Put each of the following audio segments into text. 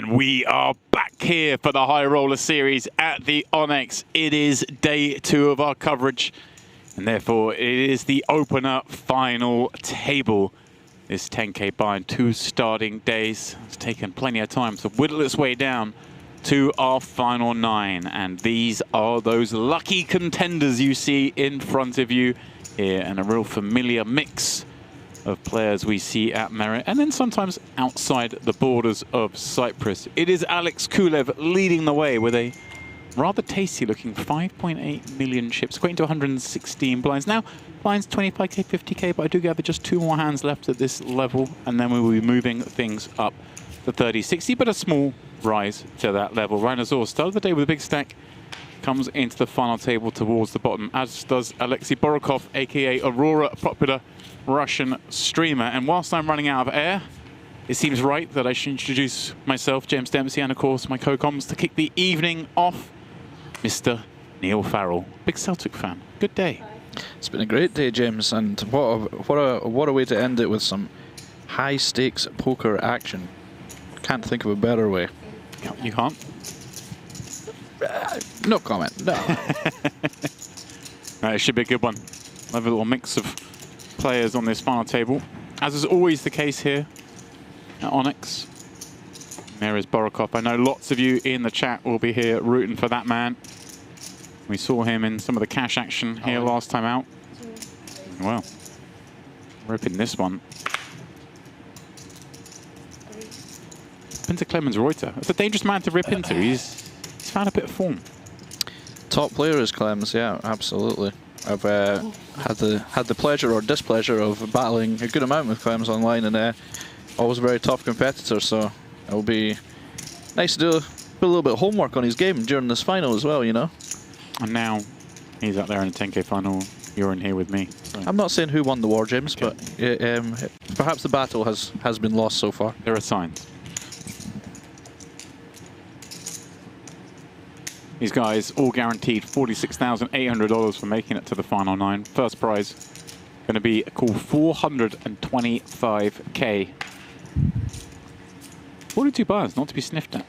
And we are back here for the High Roller Series at the Onyx. It is day 2 of our coverage, and therefore it is the Opener Final Table. This 10K buy-in 2 starting days. It's taken plenty of time to whittle its way down to our final 9. And these are those lucky contenders you see in front of you here, and a real familiar mix of players we see at Merit, and then sometimes outside the borders of Cyprus. It is Alex Kulev leading the way with a rather tasty looking 5.8 million chips, equating to 116 blinds. Now, blinds 25K, 50K, but I do gather just 2 more hands left at this level, and then we will be moving things up to 30, 60, but a small rise to that level. Azor, start of the day with a big stack, comes into the final table towards the bottom, as does Alexei Borovkov, aka Aurora, popular Russian streamer. And whilst I'm running out of air, it seems right that I should introduce myself, James Dempsey, and of course my co-coms to kick the evening off, Mr. Neil Farrell, big Celtic fan. Good day. It's been a great day, James, and what a way to end it with some high stakes poker action. Can't think of a better way. You can't? No comment. No. It should be a good one. I have a little mix of players on this final table, as is always the case here at Onyx. There is Borovkov. I know lots of you in the chat will be here rooting for that man. We saw him in some of the cash action here last time out. Well, ripping this one. Into Klemens Roiter. It's a dangerous man to rip into. He's found a bit of form. Top player is Klemens, yeah, absolutely. I've had the pleasure or displeasure of battling a good amount with Klemens online, and always a very tough competitor, so it'll be nice to do a little bit of homework on his game during this final as well, you know. And now he's out there in the 10K final. You're in here with me. So. I'm not saying who won the war, James, but perhaps the battle has been lost so far. There are signs. These guys all guaranteed $46,800 for making it to the final 9. First prize going to be a cool 425K. 42 bars, not to be sniffed at.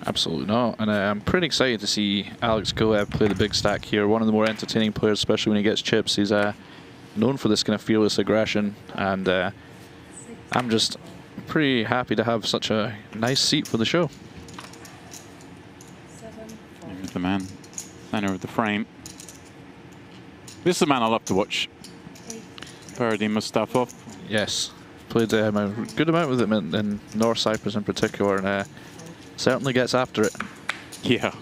Absolutely not. And I'm pretty excited to see Alex Kulev play the big stack here. One of the more entertaining players, especially when he gets chips. He's known for this kind of fearless aggression, and I'm just pretty happy to have such a nice seat for the show. There's the man, center of the frame. This is the man I love to watch. Fahredin Mustafov. Yes, played a good amount with him in North Cyprus in particular, and certainly gets after it. Yeah,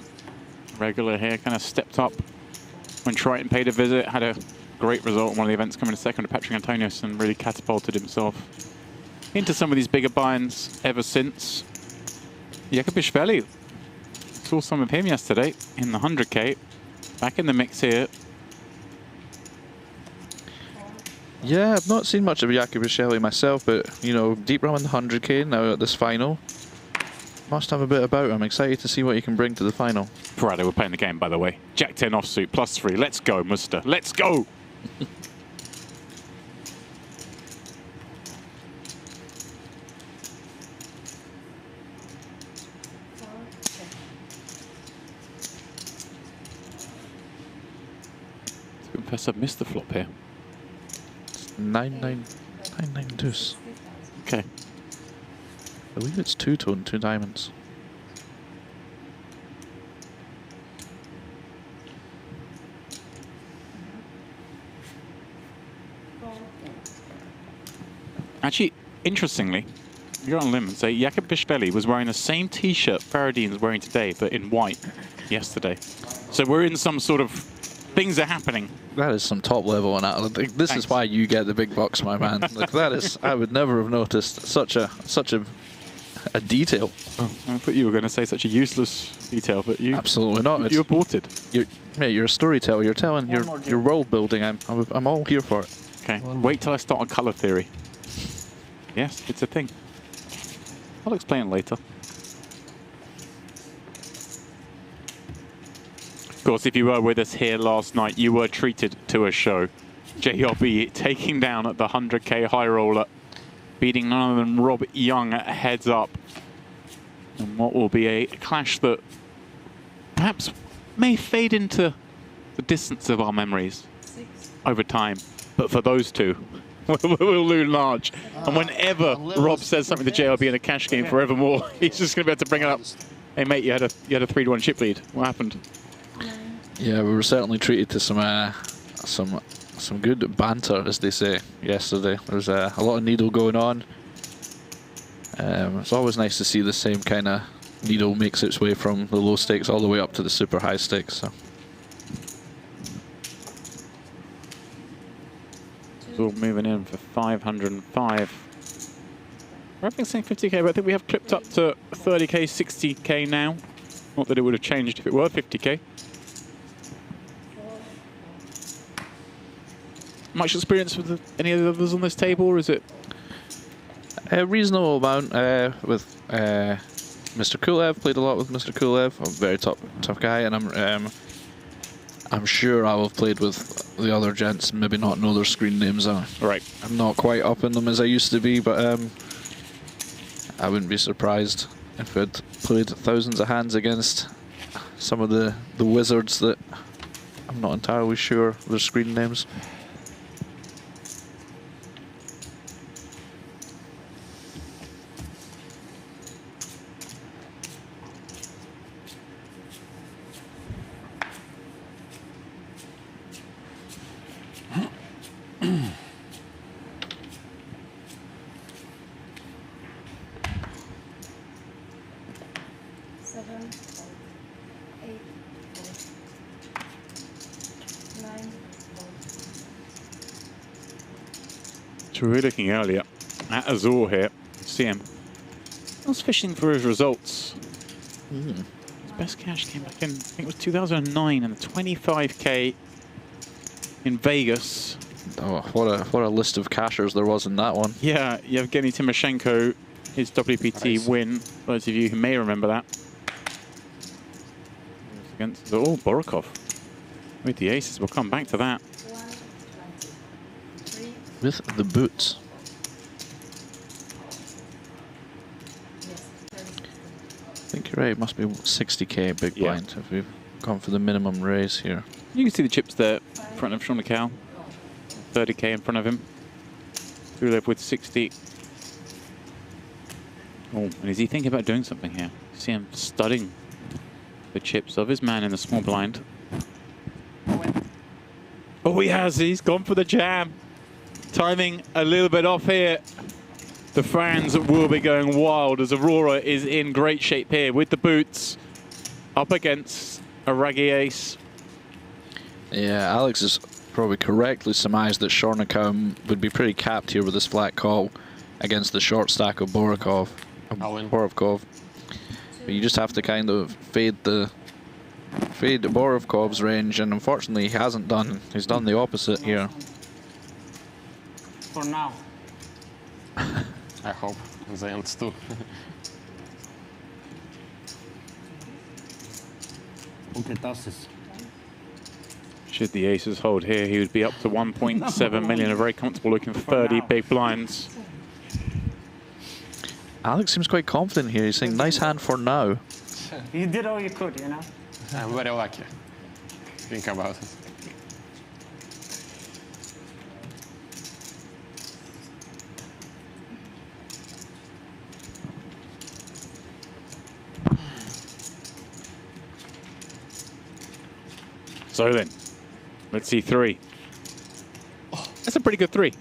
regular here, kind of stepped up when Triton paid a visit, had a great result in one of the events coming to second to Patrick Antonius, and really catapulted himself into some of these bigger buy-ins ever since. Iakobishvili, saw some of him yesterday in the 100K, back in the mix here. Yeah, I've not seen much of Iakobishvili myself, but you know, deep run in the 100K now at this final. Must have a bit about him. I'm excited to see what he can bring to the final. Friday, we're playing the game, by the way. Jack 10 offsuit, +3. Let's go, Muster. Let's go! Confess I've missed the flop here. 9-9-2s. Okay. I believe it's 2-tone, 2 diamonds. Actually, interestingly, you're on a limb and say Iakobishvili was wearing the same t-shirt Fahredin's wearing today, but in white yesterday. So we're in some sort of things are happening. That is some top level analysis. This Thanks. is why you get the big bucks, my man. Like that is, I would never have noticed such a detail. Oh, I thought you were going to say such a useless detail, but you absolutely not. You aborted. You're a storyteller. You're telling your world building. I'm all here for it. Okay. Wait till I start on color theory. Yes, it's a thing. I'll explain it later. Of course, if you were with us here last night, you were treated to a show. JRB taking down at the 100K high roller, beating none other than Rob Young heads up And what will be a clash that perhaps may fade into the distance of our memories over time. But for those two, we'll loom large. And whenever Rob says something to JLB in a cash game forevermore, he's just going to be able to bring it up. Hey mate, you had a 3-1 chip lead. What happened? Yeah, we were certainly treated to some good banter, as they say, yesterday. There was a lot of needle going on. It's always nice to see the same kind of needle makes its way from the low stakes all the way up to the super high stakes. So moving in for 505. We're having saying 50k, but I think we have clipped up to 30k, 60k now. Not that it would have changed if it were 50k. Much experience with any of the others on this table, or is it? A reasonable amount with Mr. Kulev. Played a lot with Mr. Kulev. A very tough guy, and I'm sure I will have played with the other gents. Maybe not know their screen names. Right. I'm not quite up in them as I used to be, but I wouldn't be surprised if I'd played thousands of hands against some of the wizards that I'm not entirely sure their screen names. So we were looking earlier at Azor here. See him. I was fishing for his results. His best cash came back in, I think it was 2009, and the 25k in Vegas. Oh, what a list of cashers there was in that one. Yeah, Yevgeny Timoshenko, his WPT win. Those of you who may remember that. Against Borovkov with the aces. We'll come back to that. With the boots. I think you're right, it must be 60k big blind if we've gone for the minimum raise here. You can see the chips there in front of Sean McCall. 30k in front of him. Kulev with 60. Oh, and is he thinking about doing something here? You see him studying the chips of his man in the small blind. Oh, he has. He's gone for the jam. Timing a little bit off here. The fans will be going wild as Aurora is in great shape here with the boots up against a raggy ace. Yeah, Alex has probably correctly surmised that Shornikau would be pretty capped here with this flat call against the short stack of Borovkov. But you just have to kind of fade Borovkov's range, and unfortunately he hasn't done. He's done the opposite here. For now. I hope the ends too. Should the aces hold here, he would be up to 1.7 million, a very comfortable looking 30 big blinds. Alex seems quite confident here. He's saying, nice hand for now. You did all you could, you know? I'm very lucky. Think about it. So then, let's see 3. That's a pretty good 3.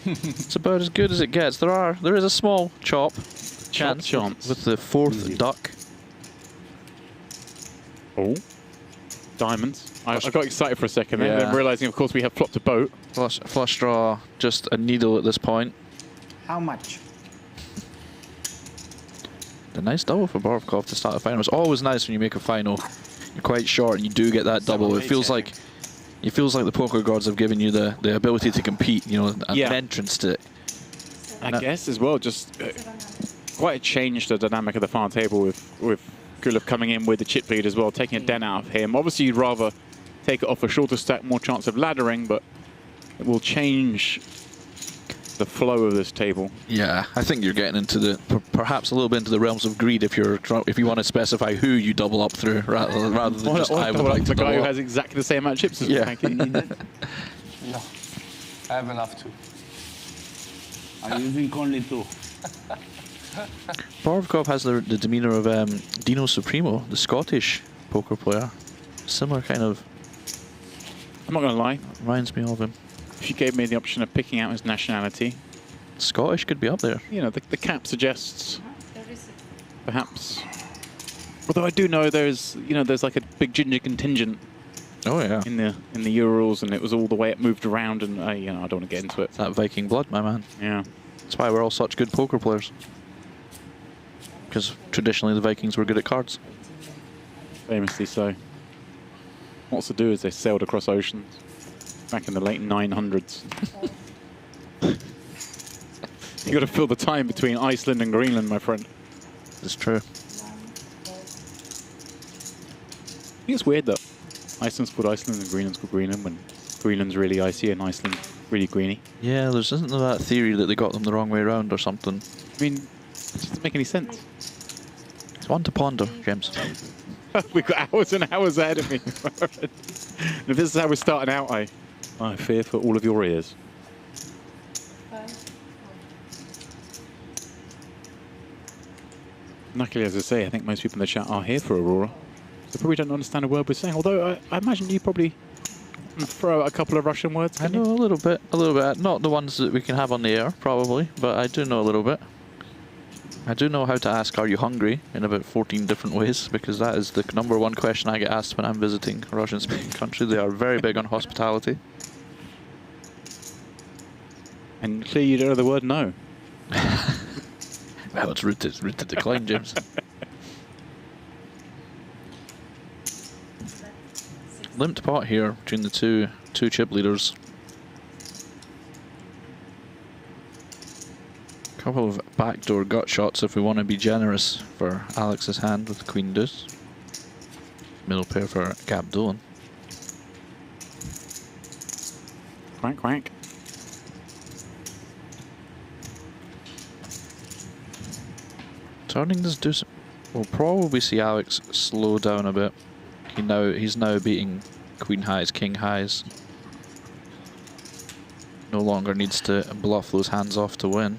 It's about as good as it gets. There is a small chance with the 4th duck. Oh, diamonds. I got excited for a second then realizing, of course, we have flopped a boat. Flush draw, just a needle at this point. How much? A nice double for Borovkov to start the final. It's always nice when you make a final. You're quite short and you do get that double. It feels like the poker gods have given you the ability to compete, you know, an entrance to it. I guess as well, just quite a change to the dynamic of the final table with Kulev coming in with the chip lead as well, taking a den out of him. Obviously, you'd rather take it off a shorter stack, more chance of laddering, but it will change the flow of this table. Yeah, I think you're getting into the perhaps a little bit into the realms of greed if you want to specify who you double up through rather than just I would like to the guy who double has up. exactly the same amount of chips as me, Yeah. thank you. No, I have enough too. I'm using only 2. Borovkov has the demeanor of Dino Supremo, the Scottish poker player. Similar kind of, I'm not going to lie. reminds me of him. If you gave me the option of picking out his nationality, Scottish could be up there. you know, the cap suggests perhaps. Although I do know there's like a big ginger contingent Oh yeah. in the Urals, and it was all the way it moved around, and I don't want to get into it. It's that Viking blood, my man. Yeah. That's why we're all such good poker players. Because traditionally the Vikings were good at cards. Famously so. Lots to do is they sailed across oceans back in the late 900s. You got to fill the time between Iceland and Greenland, my friend. It's true. I think it's weird that Iceland's called Iceland and Greenland's called Greenland when Greenland's really icy and Iceland really greeny. Yeah, isn't there that theory that they got them the wrong way around or something? I mean, it doesn't make any sense. It's one to ponder, James. We've got hours and hours ahead of me. And if this is how we're starting out, I fear for all of your ears. Luckily, as I say, I think most people in the chat are here for Aurora. So probably don't understand a word we're saying. Although I imagine you probably throw out a couple of Russian words. I know a little bit. Not the ones that we can have on the air, probably, but I do know a little bit. I do know how to ask, are you hungry, in about 14 different ways, because that is the #1 question I get asked when I'm visiting a Russian-speaking country. They are very big on hospitality. And clearly you don't know the word no. Well, it's rude to decline, James. Limped pot here between the two chip leaders. Couple of backdoor gut shots if we want to be generous for Alex's hand with Queen Deuce. Middle pair for Gabdullin. Quack, quack. Turning this deuce, we'll probably see Alex slow down a bit. He's now beating Queen highs, King highs. No longer needs to bluff those hands off to win.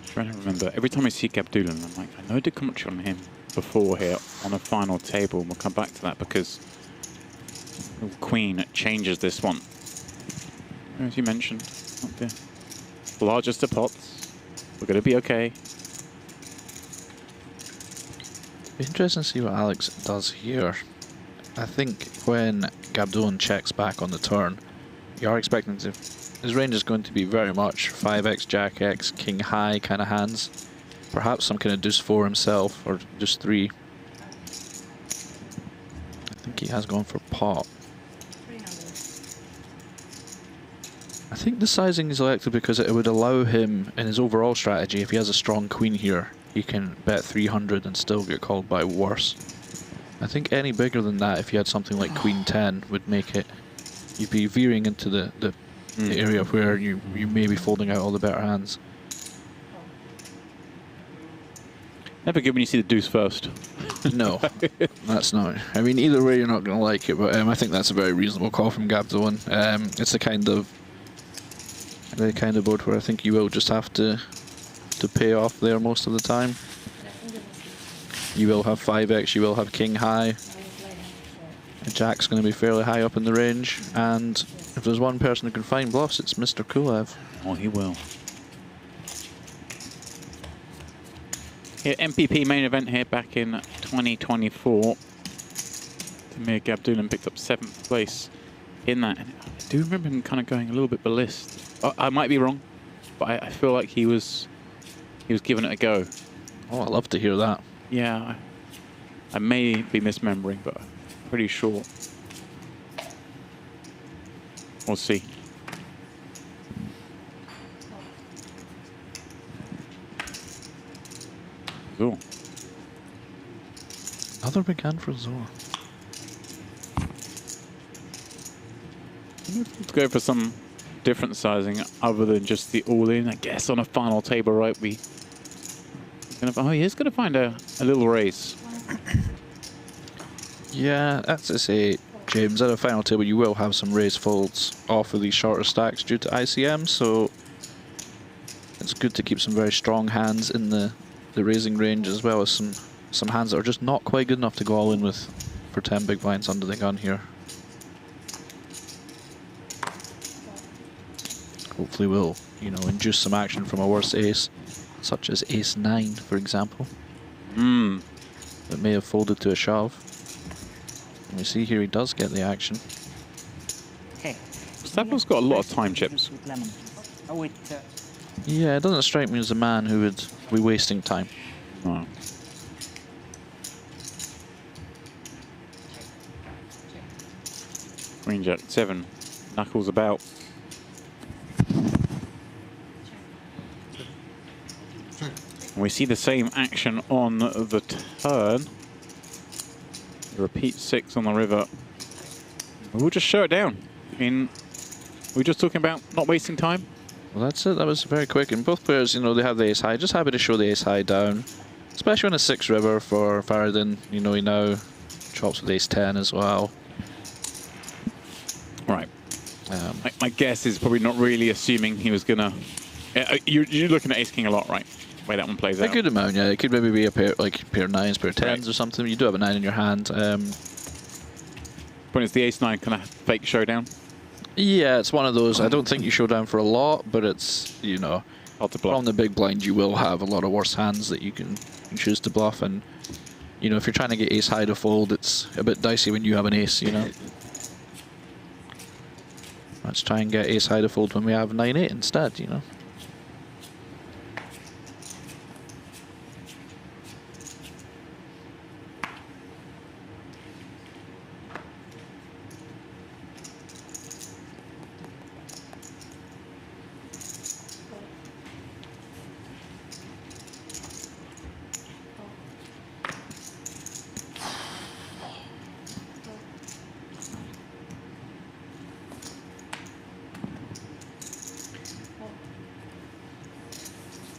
Trying to remember, every time I see Gabdullin, I'm like, I know I did commentary on him before here on a final table, and we'll come back to that because Queen changes this one. As you mentioned, not the largest of pots. We're going to be okay. Be interesting to see what Alex does here. I think when Gabdullin checks back on the turn, you are expecting to. His range is going to be very much 5x, Jack X, King high kind of hands. Perhaps some kind of deuce 4 himself, or deuce 3. I think he has gone for pot. I think the sizing is elected because it would allow him, in his overall strategy, if he has a strong queen here, he can bet 300 and still get called by worse. I think any bigger than that, if you had something like Queen 10, would make it... You'd be veering into the area where you may be folding out all the better hands. Never good when you see the deuce first. No, that's not. I mean, either way, you're not going to like it, but I think that's a very reasonable call from Gabdullin. It's the kind of board where I think you will just have to pay off there most of the time. You will have 5x, you will have King high. Jack's going to be fairly high up in the range, and if there's one person who can find bluffs, it's Mr. Kulev. Oh, he will. Yeah, MPP main event here back in 2024. Tamir Gabdullin picked up 7th place in that. And I do remember him kind of going a little bit ballistic. I might be wrong, but I feel like he was giving it a go. Oh, I'd love to hear that. Yeah, I may be misremembering, but I'm pretty sure. We'll see. Azor. Another big hand for Azor. Let's go for some different sizing other than just the all-in. I guess on a final table, right? Oh, he is going to find a little raise. Yeah, that's to say, James, at a final table you will have some raise folds off of these shorter stacks due to ICM, so it's good to keep some very strong hands in the raising range, as well as some hands that are just not quite good enough to go all in with for 10 big blinds under the gun here. Hopefully we'll, you know, induce some action from a worse ace, such as ace 9, for example. That may have folded to a shove. And we see here he does get the action. Okay. Mustafov's got a lot of time chips. With lemon. Oh, with, Yeah, it doesn't strike me as a man who would be wasting time. Oh. Queen Jack 7, knuckles about. And we see the same action on the turn. Repeat 6 on the river. We'll just show it down. I mean, we're just talking about not wasting time. Well, that's it. That was very quick. And both players, you know, they have the ace high. Just happy to show the ace high down. Especially on a 6 river for Fahredin. You know, he now chops with ace 10 as well. Right. My guess is probably not really assuming he was going to... You're looking at ace king a lot, right? The way that one plays out. A good amount, yeah. It could maybe be a pair, like pair 9s, pair 10s Right. or something. You do have a 9 in your hand. When it's the ace 9 kind of fake showdown. Yeah, it's one of those. I don't think you show down for a lot, but it's, you know, Hard to block. on the big blind you will have a lot of worse hands that you can choose to bluff. And, you know, if you're trying to get ace high to fold, it's a bit dicey when you have an ace, you know. Let's try and get ace high to fold when we have 9-8 instead, you know.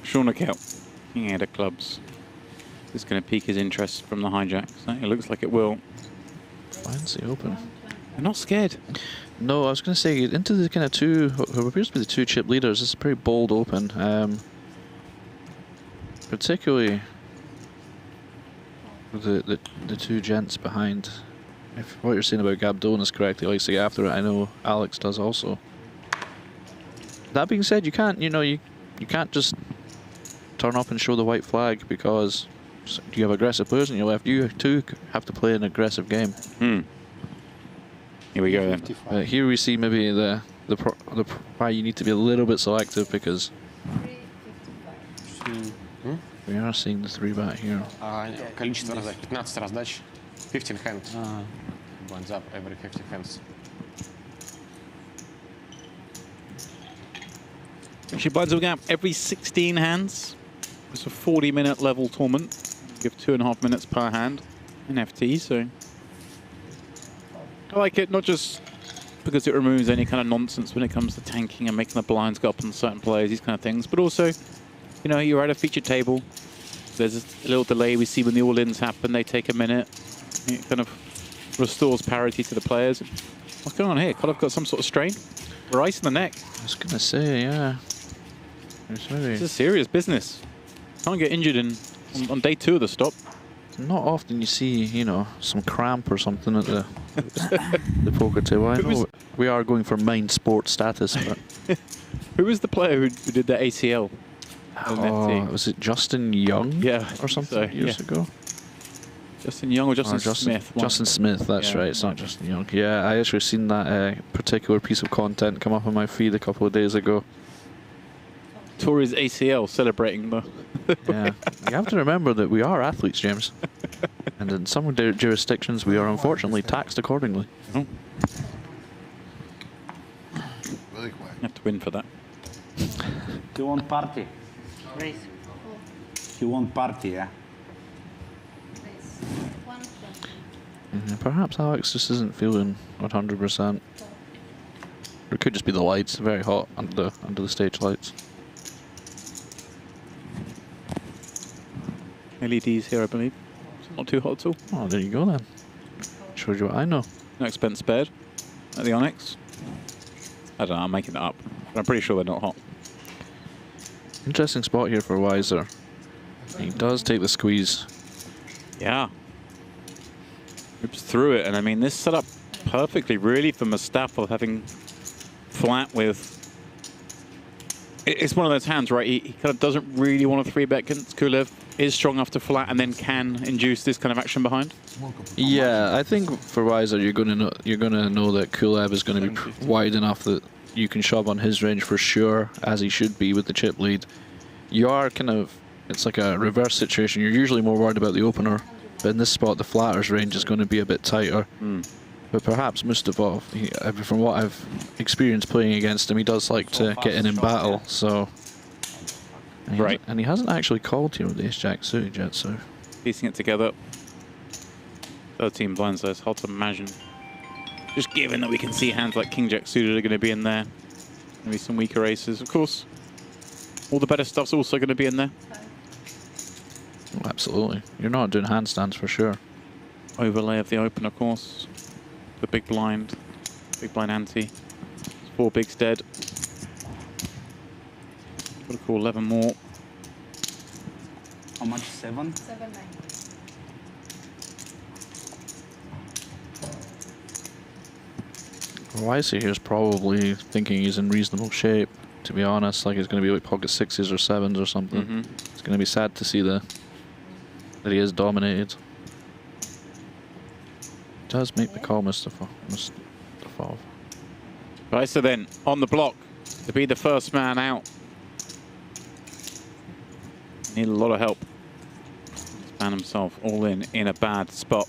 Sean Knockout, King Head of Clubs. This is going to pique his interest from the hijack. So it looks like it will. Finds the open. They're not scared. No, I was going to say, into the kind of two, who appears to be the 2 chip leaders, it's a pretty bold open. Particularly with the 2 gents behind. If what you're saying about Gabdullin is correct, he likes to get after it. I know Alex does also. That being said, you can't, you know, you can't just turn up and show the white flag because you have aggressive players on your left. You too have to play an aggressive game. Here we go then. 55. Here we see maybe the why you need to be a little bit selective because we are seeing the 3-bet here. Количество раздач, 15 раздач, 15 hands. Blinds up every 50 hands. She blinds a gap every 16 hands. It's a 40-minute level tournament. Give 2.5 minutes per hand in FT, so I like it, not just because it removes any kind of nonsense when it comes to tanking and making the blinds go up on certain players, these kind of things, but also, you know, you're at a featured table. There's a little delay. We see when the all-ins happen, they take a minute. It kind of restores parity to the players. What's going on here? Kulev got some sort of strain? We're ice in the neck. I was gonna say, yeah. This is serious business. Can't get injured on day 2 of the stop. Not often you see, you know, some cramp or something at the the poker table. I know we are going for main sport status, but Who was the player who did the ACL? was it Justin Young? Yeah, or something years ago. Justin Young or Justin Smith? Justin Smith, that's Yeah. right. It's not Justin Young. Yeah, I actually seen that particular piece of content come up on my feed a couple of days ago. Tore his ACL celebrating the... Yeah, you have to remember that we are athletes, James. And in some jurisdictions, we are unfortunately taxed accordingly. Oh, Really quick. have to win for that. He won't party. raise. He won't party, yeah? Perhaps Alex just isn't feeling 100%. Or it could just be the lights, very hot under the stage lights. LEDs here, I believe. It's not too hot at all. Oh, there you go then. Shows you what I know. No expense spared at the Onyx. I don't know, I'm making that up. But I'm pretty sure they're not hot. Interesting spot here for Wiesr. He does take the squeeze. Yeah. Oops, through it, and I mean, this set up perfectly, really, for Mustafov having flat with... It's one of those hands, right? He kind of doesn't really want to 3-bet against Kulev, is strong enough to flat, and then can induce this kind of action behind. Yeah, I think for Wiesr, you're gonna know that Kulev is going to be wide enough that you can shove on his range for sure, as he should be with the chip lead. You are kind of... It's like a reverse situation. You're usually more worried about the opener, but in this spot, the flatter's range is going to be a bit tighter. But perhaps Mustfov, from what I've experienced playing against him, he does like to get in battle. So, and he hasn't actually called here with the Ace-Jack suited yet. So, Piecing it together. 13 blinds, though. It's hard to imagine. Just given that we can see hands like King-Jack suited are going to be in there. Maybe some weaker aces, of course. All the better stuff's also going to be in there. oh, absolutely, you're not doing handstands for sure. Overlay of the open, of course. The big blind ante. 4 bigs dead. Got to call 11 more. How much? 7? 7-9. Wiesr here is probably thinking he's in reasonable shape, to be honest. Like he's going to be like pocket 6s or 7s or something. It's going to be sad to see that he is dominated. Does make the call, Mustfov. Right, so then on the block to be the first man out. Need a lot of help. He's found himself all in a bad spot.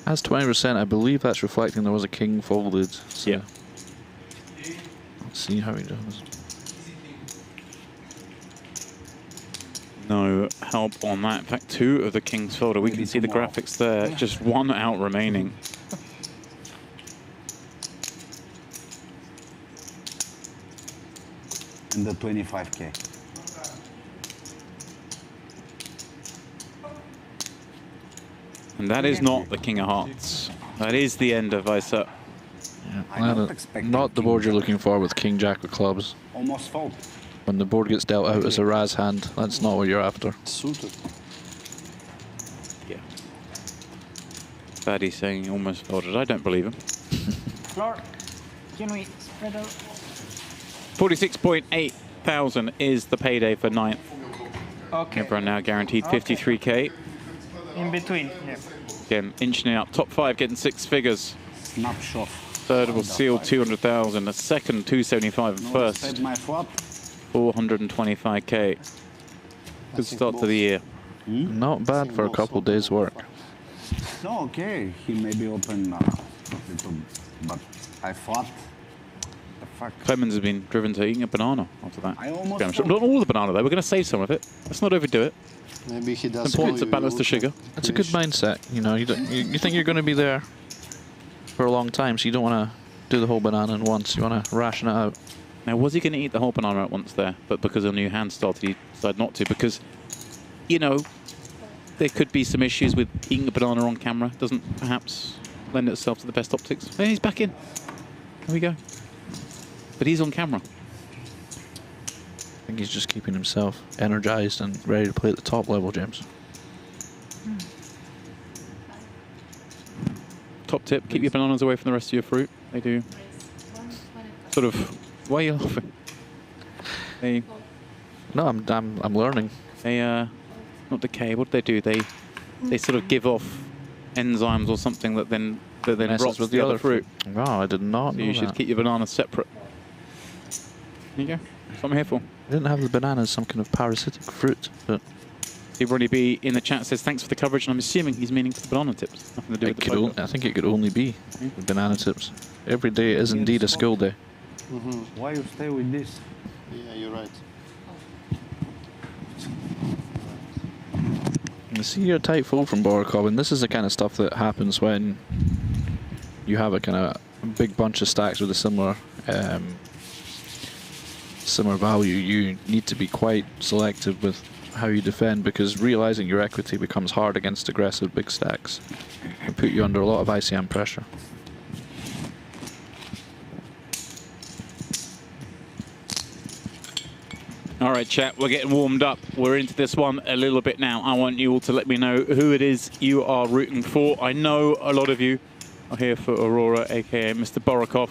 As 20%, I believe that's reflecting there was a king folded. So yeah. Let's see how he does. No help on that. In fact, 2 of the kings folded. We can see the graphics there. Just 1 out remaining. And the 25K. And that is not the King of Hearts. That is the end of Wiesr. Yeah, not the board you're looking for with King Jack of clubs. Almost fold. When the board gets dealt out as a Raz hand, that's not what you're after. Suited. Yeah. Fatty's saying he almost folded. I don't believe him. Floor. Can we spread out? 46.8 thousand is the payday for 9th. Okay. Everyone now guaranteed 53K. In between. Yeah. Again, inching up. Top 5 getting 6 figures. Snapshot. Third will seal 200,000. A second 275. And first Said my flop. 425K. Good start to the year. Not bad for a couple days' work. No, okay. He maybe opened little, but I thought. The fuck. Klemens has been driven to eating a banana after that. I almost Not folded. all the banana though. We're going to save some of it. Let's not overdo it. Maybe he does. It's important to balance the sugar. That's a good mindset. You know, you think you're going to be there for a long time, so you don't want to do the whole banana in once. You want to ration it out. Now, was he going to eat the whole banana at once there? But because a new hand started, he decided not to. Because, you know, there could be some issues with eating a banana on camera. Doesn't perhaps lend itself to the best optics. Hey, he's back in. There we go. But he's on camera. I think he's just keeping himself energized and ready to play at the top level, James. Top tip, keep your bananas away from the rest of your fruit. They do sort of... Why are you laughing? They... No, I'm learning. They, not decay, what do? They sort of give off enzymes or something that then rots with the other fruit. Wow, I did not So know you should that. keep your bananas separate. There you go. That's what I'm here for. I didn't have the banana as some kind of parasitic fruit, but Steve Ronnie B in the chat says thanks for the coverage, and I'm assuming he's meaning for the banana tips. Nothing to do with the poker. I think it could only be with banana tips. Every day is indeed a school day. Why you stay with this? Yeah, you're right. You see a tight fold from Borovkov, and this is the kind of stuff that happens when you have a kind of big bunch of stacks with a similar similar value, you need to be quite selective with how you defend, because realizing your equity becomes hard against aggressive big stacks and put you under a lot of ICM pressure. All right, chat, we're getting warmed up. We're into this one a little bit now. I want you all to let me know who it is you are rooting for. I know a lot of you are here for Aurora, aka Mr. Borovkov,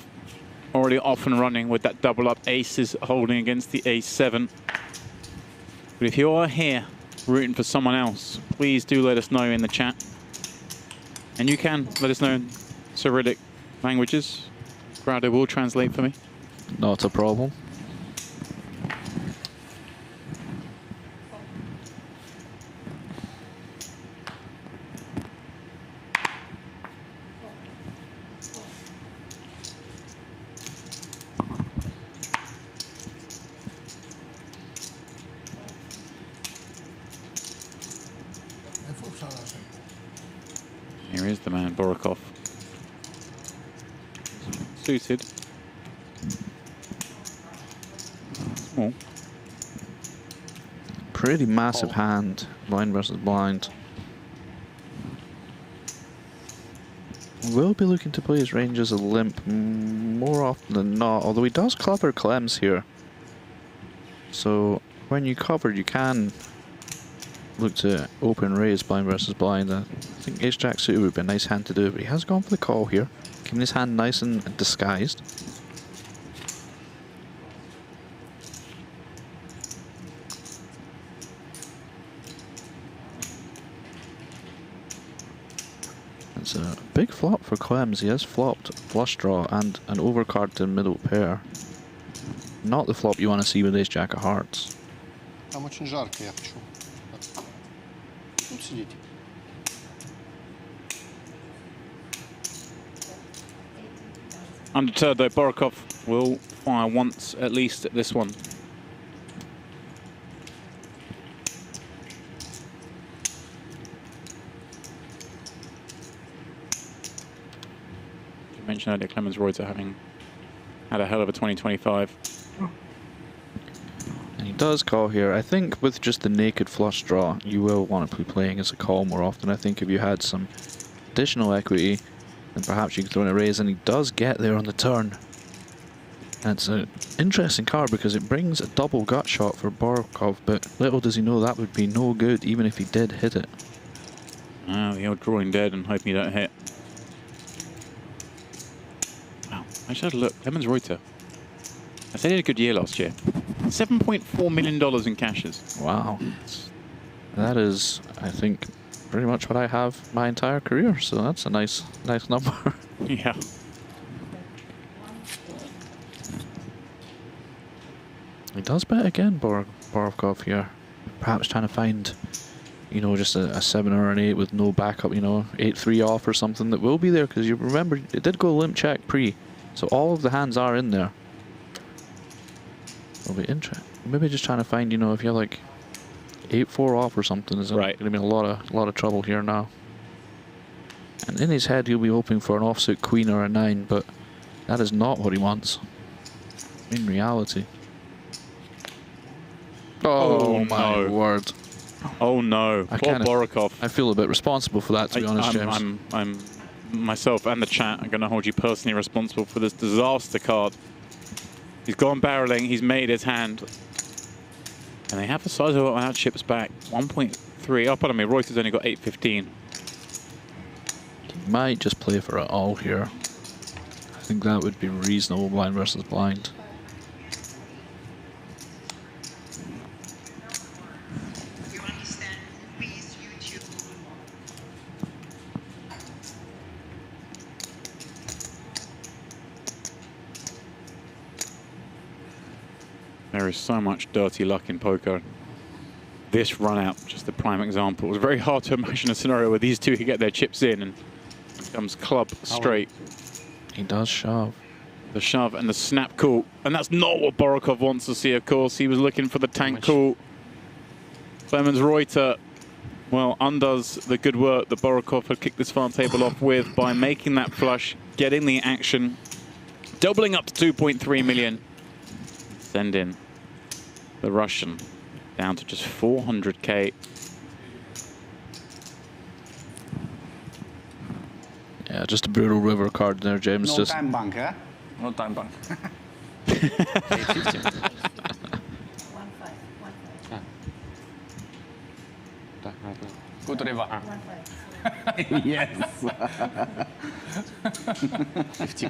already off and running with that double up aces holding against the ace-7. But if you are here rooting for someone else, please do let us know in the chat. And you can let us know in Cyrillic languages. Grado will translate for me. Not a problem. Here is the man, Borovkov. Suited. Small. Pretty massive hand, blind versus blind. Will be looking to play his range as a limp more often than not, although he does cover Klem's here. So when you cover, you can look to open raise blind versus blind. I think ace jack suited would be a nice hand to do, but he has gone for the call here, keeping his hand nice and disguised. It's a big flop for Klem's. He has flopped flush draw and an overcard to middle pair. Not the flop you want to see with ace jack of hearts. Там очень жарко, я хочу. Тут сидите. Undeterred though, Borovkov will fire once at least at this one. You mentioned earlier Klemens Roiter having had a hell of a 2025. And he does call here. I think with just the naked flush draw, you will want to be playing as a call more often. I think if you had some additional equity, then perhaps you could throw in a raise, and he does get there on the turn. And it's an interesting card because it brings a double gut shot for Borovkov, but little does he know that would be no good even if he did hit it. The old drawing dead and hoping you don't hit. Wow, I should have looked. Klemens Roiter. I said he had a good year last year. $7.4 million in cashes. Wow. That is, I think, pretty much what I have my entire career, so that's a nice number. Yeah. He does bet again, Borovkov here. Perhaps trying to find, you know, just a 7 or an 8 with no backup, you know, 8-3 off or something that will be there, because you remember it did go limp check pre, so all of the hands are in there. It'll be interesting. Maybe just trying to find, you know, if you're like 8-4 off or something, is right. going to be a lot of trouble here now. And in his head, he'll be hoping for an offsuit queen or a 9, but that is not what he wants in reality. Oh my word! Oh no! Poor Borovkov. I feel a bit responsible for that, to be honest, James. I'm myself and the chat are going to hold you personally responsible for this disaster card. He's gone barreling. He's made his hand. And they have a sizable amount of chips back. 1.3. Oh, pardon me. Reuter's only got 815. He might just play for it all here. I think that would be reasonable, blind versus blind. There is so much dirty luck in poker. This run out, just a prime example. It was very hard to imagine a scenario where these two could get their chips in and it comes club straight. He does shove. The shove and the snap call. And that's not what Borovkov wants to see, of course. He was looking for the tank call. Klemens Roiter, well, undoes the good work that Borovkov had kicked this final table off with by making that flush, getting the action. doubling up to 2.3 million. Send in the Russian down to just 400k. Yeah, just a brutal river card there, James. No Just time bank, eh? No time bank. 850. 1-5. 1-5. Так, это- Good river. 1-5. Yes. 15.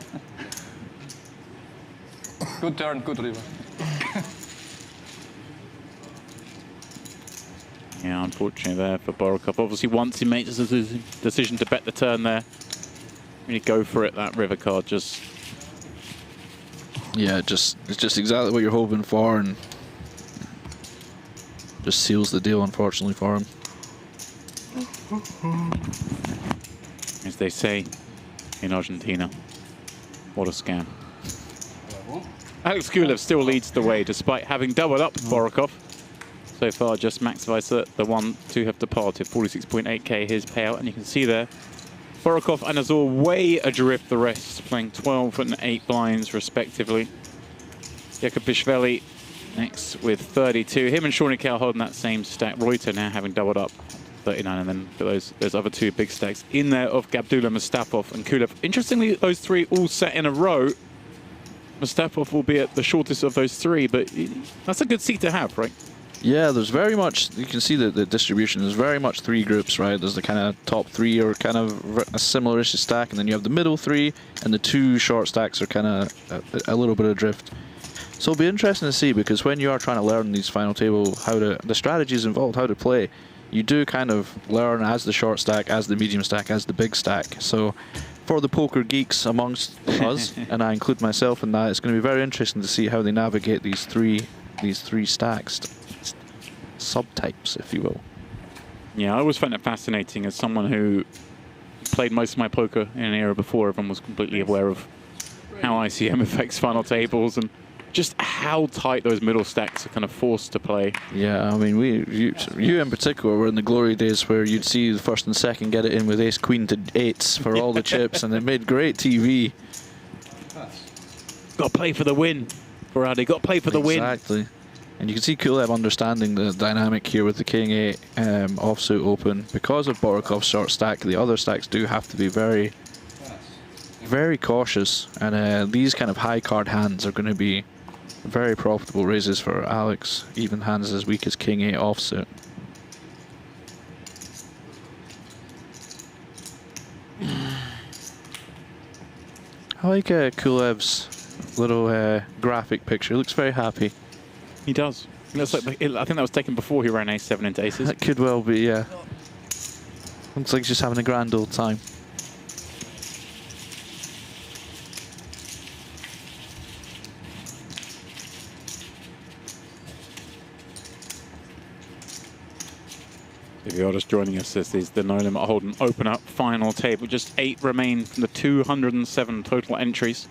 Good turn, good river. Yeah, unfortunately there for Borovkov. Obviously, once he makes the decision to bet the turn there, really go for it. That river card just yeah, it's just exactly what you're hoping for, and just seals the deal, unfortunately for him. as they say in Argentina. What a scam. Alex Kulev still leads the way despite having doubled up Borovkov. So far, just Max Wiesr, the 1-2 have departed. 46.8k his payout, and you can see there Borovkov and Azor way adrift the rest, playing 12 and 8 blinds respectively. Iakobishvili next with 32. Him and Shawnee holding that same stack. Roiter now having doubled up 39, and then those other two big stacks in there of Gabdullin, Mustafov and Kulev. Interestingly, those three all set in a row. Mustafov will be at the shortest of those three, but that's a good seat to have, right? Yeah, there's very much, you can see that the distribution is very much three groups, right? There's the kind of top three are kind of a similar-ish stack, and then you have the middle three, and the two short stacks are kind of a little bit adrift. So it'll be interesting to see, because when you are trying to learn these final table, the strategies involved, how to play, you do kind of learn as the short stack, as the medium stack, as the big stack. So for the poker geeks amongst us, and I include myself in that, it's going to be very interesting to see how they navigate these three stacks. Subtypes, if you will. Yeah, I always find it fascinating as someone who played most of my poker in an era before everyone was completely aware of how ICM affects final tables and just how tight those middle stacks are kind of forced to play. Yeah, I mean, you in particular were in the glory days where you'd see the first and second get it in with ace queen to eights for all the chips, and it made great TV. Got to play for the win, Fahredin. Got to play for the win. Exactly. And you can see Kulev understanding the dynamic here with the King 8 offsuit open. Because of Borokov's short stack, the other stacks do have to be very, very cautious. And these kind of high card hands are going to be very profitable raises for Alex. Even hands as weak as King 8 offsuit. I like Kulev's little graphic picture. He looks very happy. He does. It looks like I think that was taken before he ran a7 into aces. That could well be, yeah. Looks like he's just having a grand old time. If you're just joining us, this is the No Limit Hold'em Open Up final table. Just 8 remain from the 207 total entries.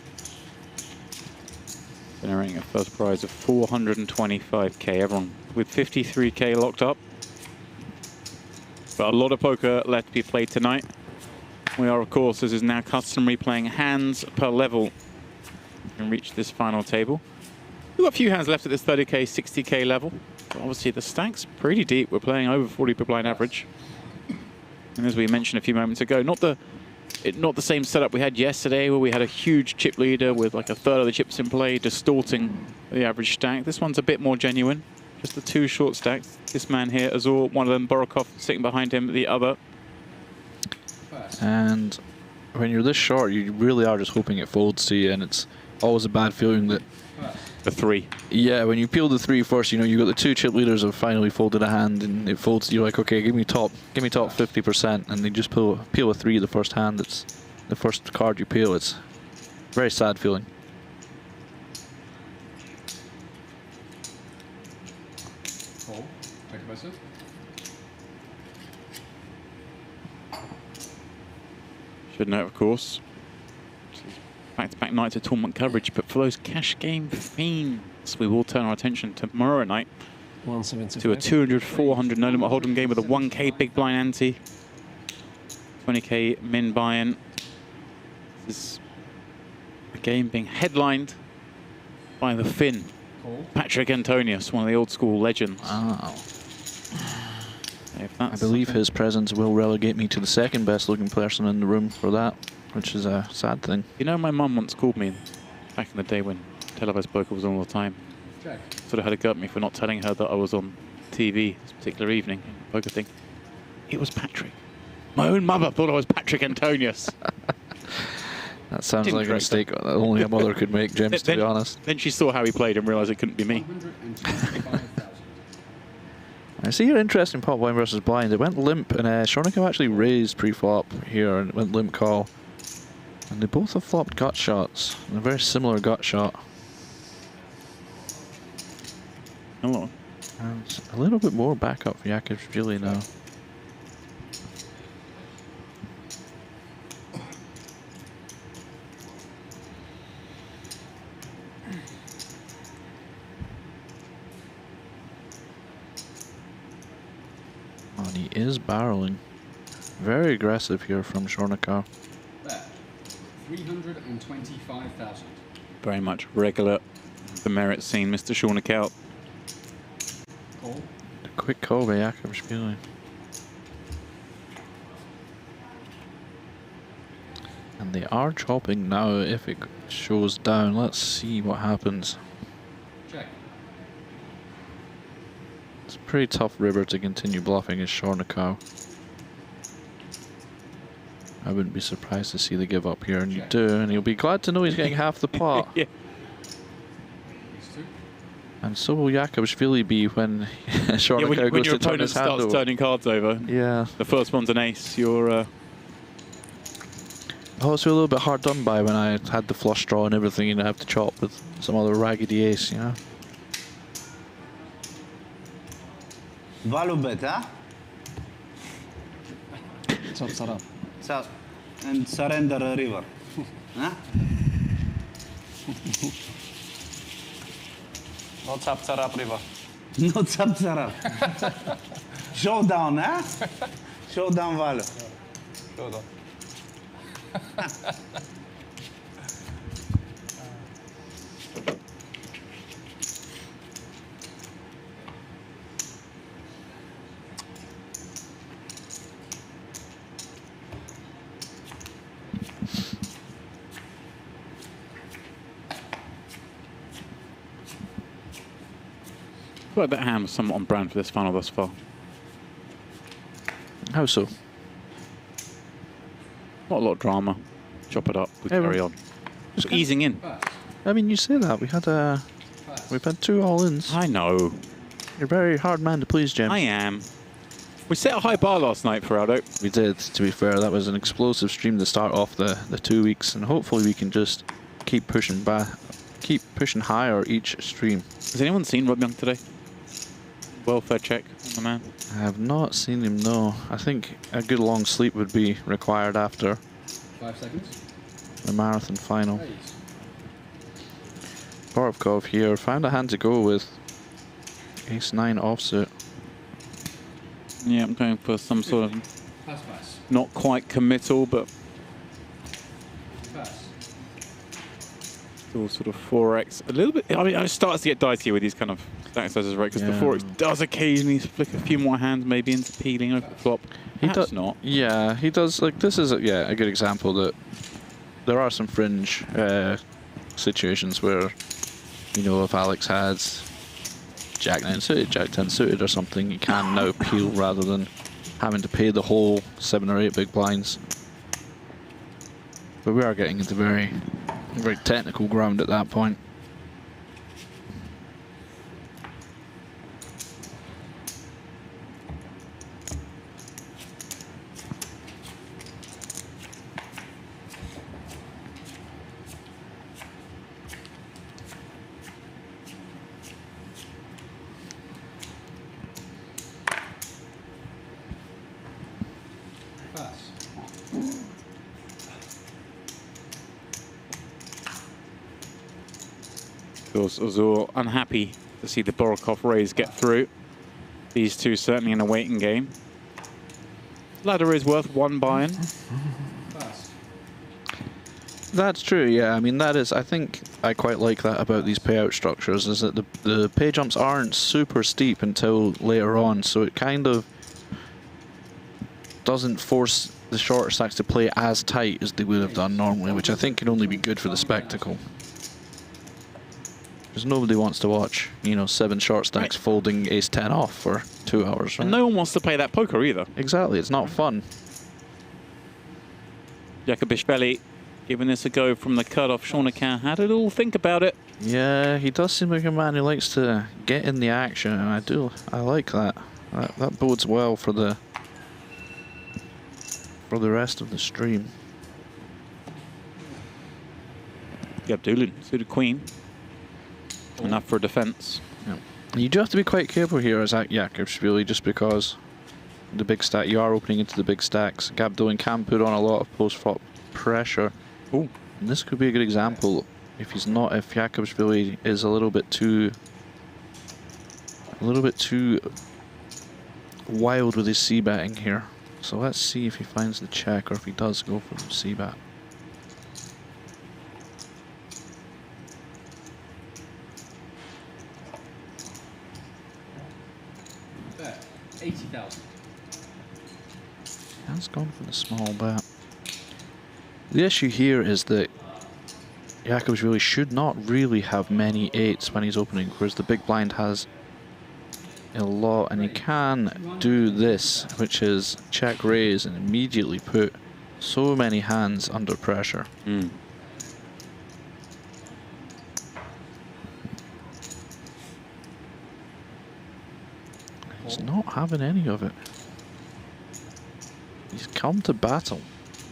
Generating a first prize of 425k. Everyone with 53k locked up. But a lot of poker left to be played tonight. We are, of course, as is now customary, playing hands per level and reach this final table. We've got a few hands left at this 30k, 60k level. But obviously the stack's pretty deep. We're playing over 40 per blind average. And as we mentioned a few moments ago, not the same setup we had yesterday where we had a huge chip leader with like a third of the chips in play distorting the average stack. This one's a bit more genuine. Just the two short stacks. This man here, Azor, one of them, Borovkov sitting behind him, the other. And when you're this short, you really are just hoping it folds to you, and it's always a bad feeling that... The 3. Yeah, when you peel the 3 first, you know, you got the two chip leaders have finally folded a hand, and it folds. You're like, okay, give me top 50%, and they just peel a 3 the first hand. It's the first card you peel. It's a very sad feeling. Should note, of course, back-to-back nights of tournament coverage, but for those cash game fiends, we will turn our attention tomorrow night to a 200-400 No Limit Hold'em game with a 1k big blind ante, 20k min buy-in. This is game being headlined by the Finn, Patrick Antonius, one of the old school legends. Oh. If I that's believe his presence will relegate me to the second best looking person in the room for that, which is a sad thing. You know, my mum once called me back in the day when televised poker was on all the time. Sort of had a go at me for not telling her that I was on TV this particular evening, poker thing. It was Patrick. My own mother thought I was Patrick Antonius. That sounds Didn't like a correct mistake that only a mother could make, James, to be honest. Then she saw how he played and realised it couldn't be me. I see your interest in pot blind versus blind. It went limp, and Shornikov actually raised pre-flop here, and it went limp call. And they both have flopped gut shots, and a very similar gut shot. Hello. And it's a little bit more backup for Iakobishvili now. And he is barreling. Very aggressive here from Shornikov. 325,000. Very much regular, the merit scene, Mr. Shornikov. Call. The quick call by Iakobishvili. And they are chopping now if it shows down. Let's see what happens. Check. It's a pretty tough river to continue bluffing as Shornikov. I wouldn't be surprised to see the give up here, and you do, and you'll be glad to know he's getting half the pot. Yeah. And so will Iakobishvili be when Shornikov when goes your to turn opponent his hand starts over. turning cards over. Yeah. The first one's an ace. You're I was a little bit hard done by when I had the flush draw and everything, and I have to chop with some other raggedy ace, you know? Value bet, huh? Chops are up. So, and surrender a river. Huh? No chap up river. No tsap. Showdown, huh? Showdown value. Hold on. I feel like that hand was somewhat on brand for this final thus far. How so? Not a lot of drama. Chop it up. We Yeah, carry on. Just easing in. I mean, you say that. We've had 2 all-ins. I know. You're a very hard man to please, James. I am. We set a high bar last night for Aldo. We did, to be fair. That was an explosive stream to start off the 2 weeks, and hopefully we can just keep pushing back, keep pushing higher each stream. Has anyone seen Rob Young today? Welfare check on the man. I have not seen him, no. I think a good long sleep would be required after 5 seconds. the marathon final. Raise. Borovkov here found a hand to go with. Ace-9 offsuit. Yeah, I'm going for some sort of Pass. not quite committal, but Pass. still sort of 4x. A little bit. I mean, it starts to get dicey with these kind of stack sizes, right? Because the Yeah. 4x does occasionally flick a few more hands, maybe into peeling over the flop. He Perhaps does not. Yeah, he does. Like, this is a good example that there are some fringe situations where, you know, if Alex has Jack-9 suited, Jack-10 suited or something, you can now peel rather than having to pay the whole 7 or 8 big blinds. But we are getting into very, very technical ground at that point. Pass. Feels Azor unhappy to see the Borovkov raise get through. These two certainly in a waiting game. Ladder is worth 1 buy-in. Pass. That's true, yeah. I mean, that is, I think I quite like that about these payout structures, is that the pay jumps aren't super steep until later on, so it kind of doesn't force the shorter stacks to play as tight as they would have done normally, which I think can only be good for the spectacle. Because nobody wants to watch, you know, 7 short stacks folding ace-10 off for 2 hours, right? And no one wants to play that poker either. Exactly, it's not fun. Iakobishvili giving this a go from the cutoff. Shornakan had a little think about it. Yeah, he does seem like a man who likes to get in the action, and I like that. That bodes well for the rest of the stream. Gabdullin suited queen. Enough for defense. Yeah. You do have to be quite careful here as Iakobishvili, just because the big stack, you are opening into the big stacks. Gabdullin can put on a lot of post-flop pressure. Ooh. And this could be a good example if Iakobishvili is a little bit too wild with his c-betting here. So let's see if he finds the check or if he does go for the c-bet. Bet 80,000. Has gone for the small bet. The issue here is that Iakobishvili should not really have many 8s when he's opening, whereas the big blind has a lot, and he can do this, which is check raise and immediately put so many hands under pressure. Mm. He's not having any of it. He's come to battle.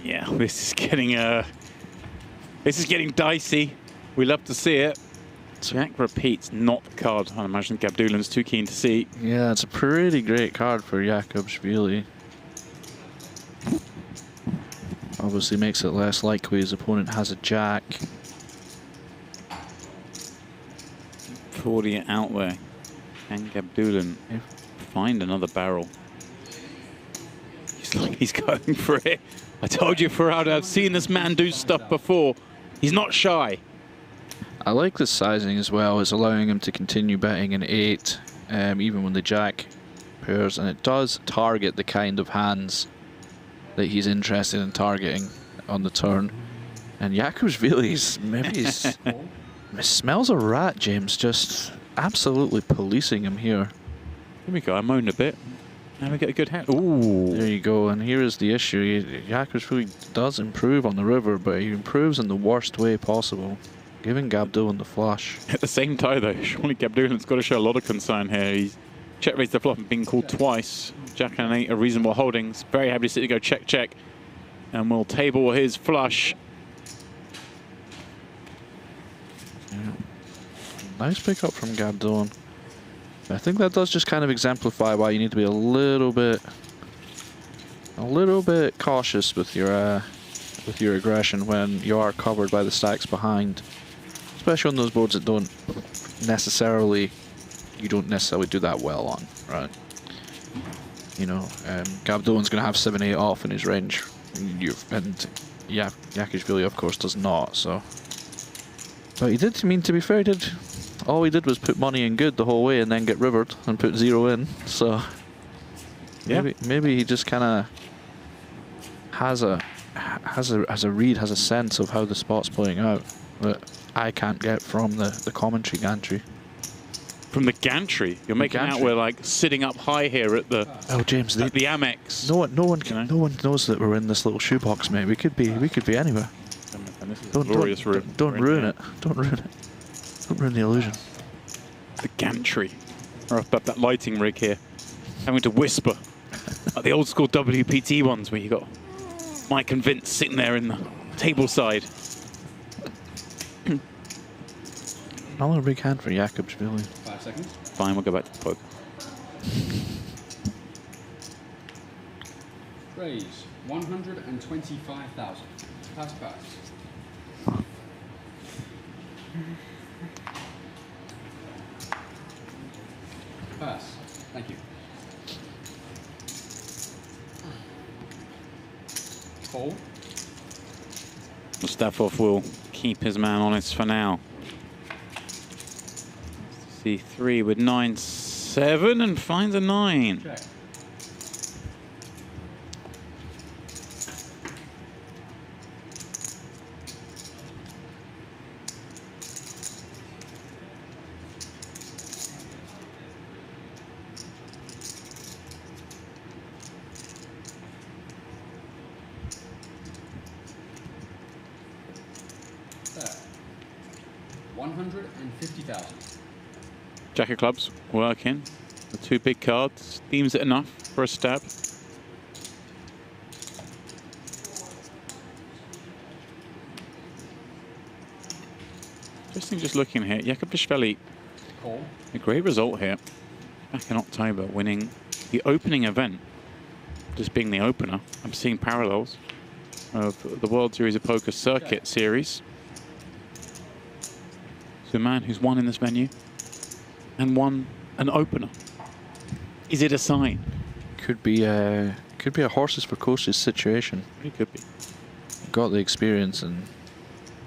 Yeah, this is getting dicey. We love to see it. Jack repeats, not the card I imagine Gabdullin's too keen to see. Yeah, it's a pretty great card for Iakobishvili. Obviously makes it less likely his opponent has a jack. 40 out there. And Gabdullin find another barrel. He's going for it. I told you, Fahredin, I've seen this man do stuff before. He's not shy. I like the sizing as well. It's allowing him to continue betting an 8, even when the jack pairs, and it does target the kind of hands that he's interested in targeting on the turn. And Iakobishvili's smells a rat, James, just absolutely policing him here. Here we go. I moaned a bit. Now we get a good hand. Ooh. There you go, and here is the issue. Iakobishvili does improve on the river, but he improves in the worst way possible, giving Gabdullin the flush. At the same time, though, surely Gabdullin's got to show a lot of concern here. He's check raised the flop and been called twice. Jack and an 8 are reasonable holdings. Very happy to see it go check, check. And we'll table his flush. Yeah. Nice pickup from Gabdullin. I think that does just kind of exemplify why you need to be a little bit cautious with your aggression when you are covered by the stacks behind, especially on those boards that you don't necessarily do that well on, right? You know, Gabdullin's going to have 7-8 off in his range, and Iakobishvili of course does not. So, but he did. I mean, to be fair, all he did was put money in good the whole way and then get rivered and put 0 in. So yeah, maybe he just kind of has a read, has a sense of how the spot's playing out that I can't get from the commentary gantry. From the gantry, you're making out we're like sitting up high here at the James, at the Amex. No one knows that we're in this little shoebox, mate. We could be anywhere. Don't ruin it. Don't ruin it. Don't ruin the illusion. The gantry. Or up that lighting rig here. Having to whisper. Like the old school WPT ones where you got Mike and Vince sitting there in the table side. Another big hand for Iakobishvili. 5 seconds. Fine, we'll go back to the poker. Raise 125,000. Pass. Pass. Thank you. Fold. Mustafov will keep his man honest for now. C3 with 9-7 and finds a 9. Check. There. 150,000. Jack of clubs working. The 2 big cards. Deems it enough for a stab. Just looking here. Iakobishvili, Call. a great result here. Back in October, winning the opening event. Just being the opener. I'm seeing parallels of the World Series of Poker Circuit Series. So a man who's won in this venue and won an opener. Is it a sign? Could be a horses for courses situation. It could be. Got the experience and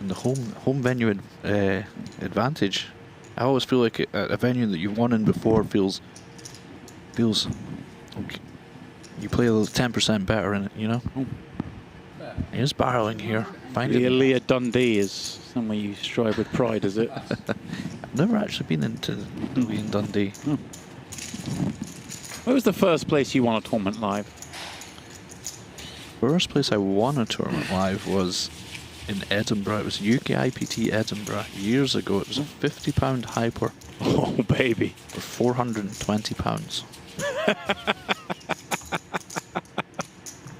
the home venue advantage. I always feel like a venue that you've won in before feels like you play a little 10% better in it, you know. He is barreling here. The Elia Dundee is somewhere you strive with pride, is it? I've never actually been into Louis and Dundee. Oh. Where was the first place you won a tournament live? First place I won a tournament live was in Edinburgh. It was UK IPT Edinburgh years ago. It was a £50 hyper. Oh, baby. For £420.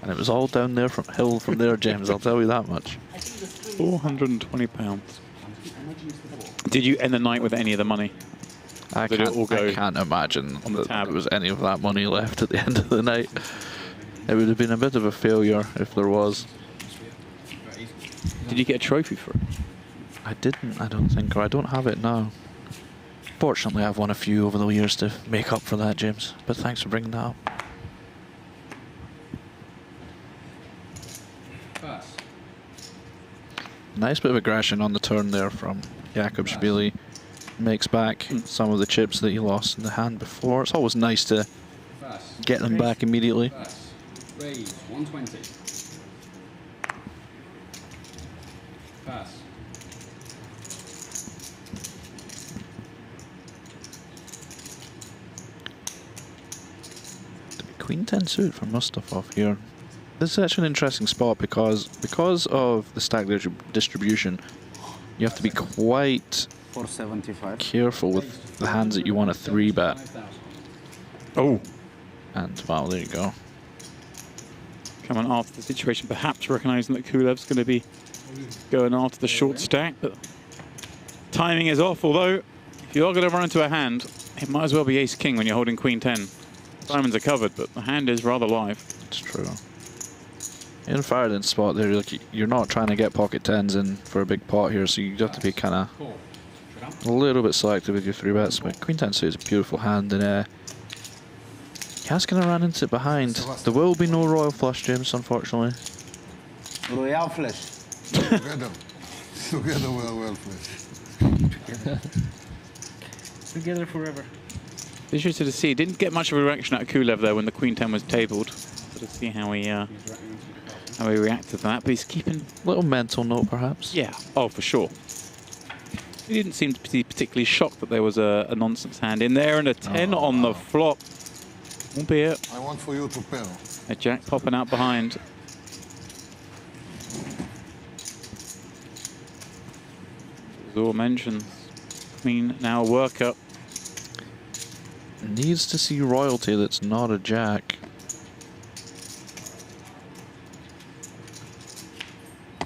And it was all down there from hill from there, James, I'll tell you that much. £420. Did you end the night with any of the money? I Did it all go can't imagine on the that tab? there was any of that money left at the end of the night. It would have been a bit of a failure if there was. Did you get a trophy for it? I didn't, I don't think, or I don't have it now. Fortunately, I've won a few over the years to make up for that, James. But thanks for bringing that up. Pass. Nice bit of aggression on the turn there from Iakobishvili. Makes back some of the chips that he lost in the hand before. It's always nice to Pass. get them back immediately. Pass. Raise. 120. Pass. Queen 10 suit for Mustafov here. This is actually an interesting spot because of the stack distribution, you have to be quite 475. careful with the hands that you want to 3-bet. 5,000. Oh. And wow, there you go. Coming after the situation, perhaps recognizing that Kulev's going to be going after the short stack, but timing is off, although if you are going to run into a hand, it might as well be ace-king when you're holding queen 10. Diamonds are covered, but the hand is rather live. It's true. In Fahredin's spot there, you're not trying to get pocket 10s in for a big pot here, so you have to be kind of Call. a little bit selective with your 3-bets. But Queen 10 suit is a beautiful hand, and Cass going to run into it behind. There will be no royal flush, James, unfortunately. Royal flush. Together. Together we are well placed. Together forever. Interested to see. Didn't get much of a reaction out of Kulev there when the queen 10 was tabled. So to see how he reacted to that. But he's keeping Little mental note, perhaps. Yeah, oh, for sure. He didn't seem to be particularly shocked that there was a nonsense hand in there and a 10 on the flop. Albeit I want for you to pair. a jack popping out behind. Azor mentions queen now a worker. Needs to see royalty that's not a jack.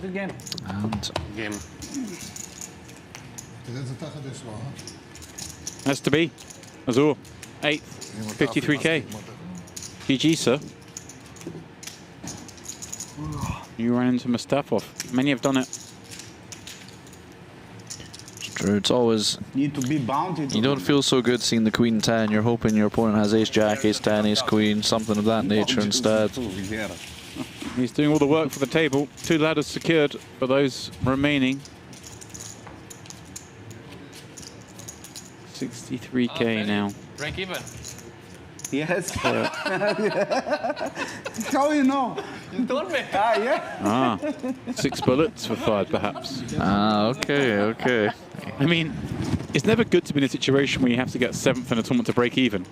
Good game. And Game. Has to be. Azor, 8th, 53k. GG, sir. You ran into Mustafov. Many have done it. it's true, it's always... Need to be bounty. You don't feel so good seeing the queen 10. You're hoping your opponent has ace jack, ace 10, ace queen, something of that nature instead. He's doing all the work for the table. 2 ladders secured for those remaining. 63K now. Break even. Yes. How you know? You told me. Yeah. 6 bullets for 5, perhaps. Okay. I mean, it's never good to be in a situation where you have to get 7th in a tournament to break even.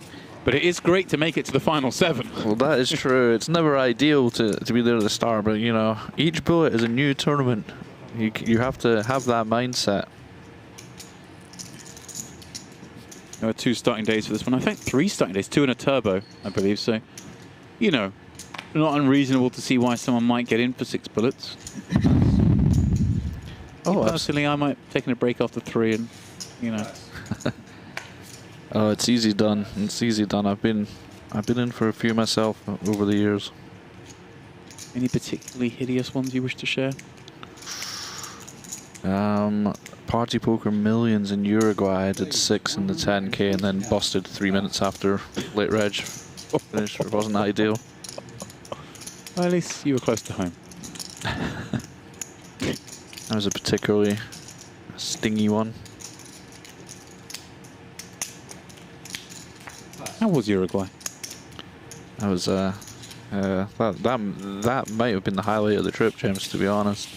But it is great to make it to the final 7. Well, that is true. It's never ideal to be there at the start, but you know, each bullet is a new tournament. You have to have that mindset. There are 2 starting days for this one. I think 3 starting days, 2 and a turbo, I believe. So, you know, not unreasonable to see why someone might get in for 6 bullets. Personally, I might have taken a break after 3 and, you know. Oh, it's easy done. It's easy done. I've been in for a few myself over the years. Any particularly hideous ones you wish to share? Party Poker Millions in Uruguay. I did 6 in the 10K and then busted 3 minutes after late reg finished. It wasn't ideal. Well, at least you were close to home. That was a particularly stingy one. How was Uruguay? That was that might have been the highlight of the trip, James, to be honest.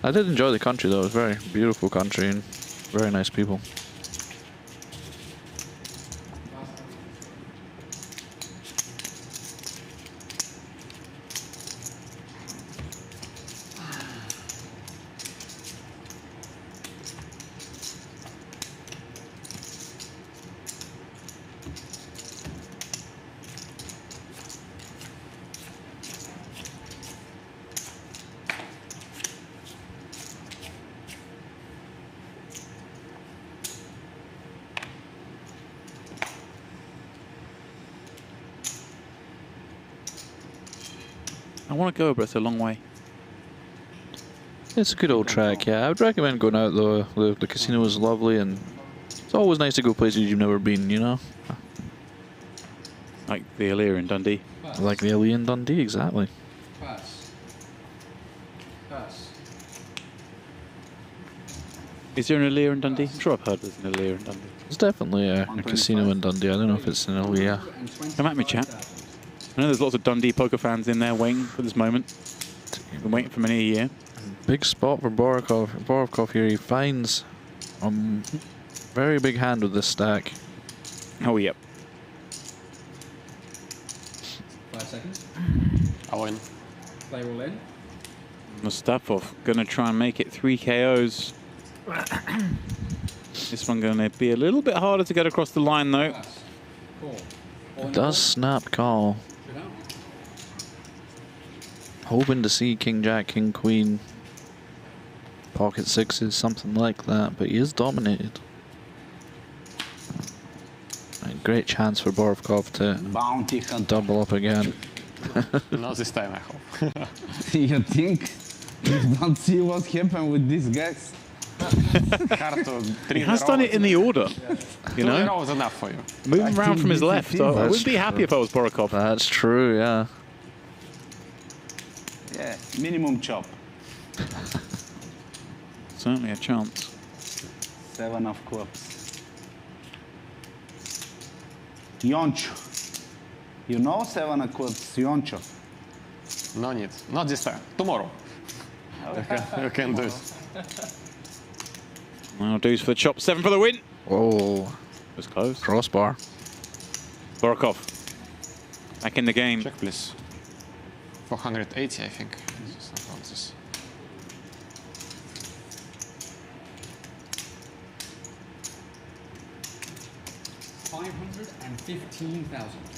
I did enjoy the country though. It was a very beautiful country and very nice people. I want to go, but it's a long way. It's a good old track, yeah. I would recommend going out though. The casino is lovely and it's always nice to go places you've never been, you know? Like the Alir in Dundee. Like the Alien Dundee, exactly. Pass. Pass. Is there an Alir in Dundee? I'm sure I've heard there's an Alir in Dundee. There's definitely a casino in Dundee. I don't know if it's in Alia. Come at me, chat. I know there's lots of Dundee poker fans in there waiting for this moment. Been waiting for many a year. Big spot for Borovkov. Borovkov here, he finds a very big hand with this stack. Oh, yep. 5 seconds. I win. Play all in. Mustafov going to try and make it 3 KOs. This one going to be a little bit harder to get across the line, though. Pass. Call. It does snap call. Good out. Hoping to see King Jack, King Queen, pocket sixes, something like that, but he is dominated. A great chance for Borovkov to Bounty hunt. double up again. Not this time, I hope. You think? You don't see what happened with these guys? Hard to He has done it in the order, you 2 know? rows enough for you. Moving I around think from his this is left. it. I That's wouldn't be happy true. if I was Borovkov. That's true, yeah. Yeah, minimum chop. Certainly a chance. 7 of clubs. Yoncho. You know 7 of clubs, Yoncho. No need. Not this time. Tomorrow. You can do it. Now dues for the chop. 7 for the win. Oh, Was close. crossbar. Borovkov back in the game. Check, please. 480, I think. Something like this. $515,000.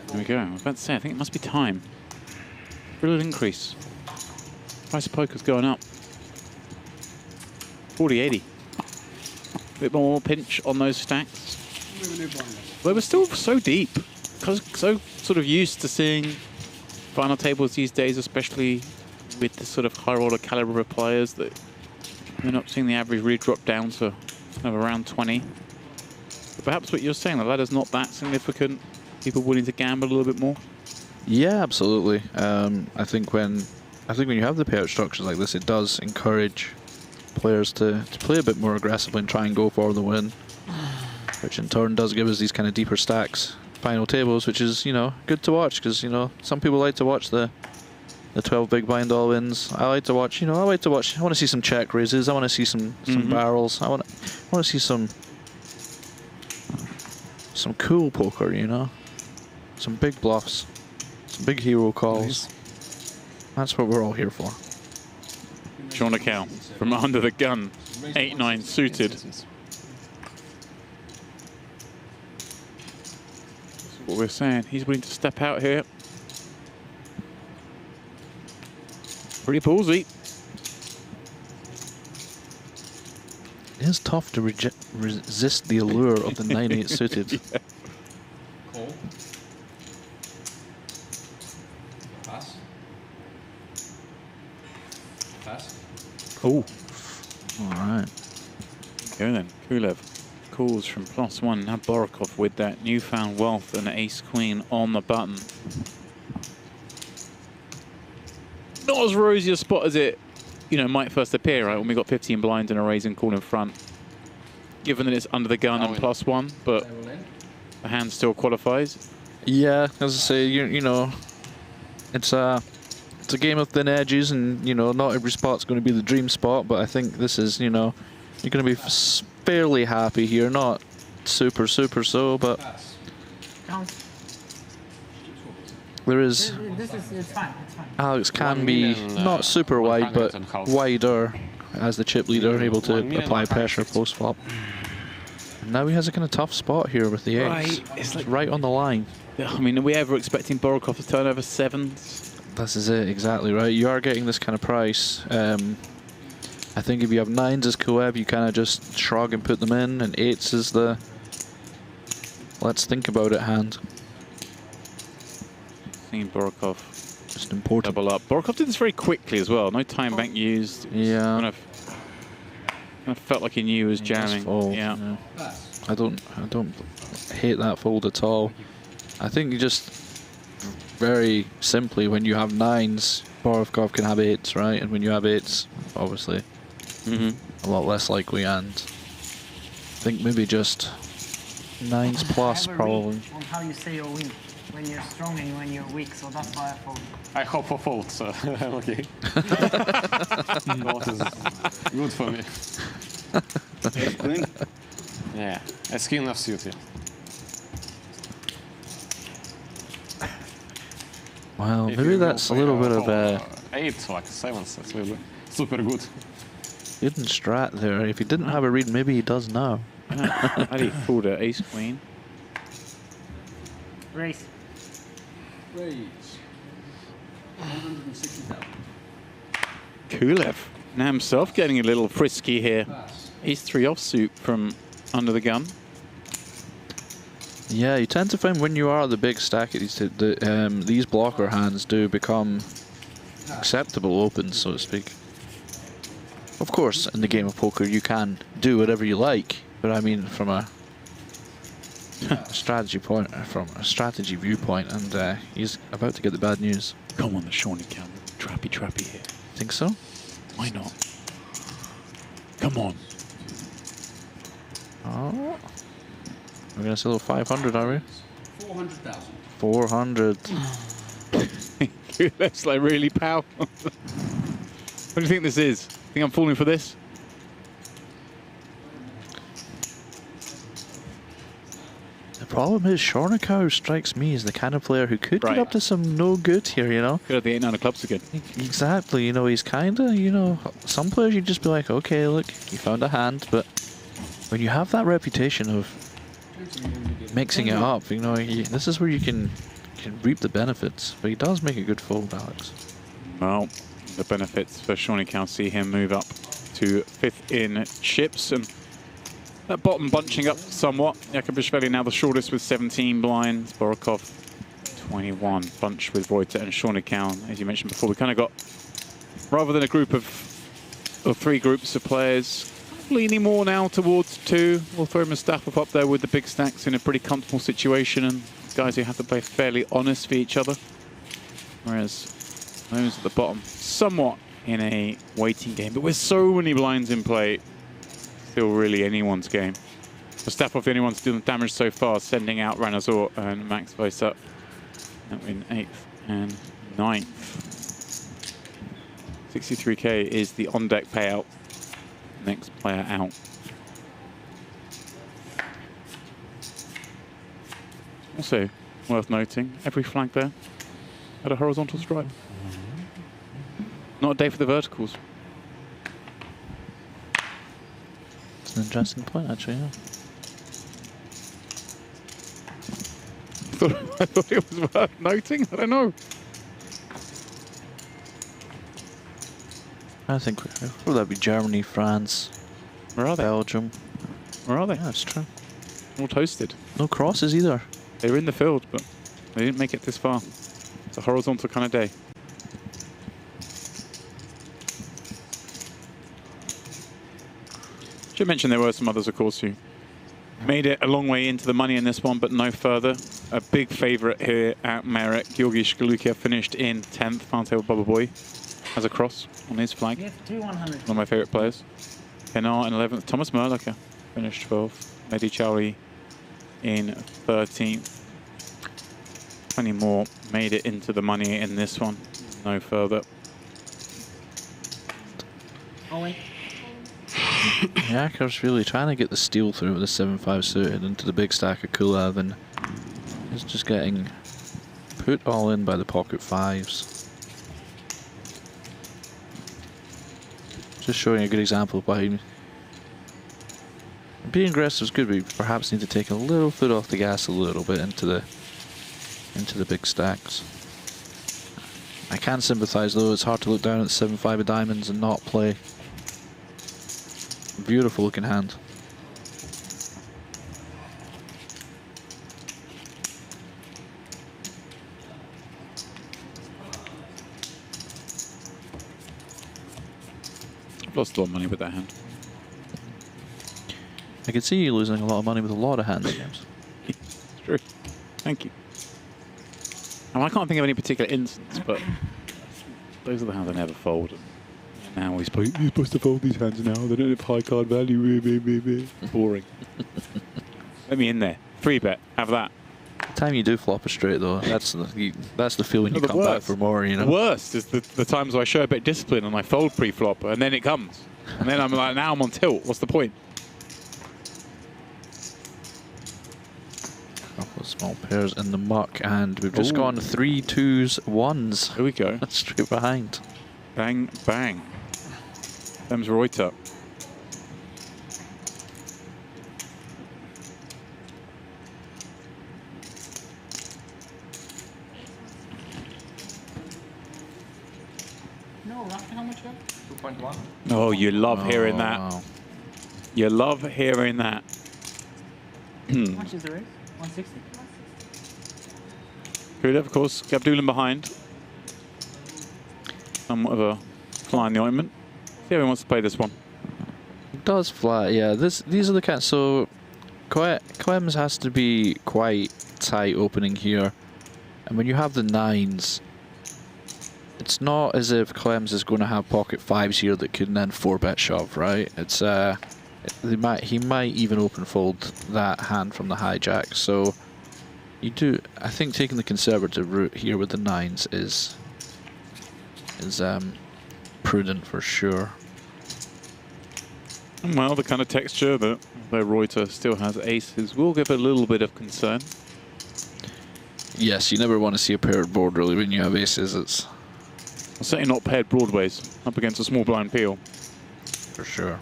There we go. I was about to say, I think it must be time. Brilliant increase. Price of poker's going up. 40.80. Bit more pinch on those stacks. But we're still so deep. so sort of used to seeing final tables these days, especially with the sort of high roller caliber of players, that we're not seeing the average really drop down to kind of around 20. But perhaps what you're saying, the ladder's not that significant. People willing to gamble a little bit more. Yeah, absolutely. I think when you have the payout structures like this, it does encourage players to play a bit more aggressively and try and go for the win, which in turn does give us these kind of deeper stacks final tables, which is, you know, good to watch, because, you know, some people like to watch the 12 big blind all wins. I like to watch, you know, I want to see some check raises. I want to see some barrels. I want to see some cool poker, you know, some big bluffs, some big hero calls. That's what we're all here for. Sean Cow from under the gun, 8-9 suited. That's what we're saying. He's willing to step out here. Pretty ballsy. It is tough to resist the allure of the 9-8 suited. Yeah. Call. Pass. Pass. Oh. All right. Okay then, Kulev calls from +1. Now Borovkov with that newfound wealth and ace-queen on the button. Not as rosy a spot as it, you know, might first appear, right? When we got 15 blinds and a raise and call in front. Given that it's under the gun and +1, but the hand still qualifies. Yeah, as I say, you know, it's a game of thin edges, and, you know, not every spot's going to be the dream spot, but I think this is, you know, you're going to be fairly happy here. Not super so, but there is. It's fine. Alex can be not super wide, but wider as the chip leader, able to apply pressure post flop. And now he has a kind of tough spot here with the X. Right, it's like right on the line. I mean, are we ever expecting Borovkov to turn over 7s? This is it, exactly right. You are getting this kind of price. I think if you have 9s as Kulev, you kind of just shrug and put them in, and 8s is the let's think about it hand. Seeing Borovkov just important. Double up. Borovkov did this very quickly as well. No time bank used. Yeah. Kind of felt like he knew he was jamming. Yeah. I don't hate that fold at all. I think you just very simply, when you have 9s, Borovkov can have 8s, right? And when you have 8s, obviously, a lot less likely. And I think maybe just 9s plus probably. On how you say you're weak, when you're strong and when you're weak, so that's why I fold. I hope for fold, so I'm okay. What is good for me? Queen? Yeah, a skin of suit, yeah. Well, If maybe you that's a go little bit of for a 8, like 7s, that's really super good. hidden strat there. If he didn't have a read, maybe he does now. How do you fold an ace-queen? Raise. Raise. 160,000. Kulev now himself getting a little frisky here. Pass. Ace-3 offsuit from under the gun. Yeah, you tend to find when you are the big stack, these blocker hands do become acceptable opens, so to speak. Of course, in the game of poker, you can do whatever you like, but I mean from a strategy viewpoint, and he's about to get the bad news. Come on, the Shawnee count. Trappy here. Think so? Why not? Come on. Oh. We're going to sell 500, are we? 400,000. 400. Kulev's like really powerful. What do you think this is? Think I'm falling for this? The problem is, Shornikow strikes me as the kind of player who could get up to some no good here, you know? Could have the 8-9 of clubs again. Exactly, you know, he's kind of, you know, some players you'd just be like, okay, look, you found a hand, but when you have that reputation of mixing it up, you know, this is where you can reap the benefits. But he does make a good fold, Alex. Well, the benefits for Shawnee Cow see him move up to 5th in chips, and That bottom bunching up somewhat. Iakobishvili now the shortest with 17 blinds. Borovkov 21, bunch with Roiter and Shawnee. As you mentioned before, we kind of got, rather than a group of, or 3 groups of players, leaning more now towards 2. We'll throw Mustafov up there with the big stacks in a pretty comfortable situation, and guys who have to play fairly honest for each other. Whereas those at the bottom, somewhat in a waiting game, but with so many blinds in play, still really anyone's game. Mustafov, the only one doing damage so far, sending out Azor and Max Weiss up in 8th and 9th. 63k is the on-deck payout. Next player out. Also worth noting, every flag there had a horizontal stripe. Not a day for the verticals. It's an interesting point, actually, yeah. I thought it was worth noting. I don't know. I think would that be Germany, France, Where are they? Belgium? Where are they? Yeah, that's true. All toasted. No crosses either. They were in the field, but they didn't make it this far. It's a horizontal kind of day. Should mention there were some others, of course, who made it a long way into the money in this one, but no further. A big favourite here at Merrick. Iakobishvili finished in 10th. Final Table Bubble Boy has a cross on his flag. You have 2 100. One of my favourite players. Kenar in 11th. Thomas Merliker finished 12th. Mehdi Chowli in 13th. 20 more made it into the money in this one. No further. Only. Yakov's really trying to get the steal through with the 7-5 suited into the big stack of Kulev, and he's just getting put all in by the pocket 5s. Just showing a good example of why being aggressive is good, but you perhaps need to take a little foot off the gas a little bit into the big stacks. I can sympathise though, it's hard to look down at the 7-5 of diamonds and not play. Beautiful looking hand. I've lost a lot of money with that hand. I can see you losing a lot of money with a lot of hands, James. It's true. Thank you. And I can't think of any particular instance, but those are the hands I never fold. Now you're supposed to fold these hands now. They don't have high card value. Boring. Let me in there. 3-bet. Have that. The time you do flop a straight though, that's the feeling you come back for more, you know. The worst is the times where I show a bit of discipline and I fold pre-flop, and then it comes. And then I'm like, now I'm on tilt. What's the point? Couple of small pairs in the muck, and we've just gone 3 2s 1s. Here we go. Straight behind. Bang, bang. Klemens Roiter. No, roughly how much you have? 2.1. Oh, you love hearing that. Wow. You love hearing that. How much is the race? 160. Kulev, of course, Gabdullin behind. Somewhat of a fly in the ointment. See how he wants to play this one. It does fly, yeah. These are the kind. So Klemens has to be quite tight opening here, and when you have the 9s, it's not as if Klemens is going to have pocket 5s here that can then 4-bet shove, right? It's he might even open fold that hand from the hijack. So you do, I think, taking the conservative route here with the 9s is prudent for sure. Well, the kind of texture that though Roiter still has aces will give a little bit of concern. Yes, you never want to see a paired board really when you have aces. It's Certainly not paired broadways up against a small blind peel. for sure.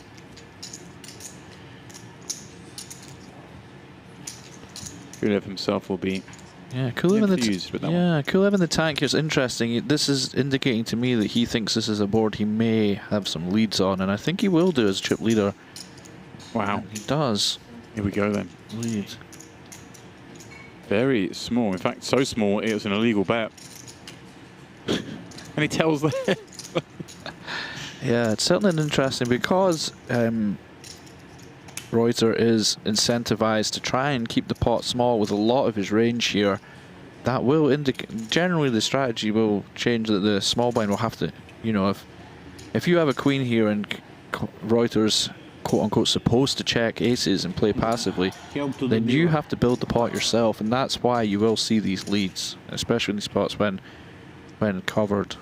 Kulev himself will be Kulev in confused with that one. Kulev in the tank here is interesting. This is indicating to me that he thinks this is a board he may have some leads on, and I think he will do as chip leader. Wow. And he does Here we go then. lead. Very small. In fact, so small it was an illegal bet. And he tells them. Yeah, it's certainly interesting because Roiter is incentivized to try and keep the pot small with a lot of his range here. That will indicate, generally the strategy will change, that the small blind will have to, you know, if you have a queen here and Reuter's quote-unquote supposed to check aces and play passively, then you have to build the pot yourself, and that's why you will see these leads, especially in these spots when covered.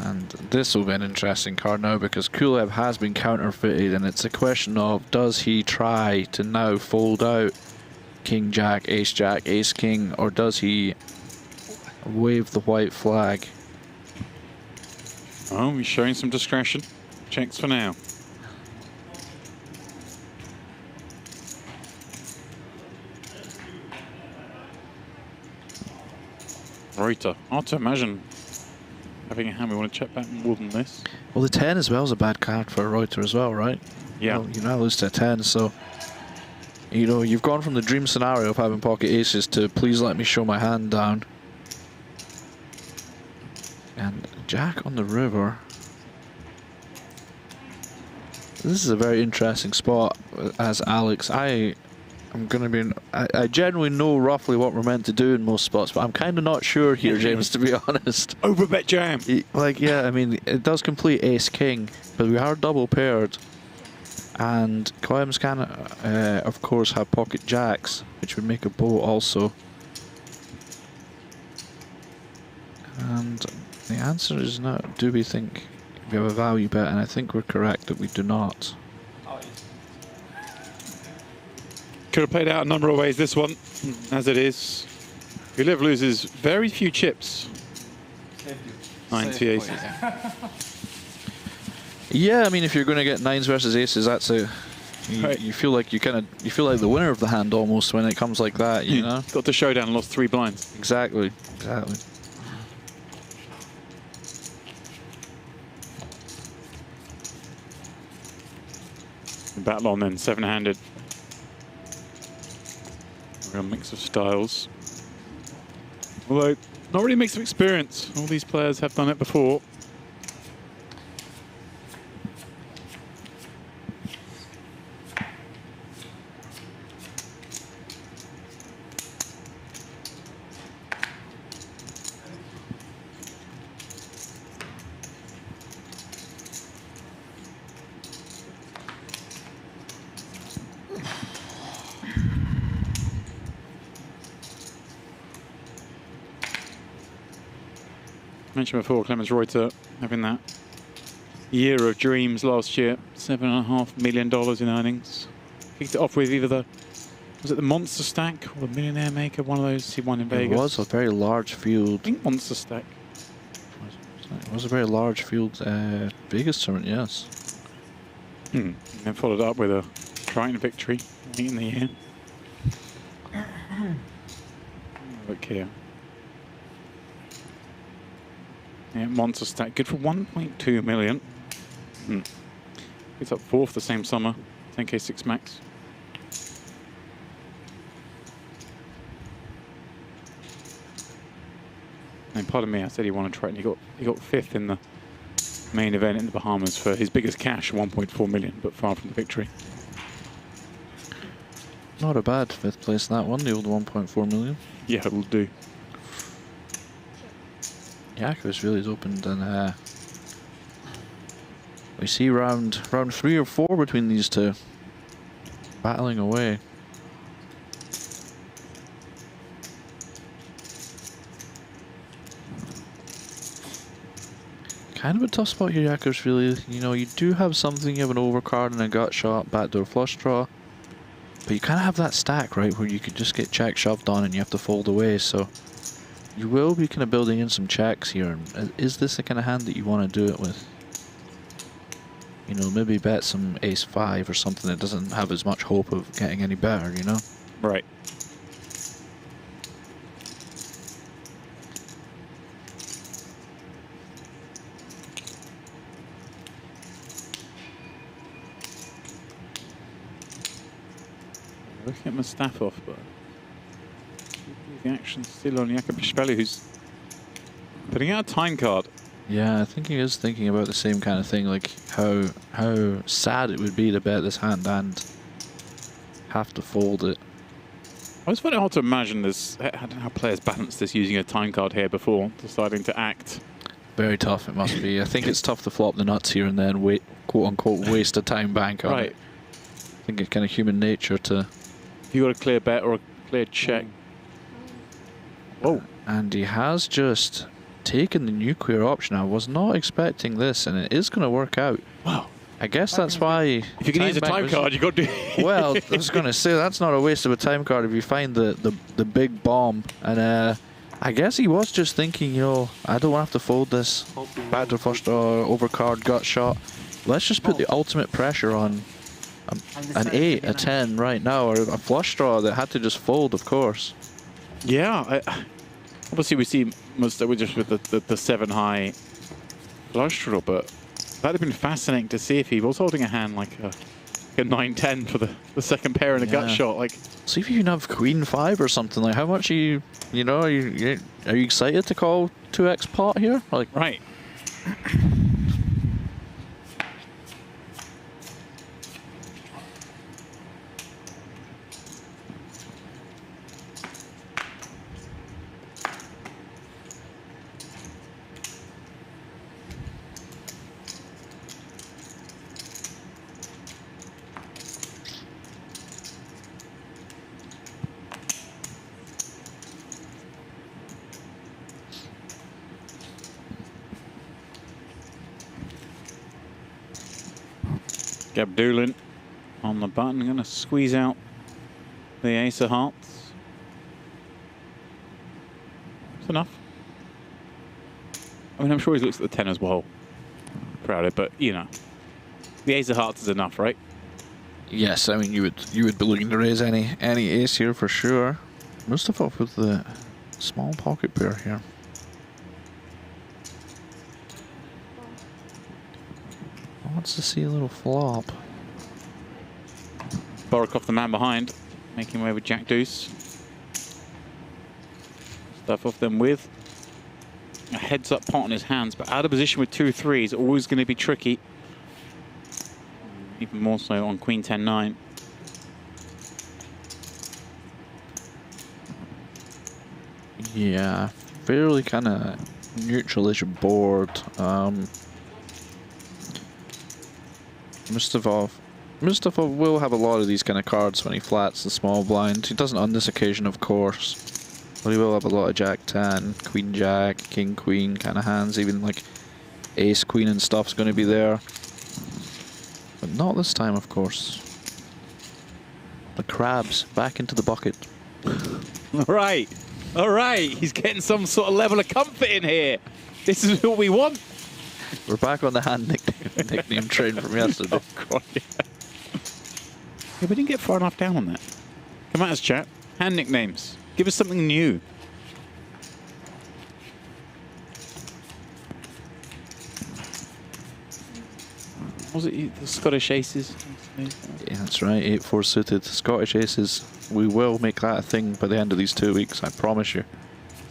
And this will be an interesting card now because Kulev has been counterfeited, and it's a question of, does he try to now fold out King Jack, Ace King, or does he wave the white flag? Oh, he's showing some discretion. Checks for now. Roiter. Hard to imagine having a hand we want to check back more than this. Well, the 10 as well is a bad card for Roiter as well, right? Yeah. Well, you now lose to a 10, so you know you've gone from the dream scenario of having pocket aces to please let me show my hand down. And Jack on the river. This is a very interesting spot as Alex. I generally know roughly what we're meant to do in most spots, but I'm kind of not sure here, James, to be honest. Overbet jam. Like, yeah, I mean, it does complete Ace King, but we are double paired. And Klemens can, of course, have pocket jacks, which would make a bow also. And the answer is no. Do we think we have a value bet? And I think we're correct that we do not. Could have played out a number of ways this one, as it is. Kulev loses very few chips. 90 aces. Yeah, I mean, if you're going to get nines versus aces, that's a you feel like you feel like the winner of the hand almost when it comes like that, you know. Got to showdown and lost 3 blinds. Exactly. Battle on then, 7-handed. Real mix of styles. Although, not really a mix of experience. All these players have done it before. Mentioned before, Klemens Roiter having that year of dreams last year, $7.5 million in earnings. Kicked it off with either was it the Monster Stack or the Millionaire Maker? One of those he won in Vegas. It was a very large field. I think Monster Stack. It was a very large field Vegas tournament, yes. And then followed up with a Triton victory late in the year. Look here. Yeah, Monster Stack, good for 1.2 million. It's up 4th the same summer, 10K6 max. And pardon me, I said he won a Triton. He got 5th in the main event in the Bahamas for his biggest cash, 1.4 million, but far from the victory. Not a bad 5th place in that one, the old 1.4 million. Yeah, it'll do. Iakobishvili is opened, and we see round 3 or 4 between these two, battling away. Kind of a tough spot here, Iakobishvili. You know, you do have something, you have an overcard and a gut shot, backdoor flush draw, but you kind of have that stack, right, where you could just get check shoved on and you have to fold away, so you will be kind of building in some checks here. Is this the kind of hand that you want to do it with? You know, maybe bet some ace-5 or something that doesn't have as much hope of getting any better, you know? Right. Looking at Mustafov, but the action's still on Iakobishvili, who's putting out a time card. Yeah, I think he is thinking about the same kind of thing, like how sad it would be to bet this hand and have to fold it. I always find it hard to imagine this, how players balance this using a time card here before deciding to act. Very tough, it must be. I think it's tough to flop the nuts here and then wait, quote unquote, waste a time bank on it. I think it's kind of human nature to. If you got a clear bet or a clear check. Whoa. And he has just taken the nuclear option. I was not expecting this, and it is going to work out. Wow. I guess that's why. If you can use a time card, you got to do. Well, I was going to say that's not a waste of a time card if you find the big bomb. And I guess he was just thinking, you know, I don't want to have to fold this backdoor flush draw, overcard, gut shot. Let's just put the ultimate pressure on an 8, a 10 right now, or a flush draw that had to just fold, of course. Yeah, obviously we see most just with the 7 high flush draw, but that'd have been fascinating to see if he was holding a hand like a 9-10 for the second pair in a gut shot. Like, see if you can have Queen 5 or something. Like, how much are you know, are you excited to call 2x pot here? Like, right. Gabdullin on the button, going to squeeze out the ace of hearts. It's enough. I mean, I'm sure he looks at the 10 as well. Proud of it, but you know, the ace of hearts is enough, right? yes, I mean you would be looking to raise any ace here for sure. Mustfov with the small pocket pair here. Wants to see a little flop. Borovkov, the man behind, making way with Jack Deuce. Stuff off them with a heads-up pot in his hands, but out of position with 2-3 is always going to be tricky. Even more so on Queen 10-9. Yeah, fairly kind of neutralish board. Mustfov will have a lot of these kind of cards when he flats the small blind. He doesn't on this occasion, of course. But he will have a lot of Jack 10, Queen Jack, King Queen kind of hands. Even like Ace Queen and stuff's going to be there. But not this time, of course. The crabs back into the bucket. All right, he's getting some sort of level of comfort in here. This is what we want. We're back on the hand nickname train from yesterday. Oh, God, yeah. Yeah, we didn't get far enough down on that. Come at us, chat. Hand nicknames. Give us something new. Was it the Scottish Aces? Yeah, that's right. 8-4 suited. Scottish Aces. We will make that a thing by the end of these 2 weeks, I promise you.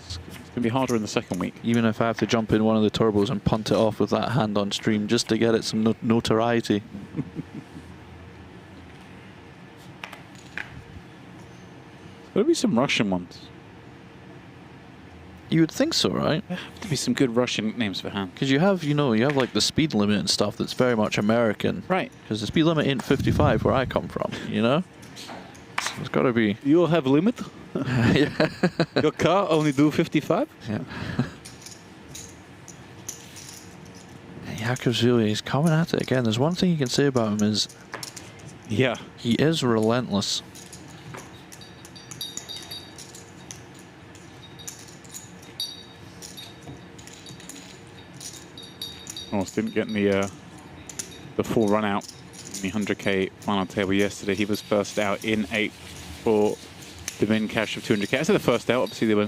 It's going to be harder in the second week. Even if I have to jump in one of the turbos and punt it off with that hand on stream just to get it some notoriety. There'll be some Russian ones. You would think so, right? There have to be some good Russian nicknames for hand. Because you have like the speed limit and stuff that's very much American. Right. Because the speed limit ain't 55 where I come from, you know? So there's got to be... You'll have limit? Yeah. Your car only do 55? Yeah. Iakobishvili is coming at it again. There's one thing you can say about him is... Yeah. He is relentless. Almost didn't get the full run out in the 100k final table yesterday. He was first out in 8 for the min cash of 200k. I said the first out. Obviously, there were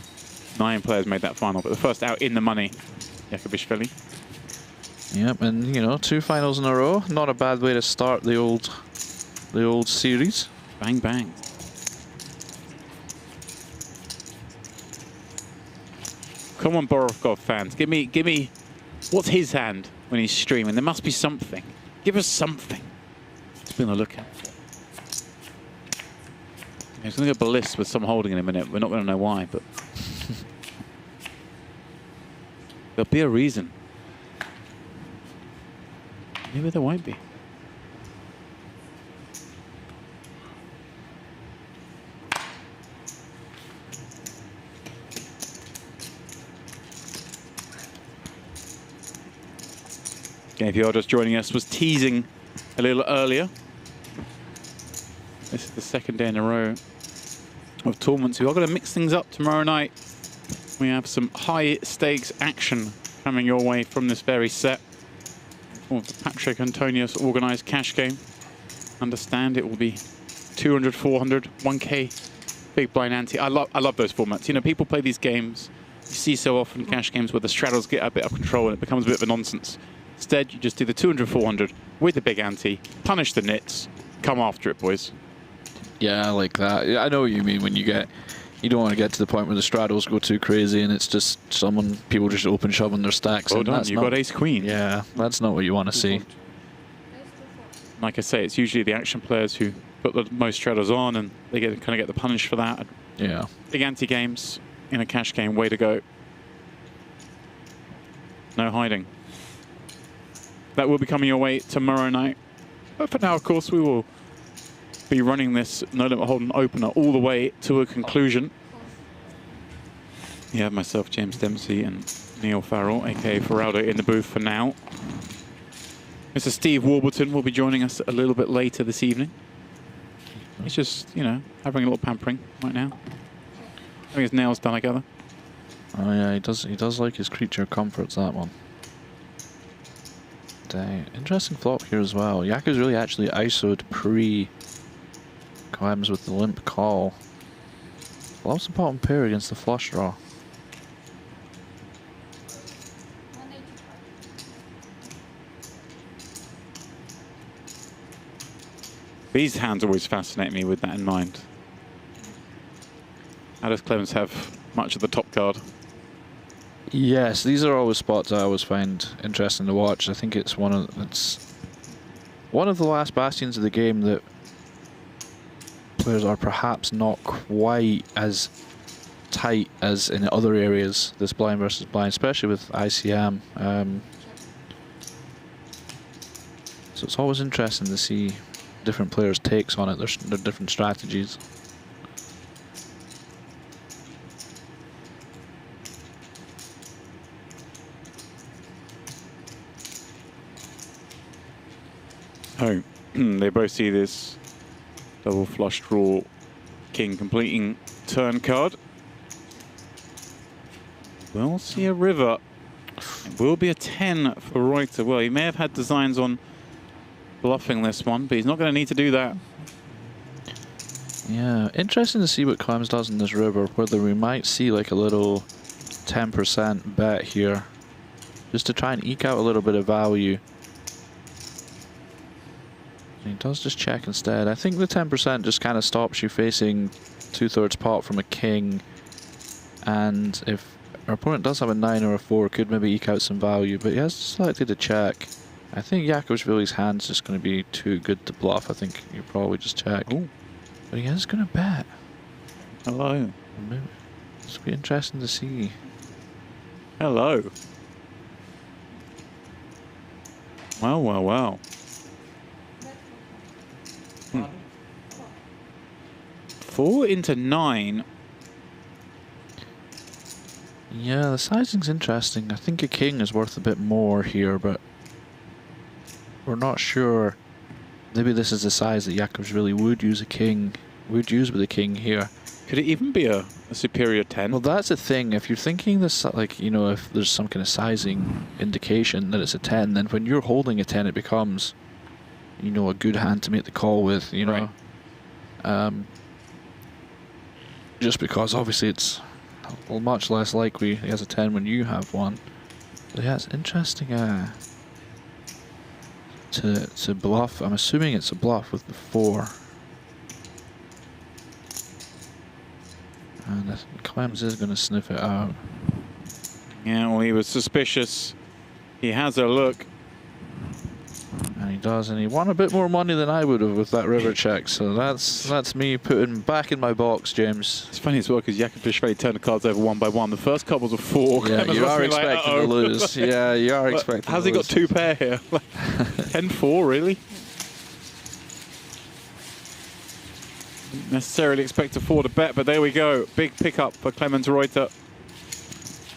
9 players made that final, but the first out in the money, Iakobishvili. Yep, and 2 finals in a row. Not a bad way to start the old series. Bang bang. Come on, Borovkov fans. Give me, what's his hand when he's streaming? There must be something. Give us something to be on the lookout for. He's going to go ballistic with some holding in a minute. We're not going to know why, but there'll be a reason. Maybe there won't be. Again, if you are just joining us, was teasing a little earlier. This is the second day in a row of tournaments. We are going to mix things up tomorrow night. We have some high stakes action coming your way from this very set. For the Patrick Antonius organised cash game. Understand it will be 200, 400, 1K, big blind ante. I love those formats. You know, people play these games. You see so often cash games where the straddles get a bit out of control and it becomes a bit of a nonsense. Instead, you just do the 200, 400 with the big ante, punish the nits, come after it, boys. Yeah, I like that. I know what you mean when you don't want to get to the point where the straddles go too crazy and it's just people just open shoving their stacks. Well done, you've got ace queen. Yeah, that's not what you want to see. Like I say, it's usually the action players who put the most straddles on and they kind of get the punish for that. Yeah. Big ante games in a cash game, way to go. No hiding. That will be coming your way tomorrow night. But for now, of course, we will be running this No Limit Hold'em opener all the way to a conclusion. You have myself, James Dempsey, and Neil Farrell, aka Faraldo, in the booth for now. Mr. Steve Warburton will be joining us a little bit later this evening. He's just, you know, having a little pampering right now. Having his nails done, I gather. Oh yeah, he does like his creature comforts, that one. Interesting flop here as well. Yaku's really actually ISO'd pre-Klemens with the limp call. Loves the bottom pair against the flush draw. These hands always fascinate me with that in mind. How does Klemens have much of the top card? Yes, these are always spots I always find interesting to watch. I think it's one of the last bastions of the game that players are perhaps not quite as tight as in other areas, this blind versus blind, especially with ICM. So it's always interesting to see different players' takes on it, their different strategies. Oh, they both see this double flush draw, king completing turn card. We'll see a river. It will be a 10 for Roiter. Well, he may have had designs on bluffing this one, but he's not going to need to do that. Yeah, interesting to see what Klemens does in this river, whether we might see like a little 10% bet here, just to try and eke out a little bit of value. He does just check instead. I think the 10% just kind of stops you facing 2/3 pot from a king, and if our opponent does have a 9 or a 4, could maybe eke out some value, but he has selected to check. I think Iakobishvili's hand's just going to be too good to bluff. I think you probably just check. Ooh. But he is going to bet. Hello. It's be interesting to see. Hello. Well, well, well. 4 into 9. Yeah, the sizing's interesting. I think a king is worth a bit more here, but we're not sure. Maybe this is the size that Iakobishvili would use with a king here. Could it even be a superior 10? Well, that's the thing. If you're thinking this, like, you know, if there's some kind of sizing indication that it's a 10, then when you're holding a 10, it becomes, you know, a good hand to make the call with, you know. Right. Just because obviously it's much less likely he has a 10 when you have one. But yeah, it's interesting to bluff. I'm assuming it's a bluff with the 4. And Klemens is going to sniff it out. Yeah, well, he was suspicious. He has a look. And he does, and he won a bit more money than I would have with that river check. So that's me putting back in my box, James. It's funny as well because Iakobishvili turned the cards over one by one. The first couple was a 4. Yeah, Klemens you must are be like, expecting uh-oh. to lose. Yeah, you are But expecting how's to he got lose. 2 pair here? 10-4, really? Didn't necessarily expect a 4 to bet, but there we go. Big pickup for Klemens Roiter.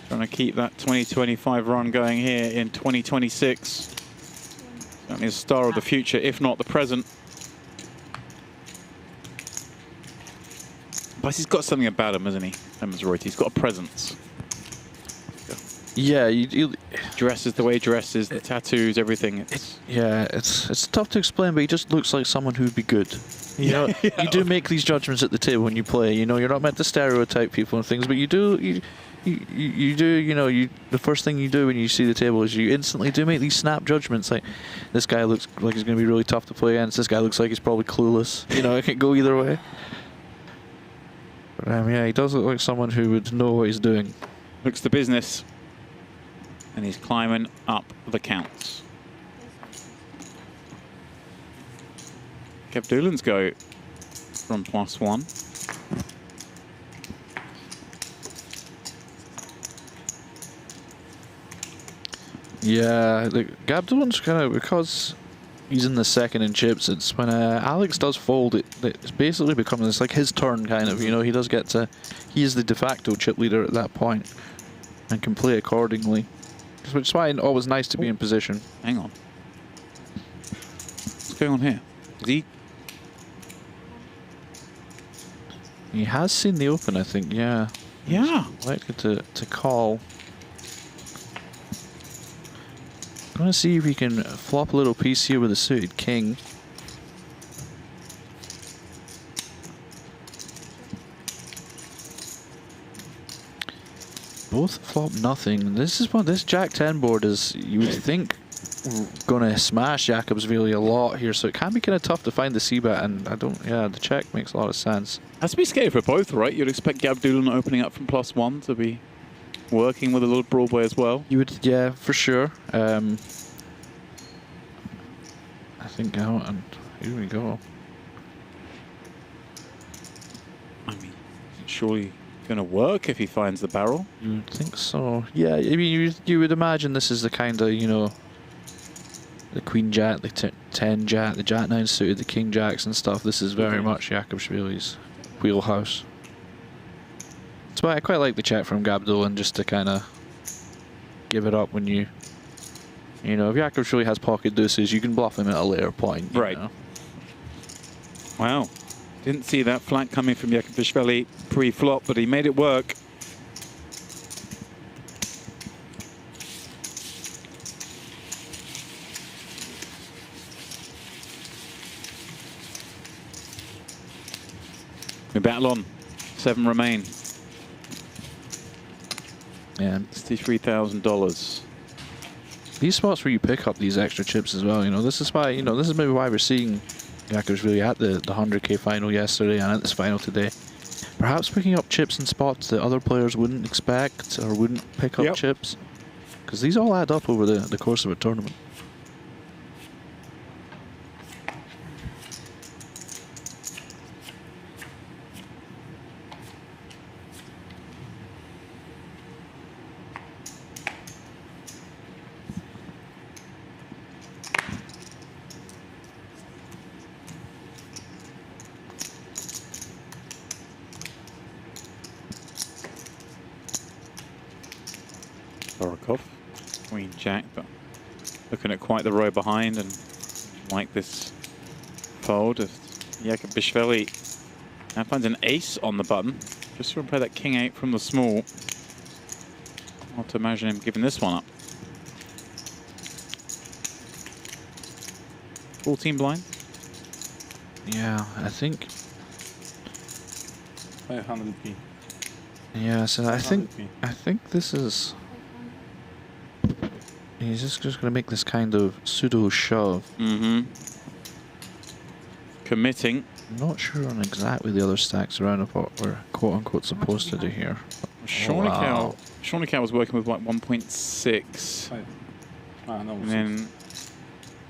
Trying to keep that 2025 run going here in 2026. Certainly a star of the future, if not the present. But he's got something about him, hasn't he? Klemens Roiter. He's got a presence. Yeah, you Dresses the way he dresses, the tattoos, everything. it's tough to explain, but he just looks like someone who'd be good. You know, you do make these judgments at the table when you play. You know, you're not meant to stereotype people and things, but you do. You do. You know, the first thing you do when you see the table is you instantly do make these snap judgments. Like, this guy looks like he's going to be really tough to play against. This guy looks like he's probably clueless. You know, it can go either way. But yeah, he does look like someone who would know what he's doing. Looks the business. And he's climbing up the counts. Gabdullin's go from +1. Yeah, Gabdullin's kind of, because he's in the second in chips, it's when Alex does fold, it's basically becoming, it's like his turn kind of, you know, he does get to, he is the de facto chip leader at that point and can play accordingly. Which is why it's always nice to be in position. Hang on. What's going on here? Is He has seen the open, I think, yeah. Yeah. He's likely to call. I'm going to see if he can flop a little piece here with a suited king. Both flop nothing. This is what this Jack 10 board is, you would think, going to smash Iakobishvili a lot here, so it can be kind of tough to find the c-bet, and the check makes a lot of sense. Has to be scary for both, right? You'd expect Gabdullin opening up from +1 to be working with a little Broadway as well. You would, yeah, for sure. I think, and here we go. I mean, surely going to work if he finds the barrel. You would think so. Yeah, I mean, you would imagine this is the kind of, you know, the Queen Jack, the 10 Jack, the Jack 9 suited, the King Jacks and stuff. This is very much Iakobishvili's wheelhouse. That's why I quite like the check from Gabdullin, just to kind of give it up when you know, if Iakobishvili has pocket deuces, you can bluff him at a later point. Right. You know? Wow. Didn't see that flank coming from Iakobishvili pre-flop, but he made it work. We battle on. 7 remain. Yeah. $63,000. These spots where you pick up these extra chips as well, you know, this is why, you know, this is maybe why we're seeing Iakobishvili at the 100k final yesterday and at this final today. Perhaps picking up chips in spots that other players wouldn't expect or wouldn't pick up chips. Because these all add up over the course of a tournament. Borovkov, Queen Jack, but looking at quite the row behind, and like this fold of Iakobishvili now finds an ace on the button. Just to play that King 8 from the small. Not to imagine him giving this one up. 14 blind. Yeah, I think. 500p. Yeah, so I think this is. He's just going to make this kind of pseudo shove. Mm-hmm. Committing. I'm not sure on exactly the other stacks around of what we're quote unquote supposed to do here. But Shawnee was working with like 1.6. And then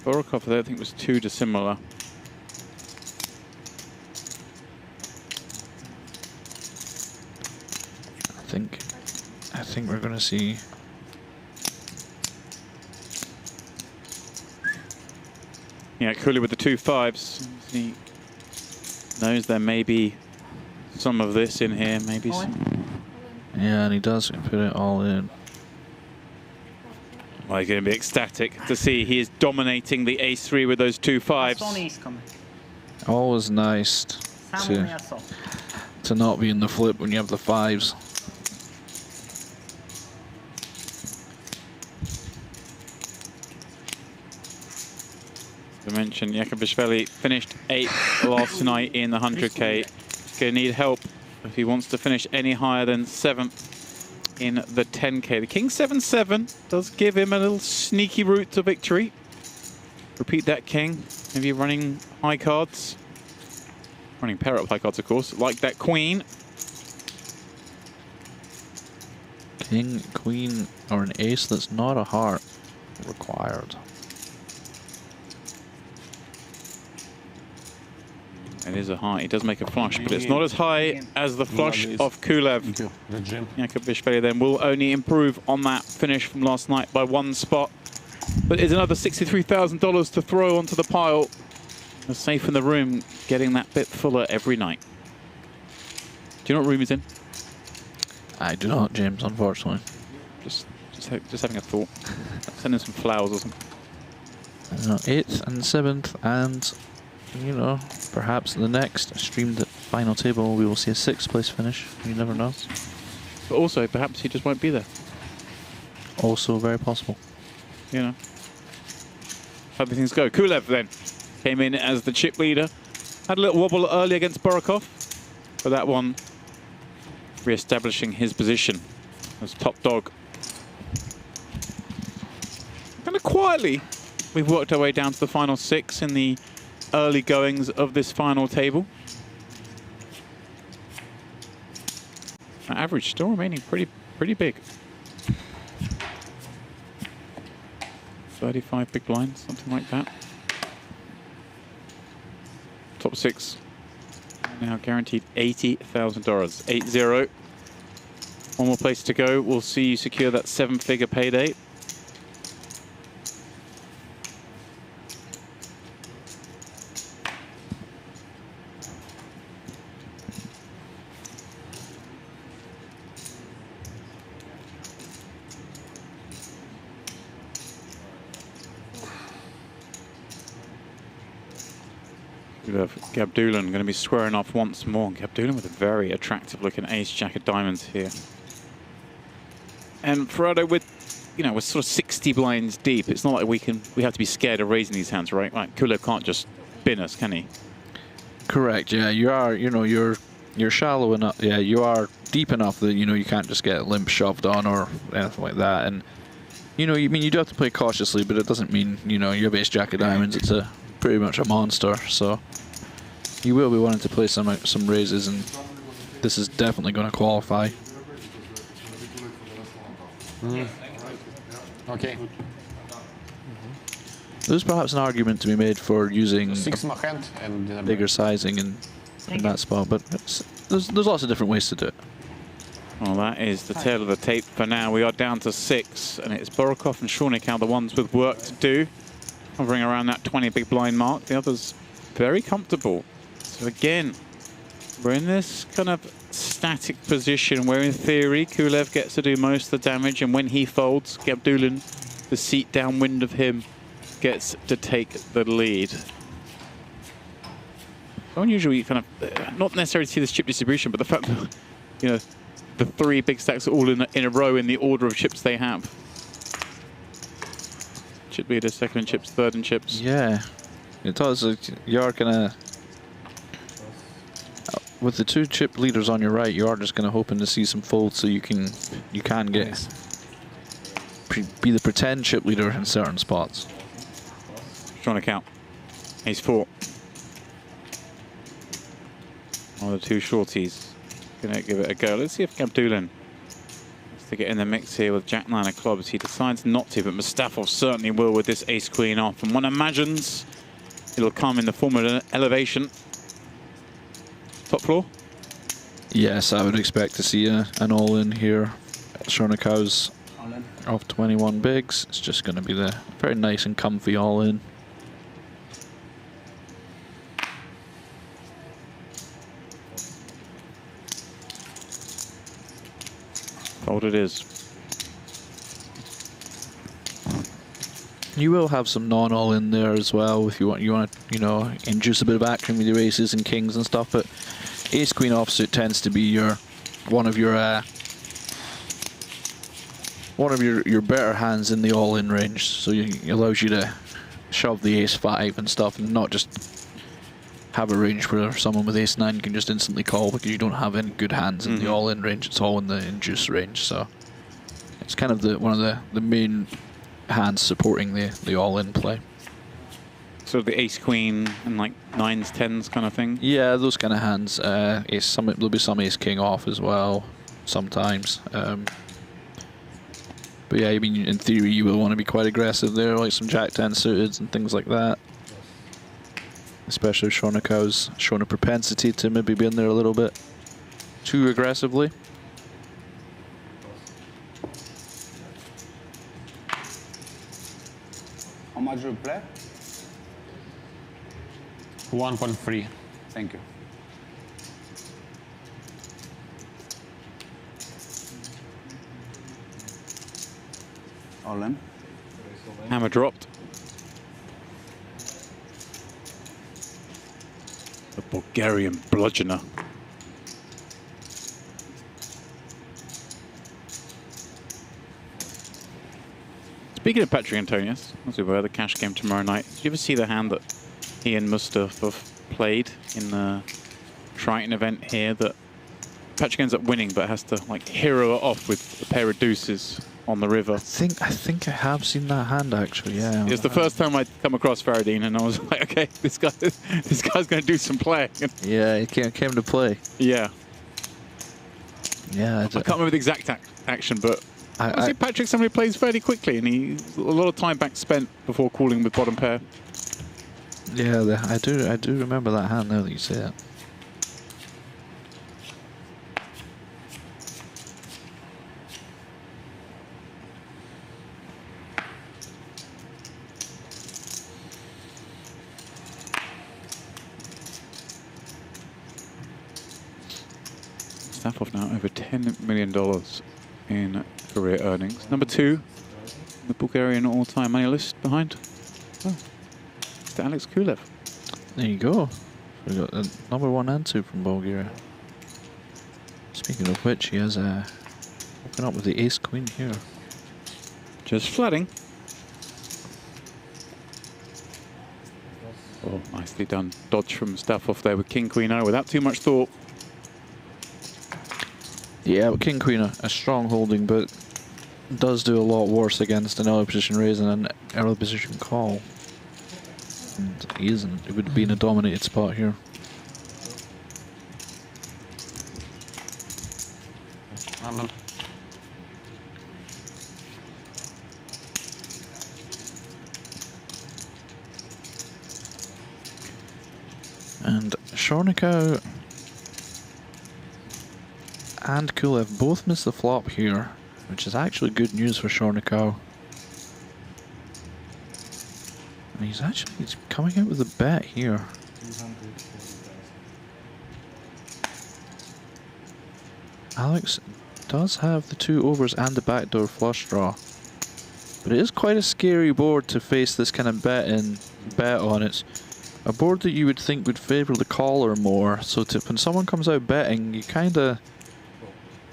Borovkov, I don't think was too dissimilar. I think we're going to see. Yeah, Kulev with the 2 5s. He knows there may be some of this in here, maybe some. Yeah, and he does put it all in. Well, he's going to be ecstatic to see he is dominating the ace-3 with those 2 5s. Sony is coming. Always nice to not be in the flip when you have the 5s. I mentioned Iakobishvili finished 8th last night in the 100K. He's going to need help if he wants to finish any higher than 7th in the 10K. The King 7-7 does give him a little sneaky route to victory. Repeat that, King. Maybe running high cards. Running pair-up high cards, of course. Like that Queen. King, Queen, or an ace that's not a heart required. It is a high. He does make a flush, but it's not as high as the flush of Kulev. Iakobishvili then will only improve on that finish from last night by 1 spot. But it's another $63,000 to throw onto the pile. A safe in the room, getting that bit fuller every night. Do you know what room he's in? I do not, James, unfortunately. Just having a thought. Send him some flowers or something. 8th and 7th, and you know, perhaps the next streamed final table we will see a 6th place finish. You never know. But also, perhaps he just won't be there. Also very possible. You know. How do things go? Kulev then came in as the chip leader. Had a little wobble early against Borovkov, but that one re-establishing his position as top dog. Kind of quietly, we've worked our way down to the final 6 in the early goings of this final table. Our average still remaining pretty big. 35 big blinds, something like that. Top 6 now guaranteed $80,000. 8-0. One more place to go. We'll see you secure that 7-figure payday. We have Gabdullin going to be squaring off once more. Gabdullin with a very attractive looking ace jack of diamonds here. And Fahredin with, you know, we're sort of 60 blinds deep. It's not like we have to be scared of raising these hands, right? Like Kulev can't just bin us, can he? Correct. Yeah, you are. You know, you're shallow enough. Yeah, you are deep enough that you know you can't just get limp shoved on or anything like that. And you know, you do have to play cautiously, but it doesn't mean you know you have ace jack of diamonds. It's pretty much a monster. So you will be wanting to play some raises, and this is definitely going to qualify. Okay. There's perhaps an argument to be made for using and bigger sizing in that spot, but there's lots of different ways to do it. Well, that is the tail of the tape for now. We are down to 6, and it's Borovkov and Shawnee the ones with work to do, hovering around that 20 big blind mark. The others very comfortable. So again, we're in this kind of static position where in theory Kulev gets to do most of the damage, and when he folds, Gabdullin, the seat downwind of him, gets to take the lead. Unusual, you kind of not necessarily see this chip distribution, but the fact that you know the 3 big stacks are all in a row in the order of chips they have. Chip leader, second in chips, third in chips. Yeah, it does. You're gonna with the 2 chip leaders on your right, you are just gonna hoping to see some folds so you can get be the pretend chip leader in certain spots. Trying to count. Ace 4. One of the 2 shorties. Gonna give it a go. Let's see if Gabdullin to get in the mix here with Jack-9 of clubs. He decides not to, but Mustafov certainly will with this ace-queen off. And one imagines it'll come in the form of an elevation. Top floor? Yes, I would expect to see an all-in here. Shornikau's off 21 bigs. It's just going to be the very nice and comfy all-in. Fold it is. You will have some non-all in there as well if you want to, you know, induce a bit of action with your aces and kings and stuff. But ace queen offsuit tends to be one of your better hands in the all-in range. So it allows you to shove the ace 5 and stuff, and not just have a range where someone with ace 9 can just instantly call because you don't have any good hands in the all-in range. It's all in the induce range. So it's kind of one of the main hands supporting the all-in play. So the ace queen and like 9s, 10s kind of thing? Yeah, those kind of hands. There'll be some ace king off as well sometimes. But yeah, I mean, in theory you will want to be quite aggressive there, like some jack 10 suited and things like that. Especially if Shornikau's shown a propensity to maybe be in there a little bit too aggressively. How much do you play? 1.3. Thank you. All in. Hammer dropped. The Bulgarian bludgeoner. Speaking of Patrick Antonius, as we were, the cash game tomorrow night, did you ever see the hand that he and Mustafov played in the Triton event here that Patrick ends up winning but has to like hero it off with a pair of deuces on the river? I think I have seen that hand actually, yeah. It's the first time I'd come across Fahredin and I was like, okay, this guy's going to do some playing. Yeah, he came to play. Yeah. Yeah. I can't remember the exact action, but I see Patrick somebody plays fairly quickly, and a lot of time back spent before calling with bottom pair. Yeah, I do remember that hand now that you say it. Mustafov now over $10 million in career earnings. Number 2, the Bulgarian all-time money list behind. Oh, Mr. Alex Kulev. There you go. We got the number 1 and 2 from Bulgaria. Speaking of which, he has woken up with the ace queen here. Just flooding. Oh, nicely done. Dodge from Mustafov there with king queen O without too much thought. Yeah, but king queen a strong holding, but does do a lot worse against an early position raise and an early position call. And he isn't. It would be in a dominated spot here. And Shornikau and Kulev both missed the flop here, which is actually good news for Shornikau. And he's coming out with a bet here. Alex does have the 2 overs and the backdoor flush draw, but it is quite a scary board to face this kind of bet on. It's a board that you would think would favour the caller more, so when someone comes out betting, you kind of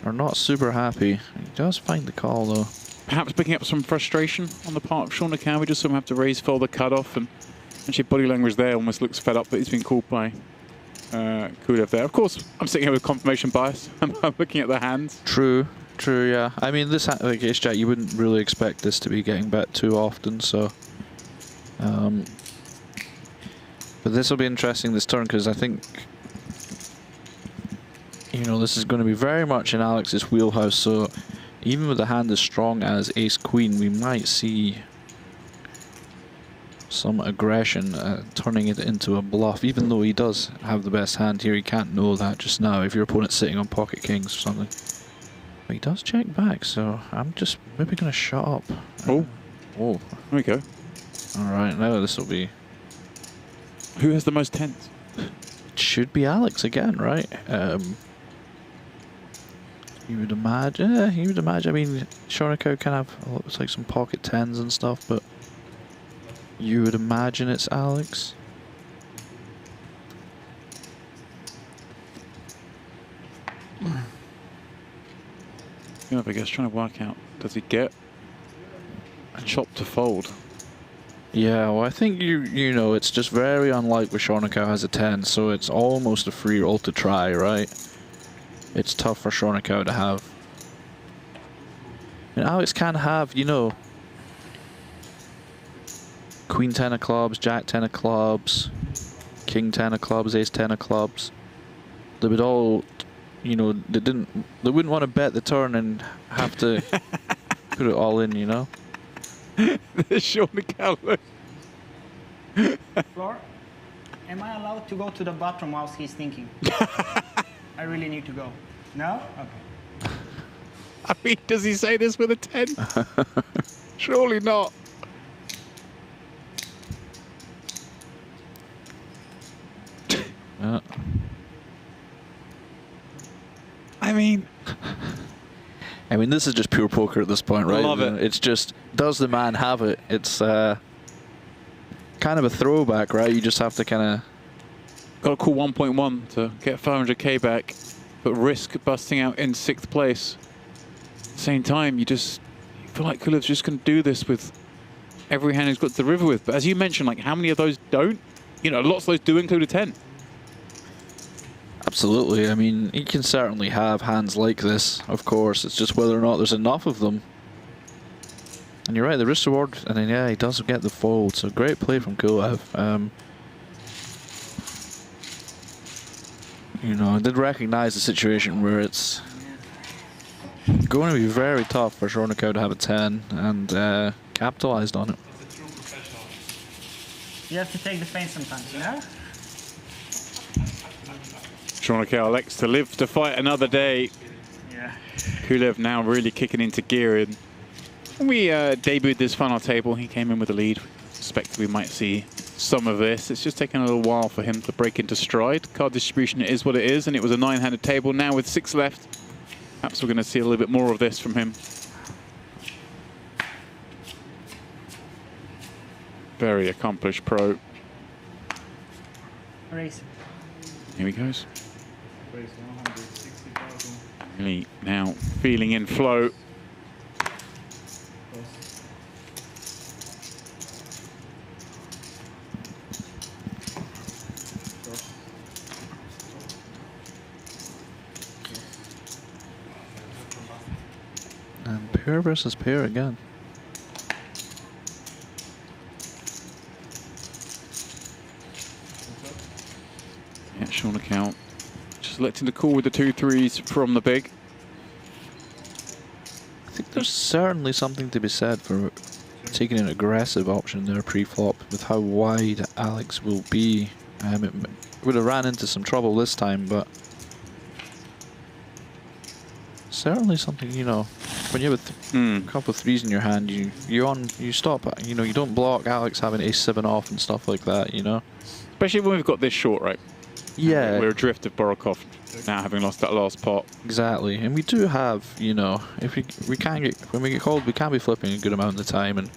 are not super happy. He does find the call though. Perhaps picking up some frustration on the part of Shornikau. We just saw him have to raise for the cutoff, and actually body language there almost looks fed up that he's been called by Kulev there. Of course, I'm sitting here with confirmation bias. I'm looking at the hands. True, yeah. I mean, this like ace jack, you wouldn't really expect this to be getting bet too often, so. But this will be interesting this turn because I think, you know, this is going to be very much in Alex's wheelhouse. So even with a hand as strong as Ace-Queen, we might see some aggression turning it into a bluff. Even though he does have the best hand here, he can't know that just now if your opponent's sitting on pocket kings or something. But he does check back, so I'm just maybe going to shut up. Oh. Oh. There we go. Alright, now this will be... Who has the most tens? It should be Alex again, right? You would imagine, I mean, Shonikov can have, looks like some pocket tens and stuff, but you would imagine it's Alex. Yeah, I guess trying to work out, does he get a chop to fold? Yeah, well, I think you know, it's just very unlikely Shonikov has a 10, so it's almost a free roll to try, right? It's tough for Shonikov to have. And Alex can have, you know, Queen 10 of clubs, Jack 10 of clubs, King 10 of clubs, Ace 10 of clubs. They would all, you know, they wouldn't want to bet the turn and have to put it all in, you know? There's Shonikov. Floor, am I allowed to go to the bathroom whilst he's thinking? I really need to go. No? Okay. I mean, does he say this with a 10? Surely not. I mean, this is just pure poker at this point, right? Love it. It's just, does the man have it? It's kind of a throwback, right? You just have to kind of... Got to call 1.1 to get 500k back, but risk busting out in 6th place. At the same time, you feel like Kulev's just going to do this with every hand he's got to the river with. But as you mentioned, like, how many of those don't? You know, lots of those do include a 10. Absolutely. I mean, he can certainly have hands like this, of course. It's just whether or not there's enough of them. And you're right, the risk reward, and then, yeah, he does get the fold. So great play from Kulev. You know, I did recognize the situation where it's going to be very tough for Shonikov to have a 10, and capitalized on it. You have to take the pain sometimes, you know? Shonikov elects to live to fight another day. Yeah. Kulev now really kicking into gear. And when we debuted this final table, he came in with a lead. Suspected we might see some of this. It's just taken a little while for him to break into stride. Card distribution is what it is, and it was a 9-handed table. Now with 6 left, perhaps we're going to see a little bit more of this from him. Very accomplished pro. Race. Here he goes. Really now feeling in flow. And pair versus pair again. Yeah, Shonikov just electing to call with the 2-3s from the big. I think there's certainly something to be said for taking an aggressive option there pre-flop with how wide Alex will be. It would have ran into some trouble this time, but certainly something, you know, when you have a couple of 3s in your hand, you stop, you know, you don't block Alex having ace-7 off and stuff like that, you know. Especially when we've got this short, right? Yeah. We're adrift of Borovkov now, having lost that last pot. Exactly, and we do have, you know, if we can get, when we get called, we can be flipping a good amount of the time, and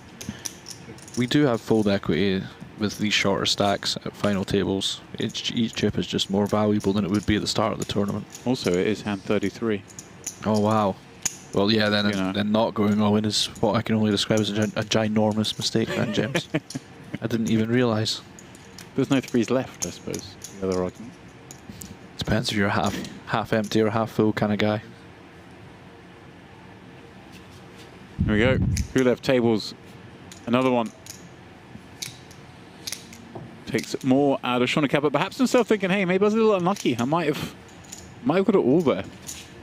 we do have fold equity with these shorter stacks at final tables. Each chip is just more valuable than it would be at the start of the tournament. Also, it is hand 33. Oh wow. Well, yeah, then You know. then not going all in is what I can only describe as a ginormous mistake, then, James. I didn't even realise. There's no 3s left, I suppose. The other argument. Depends if you're a half empty or half full kind of guy. Here we go. Kulev tables another one. Takes more out of Shonikov, but perhaps himself thinking, hey, maybe I was a little unlucky. I might have got it all there.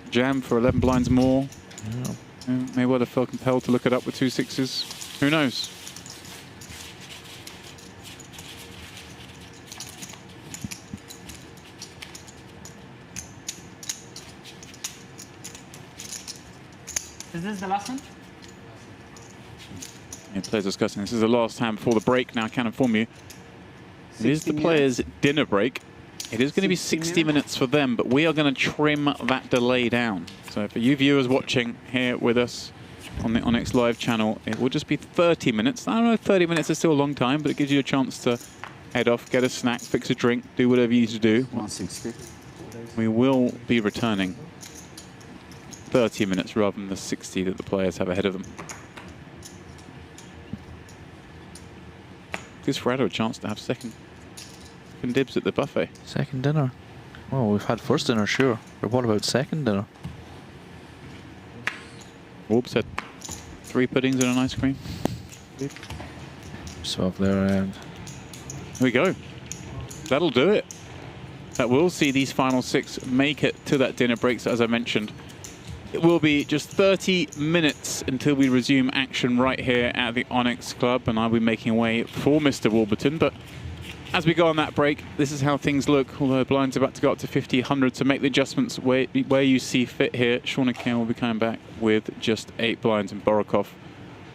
Jam for 11 blinds more. Yeah. May well have felt compelled to look it up with 2 6s. Who knows? Is this the last one? Yeah, players discussing. This is the last hand before the break. Now I can inform you. It is the players' dinner break. It is going to be 60 minutes for them, but we are going to trim that delay down. So for you viewers watching here with us on the Onyx Live channel, it will just be 30 minutes. I don't know, 30 minutes is still a long time, but it gives you a chance to head off, get a snack, fix a drink, do whatever you need to do. 160. We will be returning 30 minutes rather than the 60 that the players have ahead of them. Gives Fahredin a chance to have second dibs at the buffet. Second dinner. Well, we've had first dinner, sure. But what about second dinner? Warp said 3 puddings and an ice cream. So up there, and Here we go. That'll do it. That will see these final 6 make it to that dinner break. So as I mentioned, it will be just 30 minutes until we resume action right here at the Onyx Club, and I'll be making way for Mr. Warburton. But as we go on that break, this is how things look. Although blinds are about to go up to 50, 100, to make the adjustments where you see fit here. Sean and Ken will be coming back with just 8 blinds, and Borovkov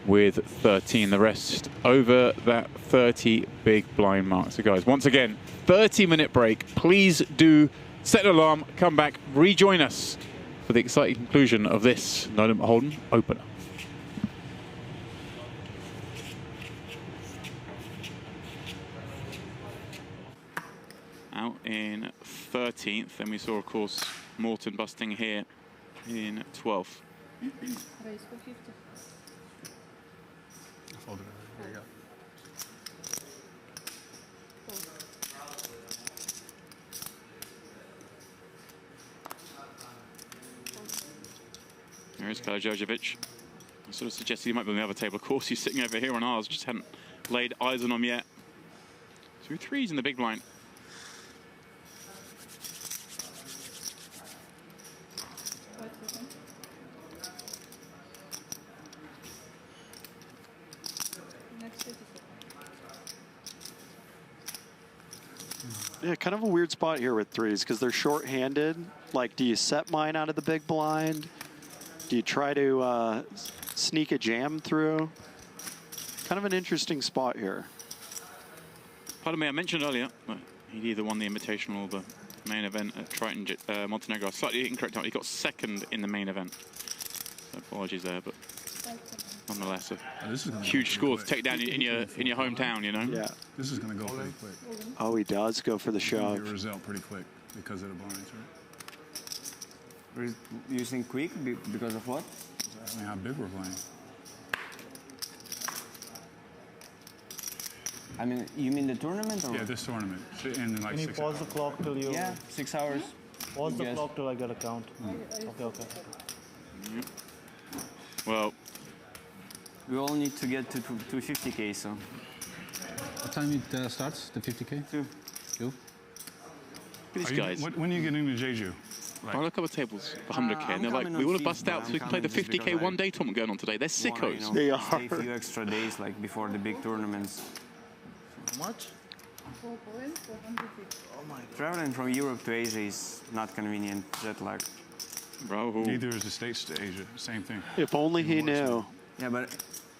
with 13. The rest over that 30 big blind mark. So guys, once again, 30-minute break. Please do set an alarm, come back, rejoin us for the exciting conclusion of this No Limit Hold'em opener. Out in 13th, and we saw, of course, Morton busting here in 12th. Raise for 50. Folded it. There you go. There is Kalejojevic. I sort of suggested he might be on the other table. Of course, he's sitting over here on ours. Just hadn't laid eyes on him yet. 2 3s in the big blind. Yeah, kind of a weird spot here with 3s because they're short-handed. Like, do you set mine out of the big blind? Do you try to sneak a jam through? Kind of an interesting spot here. Pardon me, I mentioned earlier that he'd either won the Invitational or the main event at Triton Montenegro. Slightly incorrect. He got second in the main event. So apologies there, but nonetheless, a huge score to take down in your hometown, you know. Yeah. This is going to go pretty quick. Oh, he does go for the shove. Get a result pretty quick because of the blinds, right? You think quick because of what? I mean, how big we're playing. I mean, you mean the tournament? Or Yeah, this tournament. Should end in like Can you 6 pause hours. the clock till you... Yeah, 6 hours. Pause the Yes. clock till I get a count. Okay, okay. Well, we all need to get to 50K, so. What time it starts, the 50K? 2. 2? these guys. When are you getting to Jeju? I know a couple of tables for 100K, and they're like, coming we on want to feet, bust but out so I'm we can play the coming just 50K because one-day tournament going on today. They're sickos. Wanna, you know, stay a few extra days, like before the big tournaments. How much? 4 points, 450. Oh my. Traveling from Europe to Asia is not convenient, jet lag. Bro. Neither is the States to Asia. Same thing. If only he knew. Yeah, but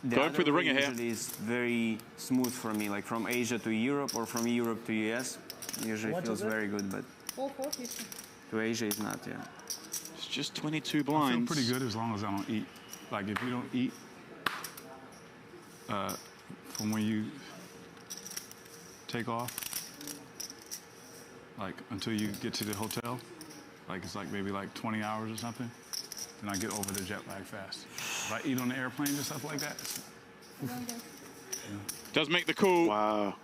the Going other through the way ringer here. usually is very smooth for me, like from Asia to Europe or from Europe to US. Usually What feels is it? very good, but 450. to Asia is not, yeah. It's just 22 I feel blinds. pretty good as long as I don't eat. Like if you don't eat from when you take off, like until you get to the hotel, like it's like maybe like 20 hours or something, then I get over the jet lag fast. If I eat on the airplane and stuff like that, Does make the call. Wow.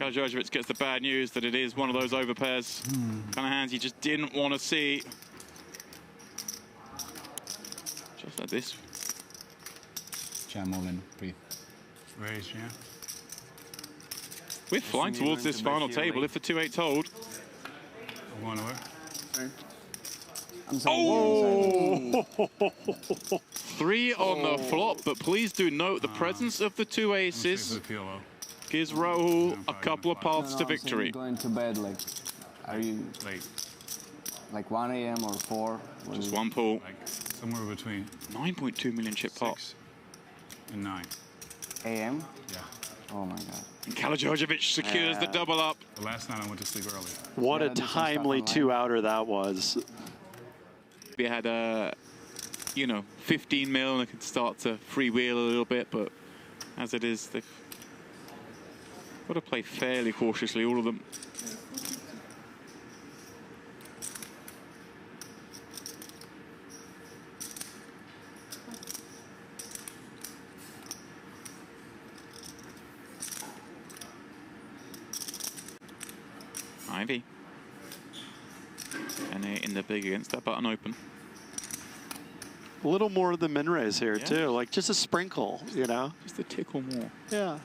Kalejojevic gets the bad news that it is one of those overpairs. Kind of hands he just didn't want to see. Just like this. Jam all in, breathe. raise, yeah. We're flying towards this final table if the 2-8's hold. I'm going to where? I'm sorry. Oh! 3 on the flop, but please do note the presence of the 2 aces gives Rahul a couple of paths to victory. Going to bed, like, are you late? Like 1 a.m. or 4? Just one pull. Like somewhere between 9.2 million chip pot. 6 and 9 a.m. Yeah. Oh my God. And Kalajovic secures the double up. The last night I went to sleep early. What a timely 2-outer that was. We had you know, 15 mil and it could start to freewheel a little bit, but as it is, they've got to play fairly cautiously, all of them. Ivy. And they're in the big against that button open. A little more of the min raise here, Yeah. too. Like, just a sprinkle, you know? Just a tickle more. Yeah.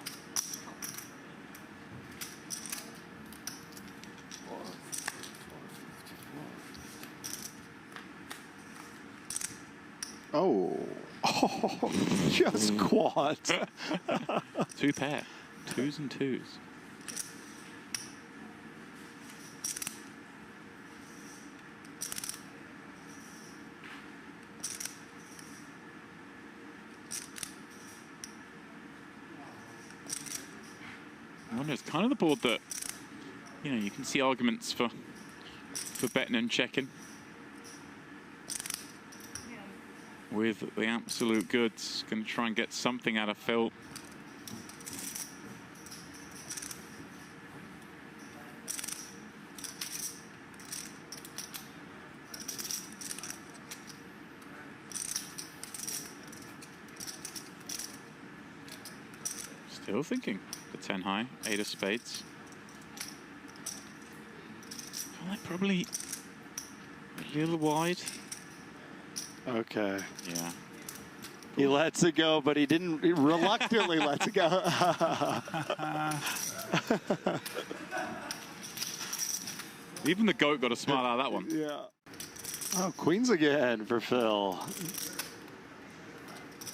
Oh. Oh, just quads. 2 pair. 2s and 2s. I wonder, it's kind of the board that, you know, you can see arguments for betting and checking. With the absolute goods, going to try and get something out of Phil. Still thinking the 10 high, 8 of spades. Well, they're probably a little wide. Okay. Yeah. He lets it go, but he didn't, he reluctantly lets it go. Even the goat got a smile out of that one. Yeah. Oh, queens again for Phil.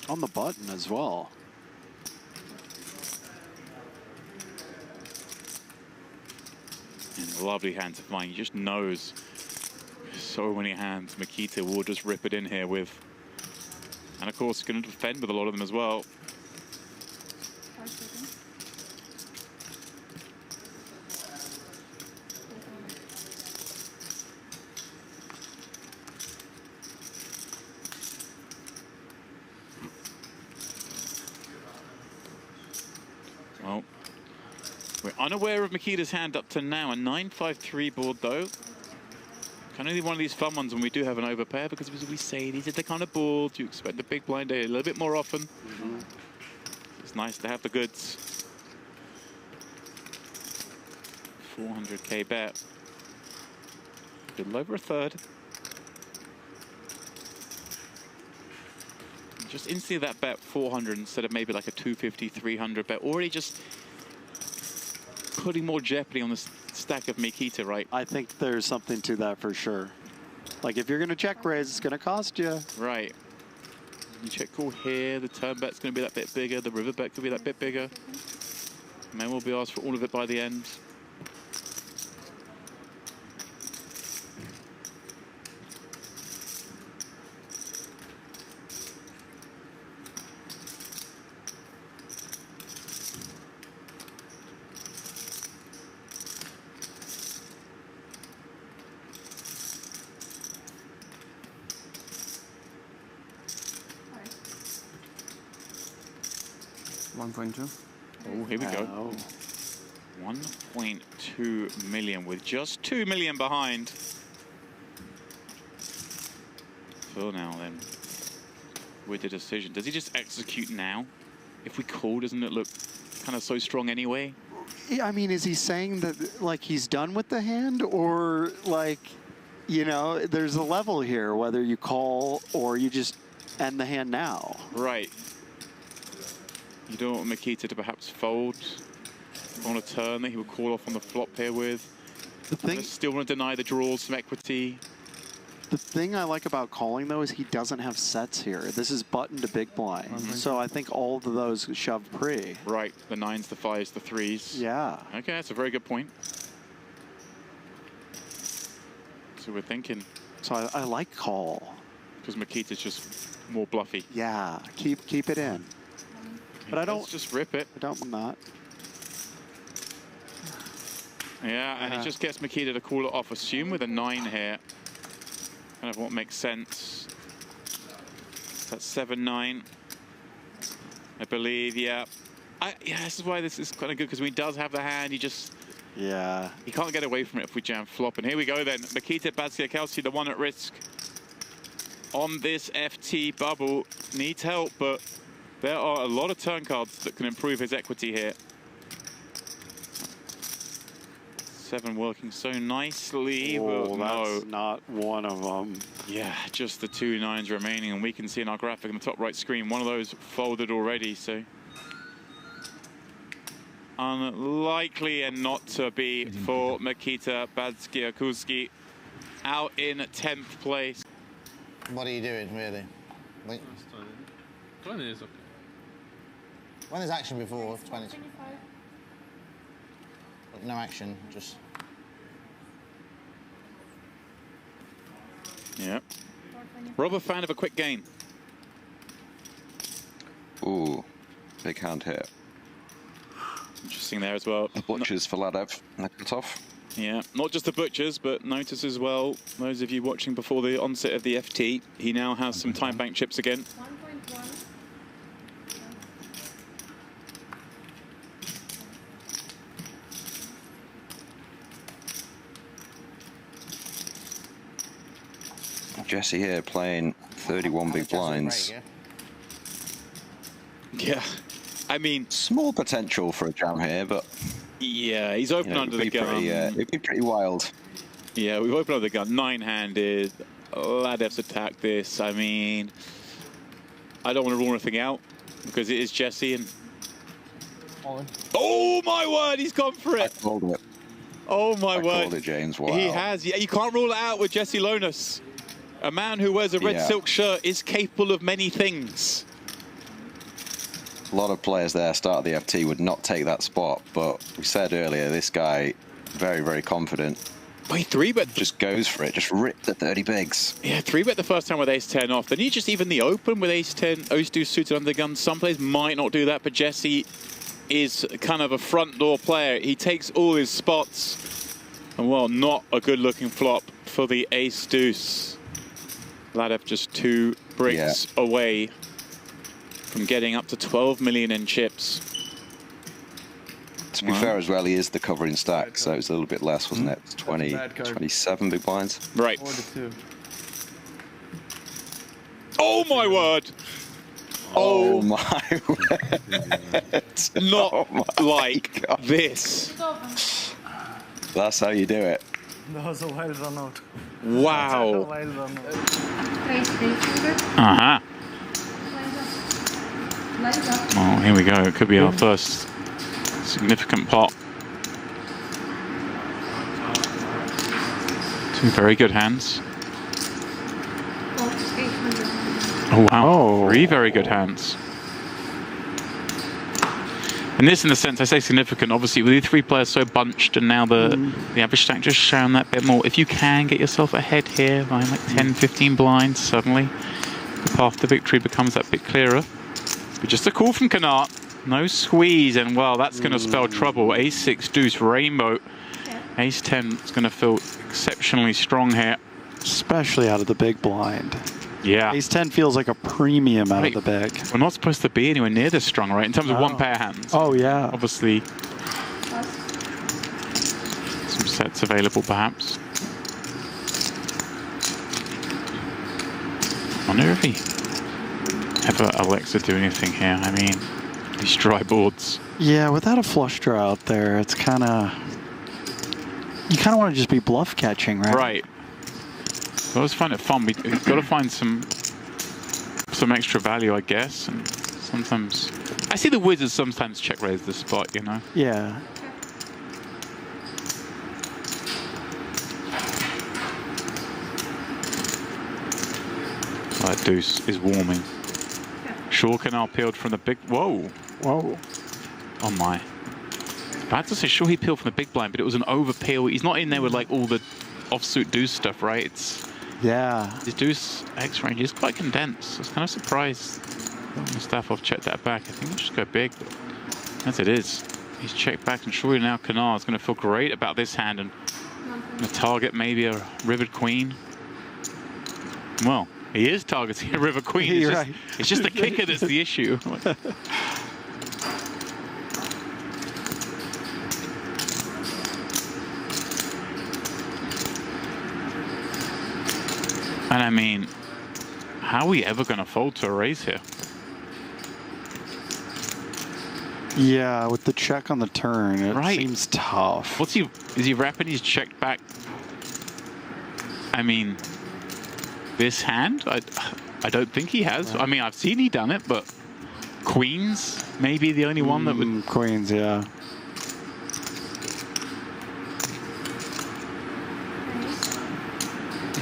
On the button as well. And lovely hands of mine. He just knows so many hands Mikita will just rip it in here with. And of course, going to defend with a lot of them as well. 5 seconds. Well, we're unaware of Mikita's hand up to now. A 9-5-3 board, though. Kind of one of these fun ones when we do have an overpair, because as we say, these are the kind of boards you expect the big blind a little bit more often. It's nice to have the goods. 400k bet. A little over a third. Just instantly that bet 400 instead of maybe like a 250, 300 bet. Already just putting more jeopardy on this stack of Mikita, right? I think there's something to that for sure. Like, if you're going to check raise, it's going to cost you. Right. You check call here, the turn bet's going to be that bit bigger, the river bet could be that bit bigger. May well be asked for all of it by the end. Oh, here we go. 1.2 million with just 2 million behind. Phil now then, with the decision. Does he just execute now? If we call, doesn't it look kind of so strong anyway? Yeah, I mean, is he saying that, like, he's done with the hand? Or, like, you know, there's a level here, whether you call or you just end the hand now. Right. You don't want Mikita to perhaps fold on a turn that he would call off on the flop here with. The thing, still want to deny the draws some equity. The thing I like about calling, though, is he doesn't have sets here. This is button to big blind. So I think all of those shove pre. Right, the 9s, the 5s, the 3s. Yeah. Okay, that's a very good point. So we're thinking. So I like call. Because Mikita's just more bluffy. Yeah, keep it in. But I don't just rip it. I don't not. Yeah, and he just gets Mikita to call it off. Assume with a 9 here. Kind of what makes sense. That's 7-9. I believe, yeah. Yeah, this is why this is kind of good, because when he does have the hand, he just... Yeah. He can't get away from it if we jam flop. And here we go then. Mikita Badziakowski, the one at risk on this FT bubble. Needs help, but there are a lot of turn cards that can improve his equity here. 7 working so nicely, but that's not one of them. Yeah, just the 2 9s remaining, and we can see in our graphic on the top right screen, one of those folded already, so unlikely and not to be for Mikita Badziakowski out in 10th place. What are you doing, really? Wait. 20 is okay. When there's action before 20? No action, just... Yeah. Rob, a fan of a quick game. Ooh, big hand here. Interesting there as well. The butchers for Ladev and the cutoff. Yeah, not just the butchers, but notice as well, those of you watching before the onset of the FT, he now has some time bank chips again. 1.1. Jesse here playing 31 big blinds. Yeah, I mean... Small potential for a jam here, but... Yeah, he's open under the gun. It'd be pretty wild. Yeah, we've opened under the gun. 9-handed. Ladev's attacked this. I mean... I don't want to rule anything out, because it is Jesse and... Oh my word, he's gone for it! I called it. Oh my word. I called it, James. Wow. He has. Yeah, you can't rule it out with Jesse Lonas. A man who wears a red silk shirt is capable of many things. A lot of players there start of the FT would not take that spot, but we said earlier, this guy, very, very confident. Oh, he 3-bet. Just goes for it, just ripped the 30 bigs. Yeah, 3-bet the first time with ace-10 off. Then he just even the open with ace-10, ace-2 suited under the gun. Some players might not do that, but Jesse is kind of a front door player. He takes all his spots. And well, not a good looking flop for the ace-deuce. Ladev just 2 bricks away from getting up to 12 million in chips. To be fair as well, he is the covering stack, so it's a little bit less, wasn't it? 20, 27 big blinds. Right. Oh my word! Oh my word! Not like this. That's how you do it. That was a wild run out. Wow. Wild run out. Uh-huh. Oh, here we go. It could be our first significant pot. 2 very good hands. Oh, wow. 3 very good hands. And this, in the sense, I say significant, obviously, with these 3 players so bunched, and now the average stack just showing that bit more. If you can get yourself ahead here by like 10, 15 blinds, suddenly the path to victory becomes that bit clearer. But just a call from Kanat, no squeeze, and well, that's going to spell trouble. Ace-6 deuce rainbow. Ace-10 is going to feel exceptionally strong here. Especially out of the big blind. Yeah. Ace-10 feels like a premium out of the big. We're not supposed to be anywhere near this strong, right? In terms of one pair hands. Oh, yeah. Obviously, some sets available, perhaps. I wonder if he ever Alexa do anything here. I mean, these dry boards. Yeah, without a flush draw out there, it's kind of... You kind of want to just be bluff catching, right? Right. I always find it fun. We've got to find some extra value, I guess. And sometimes I see the wizards sometimes check raise the spot, you know. Yeah. Deuce is warming. Short canal peeled from the big... Whoa. Whoa. Oh, my. I had to say, sure, he peeled from the big blind, but it was an over peel. He's not in there with, like, all the offsuit deuce stuff, right? It's... Yeah. His deuce X range is quite condensed. I was kind of surprised Mustafov checked that back. I think we'll just go big, but as it is, he's checked back, and surely now Kanar is going to feel great about this hand and the target maybe a rivered queen. Well, he is targeting a river queen. It's just the kicker that's the issue. And I mean, how are we ever going to fold to a raise here? Yeah, with the check on the turn, it seems tough. What's he? Is he wrapping? He's checked back. I mean, this hand, I don't think he has. I mean, I've seen he done it, but queens maybe the only one that would. Queens, yeah.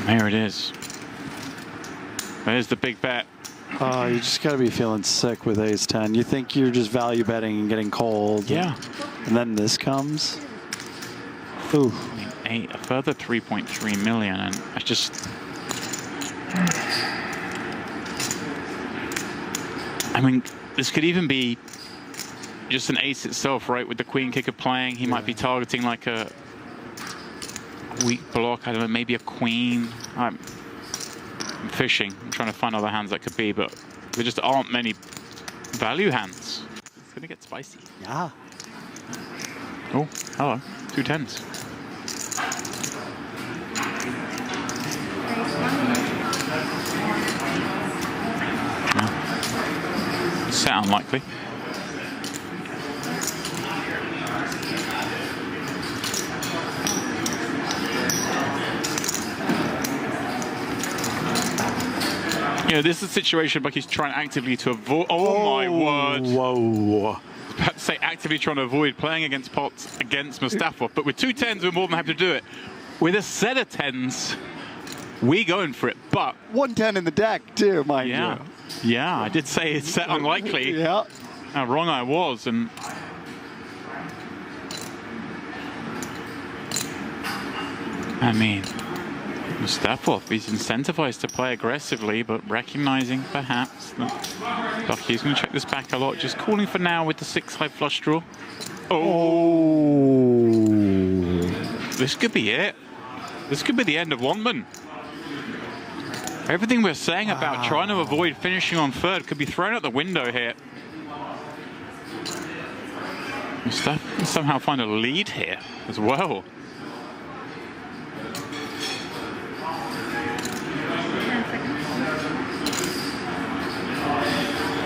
There it is. There's the big bet. Oh, you just got to be feeling sick with ace-10. You think you're just value betting and getting cold. Yeah. And then this comes. Ooh. I mean, a further 3.3 million, and I just... I mean, this could even be just an ace itself, right? With the queen kicker playing, he might be targeting like a weak block. I don't know, maybe a queen. I'm fishing. I'm trying to find other hands that could be, but there just aren't many value hands. It's going to get spicy. Yeah. Oh, hello. 2 10s. No. Sound unlikely. You know, this is a situation like he's trying actively to avoid. Oh my word! Whoa! About to say actively trying to avoid playing against pots against Mustafov, but with 2 10s, we're more than happy to do it. With a set of 10s, we going for it. But 110 in the deck too, mind you. Yeah, I did say it's set unlikely. Yeah. How wrong I was, and I mean. Mustafov, he's incentivized to play aggressively, but recognizing perhaps that Bucky's going to check this back a lot. Just calling for now with the 6 high flush draw. Oh! This could be it. This could be the end of Wandman. Everything we're saying about trying to avoid finishing on third could be thrown out the window here. Mustafov can somehow find a lead here as well.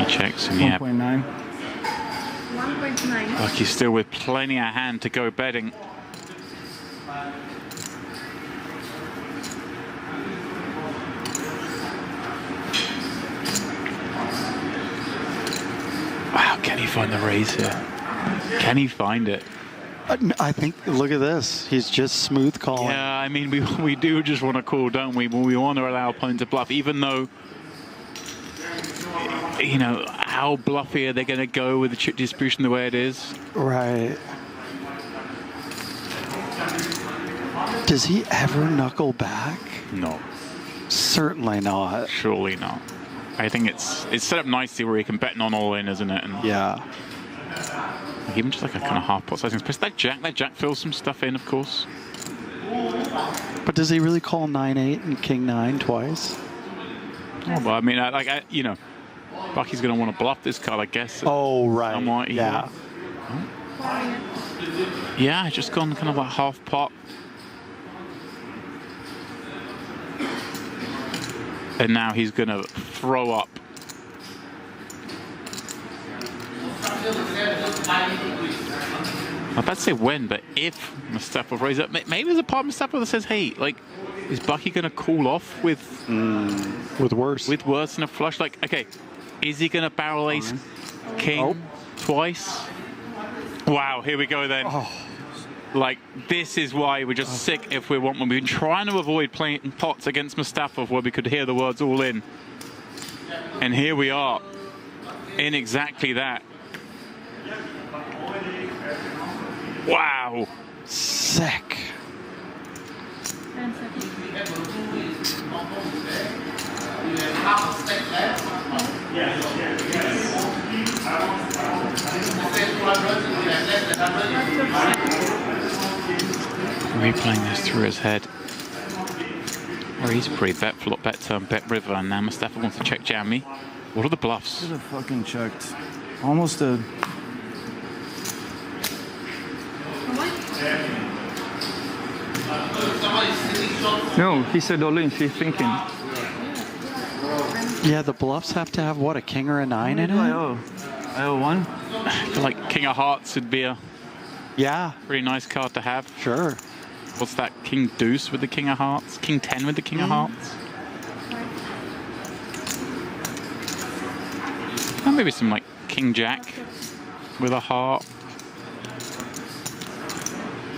Checks and yeah. 1.9. 1.9. Bucky's still with plenty of hand to go betting. Wow, can he find the raise here? Can he find it? I think, look at this. He's just smooth calling. Yeah, I mean, we do just want to call, don't we? We want to allow opponent to bluff, even though, you know, how bluffy are they going to go with the chip distribution the way it is? Right. Does he ever knuckle back? No. Certainly not. Surely not. I think it's set up nicely where he can bet non all in, isn't it? And yeah. Even just like a kind of half pot sizing. Especially that jack fills some stuff in, of course. But does he really call 9-8 and King 9 twice? Oh, well, I mean, you know, Bucky's going to want to bluff this card, I guess. Oh, right. Somewhat, yeah. Yeah, just gone kind of like half pot. And now he's going to throw up. I'm about to say when, but if Mustafov raises up, maybe there's a part of Mustafov that says, hey, like, is Bucky going to cool off with worse? With worse than a flush? Like, okay, is he going to barrel ace king twice? Wow, here we go then. Oh. Like, this is why we're just sick if we want one. We've been trying to avoid playing pots against Mustafov where we could hear the words all in. And here we are in exactly that. Wow. Sick. Replaying this through his head. Or he's pre-bet flop, bet turn, bet river, and now Mustafov wants to check jammy. What are the bluffs? Should have fucking checked. Almost a. No, he said all in. She's thinking. Yeah, the bluffs have to have what, a king or a 9 in it? I owe 1. I feel like King of Hearts would be a pretty nice card to have. Sure. What's that? King Deuce with the King of Hearts? King 10 with the King of Hearts? Oh, maybe some like King Jack with a heart.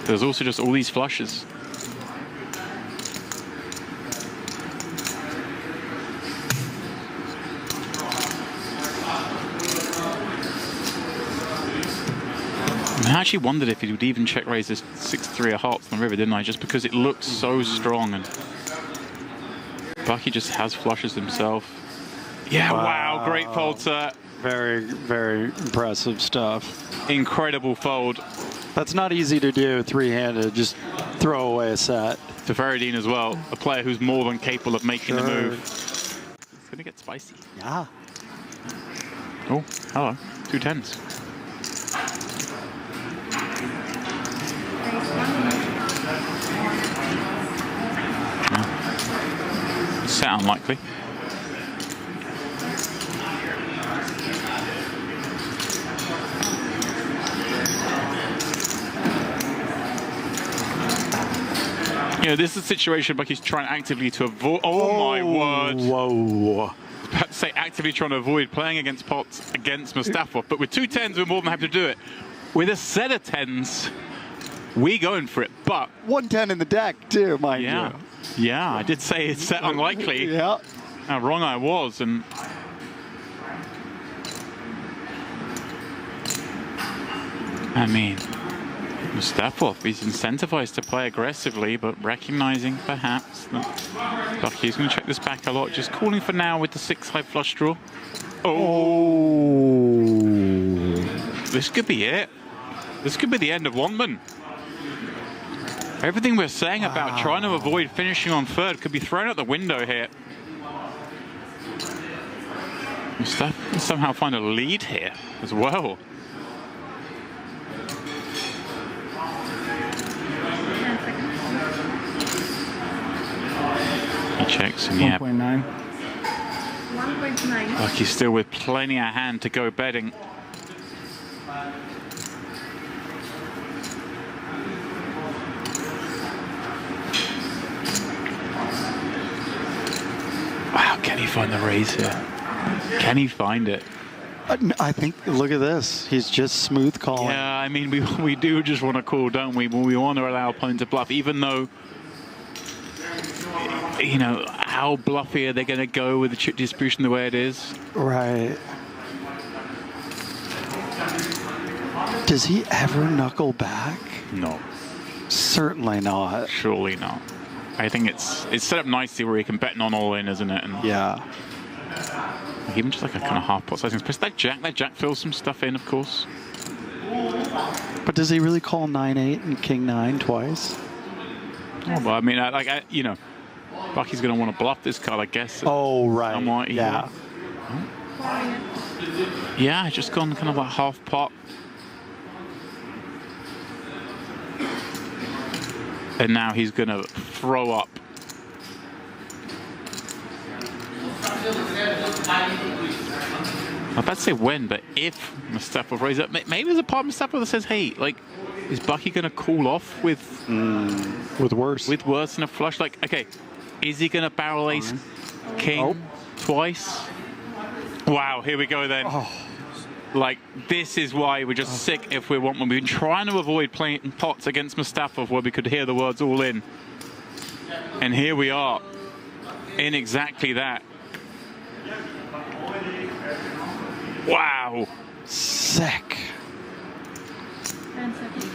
There's also just all these flushes. I actually wondered if he would even check raise this 6-3 of hearts on the river, didn't I? Just because it looked so strong, and Bucky just has flushes himself. Yeah, wow, great fold, sir. Very, very impressive stuff. Incredible fold. That's not easy to do three-handed, just throw away a set. To Fahredin as well, a player who's more than capable of making the move. It's going to get spicy. Yeah. Oh, hello. 2 10s. Set unlikely. You know, this is a situation Bucky's trying actively to avoid. Oh my word. Whoa. About to say actively trying to avoid playing against pots against Mustafov, but with 2 10s, we're more than happy to do it. With a set of 10s, we going for it, but 110 in the deck too, mind you. Yeah, I did say it's set unlikely. Yeah. How wrong I was, and I mean, Mustafov, he's incentivized to play aggressively, but recognizing perhaps that Bucky's going to check this back a lot. Just calling for now with the 6 high flush draw. Oh, this could be it. This could be the end of Longman. Everything we're saying about trying to avoid finishing on third could be thrown out the window here. Mustafov can somehow find a lead here as well. He checks and yeah. 1.9. 1.9. Bucky's still with plenty of hand to go betting. Wow, can he find the raise here? Can he find it? I think, look at this. He's just smooth calling. Yeah, I mean, we do just want to call, don't we? We want to allow opponent to bluff, even though, you know, how bluffy are they going to go with the chip distribution the way it is? Right. Does he ever knuckle back? No. Certainly not. Surely not. I think it's set up nicely where he can bet non all in, isn't it? And yeah. Even just like a kind of half pot sizing. Plus that jack fills some stuff in, of course. But does he really call 9-8 and King 9 twice? Oh, well, I mean, you know, Bucky's going to want to bluff this card, I guess. Oh, right. Somewhat, yeah. Yeah, just gone kind of like half pot. And now he's going to throw up. I'm about to say when, but if Mustafov raises up, maybe there's a part of Mustafov that says, hey, like, is Bucky going to cool off with worse? With worse than a flush? Like, okay, is he going to barrel ace king twice? Wow, here we go then. Like, this is why we're just sick if we want one. We've been trying to avoid playing pots against Mustafov where we could hear the words all in. And here we are in exactly that. Wow. Sick. 10 seconds.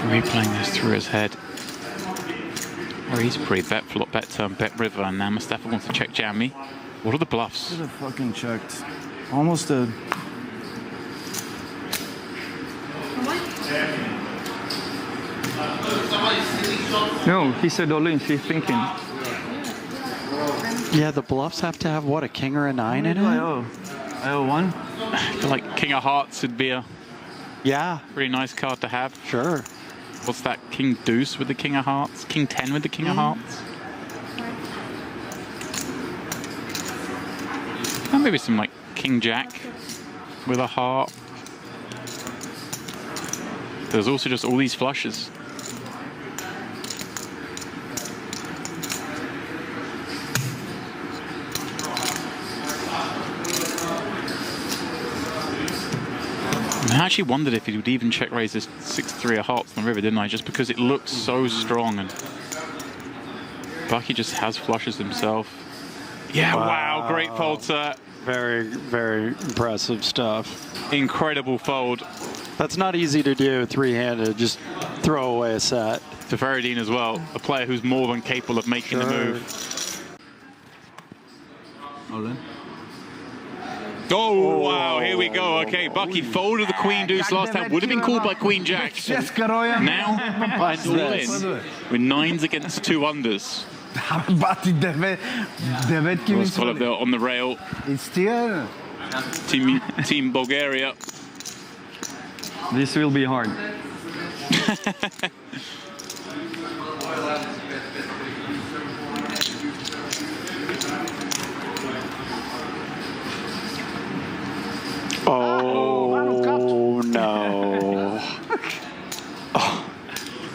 Replaying this through his head. Oh, he's pre-bet flop, bet turn, bet river, and now Mustafov wants to check jam me. What are the bluffs? Should have fucking checked. Almost a. No, he said all in. She's thinking. Yeah, the bluffs have to have what, a king or a 9 in it? I owe 1. I feel like King of Hearts would be a pretty nice card to have. Sure. What's that? King Deuce with the King of Hearts? King 10 with the King of Hearts? And maybe some like King Jack with a heart. There's also just all these flushes. I actually wondered if he would even check raise this 6-3 of hearts on the river, didn't I? Just because it looks so strong, and Bucky just has flushes himself. Yeah, wow, great fold, sir. Very, very impressive stuff. Incredible fold. That's not easy to do three-handed, just throw away a set. To Fahredin as well, a player who's more than capable of making the move. All in. Oh, wow, here we go. Okay, Bucky folded the Queen Deuce last time. Would have been called by Queen Jack. Now, finds all this. in with 9s against 2 unders. Kulev on the rail. Team Bulgaria. This will be hard. Oh, no.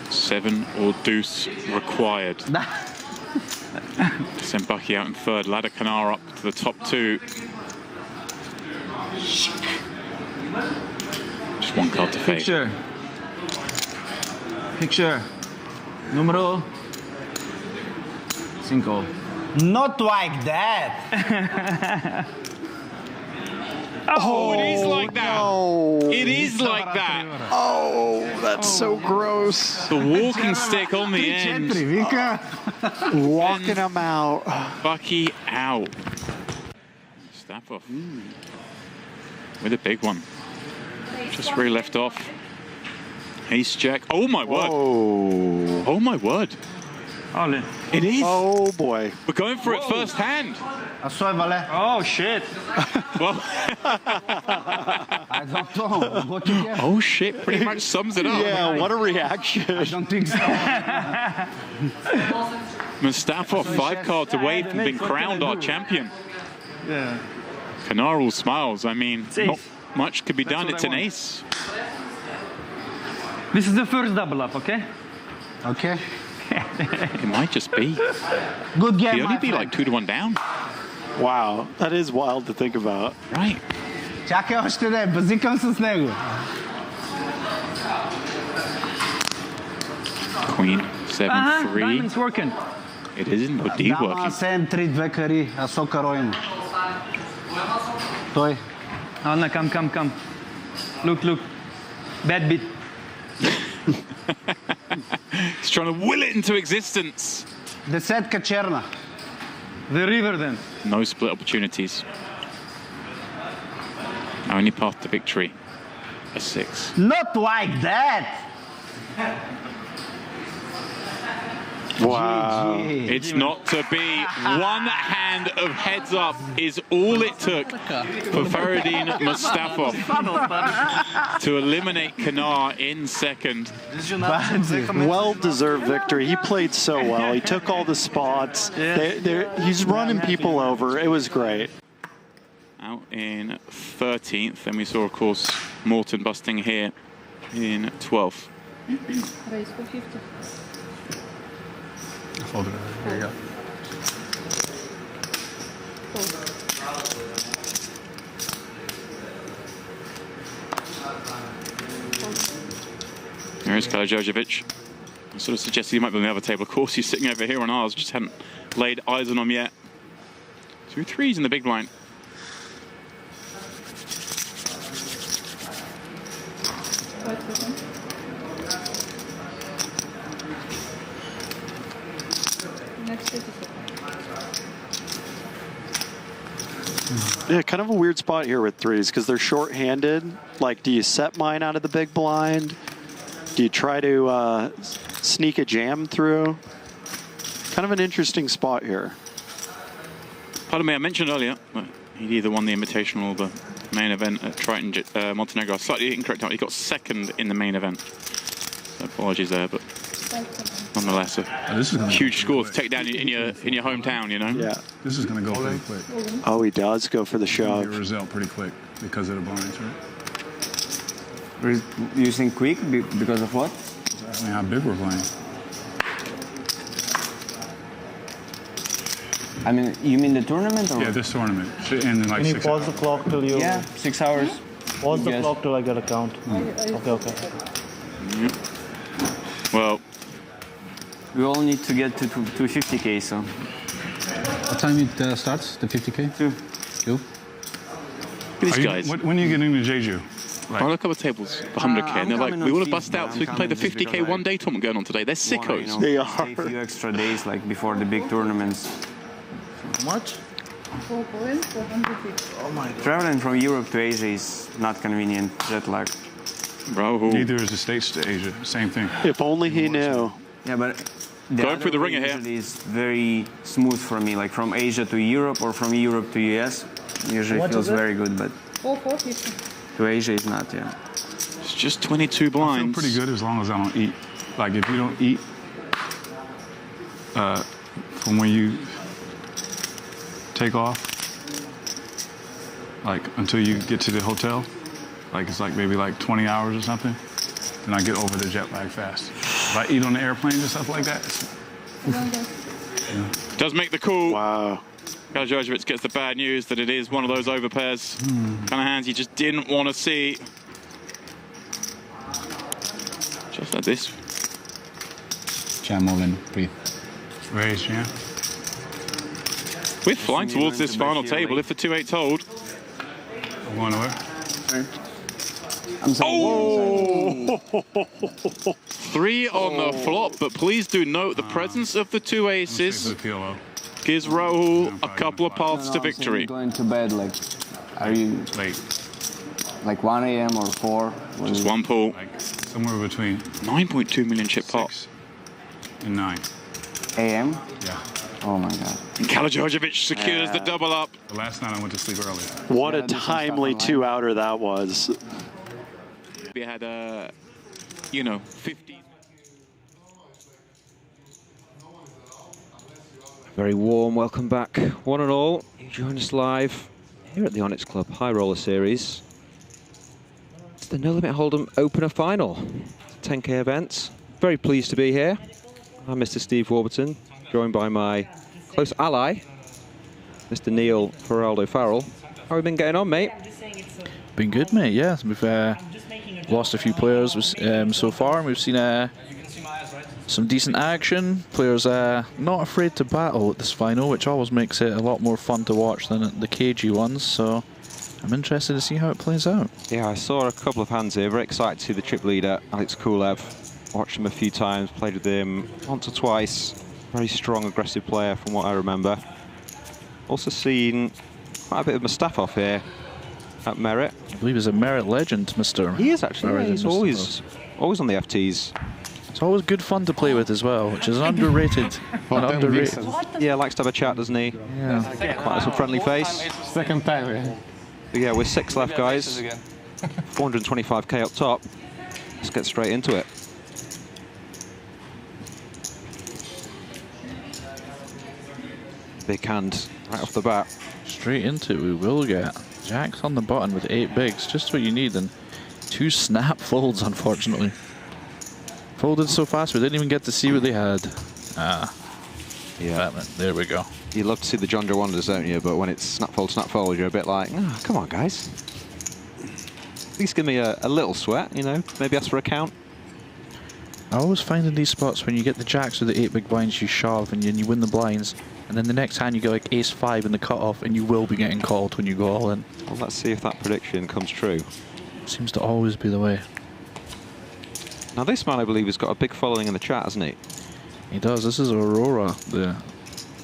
7 or deuce required. Send Bucky out in third. Ladder Canar up to the top 2. Just one card to fade. Picture. Numero 5. Not like that. Oh, it is like that. No. It is like that. Oh, that's so gross. The walking stick on the end. Walking him out. Bucky out. Mustafov with a big one. Just where he left off. Ace Jack. Oh my word. Whoa. Oh my word. All in. It is. Oh boy. We're going for it first hand. Oh shit. Well, I don't know. What you get? oh shit, pretty much sums it up. Yeah, what a reaction. I don't think so. Mustafov 5 cards away from being crowned our champion. Yeah. Canar all smiles. I mean, not much could be done. It's an ace. This is the first double up, okay? Okay. It might just be. Good game. He'd only be like 2 to 1 down. Wow, that is wild to think about. Right. Чакай още не, базикам с него. Queen 7-3. Diamond's working. It isn't. No D Дама working. 7-3, 2 кари, а со каро има. Той. Anna, come. Look. Bad beat. He's trying to will it into existence. Десетка черна. The river then. No split opportunities. Our only path to victory. A 6. Not like that. Wow. It's not to be. One hand of heads up is all it took for Fahredin Mustafov to eliminate Canar in second. Well-deserved victory. He played so well. He took all the spots. He's running people over. It was great. Out in 13th, and we saw, of course, Morton busting here in 12th. Raise for 50. Fold it. There you go. Fold. There's Karadzic. I sort of suggested he might be on the other table. Of course, he's sitting over here on ours. Just hadn't laid eyes on him yet. 2 threes in the big blind. Yeah, kind of a weird spot here with threes because they're short-handed. Like, do you set mine out of the big blind? Do you try to sneak a jam through? Kind of an interesting spot here. Pardon me, I mentioned earlier that he'd either won the Invitational or the main event at Triton Montenegro. Slightly incorrect. He got second in the main event. So apologies there, but nonetheless, a huge score to take down in your hometown, you know. Yeah. This is going to go pretty quick. Oh, he does go for the shove. Get a result pretty quick because of the blinds, right? You think quick because of what? I mean, how big we're playing. I mean, you mean the tournament? Or? Yeah, this tournament. Should end in like Can you 6 pause hours. the clock till you... Yeah, 6 hours. Pause the clock till I get a count. Okay. Well, we all need to get to 50K, so. What time it starts, the 50K? 2. these guys. When are you getting to Jeju? Like, I look up the tables for 100K, and they're like, we want to bust out so we can play the 50K one-day tournament going on today. They're sickos. They are. A few extra days, like before the big tournaments. How much? 4 points, 450. Oh my God. Traveling from Europe to Asia is not convenient. Jet lag. Bro. Neither is the States to Asia. Same thing. If only he knew. Yeah, but going through the ringer here is very smooth for me. Like from Asia to Europe or from Europe to US, usually What feels is it? very good. But 450. to Asia is not. Yeah. It's just 22 blinds. I feel pretty good as long as I don't eat. Like if you don't eat from when you take off, like until you get to the hotel, like it's like maybe like 20 hours or something, then I get over the jet lag fast. If I eat on the airplane and stuff like that, Does make the call. Wow. Karadzic gets the bad news that it is one of those overpairs. Kind of hands you just didn't want to see. Just like this. Jam all in, breathe. raise, yeah. We're flying towards this final table if the 2-8's hold. I'm going over. Oh! 3 on the flop, but please do note the presence of the 2 aces gives Rahul a couple of paths to victory. Going to bed, like, are you late? Like 1 a.m. or 4? Just one pull. Like somewhere between 9.2 million chip pot. And 9 a.m. Yeah. Oh my God. And Karadzic secures the double up. The last night I went to sleep early. What a timely 2-outer that was. We had, you know, 50. Very warm welcome back, one and all. You join us live here at the Onyx Club High Roller Series. It's the No Limit Hold'em Opener Final. 10K event. Very pleased to be here. I'm Mr. Steve Warburton, joined by my close ally, Mr. Neil Feraldo Farrell. How have we been getting on, mate? Been good, mate, yeah. We've lost a few players so far, and we've seen some decent action. Players not afraid to battle at this final, which always makes it a lot more fun to watch than at the cagey ones, so I'm interested to see how it plays out. Yeah, I saw a couple of hands here. Very excited to see the trip leader, Alex Kulev. Watched him a few times, played with him once or twice. Very strong, aggressive player from what I remember. Also seen quite a bit of Mustafov here at Merit. I believe he's a Merit legend, Mr. He is actually. Yeah, he's always on the FTs. It's always good fun to play with as well, which is underrated. Yeah, likes to have a chat, doesn't he? Yeah. Quite a friendly face. Second time, yeah. But yeah, we're 6 left, guys. 425K up top. Let's get straight into it. Big hand right off the bat. Straight into it we will get. Jack's on the button with 8 bigs, just what you need, and 2 snap folds, unfortunately. Folded so fast we didn't even get to see what they had. Yeah, there we go. You love to see the John Joe Wonders, don't you? But when it's snap fold, you're a bit like, oh, come on, guys. At least give me a little sweat, you know, maybe ask for a count. I always find in these spots when you get the jacks or the 8 big blinds, you shove and then you win the blinds, and then the next hand you go like ace-5 in the cutoff, and you will be getting called when you go all in. Well, let's see if that prediction comes true. Seems to always be the way. Now this man, I believe, has got a big following in the chat, hasn't he? He does. This is Aurora, the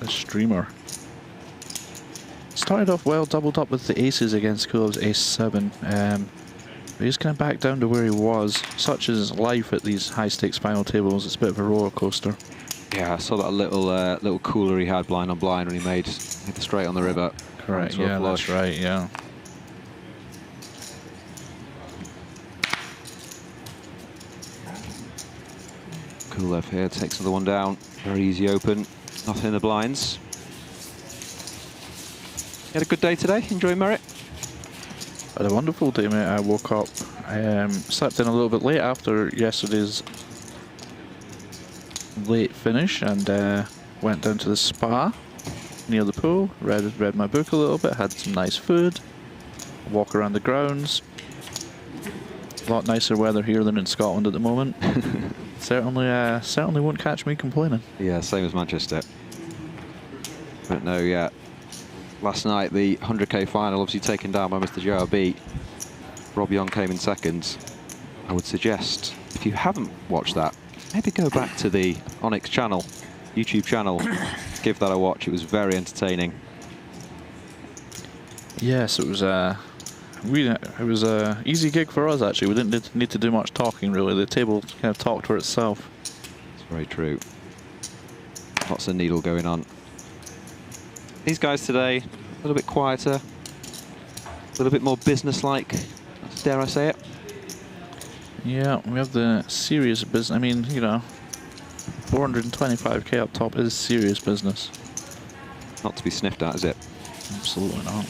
streamer. Started off well, doubled up with the aces against Kulev's ace-7. But he's kind of back down to where he was. Such is life at these high-stakes final tables. It's a bit of a roller coaster. Yeah, I saw that little cooler he had blind on blind when he made the straight on the river. Correct. Yeah, that's right. Yeah. Kulev here takes another one down. Very easy open. Nothing in the blinds. You had a good day today? Enjoying Merit? I had a wonderful day, mate. I woke up, slept in a little bit late after yesterday's late finish, and went down to the spa near the pool, read my book a little bit, had some nice food, walk around the grounds. A lot nicer weather here than in Scotland at the moment. Certainly won't catch me complaining. Yeah, same as Manchester. But no, yeah. Last night, the 100k final, obviously taken down by Mr. JRB. Rob Young came in second. I would suggest, if you haven't watched that, maybe go back to the Onyx channel, YouTube channel, give that a watch. It was very entertaining. Yes, it was a easy gig for us, actually. We didn't need to do much talking, really. The table kind of talked for itself. It's very true. Lots of needle going on. These guys today, a little bit quieter, a little bit more business-like, dare I say it? Yeah, we have the serious business. I mean, you know, 425k up top is serious business. Not to be sniffed at, is it? Absolutely not.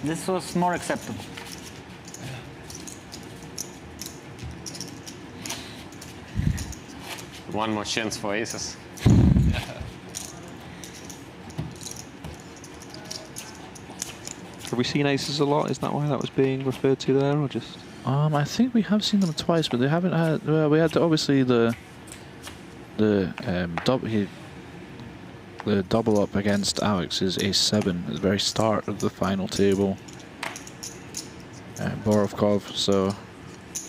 This was more acceptable. One more chance for aces. Have we seen aces a lot? Is that why that was being referred to there, or just? I think we have seen them twice, but they haven't had. Well, we had obviously the double up against Alex is ace-7 at the very start of the final table. Borovkov, so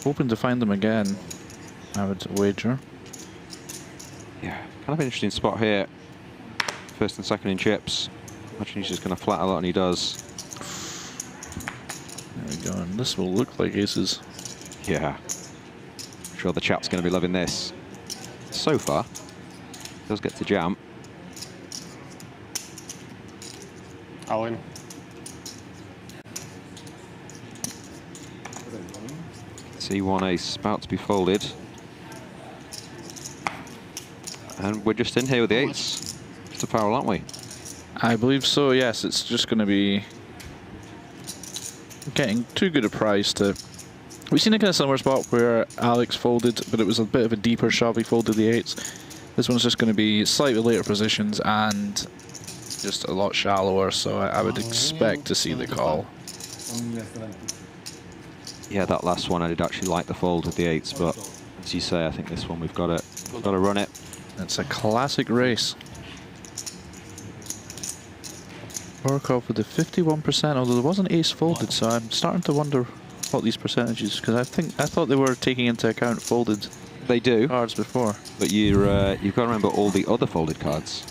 hoping to find them again, I would wager. Yeah, kind of interesting spot here. First and second in chips. Imagine he's just going to flat a lot, and he does. There we go, and this will look like aces. Yeah. I'm sure the chat's going to be loving this. So far, does get to jam. All in. C1 ace about to be folded. And we're just in here with the eights. Mr. Farrell, aren't we? I believe so, yes. It's just going to be getting too good a price to... We've seen a kind of similar spot where Alex folded, but it was a bit of a deeper shove. He folded the eights. This one's just going to be slightly later positions and just a lot shallower, so I would expect to see the call. Yeah, that last one I did actually like the fold with the eights, but as you say, I think this one we've got to run it. It's a classic race. Borovkov with the 51%, although there was an ace folded, so I'm starting to wonder what these percentages, because I thought they were taking into account folded. They do cards before, but you've got to remember all the other folded cards.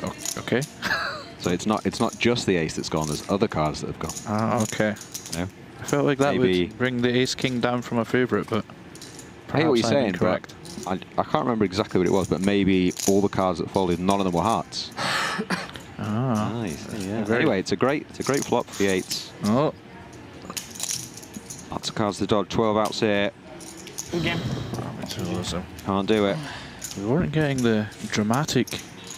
Oh, okay. So it's not just the ace that's gone. There's other cards that have gone. Ah, okay. No? I felt like that would bring the ace-king down from a favourite, but I hate what you're saying, correct. I can't remember exactly what it was, but maybe all the cards that folded, none of them were hearts. Ah, nice. Yeah. Anyway, it's a great flop for the eights. Oh, lots of cards to dodge. 12 outs here. Good game. Can't do it. We weren't getting the dramatic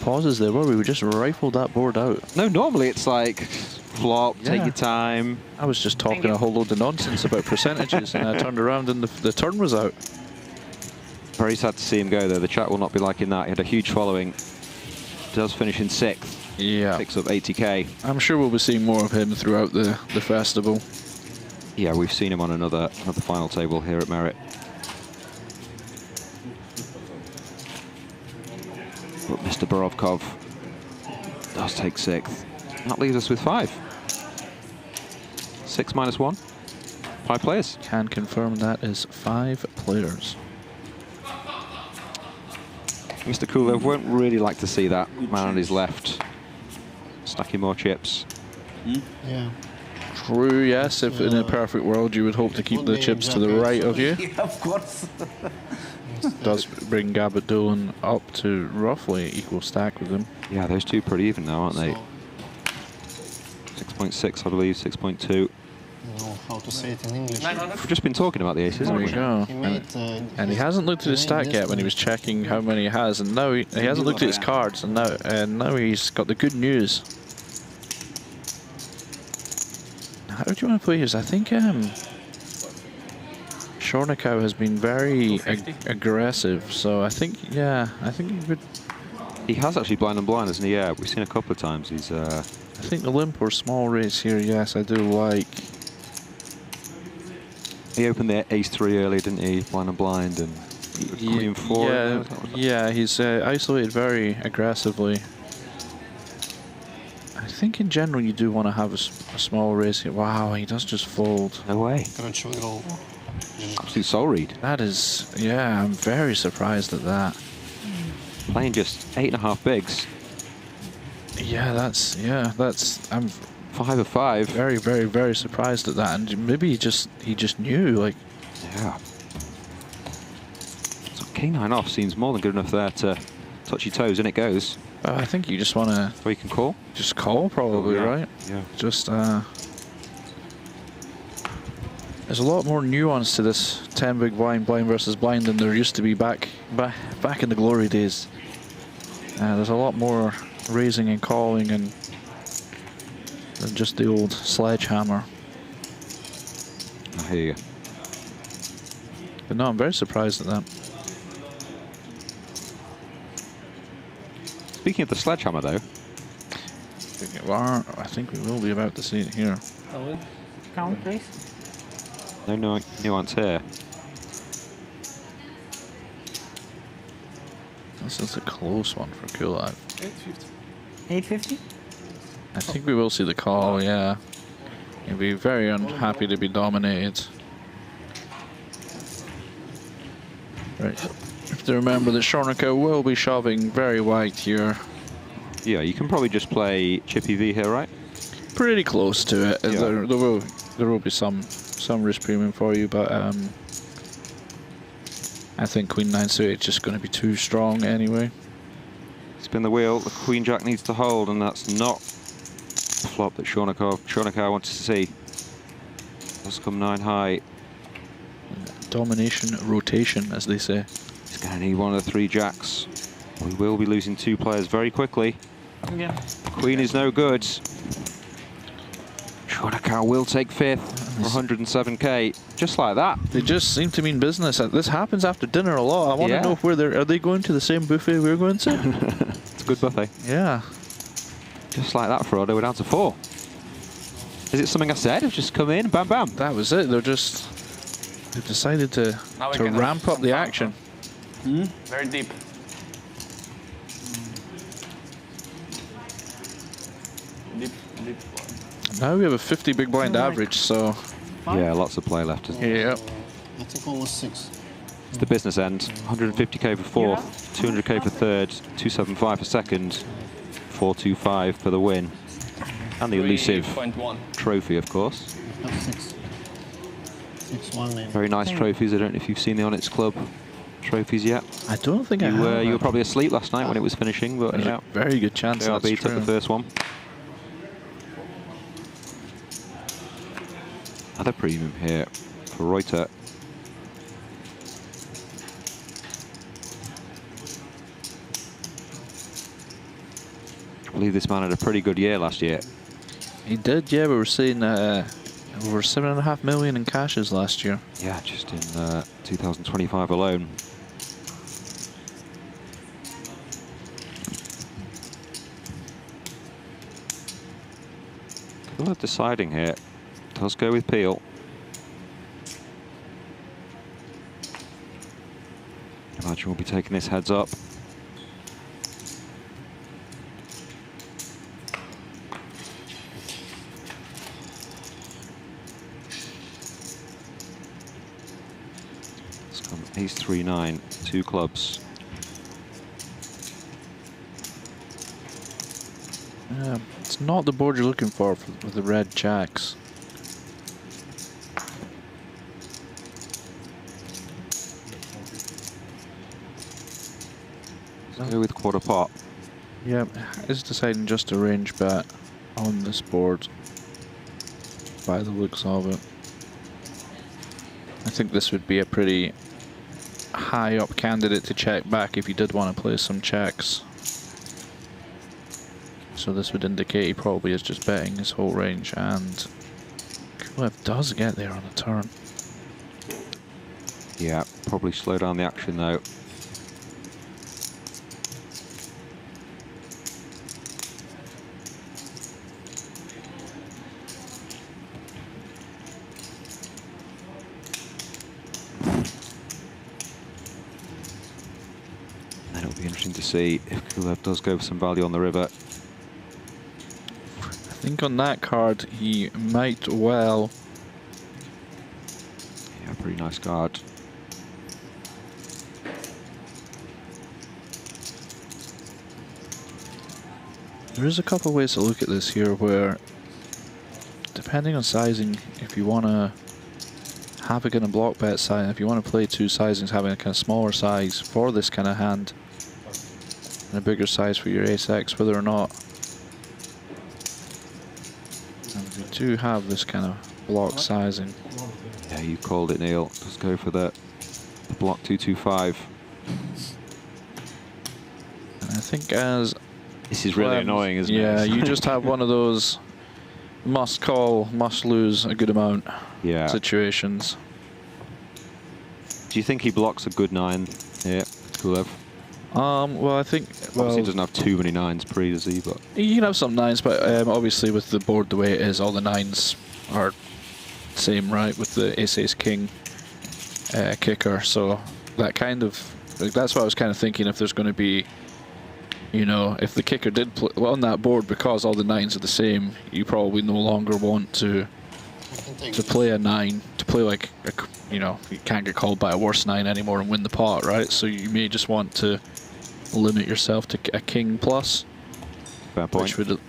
pauses there, were we? We just rifled that board out. No, normally it's like flop, take your time. I was just talking a whole load of nonsense about percentages, and I turned around and the turn was out. Very sad to see him go, though. The chat will not be liking that. He had a huge following. Does finish in 6th. Yeah. Picks up 80k. I'm sure we'll be seeing more of him throughout the festival. Yeah, we've seen him on another final table here at Merit. But Mr. Borovkov does take 6th. That leaves us with 5. 6 minus 1. 5 players. Can confirm that is 5 players. Mr. Kulev won't really like to see that man on his left stacking more chips. Yeah. True, yes. If in a perfect world you would hope to keep the chips to the right of you. Yeah, of course. Does bring Gabdullin up to roughly equal stack with him. Yeah, those two pretty even now, aren't they? 6.6, I believe, 6.2. know how to say it in English. We've just been talking about the aces, haven't we? There we go. And he hasn't looked at his stack yet when he was checking how many he has, and now he hasn't looked at his cards, and now he's got the good news. How do you want to play his? I think Shornikau has been very aggressive, so I think, yeah, I think he would. He has actually blind and blind, hasn't he? Yeah, we've seen a couple of times. He's. I think the limp or small raise here, yes, I do like. He opened the ace-3 earlier, didn't he? Blind and blind, and queen 4. Yeah, yeah, he's isolated very aggressively. I think in general you do want to have a small raise here. Wow, he does just fold. No way. Absolute soul read. That is, yeah, I'm very surprised at that. Playing just 8.5 bigs. Yeah, that's, I'm 5 of 5. Very, very, very surprised at that, and maybe he just knew, like. Yeah. So king 9 off seems more than good enough there to touch your toes, and it goes. I think you just want to. Or you can call. Just call, probably, right? Yeah. Just there's a lot more nuance to this 10 big blind versus blind than there used to be back in the glory days. There's a lot more raising and calling and than just the old sledgehammer. I hear you. But no, I'm very surprised at that. Speaking of the sledgehammer, though. I think we will be about to see it here. Count, please. No nuance here. This is a close one for Kulev. 850. 850? I think we will see the call, yeah. He'll be very unhappy to be dominated. Right. You have to remember that Shornikau will be shoving very wide here. Yeah, you can probably just play Chippy V here, right? Pretty close to it. Yeah. There will be some risk premium for you, but I think Queen 9 suited is just going to be too strong anyway. Spin the wheel. The Queen Jack needs to hold, and that's not the flop that Shornikau wanted to see. Let's come 9 high. Domination rotation, as they say. He's going to need one of the 3 jacks. We will be losing 2 players very quickly. Yeah. Queen is no good. Shornikau will take 5th for 107k, just like that. They just seem to mean business. This happens after dinner a lot. I want to know if are they going to the same buffet we're going to? It's a good buffet. Yeah. Just like that, Frodo. We're down to 4. Is it something I said? I've just come in, bam, bam. That was it. They've decided to ramp up the action. Very deep. Deep. Now we have a 50 big blind average, so. Yeah, lots of play left, isn't there? Yeah. I think almost 6. It's the business end. 150k for 4th, 200k for 3rd, 275 for 2nd, 425 for the win. And the elusive trophy, of course. 6-1 maybe. Very nice trophies. I don't know if you've seen the Onyx Club trophies yet. I don't think I have. You were probably asleep last night when it was finishing, but There's yeah. a very good chance that's JRB took true. the first one. Another premium here for Roiter. I believe this man had a pretty good year last year. He did, yeah. We were seeing over 7.5 million in cashes last year. Yeah, just in 2025 alone. Kulev deciding here. Does go with Peel. Imagine we'll be taking this heads up. It's come ace 3-9, 2 clubs. It's not the board you're looking for with the red jacks. Go with quarter pot. Yeah, it's deciding just to range bet on this board by the looks of it. I think this would be a pretty high up candidate to check back if you did want to play some checks. So this would indicate he probably is just betting his whole range, and Kulev does get there on the turn. Yeah, probably slow down the action though. And it'll be interesting to see if Kulev does go for some value on the river. I think on that card he might well. Yeah, pretty nice card. There is a couple of ways to look at this here where, depending on sizing, if you want to have a kind of block bet size, if you want to play 2 sizings, having a kind of smaller size for this kind of hand and a bigger size for your ace-x, whether or not. And we do have this kind of block sizing. Yeah, you called it, Neil. Let's go for the block 225. And I think as this is really annoying, isn't it? Yeah, you just have one of those must call, must lose a good amount situations. Do you think he blocks a good 9 here, Kulev? Well, I think obviously he doesn't have too many 9s pre, does he? But you can have some 9s, but obviously with the board the way it is, all the 9s are same, right? With the ace king kicker, so that kind of that's what I was kind of thinking. If there's going to be, you know, if the kicker did play on that board because all the 9s are the same, you probably no longer want to play a 9, to play like a, you know, you can't get called by a worse 9 anymore and win the pot, right? So you may just want to limit yourself to a king plus. Fair point. Which would,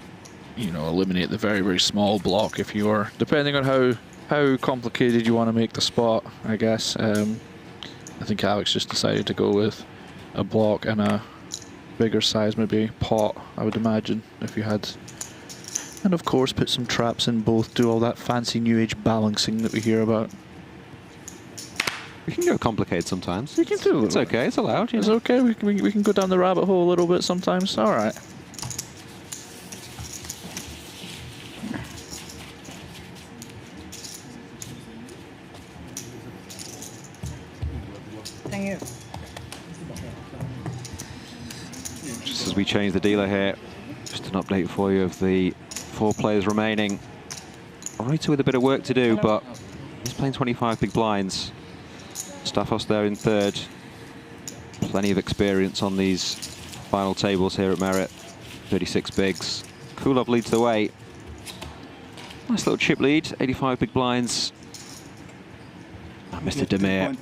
you know, eliminate the very, very small block if you are, depending on how complicated you want to make the spot, I guess. I think Alex just decided to go with a block and a bigger size, maybe pot, I would imagine, if you had. And of course, put some traps in both, do all that fancy new age balancing that we hear about. we can go complicated sometimes. We can do it. It's okay, it's allowed. It's okay, we can go down the rabbit hole a little bit sometimes. All right. Thank you. Just as we change the dealer here, just an update for you of the 4 players remaining. Roiter with a bit of work to do, but he's playing 25 big blinds. Mustafov there in 3rd. Plenty of experience on these final tables here at Merit. 36 bigs. Kulev leads the way. Nice little chip lead, 85 big blinds. And Mr. Demir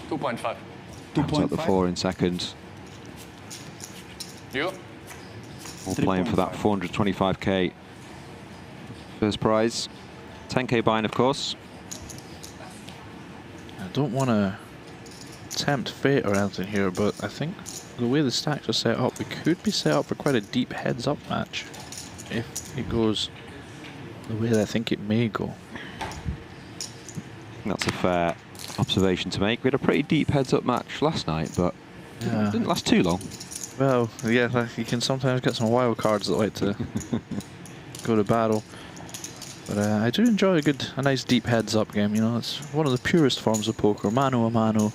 2.5. comes up the 4 in 2nd. You? All playing for that 425k first prize. 10k buy-in, of course. I don't want to tempt fate or anything here, but I think the way the stacks are set up, we could be set up for quite a deep heads-up match if it goes the way that I think it may go. I think that's a fair observation to make. We had a pretty deep heads-up match last night, but it didn't last too long. Well, yeah, you can sometimes get some wild cards that like to go to battle. But I do enjoy a nice deep heads-up game. You know, it's one of the purest forms of poker, mano a mano.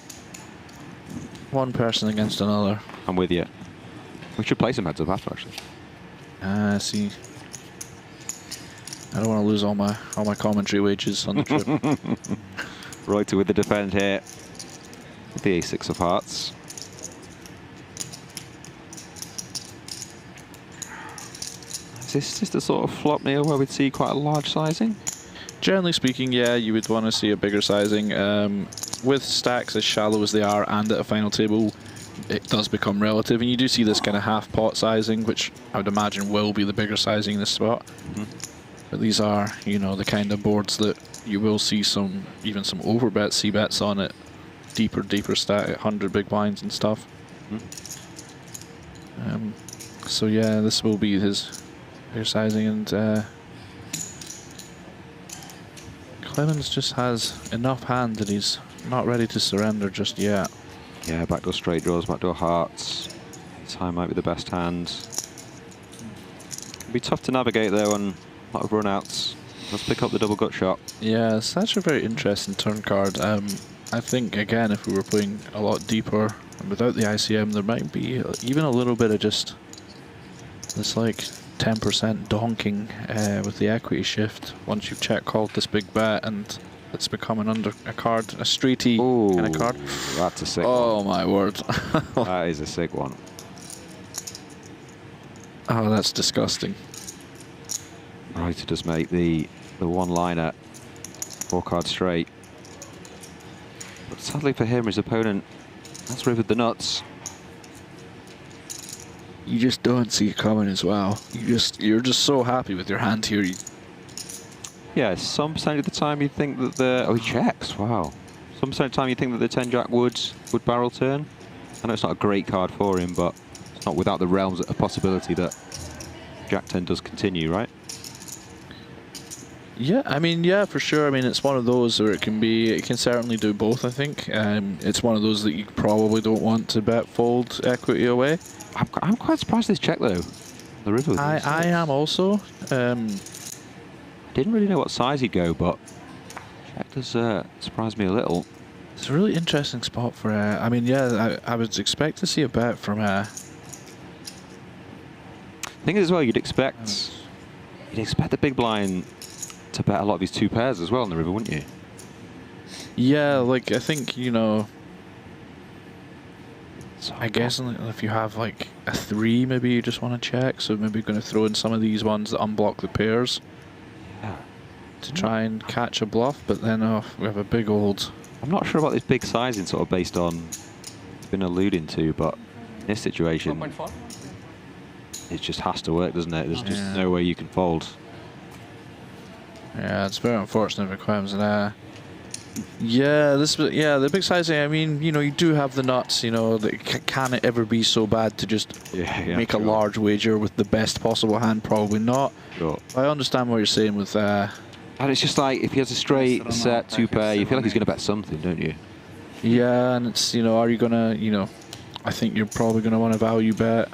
One person against another. I'm with you. We should play some heads-up after, actually. See. I don't want to lose all my commentary wages on the trip. Roiter with the defend here. With the A6 of hearts. Is this just a sort of flop, Neil, where we'd see quite a large sizing? Generally speaking, yeah, you would want to see a bigger sizing. With stacks as shallow as they are and at a final table, it does become relative, and you do see this kind of half pot sizing, which I would imagine will be the bigger sizing in this spot. But these are, you know, the kind of boards that you will see even some overbets, c-bets on it, deeper stack, 100 big blinds and stuff. So yeah, this will be his bigger sizing, and Klemens just has enough hand that he's not ready to surrender just yet. Yeah, backdoor straight draws, backdoor hearts. Time might be the best hand. It'll be tough to navigate though on a lot of runouts. Let's pick up the double gut shot. Yeah, it's actually a very interesting turn card. I think, again, if we were playing a lot deeper and without the ICM, there might be even a little bit of just this like 10% donking with the equity shift once you've check called this big bet, and it's becoming a streety kind of card. That's a sick one. Oh my word. That is a sick one. Oh, that's disgusting. Roiter does make the one-liner, 4-card straight. But sadly for him, his opponent has rivered the nuts. You just don't see it coming as well. You're just so happy with your hand here. Yeah, some percentage of the time you think that he checks. Wow. Some percentage of the time you think that the 10-jack would barrel turn. I know it's not a great card for him, but it's not without the realms of possibility that Jack 10 does continue, right? Yeah, I mean, yeah, for sure. I mean, it's one of those where it can certainly do both, I think. It's one of those that you probably don't want to bet fold equity away. I'm quite surprised this check, though. The river. I am also. Didn't really know what size he'd go, but check does surprise me a little. It's a really interesting spot for, I mean, yeah, I would expect to see a bet from... thing is, as well, you'd expect the big blind to bet a lot of these two pairs as well in the river, wouldn't you? Yeah, like, I think, you know... So I guess if you have, like, a 3, maybe you just want to check, so maybe you're going to throw in some of these ones that unblock the pairs. Yeah. To try and catch a bluff, but then we have a big old... I'm not sure about this big sizing sort of based on been alluding to, but in this situation, it just has to work, doesn't it? There's just no way you can fold. Yeah, it's very unfortunate for Klemens. Yeah, the big sizing. I mean, you know, you do have the nuts. You know, can it ever be so bad to just make a large wager with the best possible hand? Probably not. Sure. I understand what you're saying with. And it's just like if he has a straight set 2 pair, you feel like he's going to bet something, don't you? Yeah, and it's, you know, are you gonna, you know, I think you're probably gonna want to value bet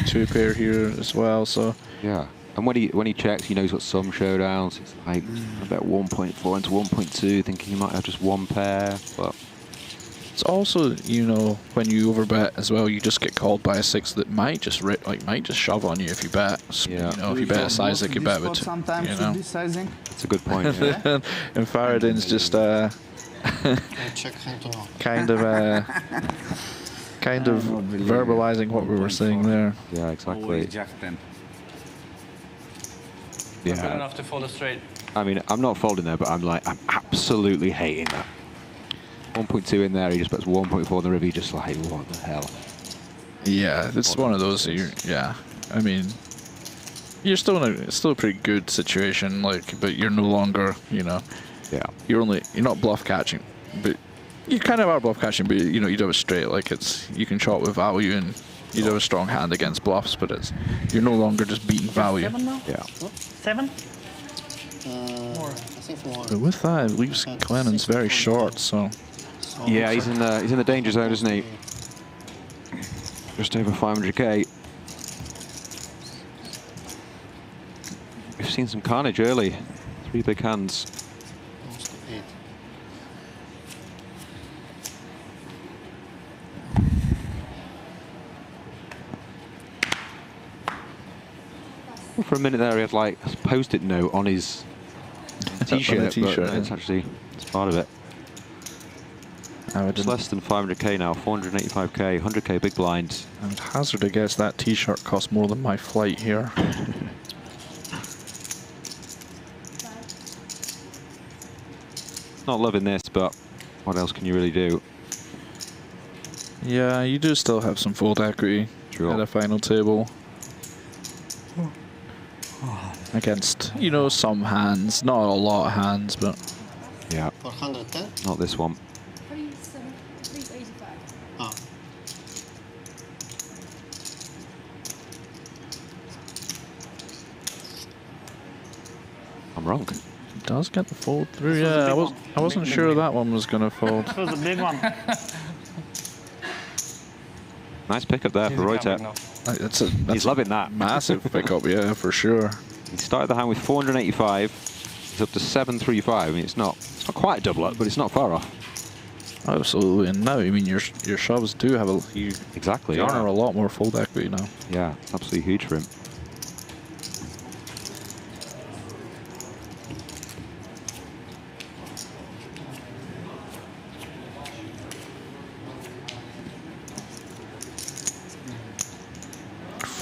two pair here as well. So yeah. And when he checks, he knows what some showdowns. It's like I bet 1.4 into 1.2, thinking he might have just 1 pair. But it's also, you know, when you overbet as well, you just get called by a 6 that might just shove on you if you bet. Yeah. You know, if you bet a size that could bet with. Sometimes you know. this sizing. That's a good point. Yeah. And Fahredin's just kind of verbalizing what we were saying there. Yeah, exactly. Always Jack 10. Good enough to fold a straight. I mean, I'm not folding there, but I'm absolutely hating that. 1.2 in there, he just bets 1.4 in the river, just like, what the hell? Yeah, it's one of those. Yeah, I mean, you're still in it's still a pretty good situation, like, but you're no longer, you know. Yeah. You're not bluff catching, but you kind of are bluff catching, but you know you do have a straight, like you can chop with value and you do have a strong hand against bluffs, but you're no longer just beating value. 7 now? Yeah. 7? More. I think more. But with that, it leaves Klemens very short. So. Yeah, he's in the danger zone, isn't he? Just over 500k. We've seen some carnage early. 3 big hands. Almost 8. Well, for a minute there, he had like a post-it note on his t-shirt. T-shirt, but no, it's part of it. It's less than 500k now, 485k, 100k big blind. I would hazard a guess that t-shirt cost more than my flight here. Not loving this, but what else can you really do? Yeah, you do still have some fold equity at a final table. Against, you know, some hands. Not a lot of hands, but... Yeah. 410? Not this one. 385. Ah. I'm wrong. It does get the fold through. Yeah, I wasn't sure that one was going to fold. This was a big one. Nice pickup there for Roiter. He's loving that. Massive pickup, yeah, for sure. He started the hand with 485. He's up to 735. I mean, it's not quite a double up, but it's not far off. Absolutely, and now I mean your shoves do have a exactly garner a lot more fold equity now. Yeah, absolutely huge for him.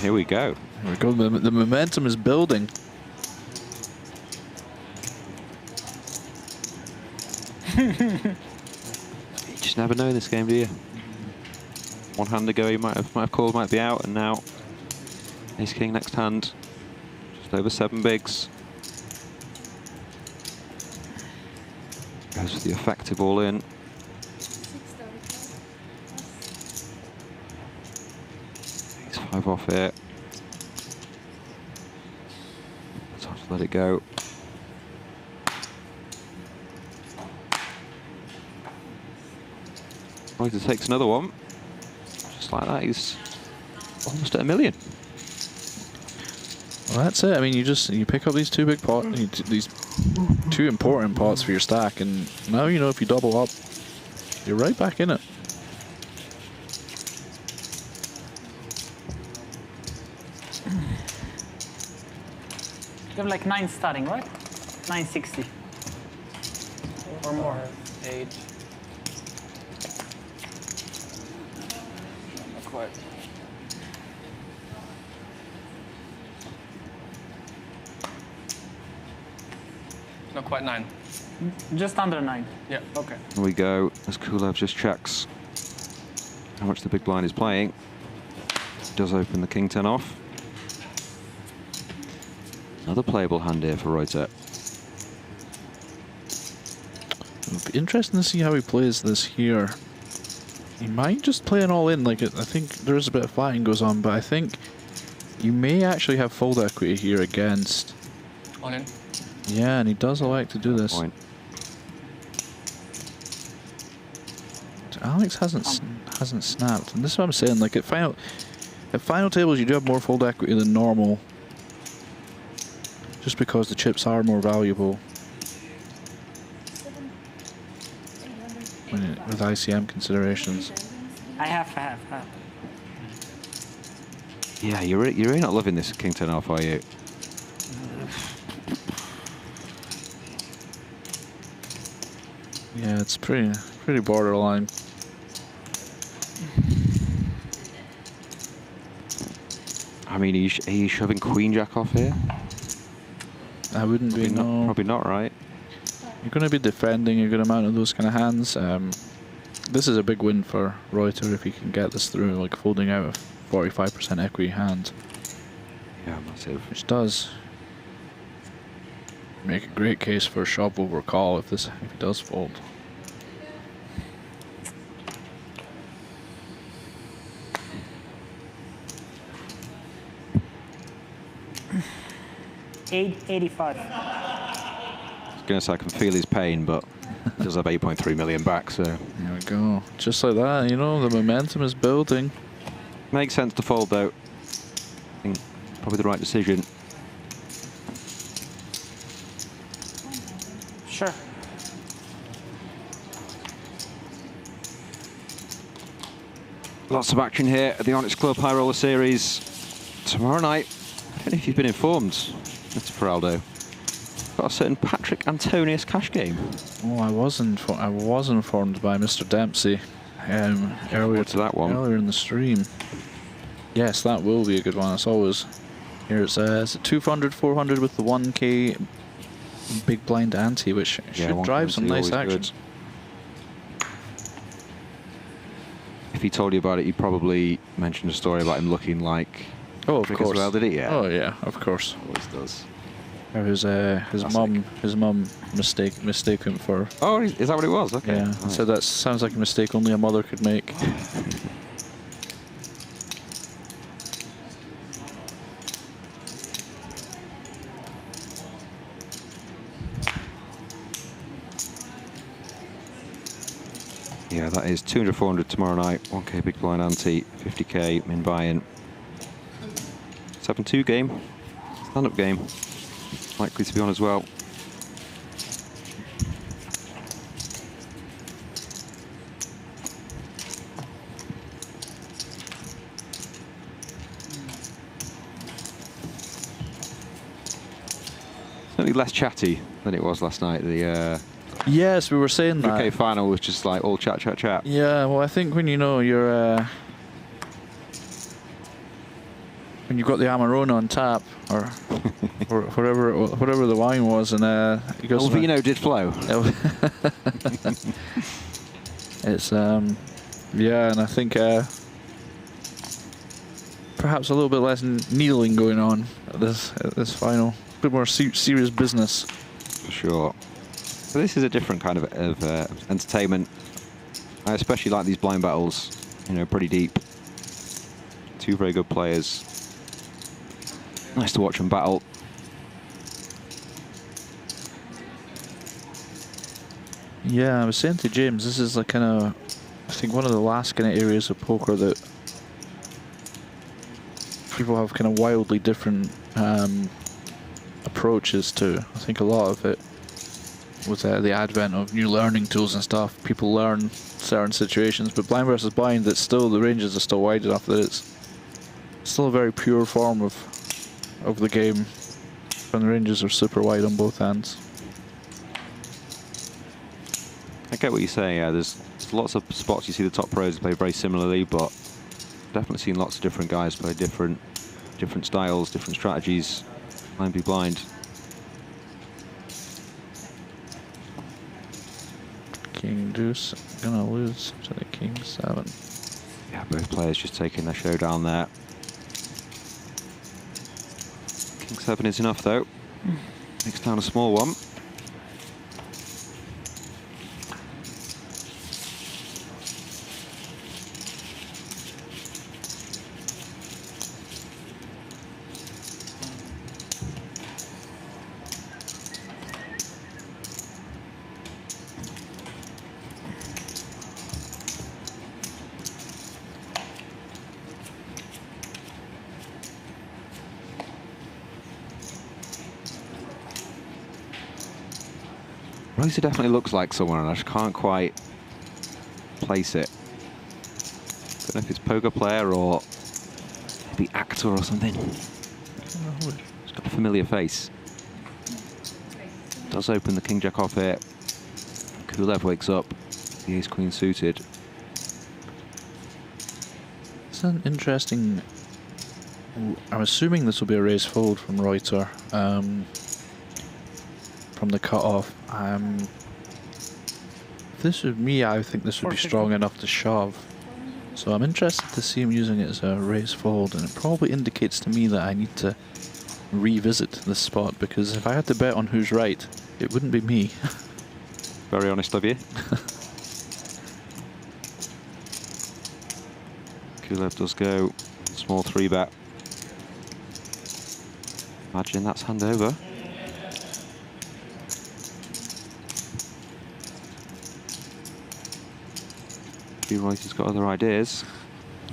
Here we go. Here we go. The momentum is building. You just never know in this game, do you? One hand ago, he might have called, might be out, and now Ace King next hand, just over 7 bigs. Goes for the effective all in. He's 5 off here. It's hard to let it go. Roiter takes another one. Just like that, he's almost at $1 million. Well, that's it. I mean, you pick up these 2 big pots, these 2 important pots for your stack, and now you know if you double up, you're right back in it. You have like 9 starting, right? 960 or more. 8. Not quite. Not quite 9. Just under 9. Yeah. Okay. Here we go, as Kulev just checks how much the big blind is playing. Does open the king 10 off. Another playable hand here for Roiter. It'll be interesting to see how he plays this here. He might just play an all in. Like I think there is a bit of flatting goes on, but I think you may actually have fold equity here against. All in. Yeah, and he does elect to do this. Point. Alex hasn't snapped, and this is what I'm saying. Like at final tables, you do have more fold equity than normal, just because the chips are more valuable with ICM considerations. I have. Yeah, you're really not loving this king 10 off, are you? Yeah, it's pretty borderline. I mean, are you shoving queen jack off here? I wouldn't be, no. Probably not, right? You're going to be defending a good amount of those kind of hands. This is a big win for Roiter if he can get this through, like folding out a 45% equity hand. Yeah, massive. Which does make a great case for a shove over call if he does fold. $885. I was going to say I can feel his pain, but he does have 8.3 million back, so. There we go. Just like that, you know, the momentum is building. Makes sense to fold, though. I think probably the right decision. Sure. Lots of action here at the Onyx Club High Roller Series tomorrow night. I don't know if you've been informed, Mr. Feraldo. Got a certain Patrick Antonius cash game. Oh, I was informed by Mr. Dempsey earlier to that one. Earlier in the stream. Yes, that will be a good one. It's always here. It's a 200, 400 with the 1K big blind ante, which should drive some nice action. Good. If he told you about it, he probably mentioned a story about him looking like. Oh, of Patrick course. As well, did he? Yeah. Oh yeah, of course. Always does. Or his mum mistaken for. Oh, is that what it was? Okay. Yeah. Right. So that sounds like a mistake only a mother could make. Yeah, that is 200, 400 tomorrow night. 1K big blind ante, 50K min buy-in. 7-2 game, stand-up game. Likely to be on as well. Certainly less chatty than it was last night. The yes, we were saying that. UK final was just like all chat, chat, chat. Yeah, well, I think when you know you're when you've got the Amarone on tap, or whatever the wine was, and it goes. Old vino did flow. It's yeah, and I think perhaps a little bit less kneeling going on at this final. A bit more serious business. For sure. So this is a different kind of entertainment. I especially like these blind battles. You know, pretty deep. Two very good players. Nice to watch them battle. Yeah, I was saying to James, this is like kind of, I think, one of the last kind of areas of poker that people have kind of wildly different approaches to. I think a lot of it, with the advent of new learning tools and stuff, people learn certain situations, but blind versus blind, it's still, the ranges are still wide enough that it's still a very pure form of the game, and the ranges are super wide on both ends. I get what you're saying. Yeah, there's lots of spots you see the top pros play very similarly, but definitely seen lots of different guys play different styles, different strategies. Blind be blind. King deuce, gonna lose to the king 7. Yeah, both players just taking their showdown there. King 7 is enough though. Makes down a small one. Roiter definitely looks like someone, and I just can't quite place it. Don't know if it's poker player or maybe actor or something. He's got a familiar face. Does open the king jack off here. Kulev wakes up. The ace queen suited. It's an interesting. I'm assuming this will be a raise fold from Roiter. From the cutoff. If this was me, I think this would be strong enough to shove. So I'm interested to see him using it as a raise fold, and it probably indicates to me that I need to revisit this spot, because if I had to bet on who's right, it wouldn't be me. Very honest of you. Kulev does go small 3-bet. Imagine that's hand over. Roiter's got other ideas.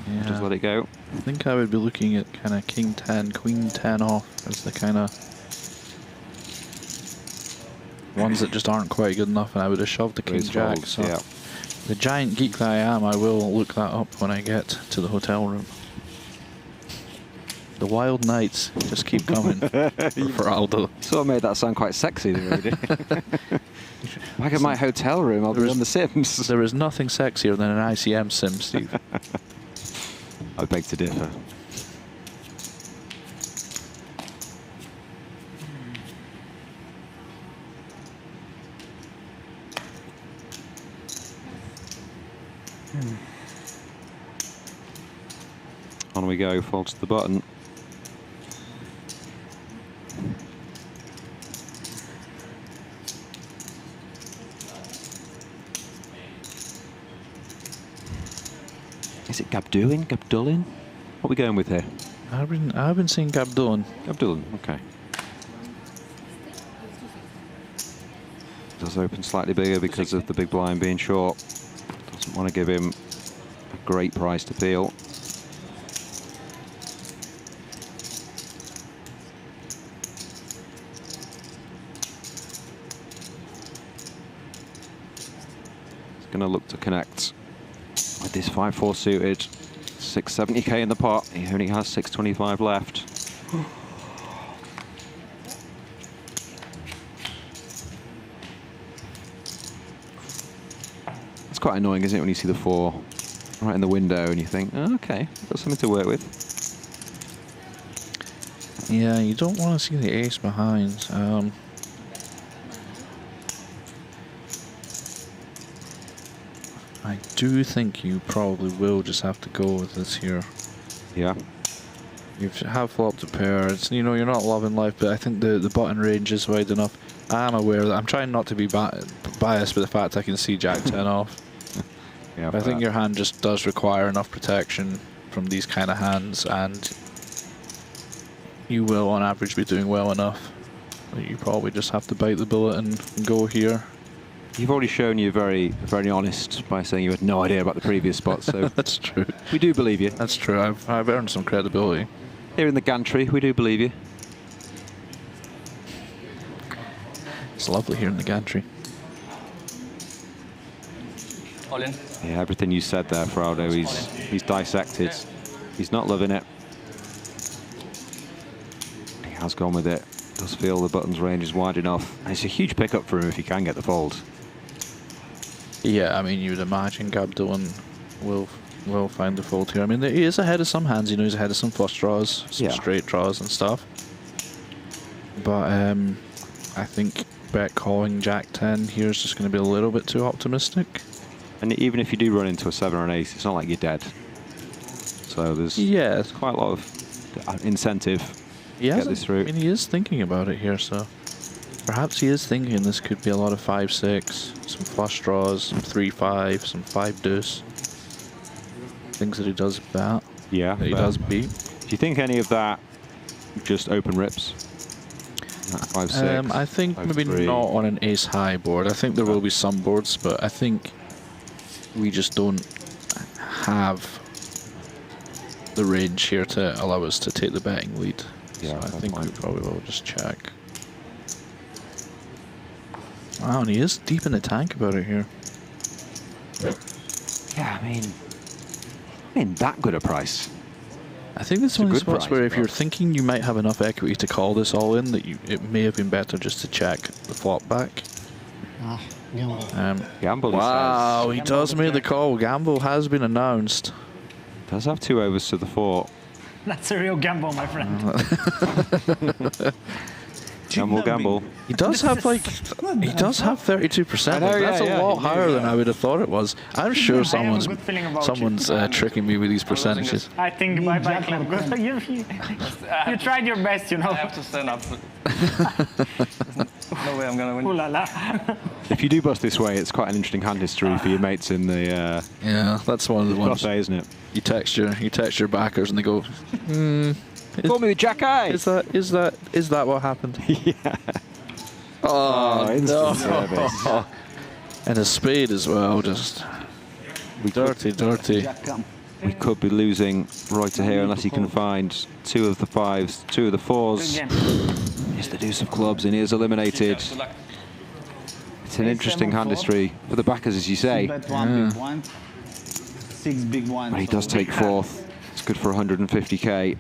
Yeah. Just let it go. I think I would be looking at kind of king 10, queen 10 off as the kind of ones that just aren't quite good enough, and I would have shoved the king jack. folds, So yeah. the giant geek that I am, I will look that up when I get to the hotel room. The wild nights just keep coming for Aldo. Sort of made that sound quite sexy, there, really. Back at my hotel room, I'll be on The Sims. There is nothing sexier than an ICM sim, Steve. I beg to differ. On we go, folds to the button. Is it Gabdullin? Gabdullin? What are we going with here? I've been seeing Gabdullin. Gabdullin, okay. Does open slightly bigger because of the big blind being short. Doesn't want to give him a great price to peel. He's going to look to connect with this 5-4 suited. 670k in the pot. He only has 625 left. It's quite annoying, isn't it, when you see the 4 right in the window and you think, oh, okay, got something to work with. Yeah, you don't want to see the ace behind. I do think you probably will just have to go with this here. Yeah. You have flopped a pair. It's, you know, you're not loving life, but I think the button range is wide enough. I am aware that I'm trying not to be biased by the fact I can see Jack 10 off. Yeah, I think your hand just does require enough protection from these kind of hands, and you will on average be doing well enough that you probably just have to bite the bullet and go here. You've already shown you're very, very honest by saying you had no idea about the previous spot, so that's true. We do believe you. That's true. I've earned some credibility. Here in the gantry, we do believe you. It's lovely here in the gantry. All in. Yeah, everything you said there, Fahredin, he's dissected. He's not loving it. He has gone with it. Does feel the button's range is wide enough. And it's a huge pickup for him if he can get the fold. Yeah, I mean, you would imagine Gabdullin will find the fold here. I mean, he is ahead of some hands. You know, he's ahead of some flush draws, some straight draws and stuff. But I think bet calling Jack 10 here is just going to be a little bit too optimistic. And even if you do run into a 7 or an ace, it's not like you're dead. So there's quite a lot of incentive to get this through. I mean, he is thinking about it here, so perhaps he is thinking this could be a lot of 5-6, some flush draws, some 3-5, some 5 deuce. Things that he does bet. Yeah. That he does beat. Do you think any of that just open rips? 5-6. I think 5-3. maybe not on an ace high board. I think there will be some boards, but I think we just don't have the range here to allow us to take the betting lead. Yeah, so I think we probably will just check. Wow, and he is deep in the tank about it here. Yeah, I mean that good a price. I think this is one of the spots where if you're thinking you might have enough equity to call this all in, that it may have been better just to check the flop back. Gamble. Wow, he does make the call. Gamble has been announced. Does have 2 overs to the 4. That's a real gamble, my friend. Gamble. He does have like, he does have 32%. know, That's yeah, a lot yeah, higher than I would have thought it was. I'm sure someone's someone's tricking me with these percentages. I think bye-bye, Clem. You tried your best, you know. I have to stand up. No way I'm gonna win. Ooh la la. If you do bust this way, it's quite an interesting hand history for your mates in the. Yeah, that's one of the ones. Buffet, isn't it? You text your backers and they go, Call me the Jack Eye. Is that what happened? Yeah. Oh, instant no. service. And a spade as well, just dirty. We could be losing Roiter here unless he can find 2 of the 5s, 2 of the 4s. Here's the deuce of clubs and he is eliminated. It's an interesting hand history for the backers, as you say. Bet one big blind. 6 big blinds. But he does take fourth. It's good for 150k.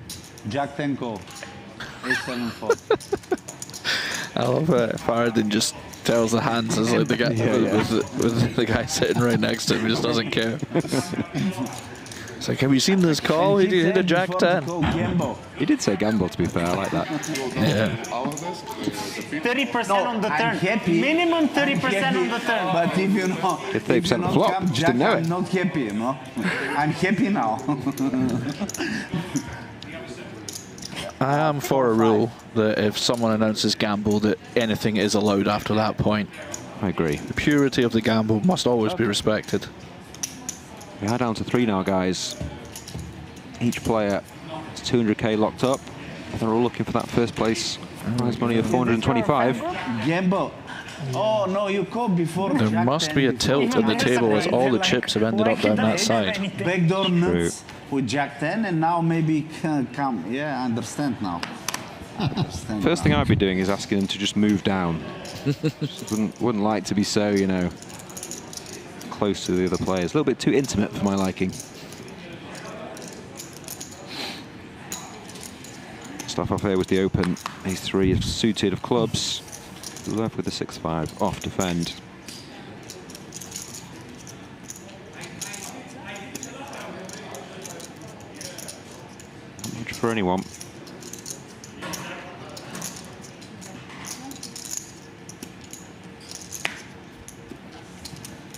Jack 10 call. Ace 7 4. I love it. Fahredin just tells the hands as like the guy with the guy sitting right next to him. He just doesn't care. It's like, have you seen this call? He hit a Jack 10. He did say gamble, to be fair. I like that. Yeah. 30% on the turn. Minimum 30% on the turn. But if you know, If 30% the flop, come just Jack, didn't know I'm it. not happy, you know. I'm happy now. I am for a rule that if someone announces gamble, that anything is allowed after that point. I agree. The purity of the gamble must always be respected. We are down to 3 now, guys. Each player is 200k locked up. They're all looking for that first place prize money of 425. Gamble. Oh no, you call before. There Jack must 10 be a before. tilt in the table as all the chips have ended up down that side. Backdoor nuts with Jack 10 and now maybe can come. Yeah, I understand now. First thing I'd be doing is asking them to just move down. Just wouldn't like to be so, you know, close to the other players. A little bit too intimate for my liking. Start off here with the open. Ace 3 is suited of clubs. Left with the 6-5 off defend. Not much for anyone.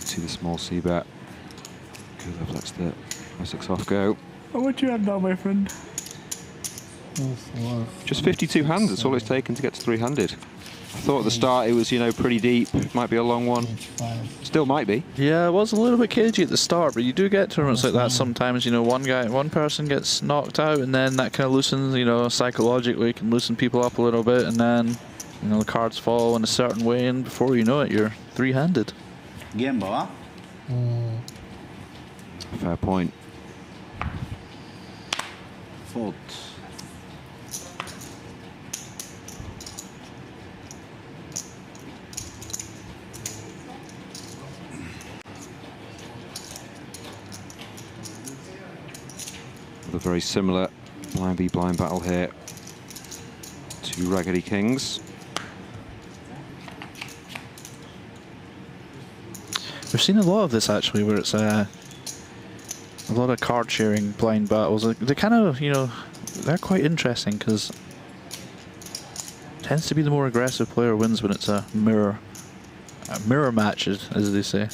See the small C bet. Kulev lets the 5-6 off go. How much you have now, my friend? Just 52 hands, that's all it's taken to get to 300. I thought at the start it was, you know, pretty deep, might be a long one. Still might be. Yeah, it was a little bit cagey at the start, but you do get tournaments like that sometimes. You know, one person gets knocked out, and then that kind of loosens, you know, psychologically can loosen people up a little bit, and then, you know, the cards fall in a certain way, and before you know it, you're three-handed. Gamble, huh? Fair point. Fault. A very similar blind v blind battle here. 2 Raggedy Kings. We've seen a lot of this actually, where it's a lot of card sharing blind battles. They kind of, you know, they're quite interesting because it tends to be the more aggressive player wins when it's a mirror matches, as they say.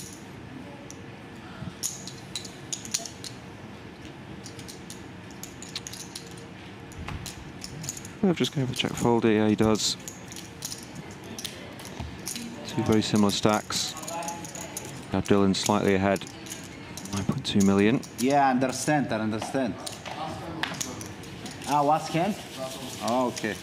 I've just going for check fold. Yeah, he does. 2 very similar stacks. Gabdullin slightly ahead. 9.2 million. Yeah, I understand. Ah, what's hand? Oh, okay.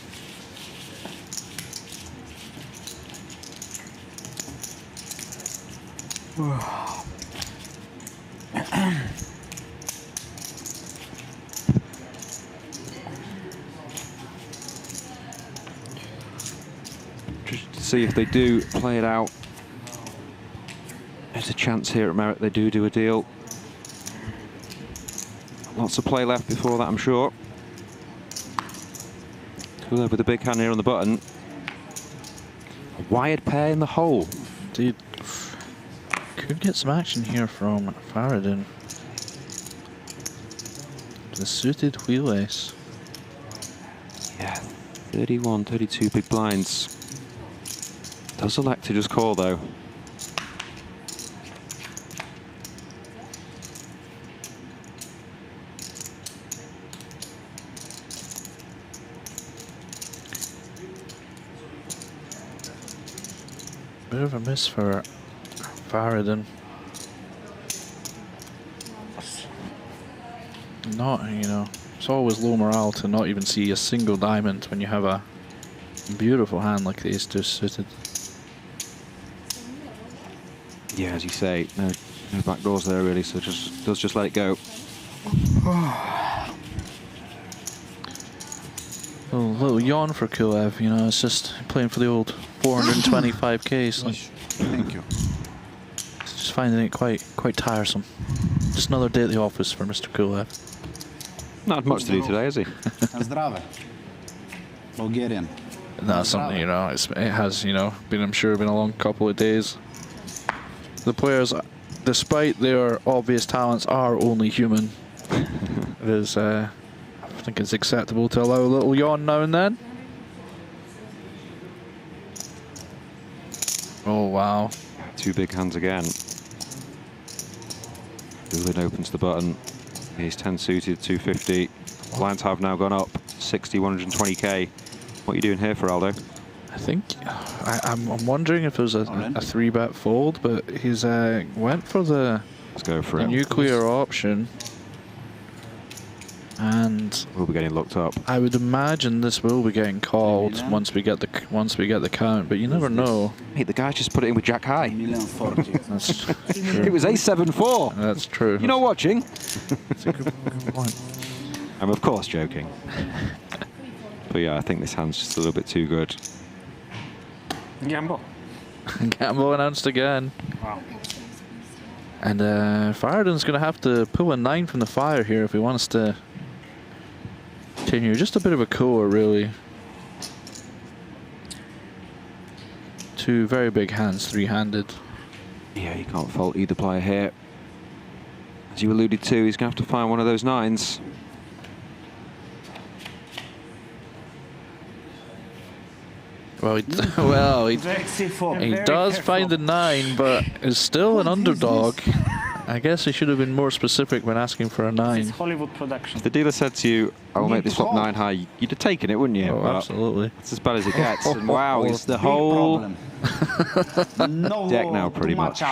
Just to see if they do play it out. There's a chance here at Merit they do a deal. Lots of play left before that, I'm sure. Kulev with a big hand here on the button. A wired pair in the hole. Dude, could get some action here from Fahredin. The suited wheel ace. Yeah, 31, 32 big blinds. Does elect to just call though. Bit of a miss for Fahredin. Not, you know, it's always low morale to not even see a single diamond when you have a beautiful hand like the Ace2 suited. Yeah, as you say, no back doors there really, so just let it go. A little yawn for Kulev, you know, it's just playing for the old 425k. So. Thank you. Just finding it quite tiresome. Just another day at the office for Mr. Kulev. Not had much to do today, has he? Zdrave. Bulgarian. That's something, you know, it has, you know, I'm sure been a long couple of days. The players, despite their obvious talents, are only human. It is, I think it's acceptable to allow a little yawn now and then. Oh, wow. Two big hands again. Gabdullin opens the button. He's 10 suited, 250. Lines have now gone up, 60, 120k. What are you doing here for Aldo? I think, I'm wondering if there's a 3-bet fold, but he's went for the, Let's go for it. Nuclear option. And we'll be getting looked up. I would imagine this will be getting called once we get the count, but you never know. Hey, the guy just put it in with Jack High. That's true. It was A7-4. That's true. You're not watching. That's a good point. I'm of course joking. But yeah, I think this hand's just a little bit too good. Gamble. Gamble announced again. Wow. And Fahredin's going to have to pull a 9 from the fire here if he wants to continue. Just a bit of a core, really. Two very big hands, three-handed. Yeah, you can't fault either player here. As you alluded to, he's going to have to find one of those 9s. Well, he does find the 9, but is still an underdog. I guess he should have been more specific when asking for a 9. It's Hollywood production. If the dealer said to you, I will make this flop 9 high, you'd have taken it, wouldn't you? Oh, well, absolutely. It's as bad as it gets. And wow, it's the whole deck now, pretty much.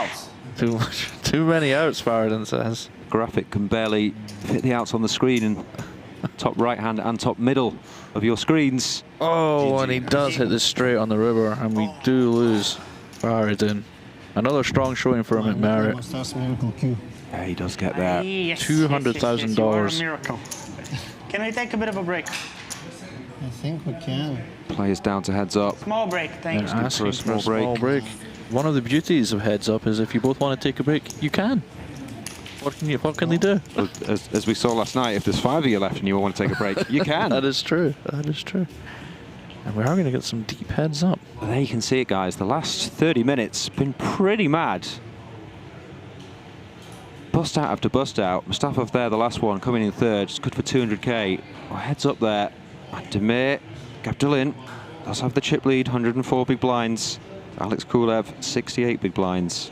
Too many outs, Fahredin says. Graphic can barely fit the outs on the screen, and top right hand and top middle of your screens. Oh, and he does hit this straight on the river, and we do lose Fahredin. Another strong showing for him at Merit. Yeah, he does get that. $200,000. Can we take a bit of a break? I think we can. Players down to heads up. Small break, thanks. Asking for a small break. One of the beauties of heads up is if you both want to take a break, you can. What can they do? As we saw last night, if there's 5 of you left and you all want to take a break, you can. That is true. That is true. And we are going to get some deep heads up. There you can see it, guys. The last 30 minutes been pretty mad. Bust out after bust out. Mustafov there, the last one, coming in third. It's good for 200k. Oh, heads up there. Demir, Gabdullin does have the chip lead, 104 big blinds. Alex Kulev, 68 big blinds.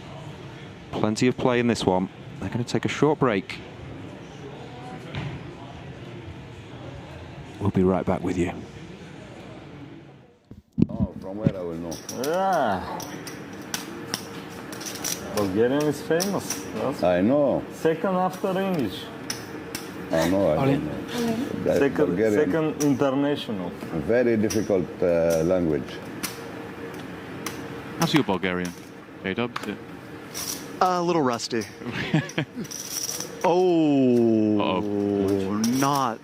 Plenty of play in this one. They're going to take a short break. We'll be right back with you. Oh, from where I will know. Yeah. Bulgarian is famous. That's I know. Second after English. I know. I don't know. Second international. Very difficult language. How's your Bulgarian, J-Dub? A little rusty. Oh, not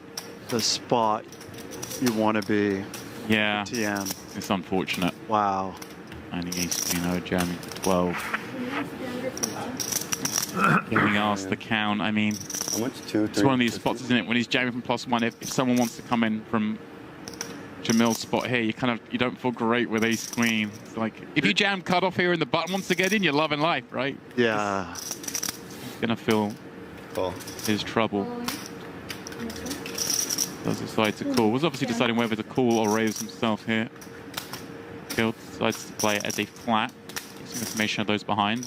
the spot you want to be. Yeah, TM. It's unfortunate. Wow. Finding ace-queen, jamming for 12. Getting asked the count, I mean, it's one of these spots, isn't it? When he's jamming from +1, if someone wants to come in from Jamil's spot here, you don't feel great with ace-queen. It's like, if you jam cutoff here and the button wants to get in, you're loving life, right? Yeah. It's gonna feel his trouble. Does decide to call. Was obviously deciding whether to call or raise himself here. Field decides to play it as a flat. Using information of those behind.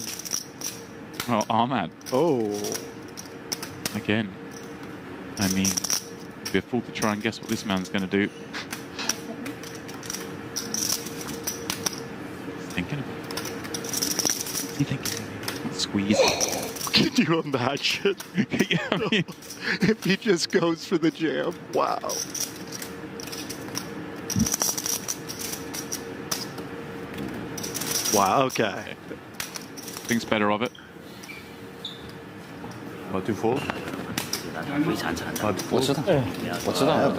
Well, Ahmad. Oh. Again. I mean, it'd be a fool to try and guess what this man's going to do. Thinking about it. What's he thinking? Squeeze. Can you imagine? Yeah, I mean, if he just goes for the jam? Wow. Wow, okay. Thinks better of it. What, 2-4? 我知道。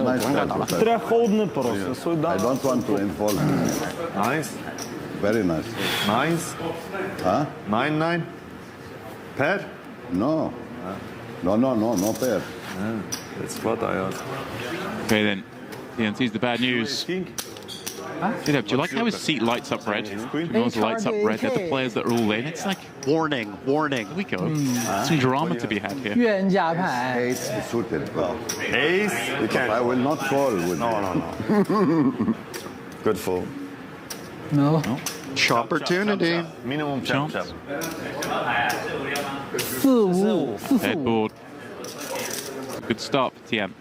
Трябва ходне просто. I don't want to involve. Nice. Very nice. Nines? Huh? 9-9? Pair? No. No pair. That's what I asked. Okay then, TNT's the bad news. Do you like how his seat lights up red? Yours lights up red. They're the players that are all in. It's like warning, warning. Here we go. Some drama to be had here. Ace suited. Well, Ace? You can't. I will not call with No. Good fold. No. Chop opportunity. Minimum chop. Headboard. Good start for TM.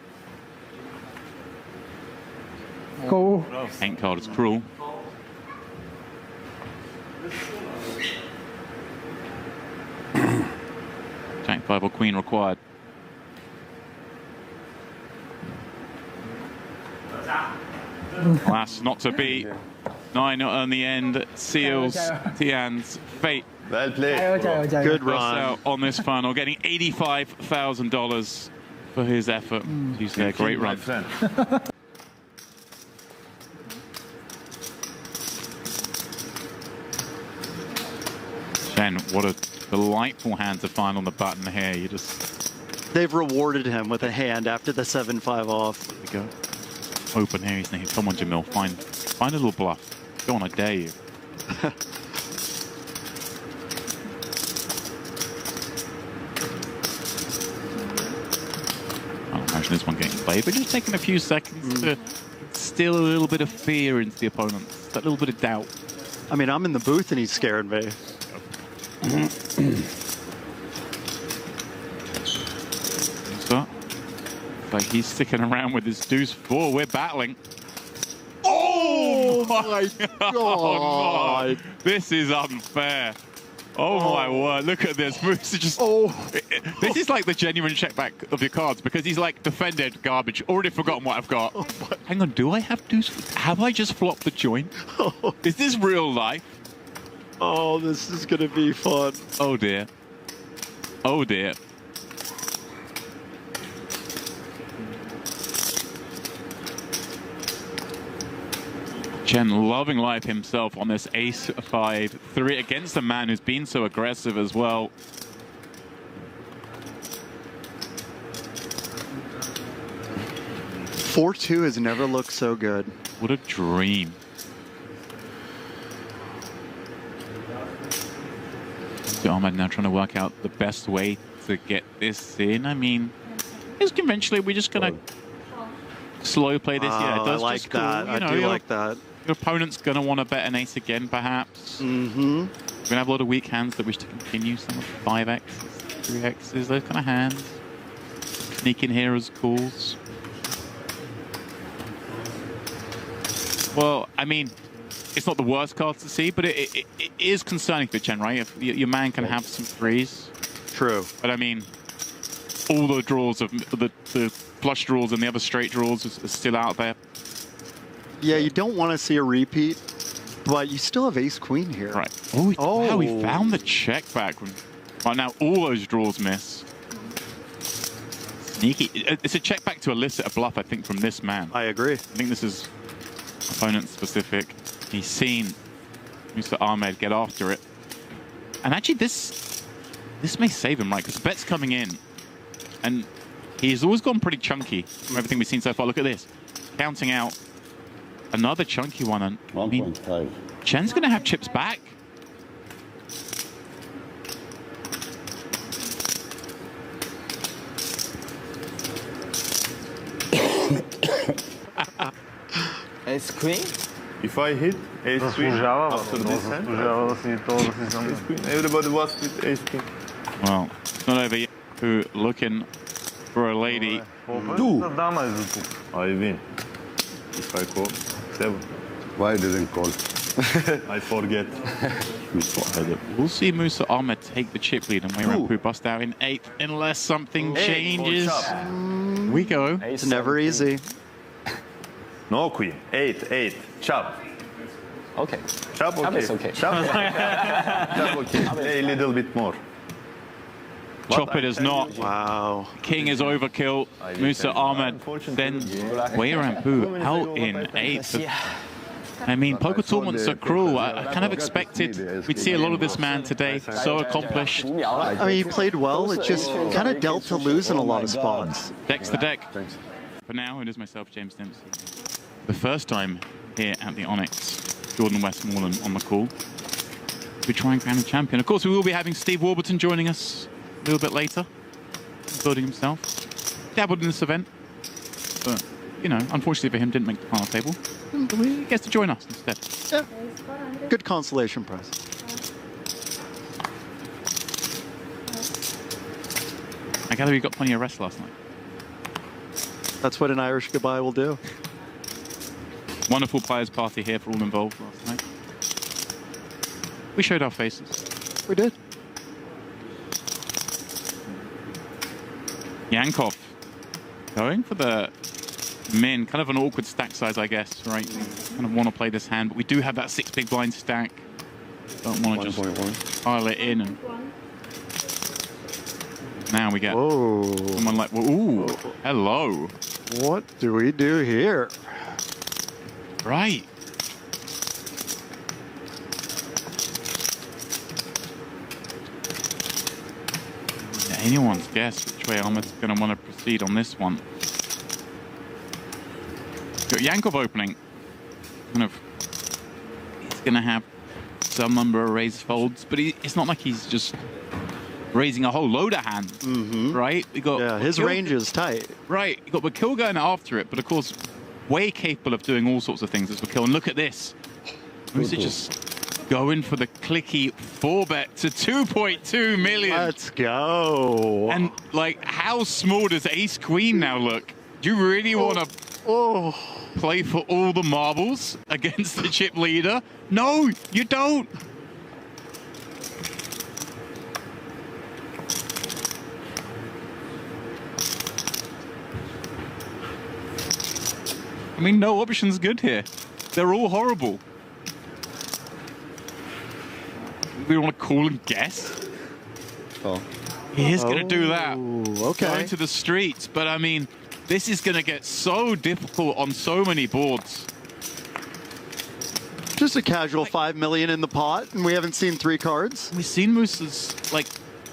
Go. Ain't card is cruel. Jack 5 or queen required. Last not to be. 9 on the end seals Tian's fate. Well played. Good Lost run. out on this final, getting $85,000 for his effort. He's there, great run. Chen, what a delightful hand to find on the button here. You just... They've rewarded him with a hand after the 7-5 off. There we go. Open here, he's thinking, come on, Jamil, find a little bluff. Go on, I dare you. I don't imagine this one getting played, but just taking a few seconds to instill a little bit of fear into the opponent. That little bit of doubt. I mean, I'm in the booth and he's scaring me. So, like he's sticking around with his deuce 4. We're battling. Oh my God! Oh, no. This is unfair. Oh my word! Look at this. Moose just. This is like the genuine check back of your cards because he's like defended garbage. Already forgotten what I've got. Hang on. Do I have deuce? Have I just flopped the joint? Is this real life? Oh, this is gonna be fun. Oh dear. Oh dear. Chen loving life himself on this ace 5-3 against a man who's been so aggressive as well. $4-2 has never looked so good. What a dream. So Ahmed now trying to work out the best way to get this in. I mean, is conventionally we're just gonna slow play this. Yeah, it does. I like just cool. that. You know, I do like that. Your opponent's going to want to bet an ace again, perhaps. Mm-hmm. We're going to have a lot of weak hands that wish to continue. Some of the 5x's, 3x's, those kind of hands. Sneak in here as calls. Well, I mean, it's not the worst card to see, but it is concerning for Chen, right? If your man can have some threes. True. But I mean, all the draws of the flush draws and the other straight draws are still out there. Yeah, you don't want to see a repeat, but you still have ace-queen here. Right. Oh, wow, we found the check back. Right now, all those draws miss. Sneaky. It's a check back to elicit a bluff, I think, from this man. I agree. I think this is opponent-specific. He's seen Mr. Ahmed get after it. And actually, this may save him, right? Because the bet's coming in. And he's always gone pretty chunky from everything we've seen so far. Look at this. Counting out. Another chunky one. And I mean, Chen's going to have chips back. Ace queen? If I hit ace queen after this hand, ace queen, everybody was with ace queen. Well, it's not over yet. Who looking for a lady? I win. If I call 7. Why didn't call? I forget. We'll see Musa Ahmed take the chip lead and Wayrampu bust out in 8th unless something changes. Here we go. It's never easy. No queen. 8. Chop. Okay. Chop okay. Is okay. Chop. Chop okay. Play a little bit more. Chop it is not. Wow. King is overkill. Musa Ahmed then Wayrampu out in 8th. I mean, poker tournaments are cruel. I kind of expected we'd see a lot of this man today. So accomplished. I mean, he played well. It just kind of dealt to lose in a lot of spots. Deck's the deck. For now, it is myself, James Dempsey. The first time here at the Onyx, Jordan Westmoreland on the call. We try and crown a champion. Of course, we will be having Steve Warburton joining us a little bit later, building himself. Dabbled in this event, but, you know, unfortunately for him, didn't make the final table. He gets to join us instead. Yeah. Good consolation prize. I gather you got plenty of rest last night. That's what an Irish goodbye will do. Wonderful players' party here for all involved last night. We showed our faces. We did. Yankov going for the min, kind of an awkward stack size, I guess, right? Kind of want to play this hand, but we do have that 6 big blind stack. Don't want to just pile it in. And now we get someone like, ooh, hello. What do we do here? Right. Anyone's guess which way Ahmed's going to want to proceed on this one. Got Yankov opening. Kind of, he's going to have some number of raise folds, but it's not like he's just raising a whole load of hands, right? We got his range is tight. Right, you got Vakil going after it, but of course, way capable of doing all sorts of things as Vakil. And look at this. Who's it just going for the clicky 4-bet to 2.2 million? Let's go. And like, how small does Ace Queen now look? Do you really want to play for all the marbles against the chip leader? No, you don't. I mean, no option's good here. They're all horrible. We want to call and guess. He is going to do that. Okay. Go into the streets, but I mean, this is going to get so difficult on so many boards. Just a casual 5 million in the pot, and we haven't seen 3 cards. We've seen Moose's like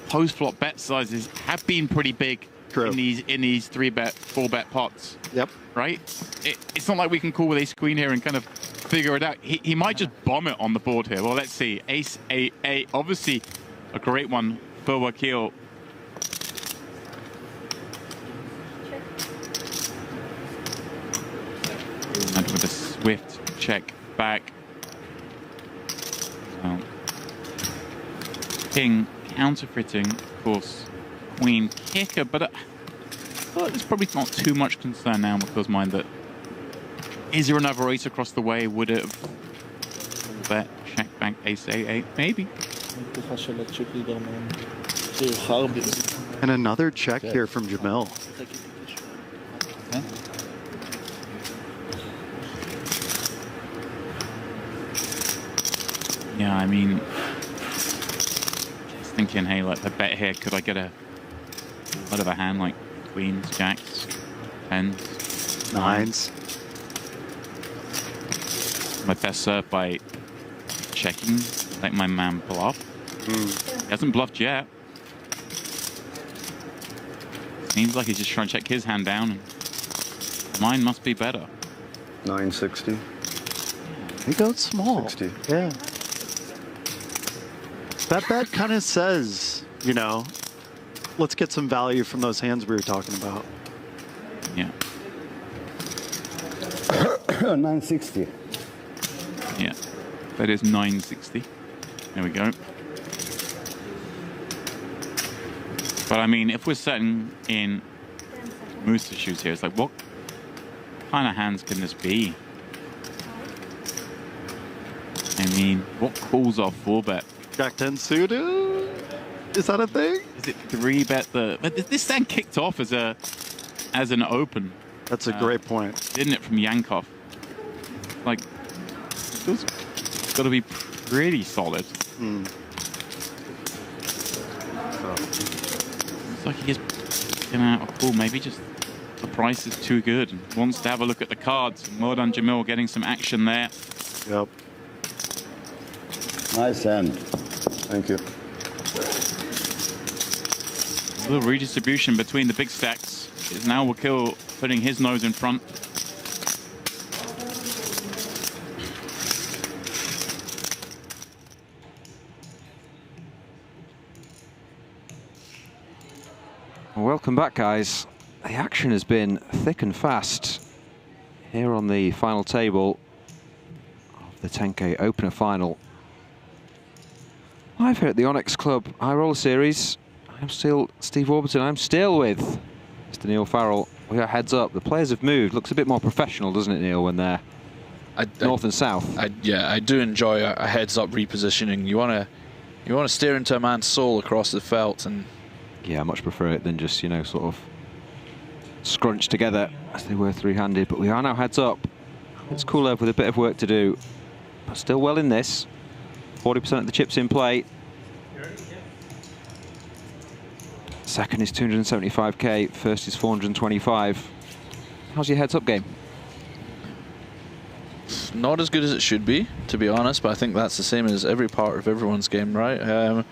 post-flop bet sizes have been pretty big in these 3-bet, 4-bet pots. Yep. Right? It's not like we can call with Ace Queen here and kind of figure it out. He might just bomb it on the board here. Well, let's see. Ace 8-8, obviously a great one for Vakil. And with a swift check back. King counterfeiting, of course, Queen kicker, but there's probably not too much concern now in Vakil's mind that is there another ace across the way? Would it have bet check back Ace 8-8? Maybe. And another check here from Jamil. Yeah, I mean, just thinking, hey, like the bet here, could I get a lot of a hand like queens, jacks, tens, nines? My best served by checking, like my man bluff. He hasn't bluffed yet. Seems like he's just trying to check his hand down. And mine must be better. 960. He goes small. 60. Yeah. That bet kind of says, you know, let's get some value from those hands we were talking about. Yeah. 960. Yeah. That is 960. There we go. But I mean, if we're sitting in Moose's shoes here, it's like, what kind of hands can this be? I mean, what calls off 4-bet? Jack 10 suited? Is that a thing? Is it 3-bet the... But this stand kicked off as an open. That's a great point. Didn't it, from Yankov? Like, it's got to be pretty solid. It's like he's getting out of pool. Maybe just the price is too good and wants to have a look at the cards. Well done, Jamil, getting some action there. Yep. Nice hand. Thank you. A little redistribution between the big stacks. Is now Wakil putting his nose in front. Welcome back, guys. The action has been thick and fast here on the final table of the 10K Opener Final. Live here at the Onyx Club High Roller Series. I'm still Steve Warburton. I'm still with Mr. Neil Farrell. We are heads up. The players have moved. Looks a bit more professional, doesn't it, Neil, when they're north and south? Yeah, I do enjoy a heads-up repositioning. You want to steer into a man's soul across the felt, and yeah, I much prefer it than just, you know, sort of scrunched together as they were three-handed. But we are now heads up. It's Kulev with a bit of work to do, but still well in this. 40% of the chips in play. Second is 275k, first is 425. How's your heads-up game? not as good as it should be, to be honest. But I think that's the same as every part of everyone's game, right?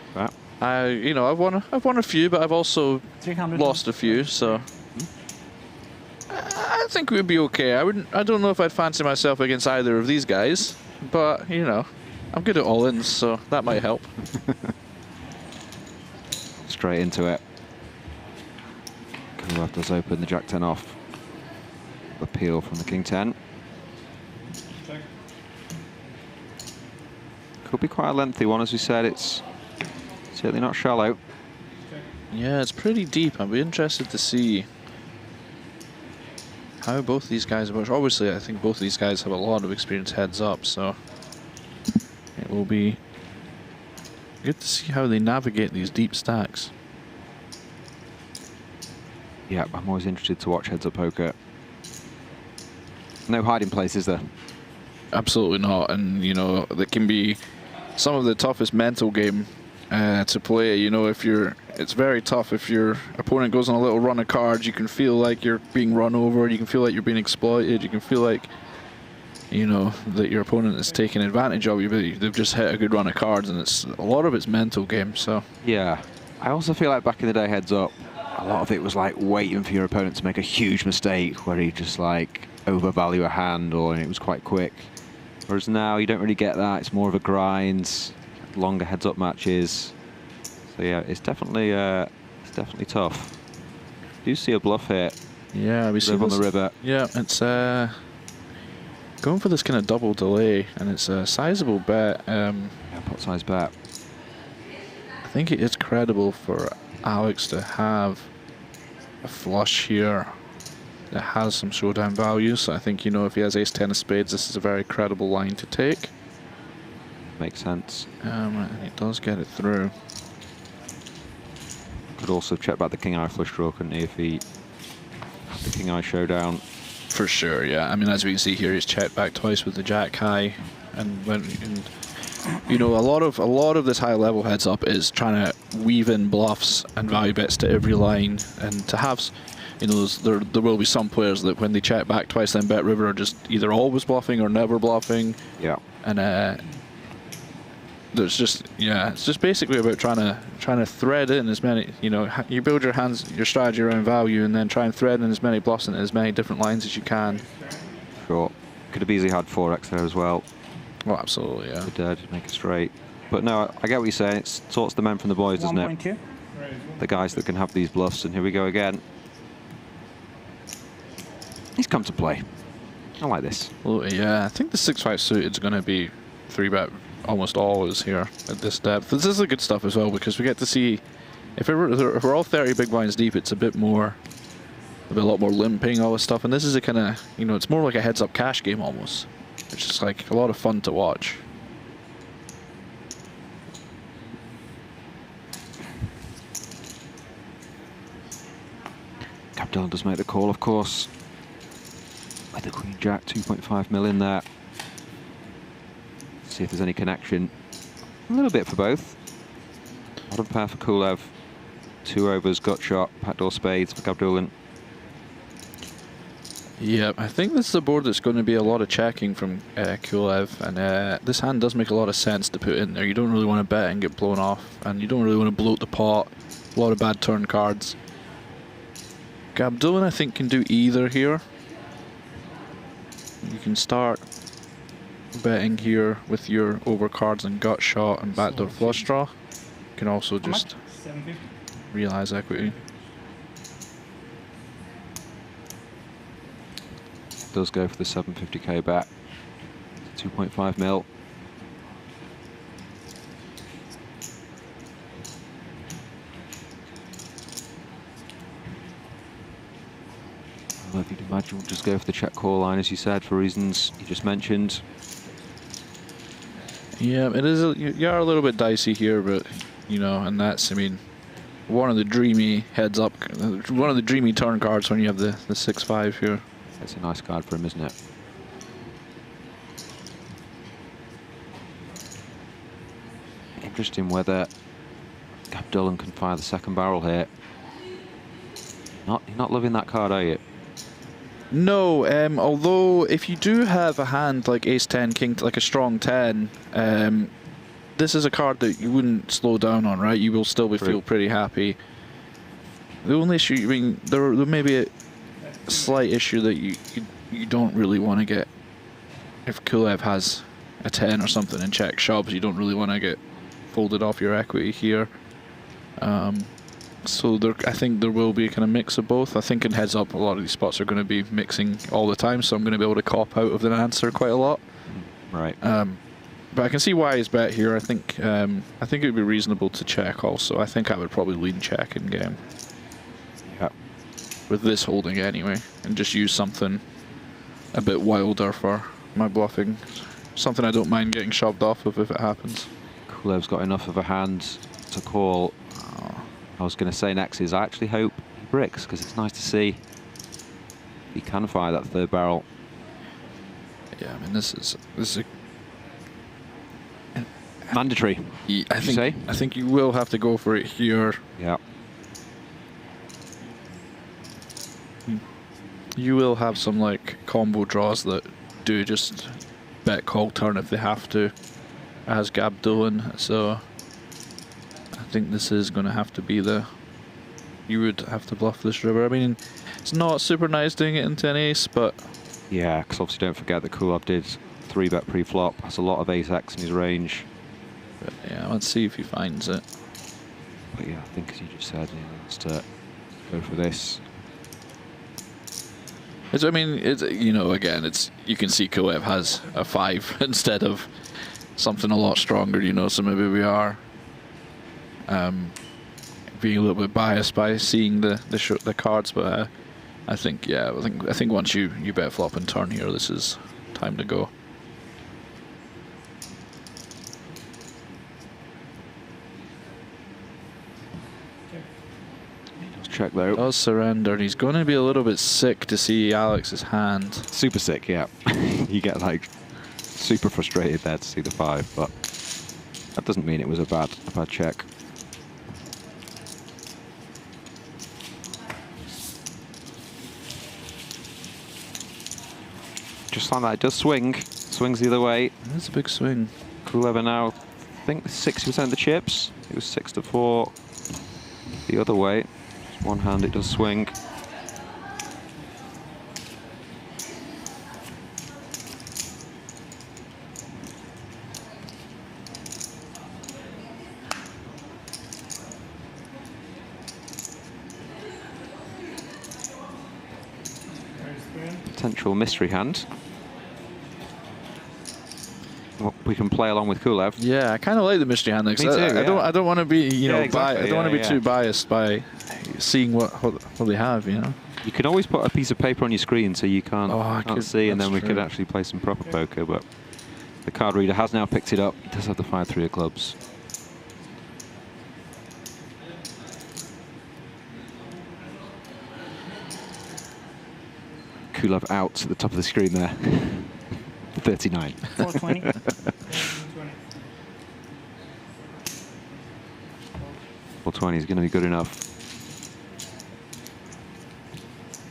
I've won a few, but I've also lost a few. So I think we'd be okay. I don't know if I'd fancy myself against either of these guys, but you know, I'm good at all-ins, so that might help. Straight into it. Kulev does open the Jack-10 off. Appeal from the King-10. Could be quite a lengthy one, as we said. It's certainly not shallow. Yeah, it's pretty deep. I'd be interested to see how both these guys approach. Obviously, I think both of these guys have a lot of experience heads up, so it will be good to see how they navigate these deep stacks. Yeah, I'm always interested to watch heads-up poker. No hiding place, is there? Absolutely not. And, you know, that can be some of the toughest mental game to play. You know, it's very tough if your opponent goes on a little run of cards. You can feel like you're being run over. You can feel like you're being exploited. You can feel like, you know, that your opponent is taking advantage of you, but they've just hit a good run of cards, and a lot of it's mental game. So yeah, I also feel like back in the day, heads up, a lot of it was like waiting for your opponent to make a huge mistake where he just like overvalue a hand, and it was quite quick. Whereas now you don't really get that. It's more of a grind, longer heads-up matches. So yeah, it's definitely tough. Do you see a bluff here? Yeah, we see on the river. Yeah, it's going for this kind of double delay, and it's a sizable bet. Yeah, pot size bet. I think it is credible for Alex to have a flush here that has some showdown value. So I think, you know, if he has ace-10 of spades, this is a very credible line to take. Makes sense. And he does get it through. Could also check back the king-eye flush draw, couldn't he, if he had the king-eye showdown? For sure, yeah. I mean, as we can see here, he's checked back twice with the jack-high, and you know, a lot of this high-level heads-up is trying to weave in bluffs and value bets to every line, and to have, you know, there will be some players that when they check back twice, then bet river are just either always bluffing or never bluffing. Yeah. And there's just, yeah, it's just basically about trying to thread in as many, you know, you build your strategy around value, and then try and thread in as many bluffs into as many different lines as you can. Sure. Could have easily had 4x there as well. Well, absolutely, yeah. Could make it straight. But no, I get what you're saying. It sorts the men from the boys, doesn't it? 1.2. The guys that can have these bluffs, and here we go again. He's come to play. I like this. Well, yeah, I think the 6-5 suited is going to be 3-bet almost always here at this depth. This is the good stuff as well, because we get to see, if we're all 30 big blinds deep, it's a lot more limping, all this stuff. And this is a kind of, you know, it's more like a heads-up cash game almost. It's just like a lot of fun to watch. Gabdullin does make the call, of course. With the Queen Jack, 2.5 mil in there. See if there's any connection. A little bit for both. Bottom pair for Kulev. 2 overs, gut shot, backdoor spades for Gabdullin. Yeah, I think this is a board that's going to be a lot of checking from Kulev, and this hand does make a lot of sense to put in there. You don't really want to bet and get blown off, and you don't really want to bloat the pot. A lot of bad turn cards. Gabdullin, I think, can do either here. You can start betting here with your overcards and gut shot and backdoor flush draw. You can also just realize equity. Does go for the 750k bet. 2.5 mil. Well, if you'd imagine, we'll just go for the check call line, as you said, for reasons you just mentioned. Yeah, it is. You are a little bit dicey here, but you know, and that's, I mean, one of the dreamy heads up, one of the dreamy turn cards when you have the 6-5 here. It's a nice card for him, isn't it? Interesting whether Gabdullin can fire the second barrel here. You're not loving that card, are you? No, although if you do have a hand like Ace-10, King, like a strong 10, this is a card that you wouldn't slow down on, right? You will still feel pretty happy. The only issue, I mean, there may be a slight issue that you don't really want to get. If Kulev has a 10 or something and check shoves, you don't really want to get folded off your equity here. So I think there will be a kind of mix of both. I think in heads up, a lot of these spots are going to be mixing all the time, so I'm going to be able to cop out of the answer quite a lot. Right. But I can see why he's bet here. I think it would be reasonable to check also. I think I would probably lean check in game. Yeah. With this holding anyway, and just use something a bit wilder for my bluffing. Something I don't mind getting shoved off of if it happens. Kulev's got enough of a hand to call. I was going to say next is I actually hope he bricks, because it's nice to see he can fire that third barrel. Yeah, I mean this is mandatory. I think you will have to go for it here. Yeah. You will have some like combo draws that do just bet call turn if they have to, as Gabdullin. So I think this is going to have to be you would have to bluff this river. I mean, it's not super nice doing it into an ace, but yeah, because obviously don't forget that Kulev did 3-bet pre-flop. Has a lot of ace-x in his range. But yeah, let's see if he finds it. But yeah, I think as you just said, he needs to go for this. I mean, you know, again, you can see Kulev has a 5 instead of something a lot stronger, you know, so maybe we are being a little bit biased by seeing the cards, but I think, yeah, I think once you bet flop and turn here, this is time to go. Check though. Does surrender, and he's going to be a little bit sick to see Alex's hand. Super sick, yeah. You get like super frustrated there to see the 5, but that doesn't mean it was a bad check. Just like that, it does swing. Swings the other way. That's a big swing. Kulev now, I think 60% of the chips. It was 6-4 the other way. Just one hand, it does swing. Potential mystery hand. Well, we can play along with Kulev. Yeah, I kind of like the mystery hand. Me too, I don't want to be, you know, exactly, I don't want to be too biased by seeing what they have, you know. You can always put a piece of paper on your screen so you can't see, and then we could actually play some proper poker. But the card reader has now picked it up. He does have the 5-3 of clubs. Kulev out at the top of the screen there. 39. 420. 420 is going to be good enough.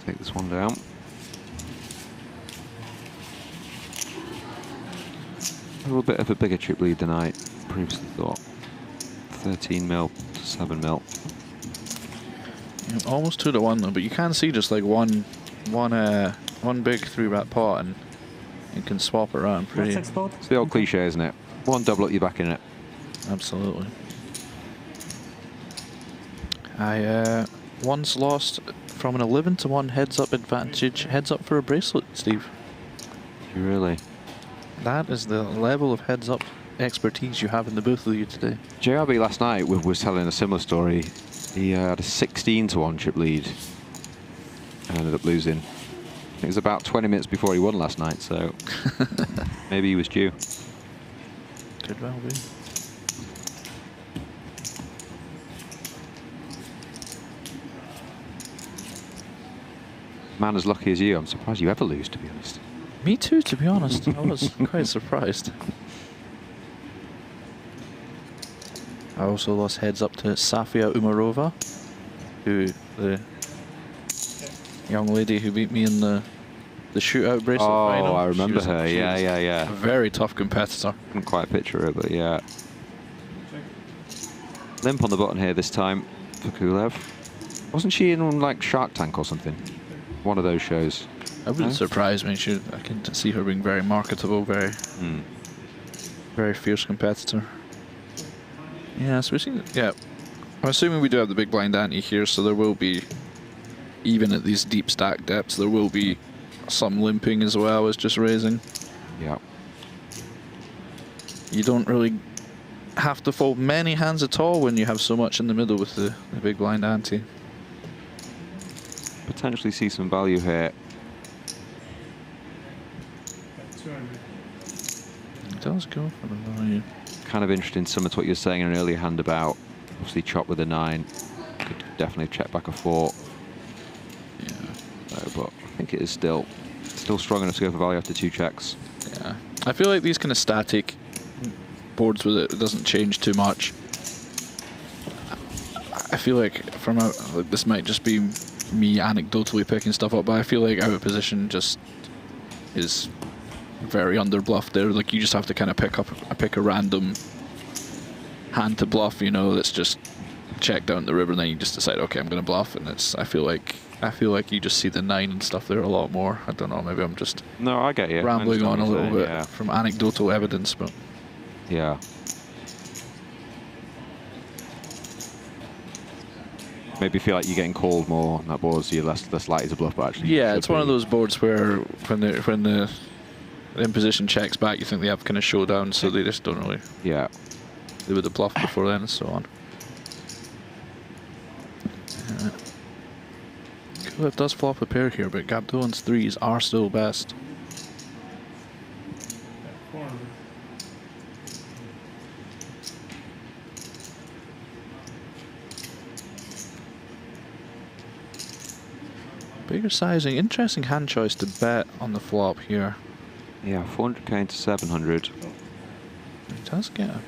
Take this one down. little bit of a bigger chip lead than I previously thought. 13 mil to 7 mil. Yeah, almost 2 to 1 though, but you can see just like one big 3-rat pot, and you can swap it around pretty. It's the old cliche, isn't it? One double up, you're back in it. Absolutely. I once lost from an 11 to 1 heads-up advantage, heads-up for a bracelet, Steve. Really? That is the level of heads-up expertise you have in the both of you today. JRB last night was telling a similar story. He had a 16 to 1 chip lead and ended up losing. It was about 20 minutes before he won last night, so maybe he was due. Could well be. Man as lucky as you, I'm surprised you ever lose, to be honest. Me too, to be honest. I was quite surprised. I also lost heads up to Safia Umarova, who the young lady who beat me in the shootout bracelet final. Oh, I remember her. Yeah. A very tough competitor. Couldn't quite picture her, but yeah. Limp on the button here this time for Kulev. Wasn't she in like Shark Tank or something? One of those shows. That wouldn't surprise me. I can see her being very marketable, very fierce competitor. Yeah, so we've seen. Yeah, I'm assuming we do have the big blind ante here, so there will be, even at these deep stack depths, there will be some limping as well as just raising. Yeah. You don't really have to fold many hands at all when you have so much in the middle with the big blind ante. Potentially see some value here. It does go for the value. Kind of interesting, similar to what you were saying in an earlier hand about obviously chop with a 9. Could definitely check back a 4. Yeah. But I think it is still strong enough to go for value after 2 checks. Yeah. I feel like these kind of static boards with it doesn't change too much. I feel like this might just be me anecdotally picking stuff up, but I feel like out of position just is very under bluffed there. Like you just have to kind of pick a random hand to bluff, you know, that's just check down the river, and then you just decide, okay, I'm going to bluff, and I feel like you just see the 9 and stuff there a lot more. I don't know, maybe I'm just I get you. Rambling on a little bit from anecdotal evidence, but yeah. Maybe feel like you're getting called more on that board, so you're less likely to bluff, but actually yeah, it's one of those boards where when the imposition checks back, you think they have kind of showdown, so they just don't really. Yeah. They would have bluffed before then, and so on. Kulev does flop a pair here, but Gabdullin's 3s are still best. Bigger sizing, interesting hand choice to bet on the flop here. Yeah, 400k into 700. He does get a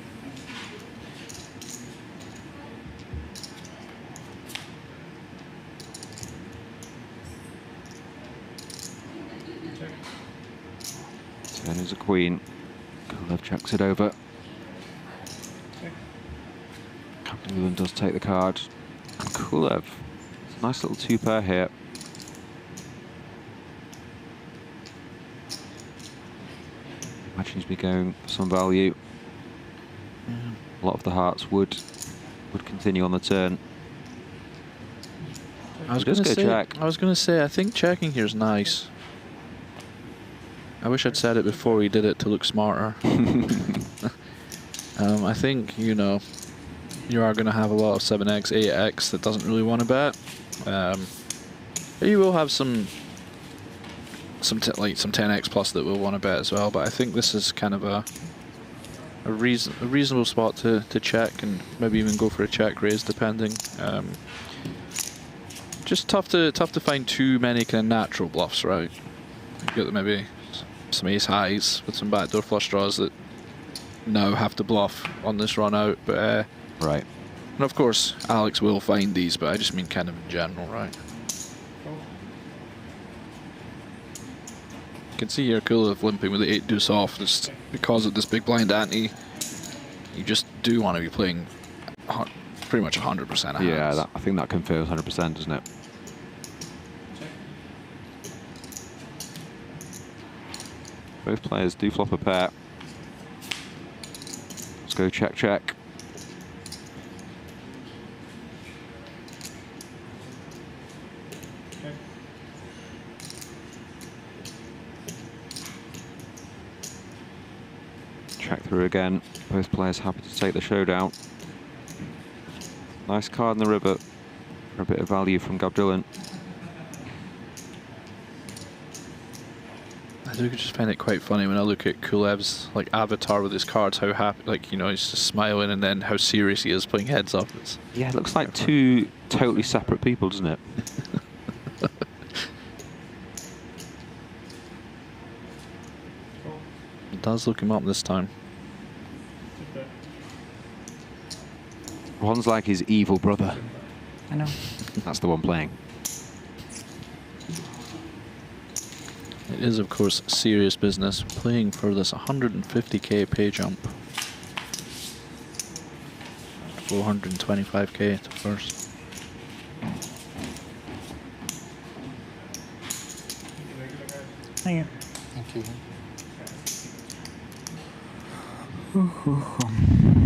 Turn is a queen. Kulev checks it over. Gabdullin does take the card. And Kulev, it's a nice little 2-pair here. Imagine he's be going for some value. Yeah. A lot of the hearts would continue on the turn. I was going to say, I think checking here is nice. I wish I'd said it before he did it to look smarter. I think, you know, you are going to have a lot of 7x, 8x that doesn't really want to bet. You will have some 10x plus that will want to bet as well, but I think this is kind of a reasonable spot to check, and maybe even go for a check raise depending. Just tough to find too many kind of natural bluffs, right? You got maybe some ace highs with some backdoor flush draws that now have to bluff on this run out, but right. And of course Alex will find these, but I just mean kind of in general, right? can see here Kulev limping with the 8 deuce off just because of this big blind ante. You just do want to be playing pretty much 100% hands. Yeah, I think that confirms 100%, doesn't it? Both players do flop a pair. Let's go check, check. Check through again. Both players happy to take the showdown. Nice card in the river for a bit of value from Gabdullin. I do just find it quite funny when I look at Kulev's like avatar with his cards, how happy, like, you know, he's just smiling, and then how serious he is playing heads up. Yeah, it looks like two totally separate people, doesn't it? It does look him up this time. One's like his evil brother. I know. That's the one playing. It is, of course, serious business, playing for this 150k pay jump. 425k to first. Thank you. Thank you.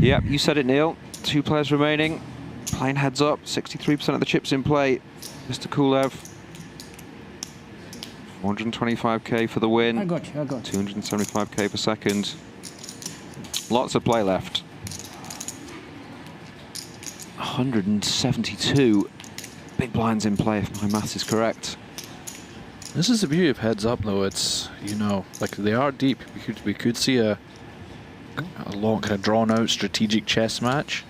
Yep, you said it, Neil. 2 players remaining. Playing heads up. 63% of the chips in play. Mr. Kulev. 425k for the win. I got you. 275k per second. Lots of play left. 172 big blinds in play, if my maths is correct. This is the beauty of heads up, though. It's, you know, like, they are deep. We could see a long, kind of drawn out strategic chess match,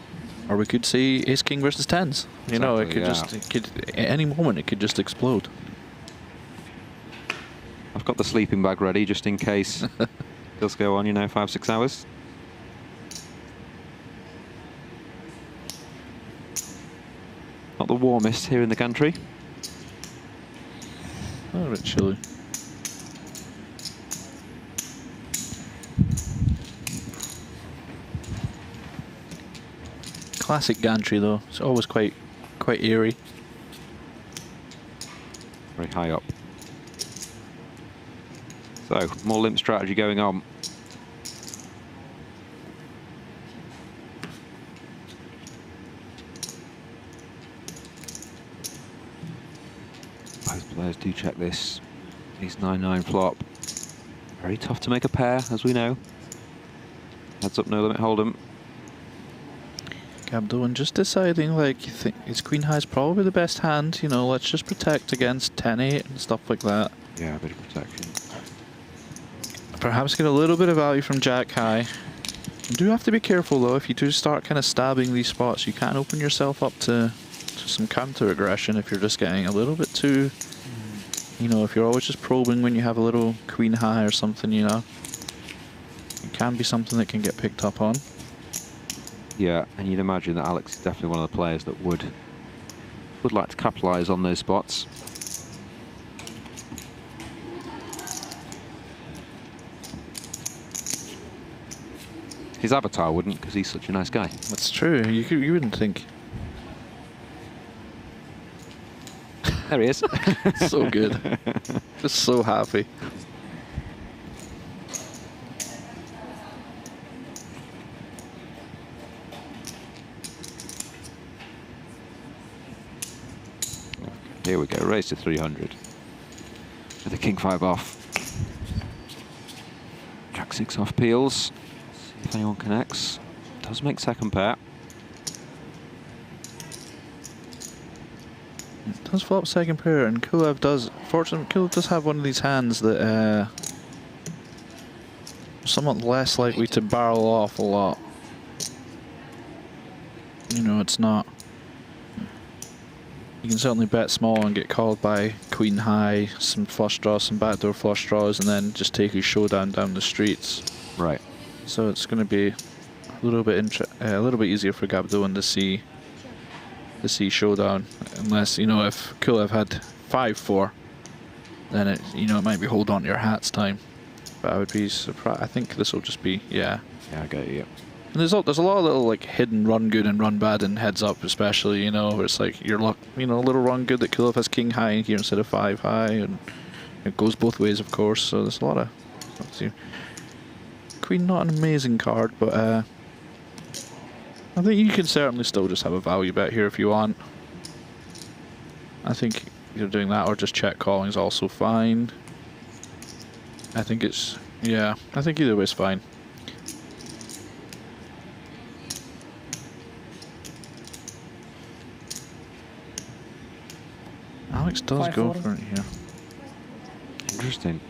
or we could see Ace King versus tens. You know, it could at any moment it could just explode. I've got the sleeping bag ready just in case it does go on, you know, 5-6 hours. Not the warmest here in the country. A little bit chilly. Classic gantry, though. It's always quite eerie. Very high up. So, more limp strategy going on. Both players do check this. Ace 9-9 flop. Very tough to make a pair, as we know. Heads up, no limit hold'em. Gabdullin just deciding, like, you think his queen high is probably the best hand. You know, let's just protect against 10-8 and stuff like that. Yeah, a bit of protection. Perhaps get a little bit of value from jack high. You do have to be careful, though. If you do start kind of stabbing these spots, you can open yourself up to some counter aggression if you're just getting a little bit too, you know, if you're always just probing when you have a little queen high or something, you know. It can be something that can get picked up on. Yeah, and you'd imagine that Alex is definitely one of the players that would like to capitalise on those spots. His avatar wouldn't, because he's such a nice guy. That's true. You wouldn't think. There he is. So good. Just so happy. Here we go, raise to 300. With the king 5 off. Jack 6 off peels. See if anyone connects. Does make second pair. It does flop second pair, and Kulev does. Fortunately, Kulev does have one of these hands that somewhat less likely to barrel off a lot. You know, it's not. You can certainly bet small and get called by queen high, some flush draws, some backdoor flush draws, and then just take his showdown down the streets. Right. So it's going to be a little bit easier for Gabdullin to see showdown, unless, you know, if Kulev had 5-4, then it, you know, it might be hold on to your hats time. But I would be surprised. I think this will just be, yeah. Yeah, I get you. And there's a lot of little like hidden run good and run bad in heads up, especially, you know, where it's like your luck, you know, a little run good that Kulev has king high here instead of 5 high, and it goes both ways, of course. So there's a lot of. Let's see. Queen, not an amazing card, but I think you can certainly still just have a value bet here if you want. I think either doing that or just check calling is also fine. I think it's, yeah, I think either way is fine. Alex does go for it here. Interesting.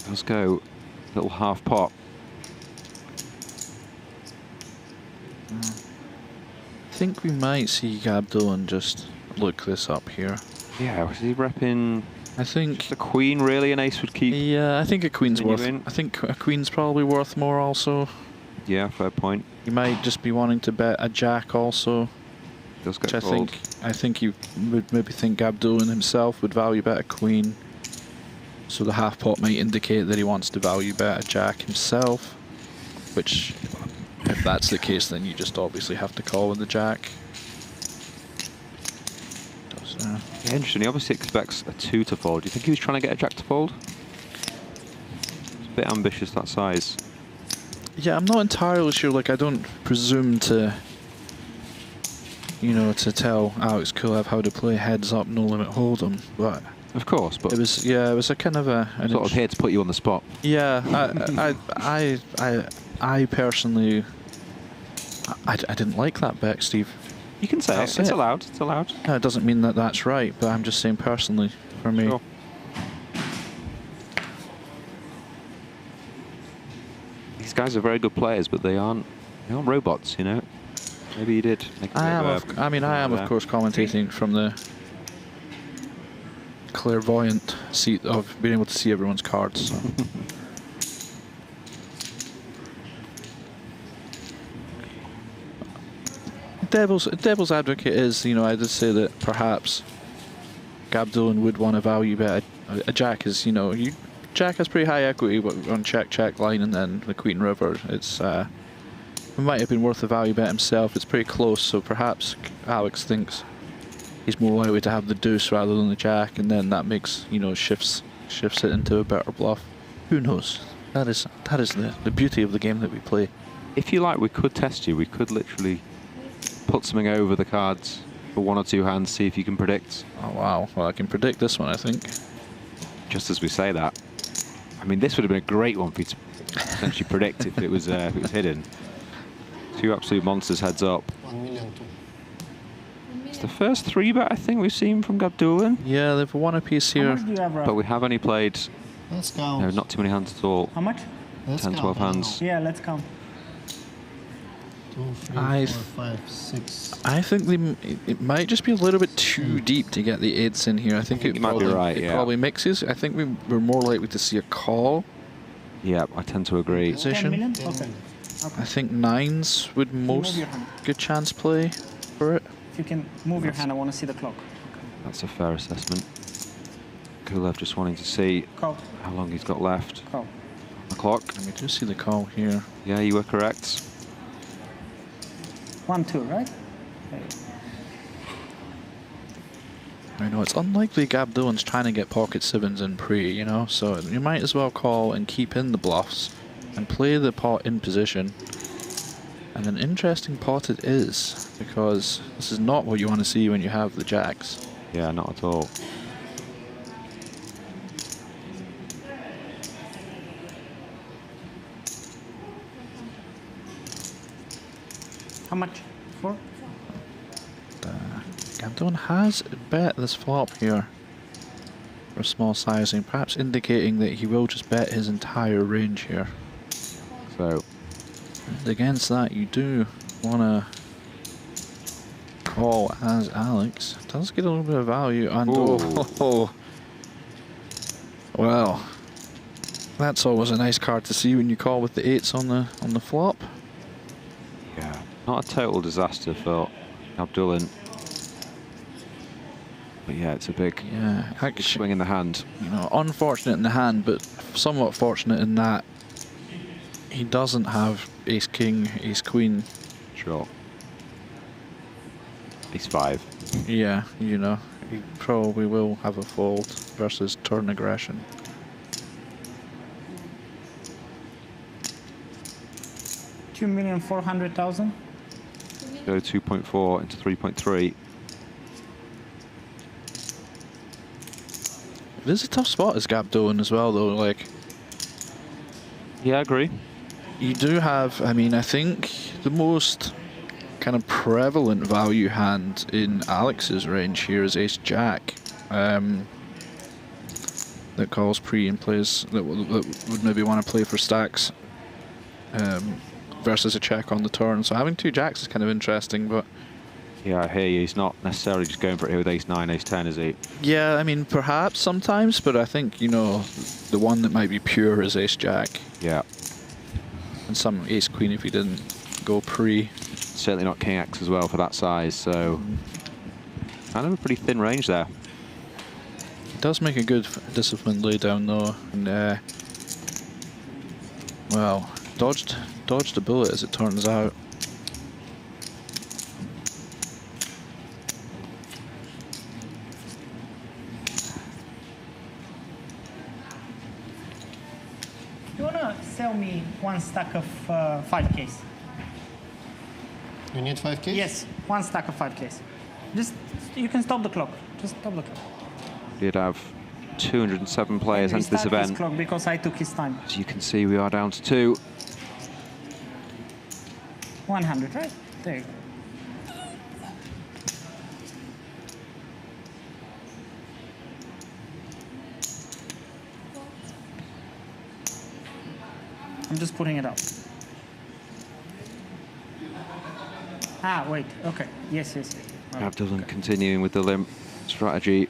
Let's go little half pot. I think we might see Gabdullin just look this up here. Yeah, was he repping? I think the queen really, an ace would keep. Yeah, I think a queen's worth. I think a queen's probably worth more also. Yeah, fair point. You might just be wanting to bet a jack also. Does get which called. I think you would maybe think Gabdullin himself would value bet a queen. So the half pot might indicate that he wants to value bet a jack himself. Which, if that's the case, then you just obviously have to call with the jack. Yeah, interesting. He obviously expects a 2 to fold. Do you think he was trying to get a jack to fold? It's a bit ambitious, that size. Yeah, I'm not entirely sure. Like, I don't presume to, you know, to tell Alex Kulev how to play heads up, no limit hold'em, but of course, but it was, yeah, it was a kind of a sort of here to put you on the spot. Yeah, I personally, I didn't like that bet, Steve. You can say it. It's allowed. It's allowed. No, it doesn't mean that that's right, but I'm just saying personally, for me. Sure. These guys are very good players, but they aren't robots, you know. Maybe you did. I am, of course, commentating from the clairvoyant seat of being able to see everyone's cards. So. Devil's advocate is, you know, I did say that perhaps Gabdullin would want to value bet a jack. Is, you know, jack has pretty high equity on check line, and then the queen river. It's it might have been worth a value bet himself. It's pretty close, so perhaps Alex thinks he's more likely to have the deuce rather than the jack, and then that makes, you know, shifts it into a better bluff. Who knows? That is the beauty of the game that we play. If you like, we could test you. We could literally put something over the cards for 1 or 2 hands, see if you can predict. Oh wow! Well, I can predict this one, I think. Just as we say that, I mean, this would have been a great one for you to potentially predict if it was hidden. 2 absolute monsters heads up. 1 million too. It's the first 3 bet I think we've seen from Gabdullin. Yeah, they've won a piece here, but we have only played. Let's count. No, not too many hands at all. How much? 10, 12 hands. Yeah, let's count. 2, 3, 4, 5, 6. I think it might just be a little bit too deep to get the 8s in here. I think it might be right. It Yeah. probably mixes. I think we're more likely to see a call. Yeah, I tend to agree. Position. 10 million? Okay. I think 9s would most good chance play for it. If you can move your hand, I want to see the clock. That's a fair assessment. Kulev just wanting to see Call. how long he's got left. Call. The clock. And we do see the call here. Yeah, you were correct. 1, 2, right? Okay. I know it's unlikely Gabdullin's trying to get pocket 7s in pre, you know, so you might as well call and keep in the bluffs and play the pot in position. And an interesting pot it is, because this is not what you want to see when you have the jacks. Yeah, not at all. How much? 4? Gabdullin has bet this flop here for small sizing, perhaps indicating that he will just bet his entire range here. So, and against that, you do want to call as Alex. Does get a little bit of value, and well, that's always a nice card to see when you call with the 8s on the flop. Yeah, not a total disaster for Gabdullin. But yeah, it's a big, big swing in the hand. You know, unfortunate in the hand, but somewhat fortunate in that he doesn't have ace king, ace queen. Sure. Ace 5. Yeah, you know, he probably will have a fold versus turn aggression. $2,400,000. Go 2.4 into 3.3. It is a tough spot as Gabdullin as well, though. Like, yeah, I agree. You do have, I mean, I think the most kind of prevalent value hand in Alex's range here is Ace Jack. That calls pre and plays that would maybe want to play for stacks versus a check on the turn. So having 2 jacks is kind of interesting, but. Yeah, I hear you. He's not necessarily just going for it here with ace 9, ace 10, is he? Yeah, I mean, perhaps sometimes, but I think, you know, the one that might be pure is ace jack. Yeah. And some ace queen if he didn't go pre. Certainly not king X as well for that size, so kind of a pretty thin range there. It does make a good disciplined laydown though, and well, dodged a bullet as it turns out. You wanna sell me 1 stack of 5Ks? You need 5Ks? Yes, 1 stack of 5Ks. Just, you can stop the clock. Just stop the clock. Did have 207 players enter this event. Clock because I took his time. As you can see, we are down to 2. 100, right? There you go. I'm just putting it up. Ah, wait. Okay. Yes. Gabdullin continuing with the limp strategy.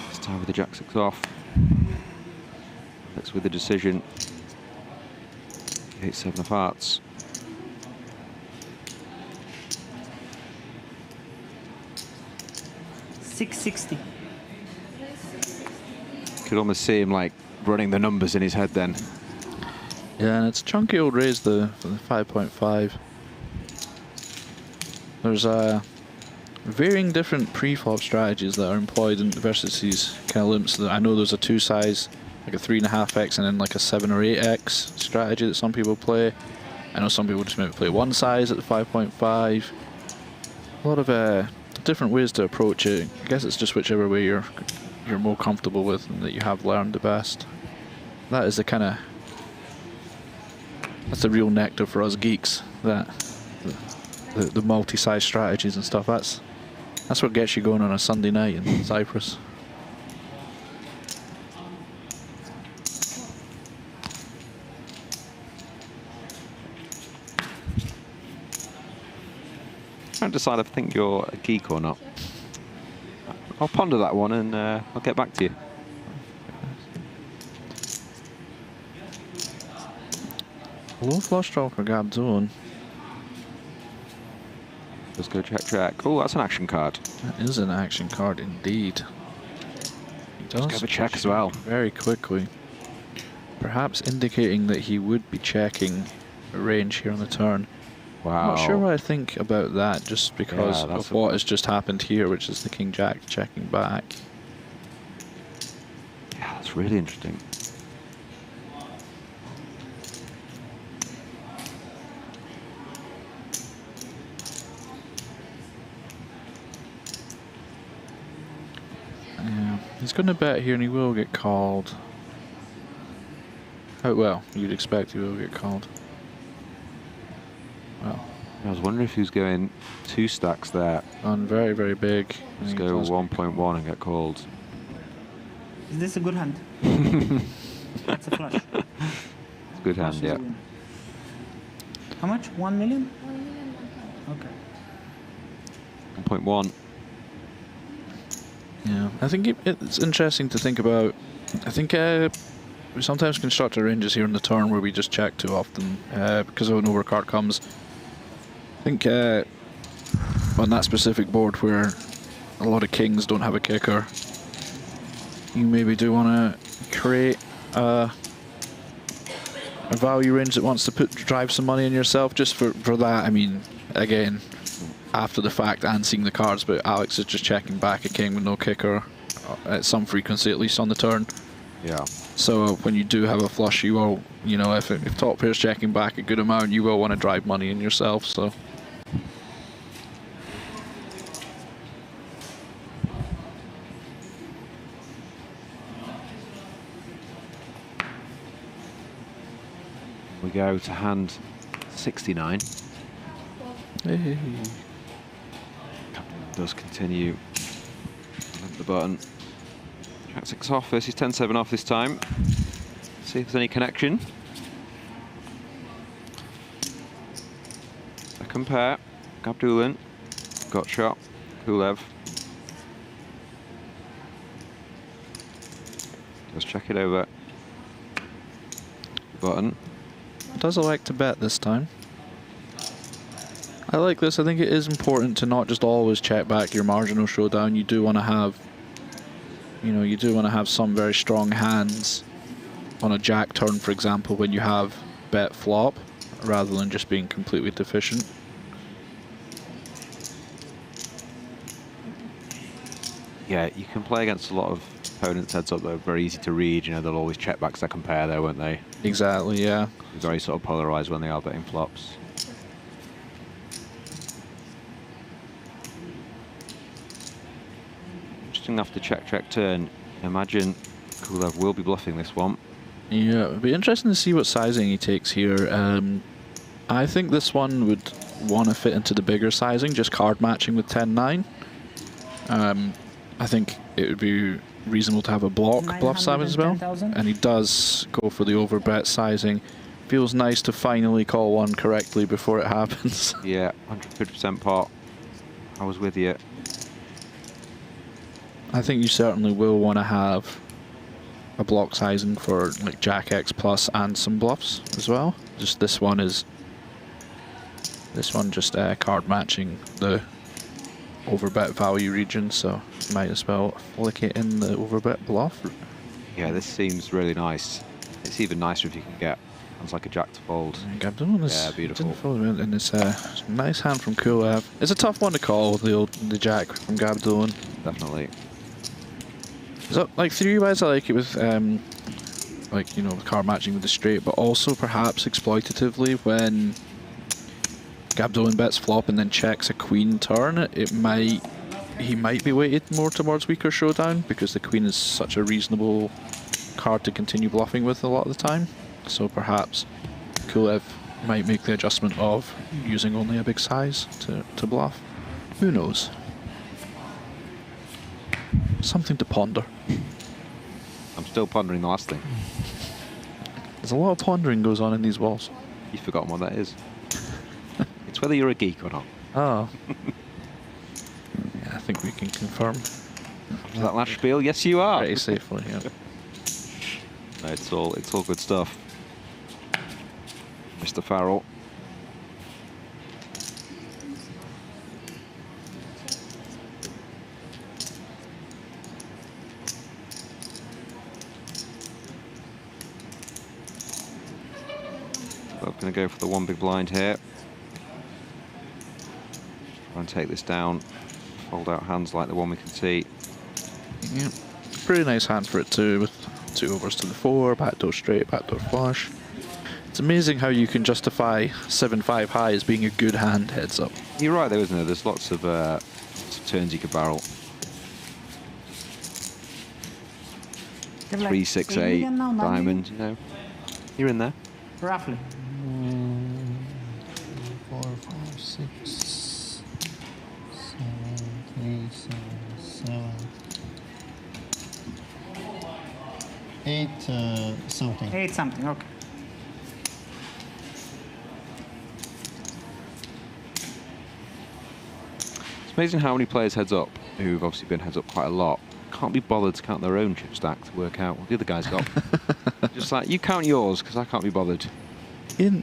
This time with the jack 6 off. Alex with the decision. 8-7 of hearts. $660. Could almost see him like running the numbers in his head then. Yeah, and it's a chunky old raise for the 5.5. There's varying different pre-flop strategies that are employed in versus these kind of limps. I know there's a 2 size, like a 3.5x, and then like a 7 or 8x strategy that some people play. I know some people just maybe play 1 size at the 5.5. A lot of different ways to approach it. I guess it's just whichever way you're more comfortable with and that you have learned the best. That is the kind of that's the real nectar for us geeks. That the multi-size strategies and stuff. That's what gets you going on a Sunday night in Cyprus. Trying to decide if I think you're a geek or not. I'll ponder that one and I'll get back to you. Low flush draw for Gabdullin. Let's go check. Oh, that's an action card. That is an action card indeed. He does have a check as well. Very quickly. Perhaps indicating that he would be checking a range here on the turn. Wow. I'm not sure what I think about that, just because of what has just happened here, which is the King Jack checking back. Yeah, that's really interesting. Yeah, he's going to bet here and he will get called. Oh, well, you'd expect he will get called. Well, I was wondering if he was going 2 stacks there. On very, very big. Let's go 1.1 and get called. Is this a good hand? That's a flush. It's a good hand, yeah. How much? 1 million? Okay. 1.1. Yeah, I think it's interesting to think about. I think we sometimes construct our ranges here in the turn where we just check too often because of an overcard comes. I think on that specific board where a lot of kings don't have a kicker. You maybe do want to create a value range that wants to drive some money in yourself. Just for that, I mean, again, after the fact and seeing the cards, but Alex is just checking back a king with no kicker at some frequency, at least on the turn. Yeah. So when you do have a flush, you will, you know, if top pair's checking back a good amount, you will want to drive money in yourself. So. We go to hand 69. Hey. Does continue. The button. Jack 6 off versus 10-7 off this time. See if there's any connection. Second pair. Gabdullin. Got shot. Kulev. Let's check it over. Button. Does elect to bet this time. I like this. I think it is important to not just always check back your marginal showdown. You do want to have, you know, you do want to have some very strong hands on a jack turn, for example, when you have bet flop, rather than just being completely deficient. Yeah, you can play against a lot of opponents heads up that are very easy to read. You know, they'll always check back second pair there, won't they? Exactly, yeah. Very sort of polarized when they are betting flops. Interesting enough to check turn. Imagine Kulev will be bluffing this one. Yeah, it'd be interesting to see what sizing he takes here. I think this one would want to fit into the bigger sizing, just card matching with 10-9. I think it would be reasonable to have a block bluff size as well. And he does go for the overbet sizing. Feels nice to finally call one correctly before it happens. Yeah, 150% pot. I was with you. I think you certainly will want to have a block sizing for like Jack X plus and some bluffs as well. Just this one just card matching the overbet value region, so might as well flick it in the overbet bluff. Yeah, this seems really nice. It's even nicer if you can get hands like a jack to fold. Gabdullin is, yeah, beautiful. And it's a nice hand from Kulev. It's a tough one to call, the jack from Gabdullin. Definitely. So, like, theory-wise, I like it with, like, you know, card matching with the straight, but also perhaps exploitatively when Gabdullin bets flop and then checks a queen turn, he might be weighted more towards weaker showdown because the queen is such a reasonable card to continue bluffing with a lot of the time. So perhaps Kulev might make the adjustment of using only a big size to bluff. Who knows? Something to ponder. I'm still pondering the last thing. There's a lot of pondering goes on in these walls. You've forgotten what that is. It's whether you're a geek or not. Oh. Yeah, I think we can confirm. After that last spiel, yes you are. Pretty safely, yeah. No, it's all good stuff. Mr. Farrell. I'm going to go for the one big blind here. Try and take this down. Fold out hands like the one we can see. Yeah, pretty nice hand for it too, with 2 overs to the 4, backdoor straight, backdoor flush. It's amazing how you can justify 7-5 high as being a good hand heads up. You're right though, isn't there? There's lots of turns you could barrel. 3, 6, 8, diamond, you know. You're in there. Roughly. 4, 5, 6, 7, 3, 7, 8 something. 8 something, okay. It's amazing how many players heads up, who've obviously been heads up quite a lot, can't be bothered to count their own chip stack to work out what the other guy's got. Just like, you count yours, because I can't be bothered. In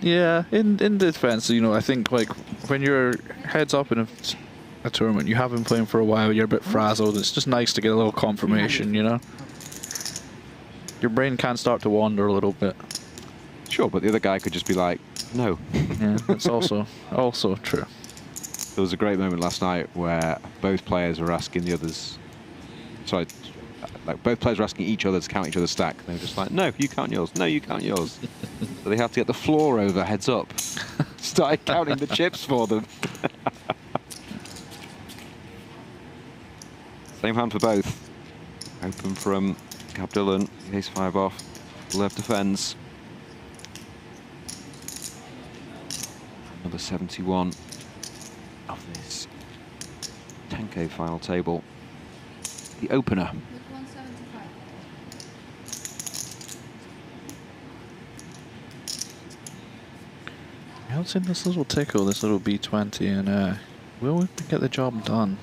defense, you know, I think like when you're heads up in a tournament. You have been playing for a while, you're a bit frazzled. It's just nice to get a little confirmation, you know? Your brain can start to wander a little bit. Sure, but the other guy could just be like, no. Yeah, that's also true. There was a great moment last night where both players were asking the others, sorry, like both players were asking each other to count each other's stack. They were just like, no, you count yours. No, you count yours. So they had to get the floor over, heads up. Started counting the chips for them. Same hand for both. Open from Gabdullin, ace-5 off. Kulev defends. Number 71 of this 10K final table. The opener. What's in this little tickle, this little B20, and will we get the job done?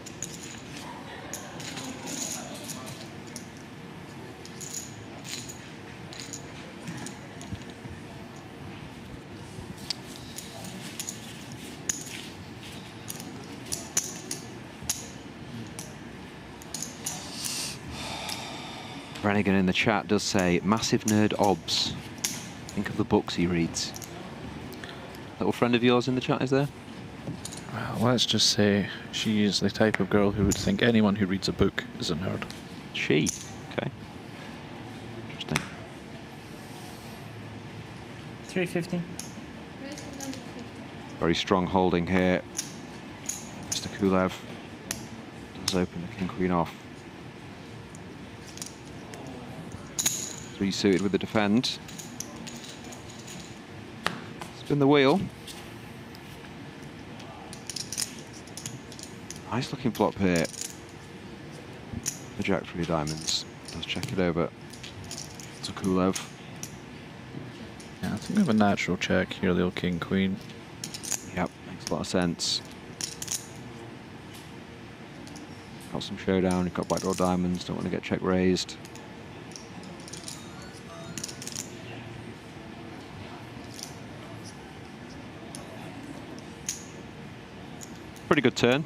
Brannigan in the chat does say, massive nerd obs. Think of the books he reads. Little friend of yours in the chat, is there? Well, let's just say she is the type of girl who would think anyone who reads a book is a nerd. She? Okay. Interesting. 350. Very strong holding here. Mr. Kulev does open the king-queen off. Three suited with the defend. Spin the wheel. Nice looking flop here. The jack 3 diamonds. Let's check it over to Kulev. Yeah, I think we have a natural check here, the old king queen. Yep, makes a lot of sense. Got some showdown, you've got backdoor diamonds, don't want to get check raised. Pretty good turn.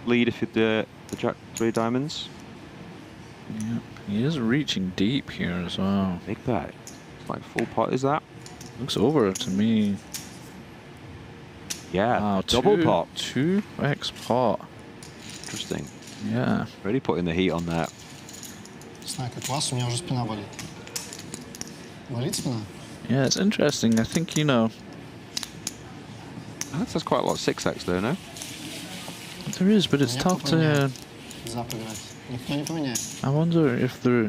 Lead if you do the jack 3 diamonds. Yeah, he is reaching deep here as well. Big bet. It's like full pot, is that? Looks over to me. Yeah, wow, double pot. 2x pot. Interesting. Yeah. Really putting the heat on that. Знаю, как вас, у меня уже спина болит. Болит спина? Yeah, it's interesting. I think, you know... That says quite a lot of 6x though, no? There is, but it's tough to... Никто не поменяет. I wonder if you're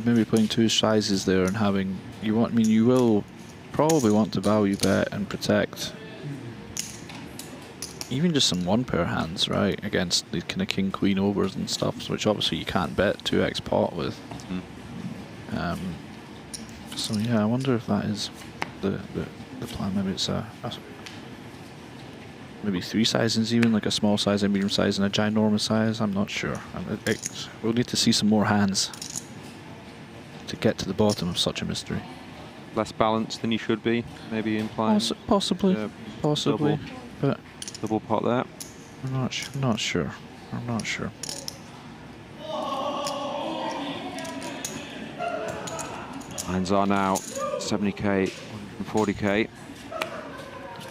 maybe playing two sizes there and having... I mean, you will probably want to value bet and protect even just some one pair hands, right, against the kind of king queen overs and stuff, which obviously you can't bet 2x pot with. So yeah, I wonder if that is the plan. Maybe it's maybe 3 sizes, even like a small size, a medium size, and a ginormous size. I'm not sure. We'll need to see some more hands to get to the bottom of such a mystery. Less balanced than you should be, maybe implying. Possibly, possibly, but double pot there. I'm not sure. I'm not sure. Lines are now 70k, 140k.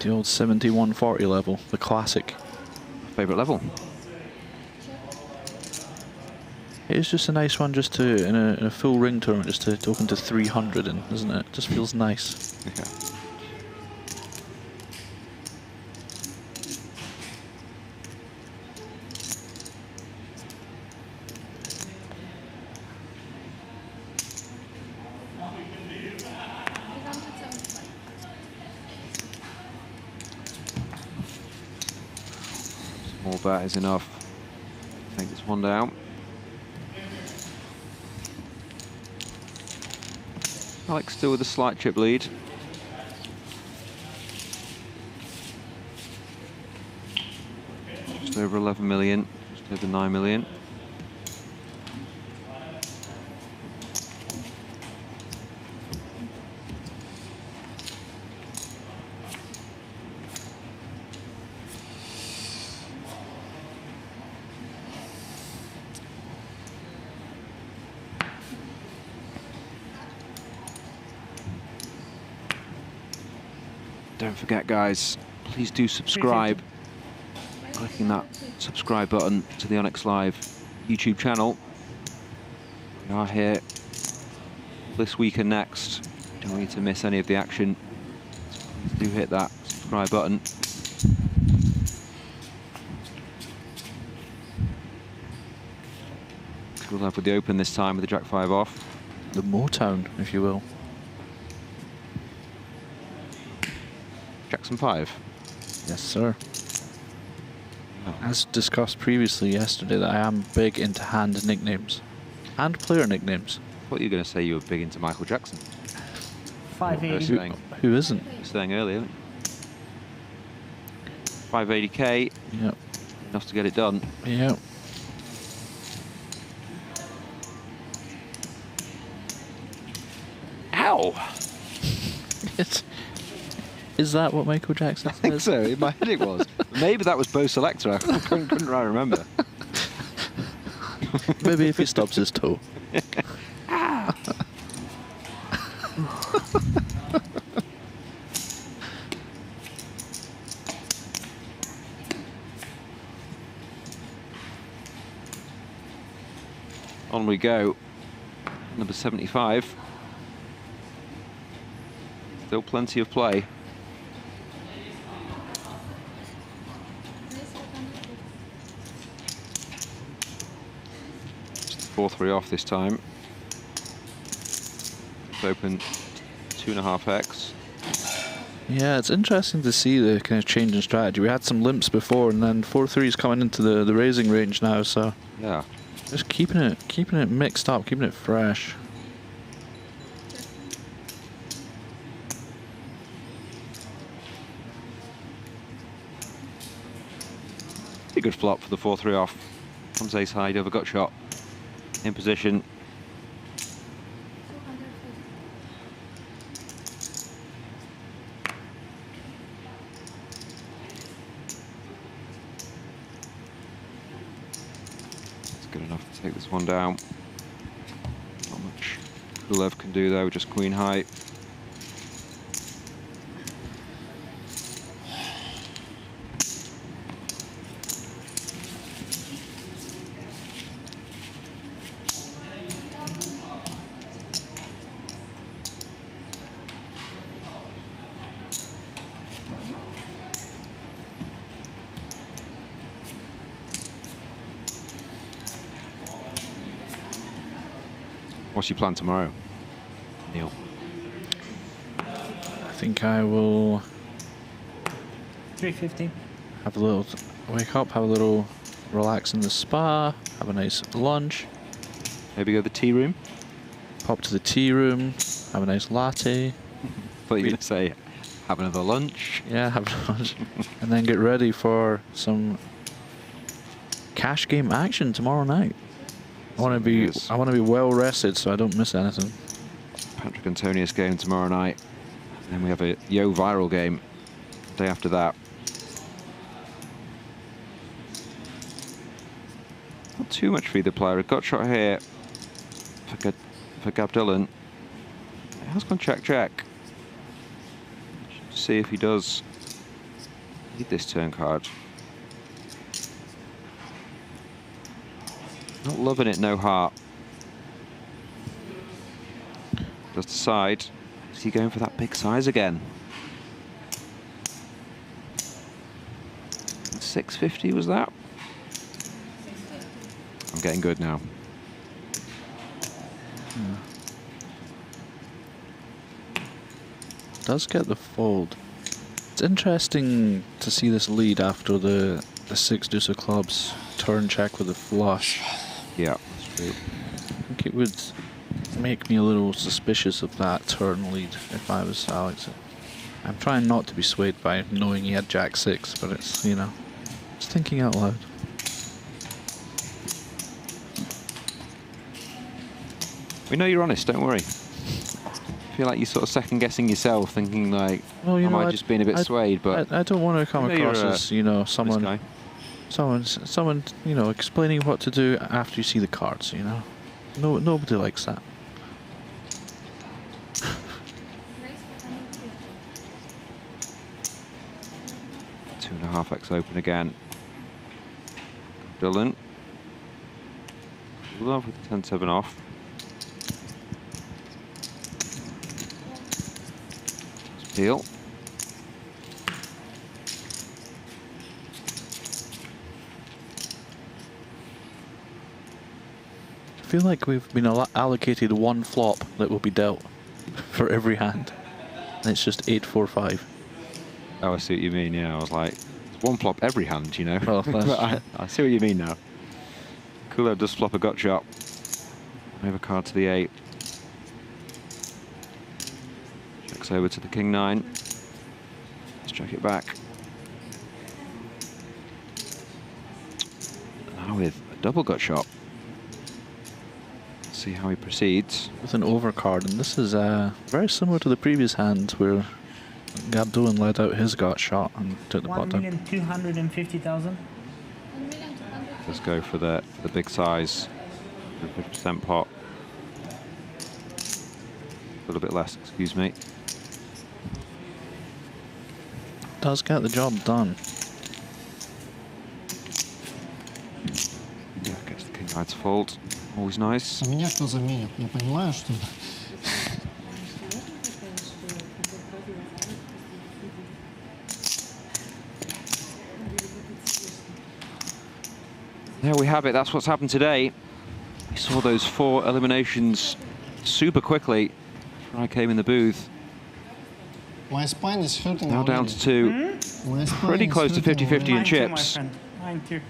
The old 7140 level, the classic. Favorite level. It's just a nice one, just to in a full ring tournament, just to open to 300 in, isn't it? Just feels nice. Yeah. Small bet is enough. Take this one down. Alex still with a slight chip lead. Just over 11 million, just over 9 million. Don't forget, guys, please do subscribe. Clicking that subscribe button to the Onyx Live YouTube channel. We are here this week and next. Don't want you to miss any of the action. Please do hit that subscribe button. Kulev with the open this time with the Jack 5 off. The Motown, if you will. Jackson 5. Yes, sir. As discussed previously yesterday, that I am big into hand nicknames and player nicknames. I thought you were going to say you were big into Michael Jackson. 580. Who isn't? You were saying earlier. 580k. Yep. Enough to get it done. Yep. Ow! Is that what Michael Jackson says? I think so. In my head it was. Maybe that was Bo Selector. I couldn't right remember. Maybe if he stubs his toe. On we go. Number 75. Still plenty of play. Just 4-3 off this time. It's open 2.5x. Yeah, it's interesting to see the kind of change in strategy. We had some limps before, and then 4-3 is coming into the raising range now. So yeah, just keeping it mixed up, keeping it fresh. Pretty good flop for the 4-3 off. Comes ace high, over gut shot. In position. It's good enough to take this one down. Not much Kulev can do though, just queen high. What's your plan tomorrow, Neil? I think I will 350. have a little wake up, have a little relax in the spa, have a nice lunch. Maybe go to the tea room. Pop to the tea room, have a nice latte. Thought you were going to say have another lunch. Yeah, have a lunch, and then get ready for some cash game action tomorrow night. I want to be well rested so I don't miss anything. Patrick Antonius game tomorrow night. And then we have a Yo Viral game the day after that. Not too much for either player. A gut shot here for Gabdullin. It has gone check. See if he does need this turn card. Not loving it, no heart. Does decide. Is he going for that big size again? 650 was that? I'm getting good now. Does get the fold. It's interesting to see this lead after the 6 deuce of clubs turn check with a flush. Yeah, that's true. I think it would make me a little suspicious of that turn lead if I was Alex. I'm trying not to be swayed by knowing he had Jack 6, but it's, you know, just thinking out loud. We know you're honest, don't worry. I feel like you're sort of second guessing yourself, thinking like, well, you am know, I just being a bit swayed? But I don't want to come across as, you know, someone, you know, explaining what to do after you see the cards. You know, nobody likes that. 2.5x open again. Gabdullin. Kulev with the 10-7 off. Peel. I feel like we've been allocated one flop that will be dealt for every hand. And it's just 8-4-5. Oh, I see what you mean, yeah. I was like, it's one flop every hand, you know. Oh, that's I see what you mean now. Kulev does flop a gut shot. Over card to the 8. Checks over to the king 9. Let's check it back. Now with a double gut shot. Let's see how he proceeds. With an overcard, and this is very similar to the previous hand where Gabdullin led out his gut shot and took the pot down. 1,250,000. Let's go for the big size. 50% pot. A little bit less, excuse me. Does get the job done. Yeah, gets the king high to fold. Always nice. А меня кто заменит? Я понимаю, что... There we have it. That's what's happened today. We saw those 4 eliminations super quickly when I came in the booth. My spine is hurting Now down to 2. Pretty close to 50-50 in chips. Mine too.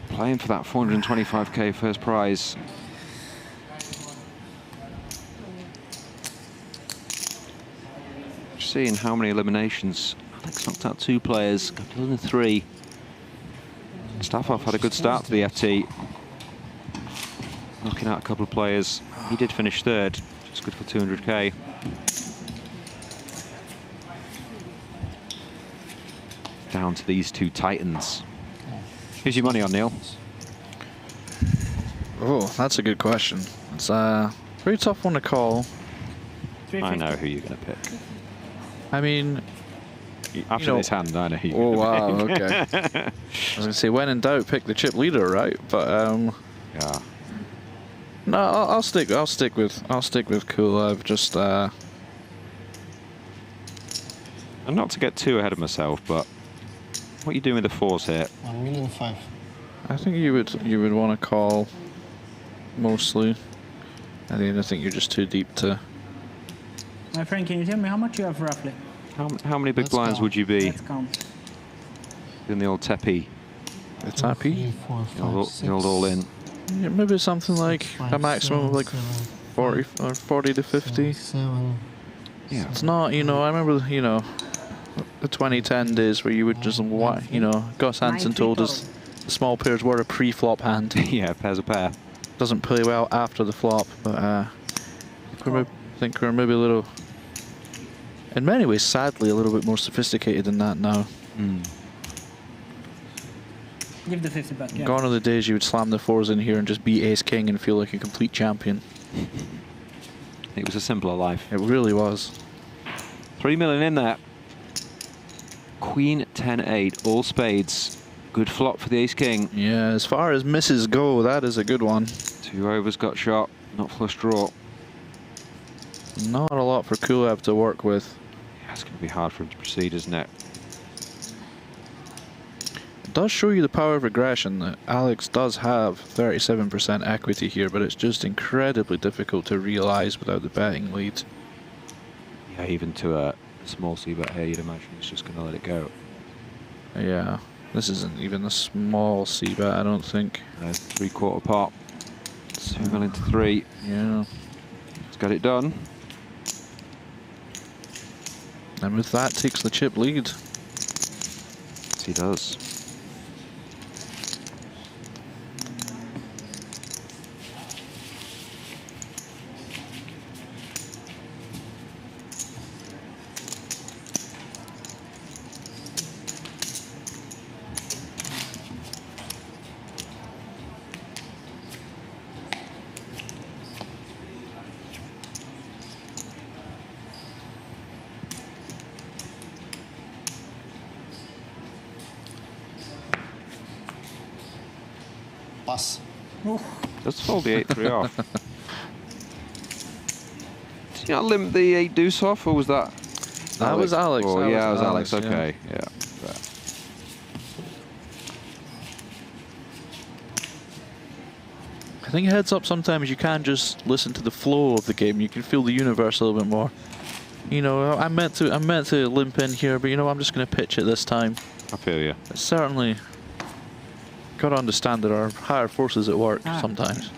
Playing for that 425k first prize. Seeing how many eliminations. Alex knocked out 2 players, Gabdullin 3. Mustafov had a good start to the FT. Knocking out a couple of players. He did finish 3rd, which is good for 200k. Down to these 2 titans. Who's your money on, Neil? Oh, that's a good question. It's a pretty tough one to call. I know who you're going to pick. I mean, after this hand, I know who you're oh going to pick. wow, okay. I was going to say, when in doubt, pick the chip leader, right? But yeah. No, I'll stick with Kulev. Just and not to get too ahead of myself, but what are you doing with the 4s here? 1,000,005. I think you would want to call mostly. I think you're just too deep to. My friend, can you tell me how much you have roughly? How many big blinds would you be? Let's count. In the old teppy. The tappy? The old all in. Yeah, maybe something like a maximum of like 40 or 40 to 50. Yeah. It's not, I remember, the 2010 days where you would just, Gus Hansen told us the small pairs were a pre-flop hand. Yeah, pair's a pair. Doesn't play well after the flop, but I think we're maybe a little, in many ways, sadly, a little bit more sophisticated than that now. Give the 50 back. Yeah. Gone are the days you would slam the 4s in here and just beat ace-king and feel like a complete champion. It was a simpler life. It really was. 3 million in there. Queen 10-8, all spades. Good flop for the ace-king. Yeah, as far as misses go, that is a good one. 2 overs got shot, not flush draw. Not a lot for Kulev to work with. Yeah, it's going to be hard for him to proceed, isn't it? It does show you the power of aggression that Alex does have 37% equity here, but it's just incredibly difficult to realize without the betting lead. Yeah, even to a small c-bet here, you'd imagine he's just going to let it go. Yeah, this isn't even a small c-bet, I don't think. 3/4 pot. 2 million to 3. Yeah. He's got it done. And with that, takes the chip lead. Yes, he does. pass. Just fold the 8-3 off. Did you not limp the 8-deuce off, or was that? That was Alex. Oh, that yeah, was it was Alex. yeah. Okay, yeah. I think heads up sometimes you can just listen to the flow of the game. You can feel the universe a little bit more. You know, I meant to limp in here, but you know, I'm just going to pitch it this time. I feel you. It's certainly got to understand there are higher forces at work sometimes.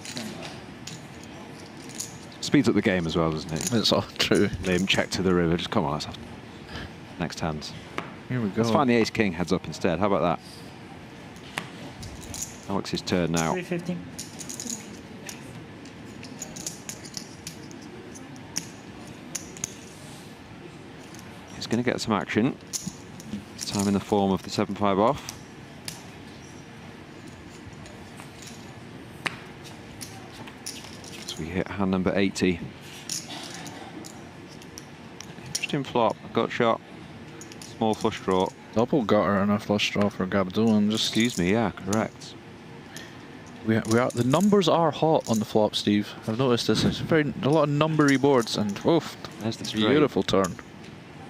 Speeds up the game as well, doesn't it? It's all true. Limp, check to the river. Just come on, let's have next hands. Here we go. Let's find the ace-king heads up instead. How about that? Alex's turn now. 350. He's going to get some action. This time in the form of the 7-5 off. So we hit hand number 80. Interesting flop. Gut shot. Small flush draw. Double gutter and a flush draw for Gabdullin. Just excuse me. Yeah, correct. We are the numbers are hot on the flop, Steve. I've noticed this. It's a lot of numbery boards, and oof, there's the straight. Beautiful turn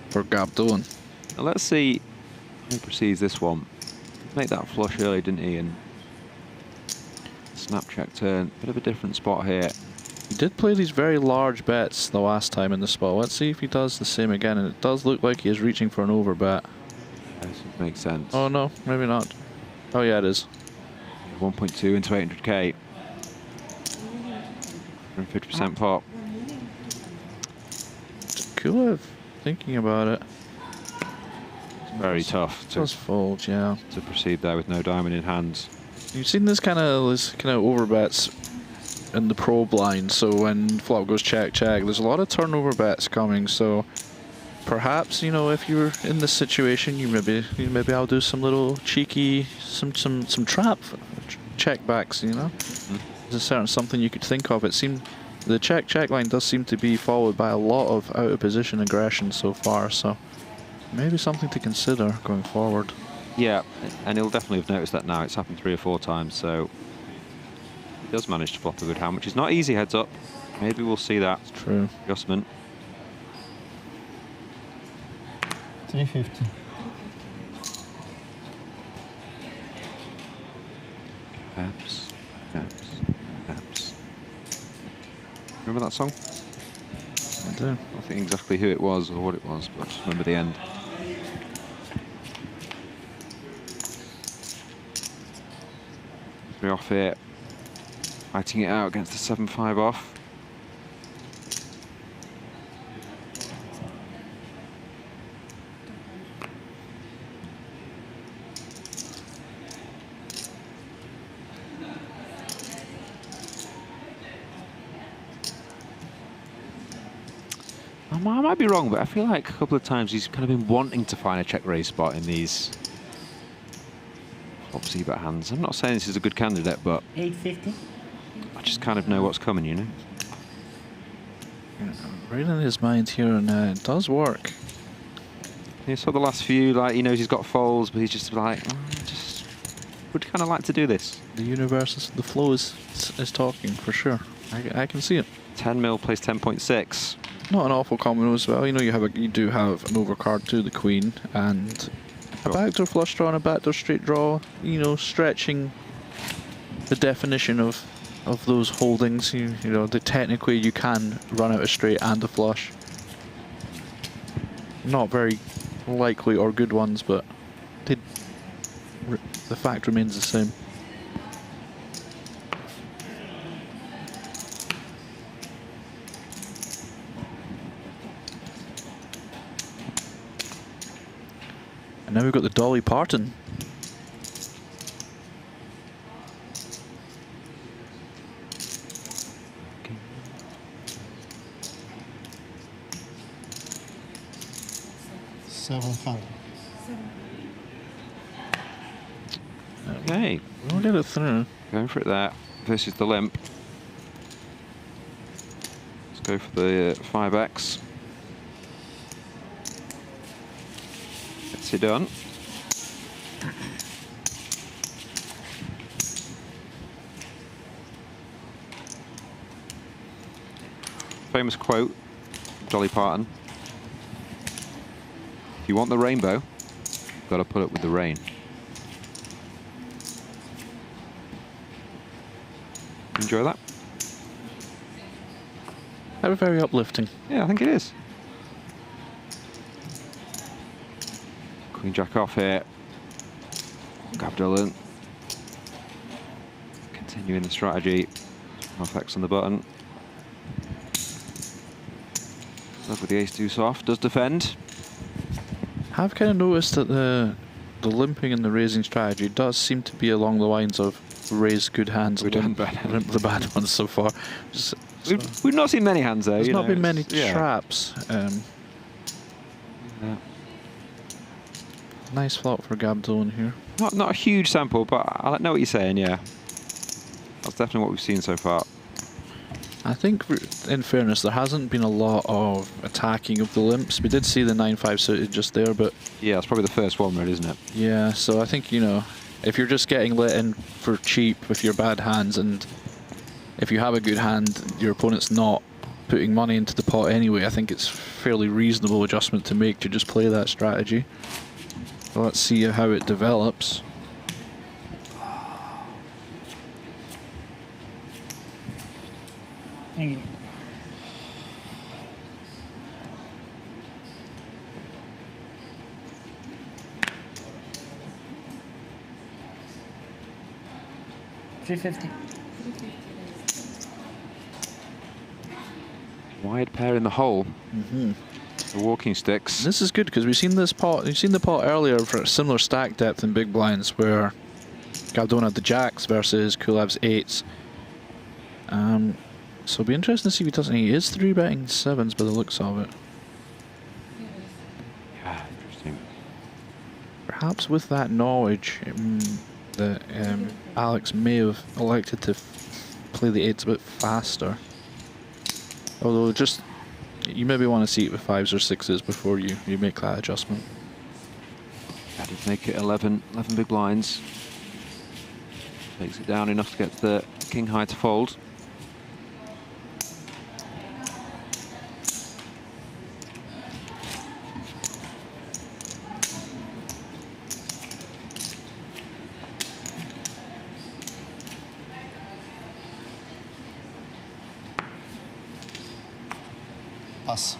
for Gabdullin. Now let's see who proceeds this one. Make that flush early, didn't he? And snap check turn. Bit of a different spot here. He did play these very large bets the last time in the spot. Let's see if he does the same again. And it does look like he is reaching for an overbet. This makes sense. Oh no, maybe not. Oh yeah, it is. 1.2 into 800k. 150% pop. Kulev thinking about it. It's very tough to fold, yeah. To proceed there with no diamond in hand. You've seen this kind of overbets in the pro blind. So when flop goes check check, there's a lot of turnover bets coming. So perhaps, you know, if you're in this situation, maybe I'll do some little cheeky, some trap check backs, you know. There's something you could think of. It seemed the check line does seem to be followed by a lot of out of position aggression so far, so maybe something to consider going forward. Yeah, and he'll definitely have noticed that now. It's happened 3 or 4 times, so he does manage to flop a good hand, which is not easy heads up. Maybe we'll see that. It's true. Adjustment. 350. Perhaps. Remember that song? I do. I think exactly who it was or what it was, but I just remember the end. We're off here, fighting it out against the 7-5 off. I might be wrong, but I feel like a couple of times he's kind of been wanting to find a check raise spot in these flop c-bet hands. I'm not saying this is a good candidate, but 850. I just kind of know what's coming, you know. Yeah, right in his mind here, and it does work. He saw the last few, like he knows he's got folds, but he's just like, just would kind of like to do this. The universe, the flow is talking for sure. I can see it. 10 mil plays 10.6. Not an awful combo as well. You know, you do have an overcard to the queen and a backdoor flush draw and a backdoor straight draw. You know, stretching the definition of those holdings. You know, technically you can run out a straight and a flush. Not very likely or good ones, but the fact remains the same. And now we've got the Dolly Parton. Okay. We'll get it through. Going for it there versus the limp. Let's go for the 5x. Gets it done. famous quote, Dolly Parton. If you want the rainbow, you've got to put up with the rain. Enjoy that? That was very uplifting. Yeah, I think it is. Queen Jack off here. Gabdullin. Continuing the strategy. Effects on the button. Look with the ace-deuce off. Does defend. I've kind of noticed that the limping and the raising strategy does seem to be along the lines of raise good hands and limp the bad ones so far. We've not seen many hands there. There's not been many traps. Yeah. Nice flop for Gabdullin here. Not a huge sample, but I know what you're saying, yeah. That's definitely what we've seen so far. I think, in fairness, there hasn't been a lot of attacking of the limps. We did see the 9-5 suited just there, but... Yeah, it's probably the first one, right, isn't it? Yeah, so I think, you know, if you're just getting let in for cheap with your bad hands, and if you have a good hand, your opponent's not putting money into the pot anyway, I think it's a fairly reasonable adjustment to make to just play that strategy. So let's see how it develops. Thank you. $350. Wide pair in the hole. Mm-hmm. The walking sticks. This is good because we've seen this pot. We've seen the pot earlier for a similar stack depth in big blinds where Gabdullin had the jacks versus Kulev's 8s. So it'll be interesting to see if he does any. He is 3-betting 7s by the looks of it. Yeah, interesting. Perhaps with that knowledge, that Alex may have elected to play the 8s a bit faster. Although just you maybe want to see it with 5s or 6s before you make that adjustment. That did make it 11 big blinds. Takes it down enough to get the king high to fold. Pass.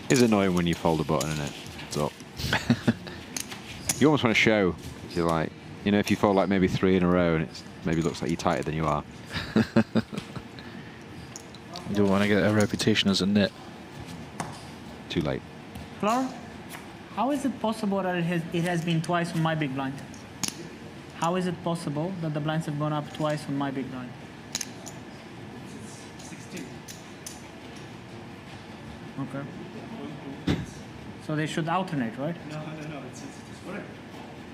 It's annoying when you fold a button and it's up. You almost want to show, if you like. You know, if you fold like maybe 3 in a row and it maybe looks like you're tighter than you are. You don't want to get a reputation as a nit. Too late. Flor, how is it possible that it has been twice on my big blind? How is it possible that the blinds have gone up twice on my big blind? 16. Okay. So they should alternate, right? No, it's correct.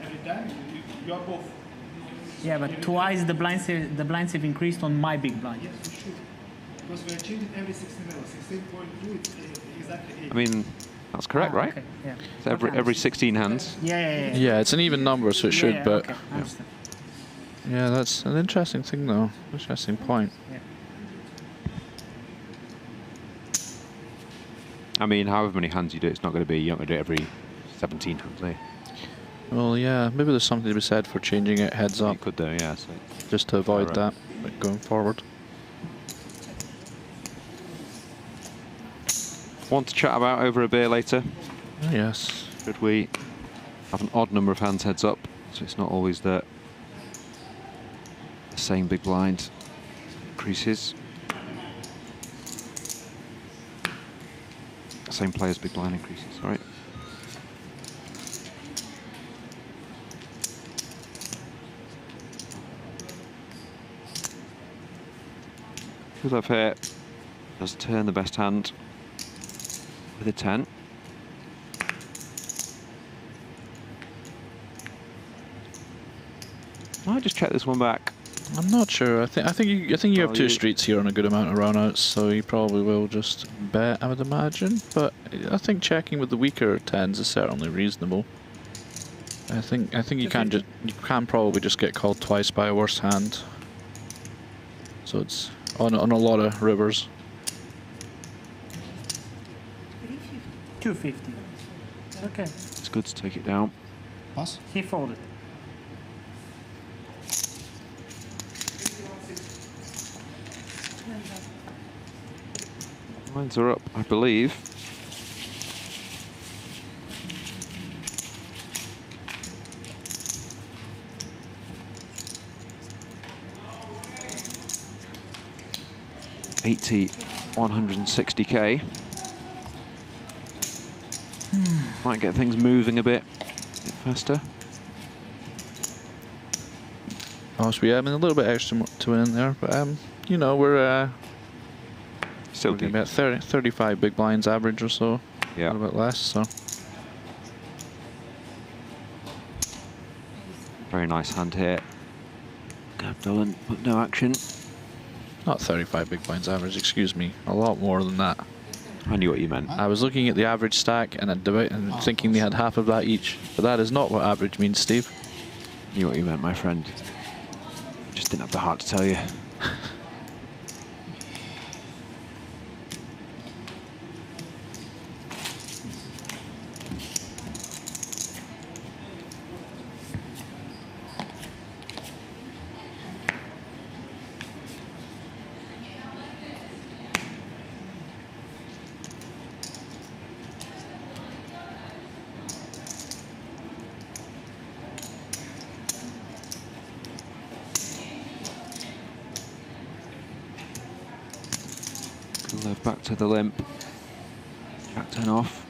Every time you are both. Yeah, but twice the blinds have increased on my big blind. Yes, for sure. Because we are changing every 16 levels. 16.2 is exactly 8. I mean, that's correct, right? Okay, yeah. So every 16 hands. Yeah. Yeah, it's an even number, so it should, but... Okay, I understand. Yeah, that's an interesting thing, though. Interesting point. Yeah. I mean, however many hands you do, it's not going to be, you're not going to do it every 17 hands, are you? Well, yeah, maybe there's something to be said for changing it heads up. You could do, yeah. So just to avoid that going forward. Want to chat about over a beer later? Oh, yes. Should we have an odd number of hands heads up, so it's not always the same big blind increases. Same player's big blind increases, all right? Kulev here does turn the best hand with a 10. Might just check this one back. I'm not sure. I think you have two streets here on a good amount of runouts, so you probably will just bet, I would imagine. But I think checking with the weaker 10s is certainly reasonable. I think you can probably just get called twice by a worse hand. So it's on a lot of rivers. 250. Okay. It's good to take it down. Pass. He folded. Lines are up, I believe. $160K. Might get things moving a bit faster. Possibly, yeah, I mean, a little bit extra to win there, but you know, we're still getting about 35 big blinds average or so. Yeah, a little bit less. So very nice hand here. Gabdullin, but no action. Not 35 big blinds average, excuse me. A lot more than that. I knew what you meant. I was looking at the average stack and thinking they had half of that each, but that is not what average means, Steve. I knew what you meant, my friend. Just didn't have the heart to tell you. Kulev back to the limp. Jack 10 off.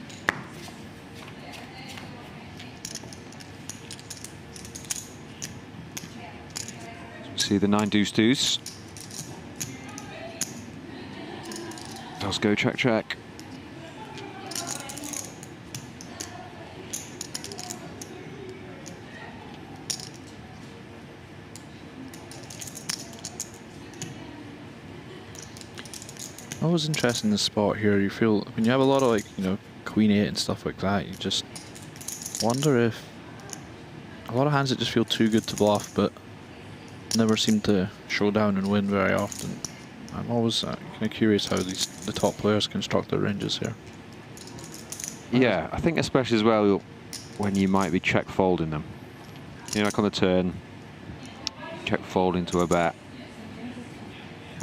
See the 9 deuce deuce. Does go check check. Always interesting in this spot here. You feel when you have a lot of, like, you know, queen 8 and stuff like that, you just wonder if a lot of hands that just feel too good to bluff but never seem to show down and win very often. I'm always kind of curious how the top players construct their ranges here. Yeah, I think especially as well when you might be check folding them. You know, like on the turn, check fold into a bet.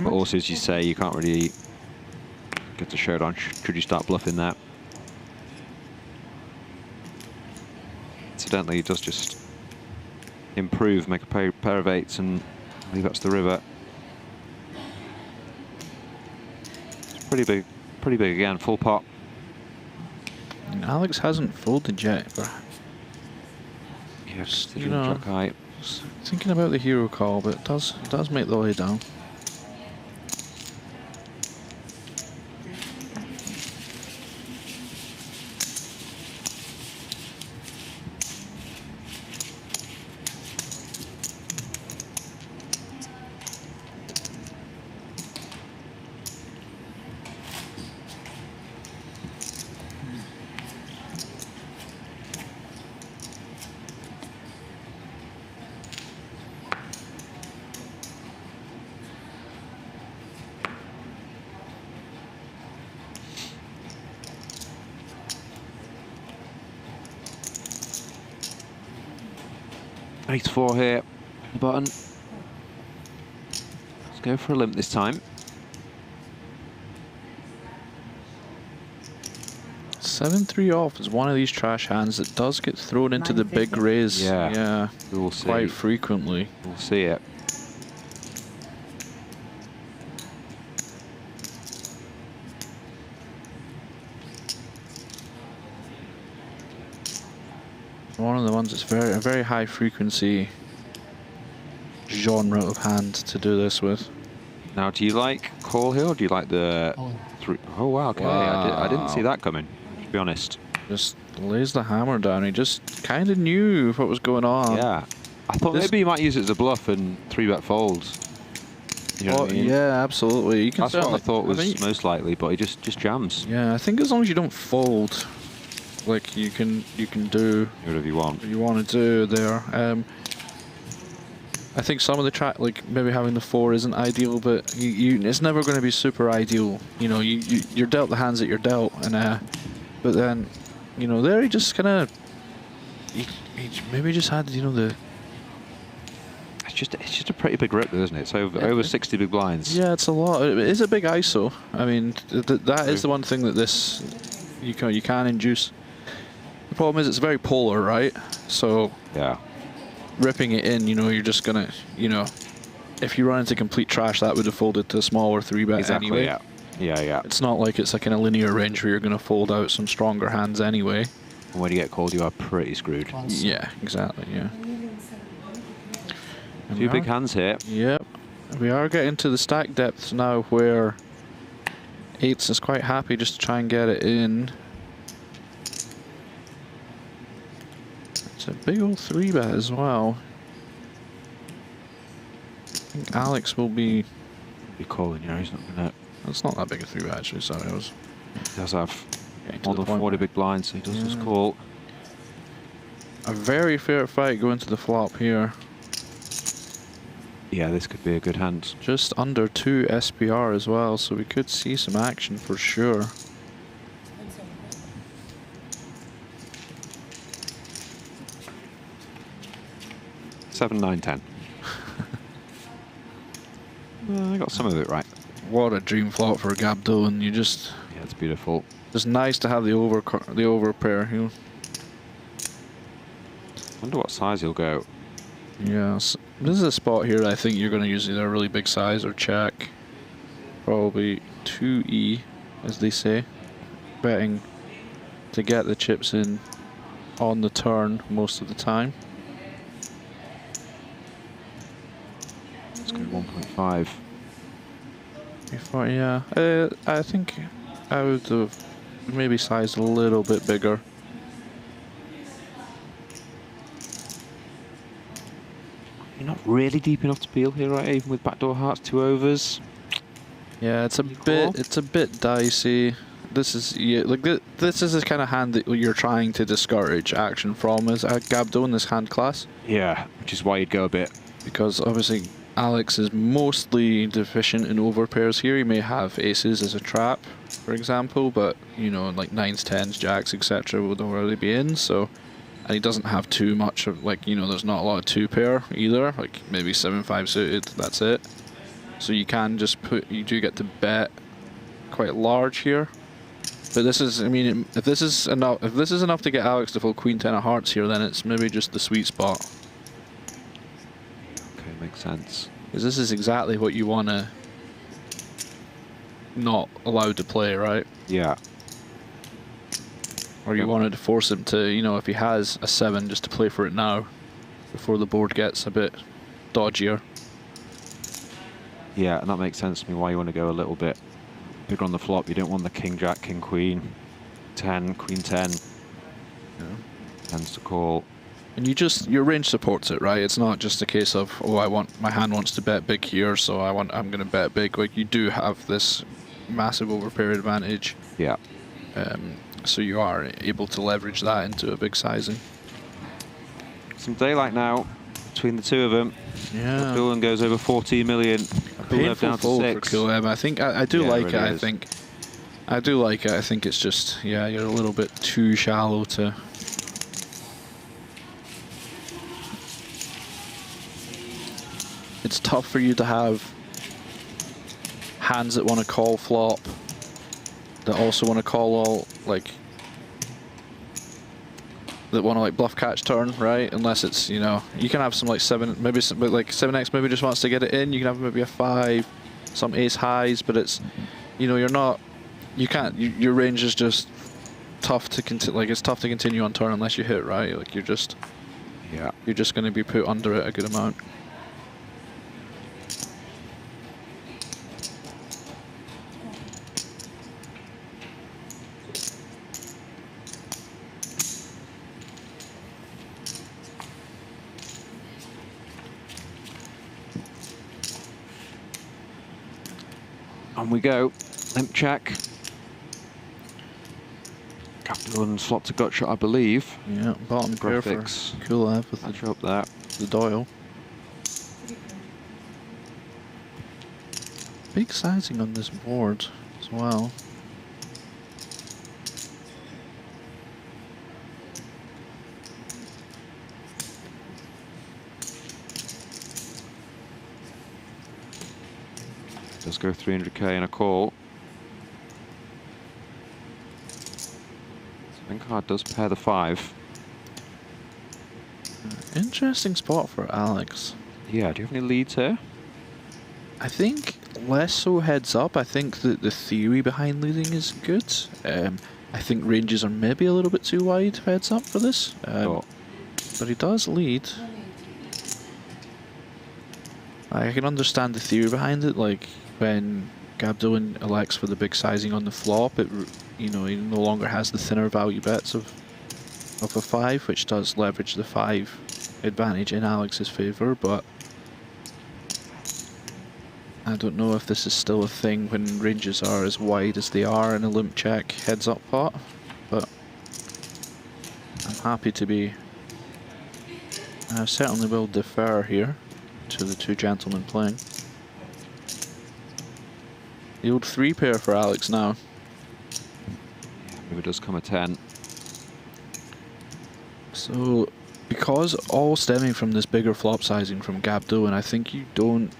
But also, as you say, you can't really get a showdown. Should you start bluffing that? Incidentally, he does just improve, make a pair of 8s, and leave that to the river. It's pretty big again, full pot. And Alex hasn't folded yet, but yes, you know, jack high. Thinking about the hero call, but it does make the way down. Ace 4 here, the button. Let's go for a limp this time. 7-3 off is one of these trash hands that does get thrown into the big raise. Yeah, we'll see. Quite frequently. We'll see it. One of the ones that's a very high frequency genre of hand to do this with. Now, do you like call here, or do you like the 3? Oh wow, okay. Wow. I didn't see that coming, to be honest. Just lays the hammer down. He just kind of knew what was going on. Yeah, I thought maybe he might use it as a bluff and 3-bet folds. You know what I mean? Yeah, absolutely. You can That's what I thought was most likely, but he just jams. Yeah, I think as long as you don't fold, like you can do whatever you want. What you want to do there. I think some of the track, like maybe having the 4 isn't ideal, but it's never going to be super ideal. You know, you're dealt the hands that you're dealt, and but then, you know, there he just kind of he maybe just had, you know, the. It's just a pretty big rip, isn't it? It's over 60 big blinds. Yeah, it's a lot. It is a big ISO. I mean, that is the one thing that this you can induce. The problem is it's very polar, right? So yeah, ripping it in, you know, you're just gonna, you know, if you run into complete trash, that would have folded to a smaller 3-bet anyway. Yeah. Yeah. It's not like it's like in a linear range where you're gonna fold out some stronger hands anyway. And when you get called, you are pretty screwed. Yeah, exactly. Yeah. Two big hands here. Yep. We are getting to the stack depths now where 8s is quite happy just to try and get it in. It's a big old 3-bet as well. I think Alex will be calling, you know, he's not gonna. It's not that big a 3-bet actually, sorry. He does have more than 40 big blinds, so he does his call. A very fair fight going to the flop here. Yeah, this could be a good hand. Just under 2 SPR as well, so we could see some action for sure. Seven, 9, 10. I got some of it right. What a dream flop for Gabdullin. You just. Yeah, it's beautiful. Just nice to have the over pair. You know. Wonder what size he'll go. Yes, this is a spot here I think you're going to use either a really big size or check. Probably 2E, as they say. Betting to get the chips in on the turn most of the time. Let's go 1.5. Yeah, I think I would have maybe sized a little bit bigger. You're not really deep enough to peel here, right? Even with backdoor hearts, 2 overs. Yeah, it's a bit dicey. This is this is the kind of hand that you're trying to discourage action from as Gabdullin, this hand class. Yeah, which is why you'd go a bit. Because obviously Alex is mostly deficient in overpairs here. He may have aces as a trap, for example, but you know, like 9s, 10s, jacks, etc. would already be in. So. And he doesn't have too much of, like, you know, there's not a lot of 2-pair either, like maybe 7-5 suited, that's it. So you can just you do get to bet quite large here. But this is, I mean, if this is enough to get Alex to full Queen 10 of hearts here, then it's maybe just the sweet spot. Okay, makes sense. Because this is exactly what you want to not allowed to play, right? Yeah. Or you wanted to force him to, you know, if he has a 7, just to play for it now, before the board gets a bit dodgier. Yeah, and that makes sense to me why you want to go a little bit bigger on the flop. You don't want the king, jack, king, queen, 10, queen 10. Yeah. Tends to call. And your range supports it, right? It's not just a case of, oh, my hand wants to bet big here, so I'm going to bet big. Like, you do have this massive overpair advantage. Yeah. So you are able to leverage that into a big sizing. Some daylight now between the two of them. Yeah. Gabdullin goes over 14 million. Kulev down to 6. For Kulev. I think I do like it. I think I do like it. I think it's just, yeah, you're a little bit too shallow to. It's tough for you to have hands that want to call flop, that also want to call all, like, that want to like bluff catch turn, right? Unless it's, you know, you can have some like 7, maybe some, like 7x maybe just wants to get it in. You can have maybe a 5, some ace highs, but it's, you know, you're not, you can't, your range is just tough to continue, like it's tough to continue on turn unless you hit, right? Like you're just, yeah, you're just going to be put under it a good amount. On we go. Limp check. Gabdullin's flopped a gut shot, I believe. Yeah, bottom pair for Graphics. Kulev with Catch up there. the Doyle. Big sizing on this board as well. Does go 300k in a call. Second card does pair the 5. Interesting spot for Alex. Yeah, do you have any leads here? I think less so heads up. I think that the theory behind leading is good. I think ranges are maybe a little bit too wide heads up for this. But he does lead. I can understand the theory behind it, like when Gabdullin elects for the big sizing on the flop, it, you know, he no longer has the thinner value bets of a 5, which does leverage the 5 advantage in Alex's favour, but I don't know if this is still a thing when ranges are as wide as they are in a limp check heads up pot, but I'm happy to be... I certainly will defer here to the two gentlemen playing. The old 3 pair for Alex now. Maybe it does come a 10. So, because all stemming from this bigger flop sizing from Gabdullin, I think you don't...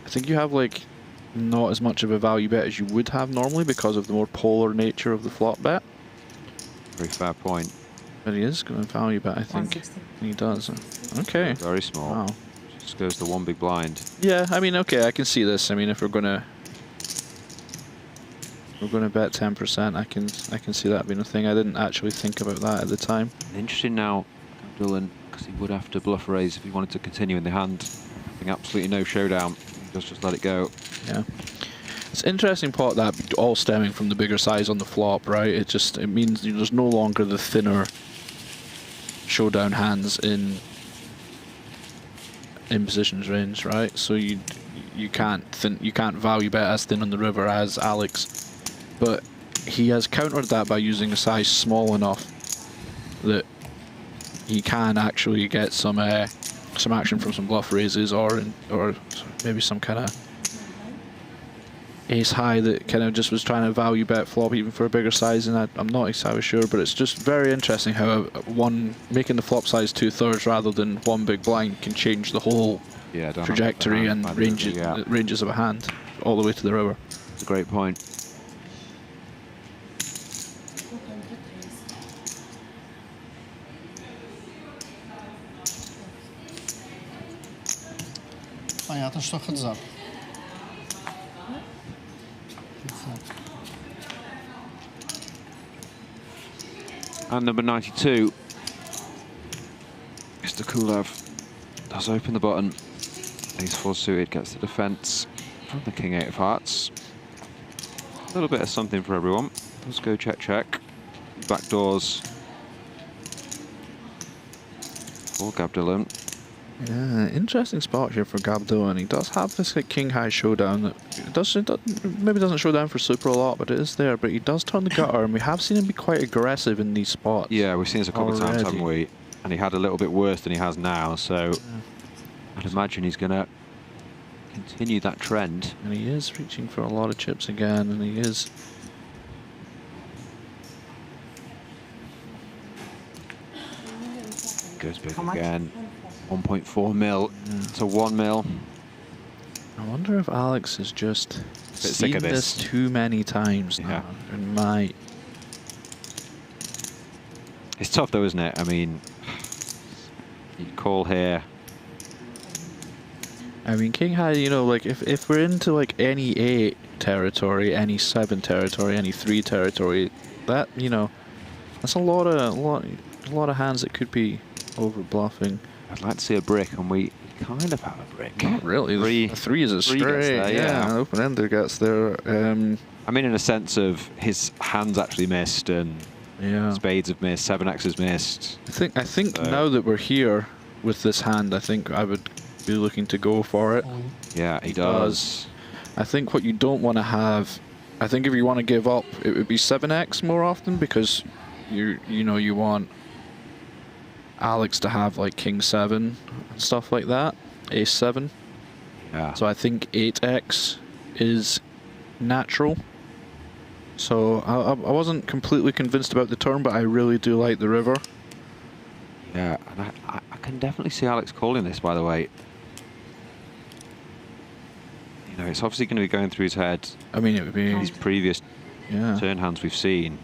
I think you have like not as much of a value bet as you would have normally because of the more polar nature of the flop bet. Very fair point. But he is going to value bet, I think. 160. He does. Okay. Very small. Wow. Just goes to one big blind. Yeah, I mean, okay, I can see this. I mean, if we're gonna bet 10%, I can see that being a thing. I didn't actually think about that at the time. Interesting now, Gabdullin, because he would have to bluff raise if he wanted to continue in the hand. I think absolutely no showdown. He does just let it go. Yeah. It's an interesting pot, that all stemming from the bigger size on the flop, right? It means there's no longer the thinner showdown hands in positions range, right? So you can't value bet as thin on the river as Alex, but he has countered that by using a size small enough that he can actually get some action from some bluff raises or maybe some kind of ace high that kind of just was trying to value bet flop even for a bigger size, and I'm not exactly sure, but it's just very interesting how making the flop size 2/3 rather than one big blind can change the whole trajectory and ranges of a hand all the way to the river. It's a great point. Понятно, что хедзап. And number 92, Mr. Kulev does open the button. Ace 4 suited gets the defense from the King 8 of hearts. A little bit of something for everyone. Let's go check, check. Backdoors for Gabdullin. Yeah, interesting spot here for Gabdullin. He does have this like king high showdown that maybe doesn't show down for super a lot, but it is there. But he does turn the gutter, and we have seen him be quite aggressive in these spots. Yeah, we've seen this a couple of times, haven't we? And he had a little bit worse than he has now, so I'd imagine he's going to continue that trend. And he is reaching for a lot of chips again, and he is. Goes big again. 1.4 mil to 1 mil. I wonder if Alex has just sick seen of this too many times now and might. It's tough though, isn't it? I mean, you call here. I mean, king high, you know, like if we're into like any 8 territory, any 7 territory, any 3 territory, that, you know, that's a lot of hands that could be over bluffing. I'd like to see a brick, and we kind of have a brick. Not really. Three is a straight. There, yeah. Open-ender gets there. I mean, in a sense of his hands actually missed, and spades have missed, 7x has missed. I think so. Now that we're here with this hand, I think I would be looking to go for it. Yeah, he does. I think what you don't want to have I think if you want to give up, it would be 7x more often, because you know you want Alex to have like King 7 and stuff like that, Ace 7. Yeah. So I think 8x is natural. So I wasn't completely convinced about the turn, but I really do like the river. Yeah, and I can definitely see Alex calling this, by the way. You know, it's obviously going to be going through his head. I mean, it would be these previous turn hands we've seen.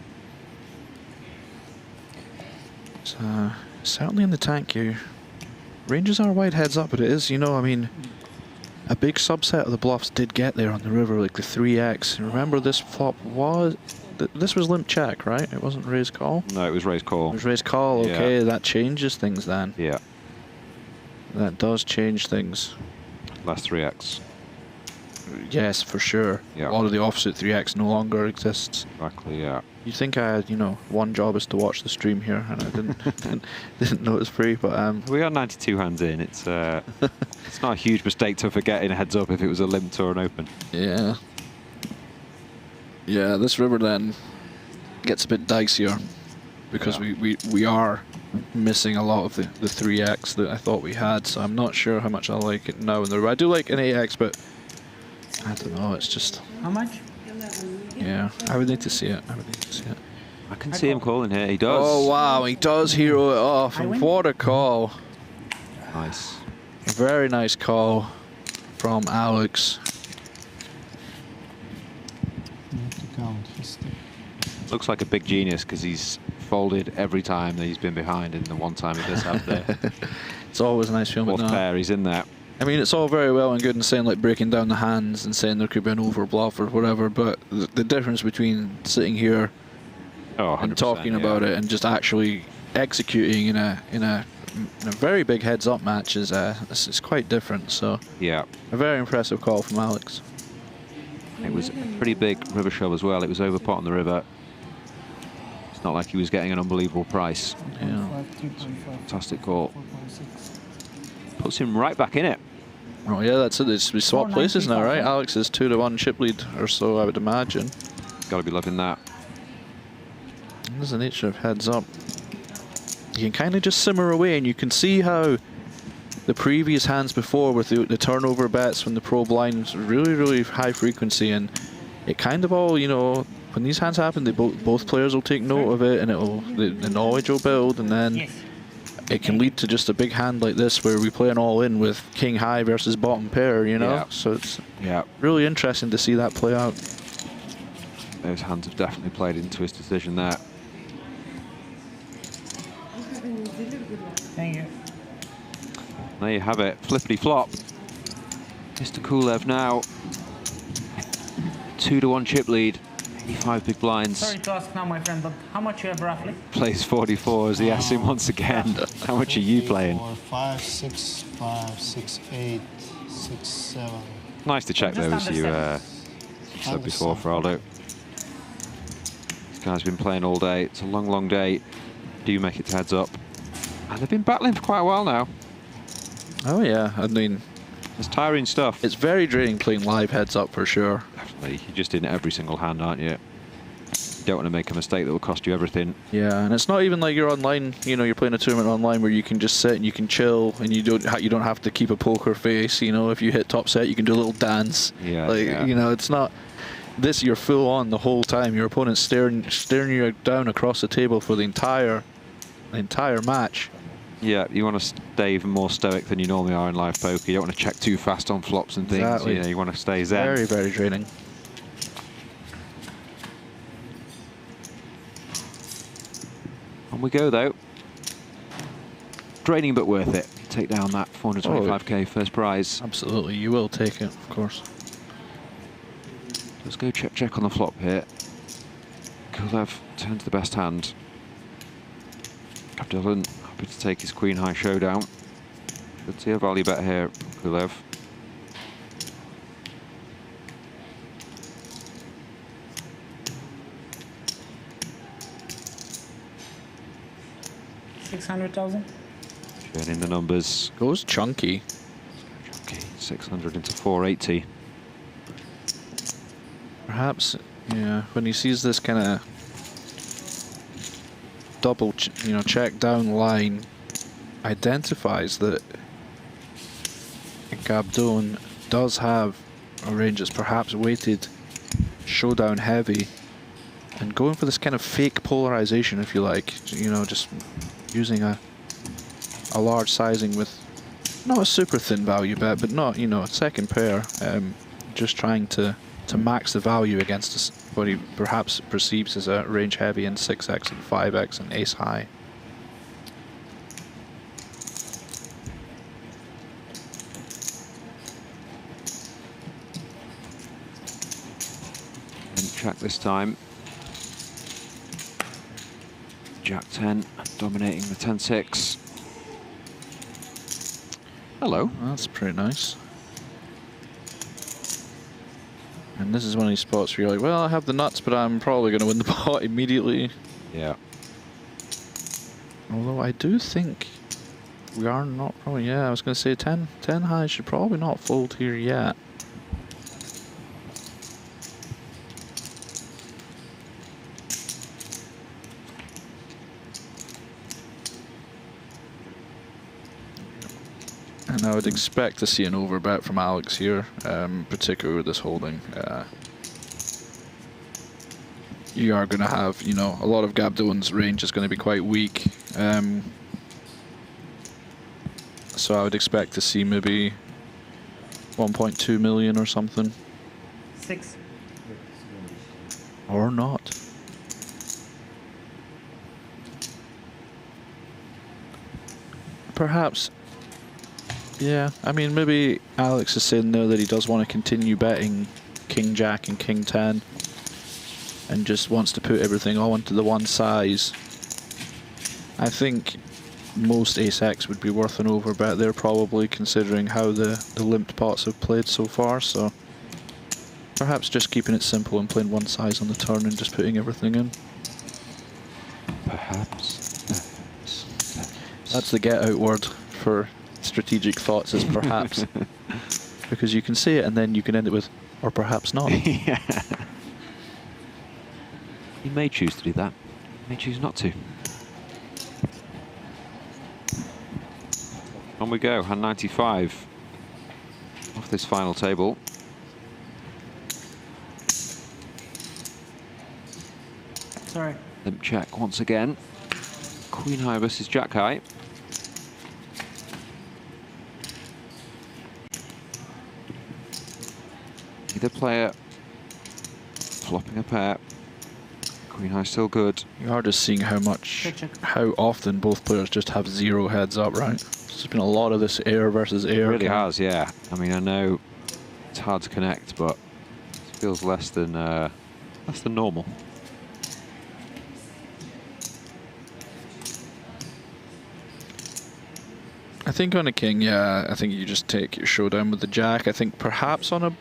It's, certainly in the tank here. Ranges are wide heads up, but it is, you know, I mean, a big subset of the bluffs did get there on the river, like the 3x. Remember, this flop was... This was limp check, right? It wasn't raise call? No, it was raise call. It was raise call, okay, that changes things then. Yeah. That does change things. Last 3x. Yes, for sure. Yeah. A lot of the offsuit 3x no longer exists. Exactly, yeah. You'd think I had, you know, one job is to watch the stream here, and I didn't know it was free, but... We got 92 hands in. It's it's not a huge mistake to forget in a heads up if it was a limped or an open. Yeah. Yeah, this river then gets a bit dicier, because we are missing a lot of the 3x that I thought we had, so I'm not sure how much I like it now in the river. I do like an 8x, but I don't know, it's just... How much? Yeah, I would need to see it. I would need to see it. I can see him calling here. He does. Oh, wow, he does hero it off. And what a call. Nice. A very nice call from Alex. Looks like a big genius, because he's folded every time that he's been behind, and the one time he does have the it's always a nice feeling. Fourth pair, he's in there. I mean, it's all very well and good and saying, like, breaking down the hands and saying there could be an over bluff or whatever, but the difference between sitting here and talking about it and just actually executing in a very big heads up match is it's quite different. So yeah, a very impressive call from Alex. It was a pretty big river shove as well. It was over pot on the river. It's not like he was getting an unbelievable price. Yeah. Fantastic call. Puts him right back in it. Oh yeah, that's it. We swap places now, right? Alex is 2-1 chip lead or so, I would imagine. Got to be loving that. There's the nature of heads up. You can kind of just simmer away, and you can see how the previous hands before with the turnover bets when the pro blinds really high frequency, and it kind of all, you know, when these hands happen, they both players will take note of it, and the knowledge will build, and then it can lead to just a big hand like this where we play an all-in with king high versus bottom pair, you know? Yeah. So it's really interesting to see that play out. Those hands have definitely played into his decision there. Thank you. There you have it, flippity flop. Mr. Kulev now 2-1 chip lead, 85 big blinds. Sorry to ask now, my friend, but how much you have roughly? Plays 44 as he asks him once again. How much are you playing? 4, 5, 6, 5, 6, 8, 6, 7. Nice to check though, as you said before, Fahredin. This guy's been playing all day. It's a long day. Do make it to heads up. And they've been battling for quite a while now. Oh yeah, I mean, it's tiring stuff. It's very draining playing live heads up for sure. Definitely, you're just in every single hand, aren't you? You don't want to make a mistake that will cost you everything. Yeah, and it's not even like you're online. You know, you're playing a tournament online where you can just sit and you can chill, and you don't have to keep a poker face. You know, if you hit top set, you can do a little dance. Yeah, like you know, it's not. This you're full on the whole time. Your opponent's staring you down across the table for the entire match. Yeah, you want to stay even more stoic than you normally are in live poker. You don't want to check too fast on flops and things. Exactly. You know, you want to stay zen. Very draining. On we go though. Draining but worth it. Take down that 425k first prize. Absolutely, you will take it, of course. Let's go check on the flop here. Kulev turns the best hand. Gabdullin happy to take his queen high showdown. Let's see a value bet here, Kulev. $600,000. Showing in the numbers. Goes chunky. 600 into 480. Perhaps Yeah, when he sees this kind of double, check down line, identifies that Gabdullin does have a range that's perhaps weighted showdown heavy, and going for this kind of fake polarization, if you like, just using a large sizing with not a super thin value bet, but not, a second pair, just trying to max the value against what he perhaps perceives as a range heavy in 6x and 5x and ace high. And check this time. Jack 10 dominating the 10-6. Hello. That's pretty nice. And this is one of these spots where you're like, well, I have the nuts, but I'm probably going to win the pot immediately. Yeah. Although I do think we are not probably, I was going to say 10 high should probably not fold here yet. And I would expect to see an overbet from Alex here, particularly with this holding. You are going to have, a lot of Gabdullin's range is going to be quite weak. So I would expect to see maybe 1.2 million or something. 6. Or not. Perhaps. Yeah, I mean, maybe Alex is saying there that he does want to continue betting King Jack and King 10 and just wants to put everything all into the one size. I think most Ace X would be worth an overbet there, probably, considering how the limped pots have played so far, so perhaps just keeping it simple and playing one size on the turn and just putting everything in. Perhaps. That's the get out word for strategic thoughts, is perhaps. Because you can say it and then you can end it with, or perhaps not. Yeah. You may choose to do that. You may choose not to. On we go, hand 95 off this final table. Sorry. Limp check once again. Queen high versus Jack high. Either player flopping a pair. Queen high still good. You are just seeing how often both players just have 0 heads up, right? There's been a lot of this air versus air. It really has, yeah. I mean, I know it's hard to connect, but it feels less than normal. I think on a king, yeah, I think you just take your showdown with the jack. I think perhaps on a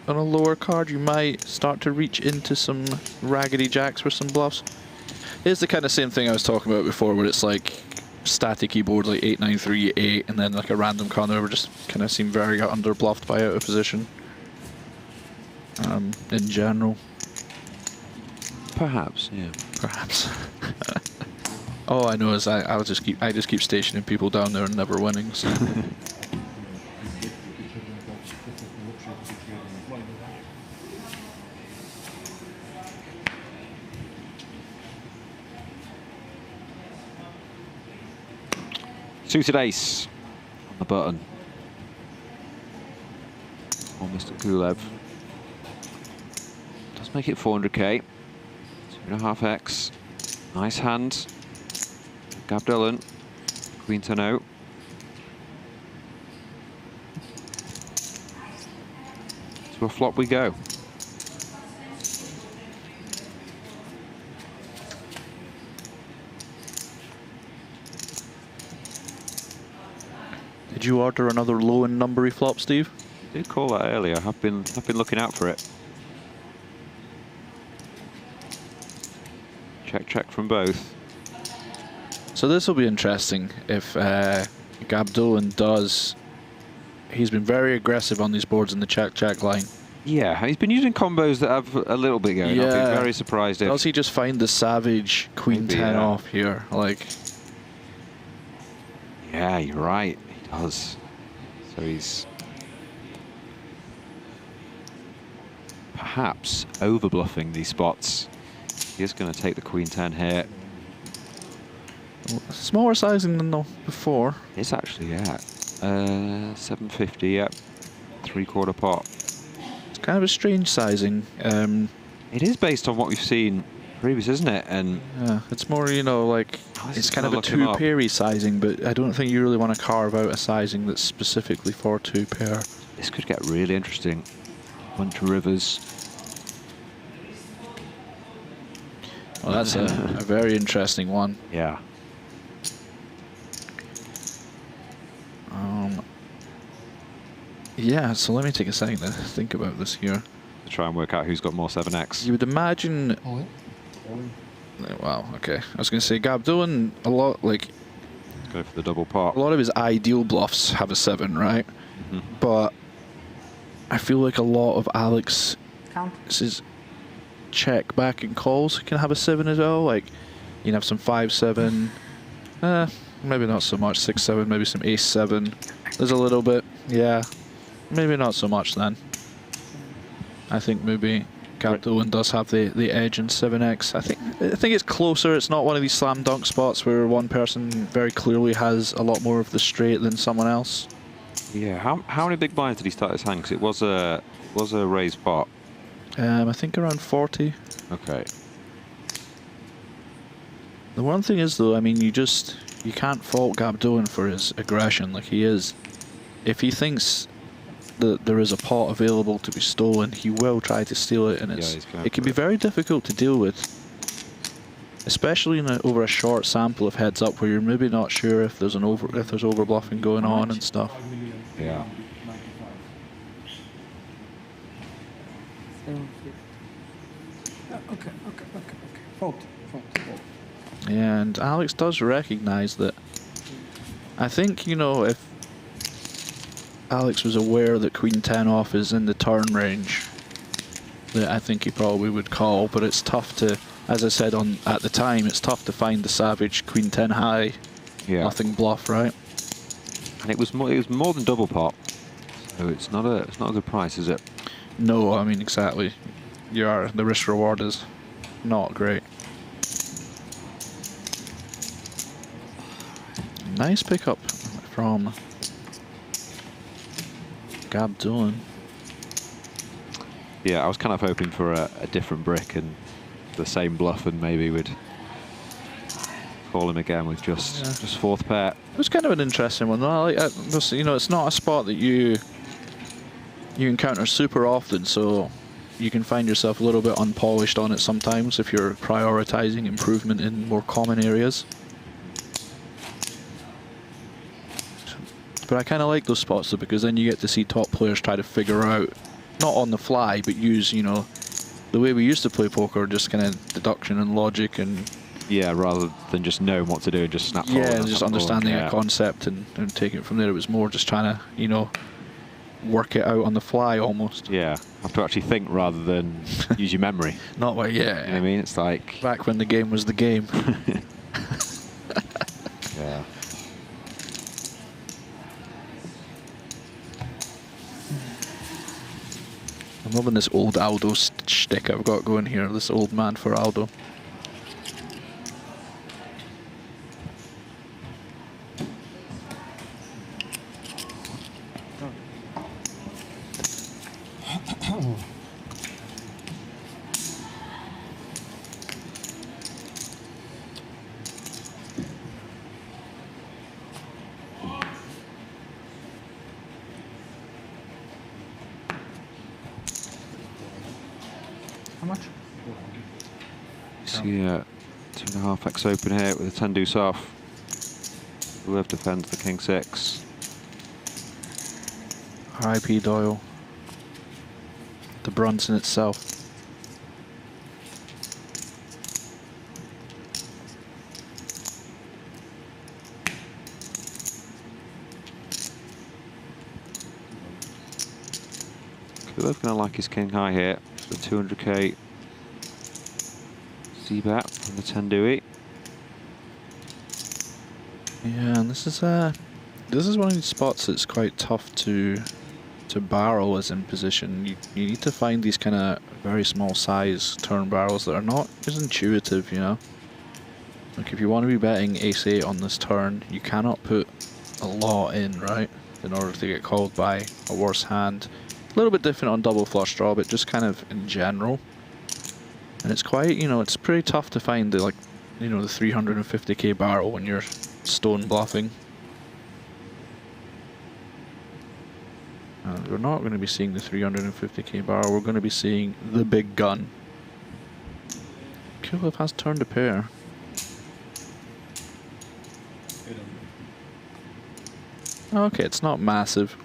lower card you might start to reach into some raggedy jacks for some bluffs. It's the kind of same thing I was talking about before, where it's like static keyboard like 8, 9, 3, 8, and then like a random corner where just kind of seem very under bluffed by out of position. In general. Perhaps, yeah. Perhaps. All I know is I just keep stationing people down there and never winning. So. Suited ace on the button. Or Mr. Kulev. Does make it 400k. 2.5x. Nice hand. Gabdullin. Queen 10-0. To a flop we go. Did you order another low and numbery flop, Steve? I did call that earlier. I've been looking out for it. Check from both. So this will be interesting if Gabdullin does. He's been very aggressive on these boards in the check line. Yeah, he's been using combos that have a little bit going. I'd be very surprised if... Does he just find the savage queen 10 off here? Like... Yeah, you're right. He does. So he's perhaps over-bluffing these spots. He is going to take the queen 10 here. Smaller sizing than before. It's actually, yeah. 750, yep. 3/4 pot. It's kind of a strange sizing. It is based on what we've seen previous, isn't it? And yeah, it's more, you know, like it's kind of a 2-pairy sizing, but I don't think you really want to carve out a sizing that's specifically for 2-pair. This could get really interesting. Bunch of rivers. Well, that's a very interesting one. Yeah. Yeah, so let me take a second to think about this here. To try and work out who's got more 7x. You would imagine... Wow, okay. I was going to say, Gabdullin, a lot, like... Go for the double pot. A lot of his ideal bluffs have a 7, right? Mm-hmm. But I feel like a lot of Alex's check back and calls can have a 7 as well. Like, you can have some 5-7. Maybe not so much 6-7, maybe some ace-7. There's a little bit, yeah. Maybe not so much then. I think maybe Gabdullin does have the edge in 7x. I think it's closer. It's not one of these slam dunk spots where one person very clearly has a lot more of the straight than someone else. Yeah. How many big blinds did he start his hand? Because it was a raised pot. I think around 40. Okay. The one thing is though, I mean, you can't fault Gabdullin for his aggression. Like he is, if he thinks that there is a pot available to be stolen, he will try to steal it, and it can be very difficult to deal with, especially over a short sample of heads up where you're maybe not sure if there's over bluffing going on and stuff. Yeah. Okay. Fault. Yeah, and Alex does recognize that. I think, you know, if Alex was aware that queen 10 off is in the turn range, that I think he probably would call, but it's tough to, as I said at the time, it's tough to find the savage queen 10 high, nothing bluff, right? And it was more than double pot, so it's not a good price, is it? No, I mean exactly. The risk reward is not great. Nice pickup from Gabdullin. Yeah, I was kind of hoping for a different brick and the same bluff, and maybe we'd call him again with just fourth pair. It was kind of an interesting one. You know, it's not a spot that you encounter super often, so you can find yourself a little bit unpolished on it sometimes if you're prioritizing improvement in more common areas. But I kind of like those spots though, because then you get to see top players try to figure out, not on the fly, but use, you know, the way we used to play poker, just kind of deduction and logic and... Yeah, rather than just knowing what to do and just snap forward. Yeah, just understanding a concept and taking it from there. It was more just trying to, you know, work it out on the fly almost. Yeah, have to actually think rather than use your memory. Not like, yeah. You know what I mean? It's like... Back when the game was the game. Yeah. I'm loving this old Aldo shtick I've got going here, this old man for Aldo. How much? See, 2.5x open here with a 10 deuce off. Kulev defends the king 6. R.I.P. Doyle. The Brunson itself. Kulev going to like his king high here. The 200k C-bet from the Tendui. Yeah, and this is one of these spots that's quite tough to barrel as in position. You need to find these kind of very small size turn barrels that are not as intuitive, you know. Like if you want to be betting ace-8 on this turn, you cannot put a lot in, right, in order to get called by a worse hand. A little bit different on double flush draw, but just kind of in general. And it's quite, you know, it's pretty tough to find the, like, you know, the 350k barrel when you're stone bluffing. We're not going to be seeing the 350k barrel, we're going to be seeing the big gun. Kulev has turned a pair. Okay, it's not massive.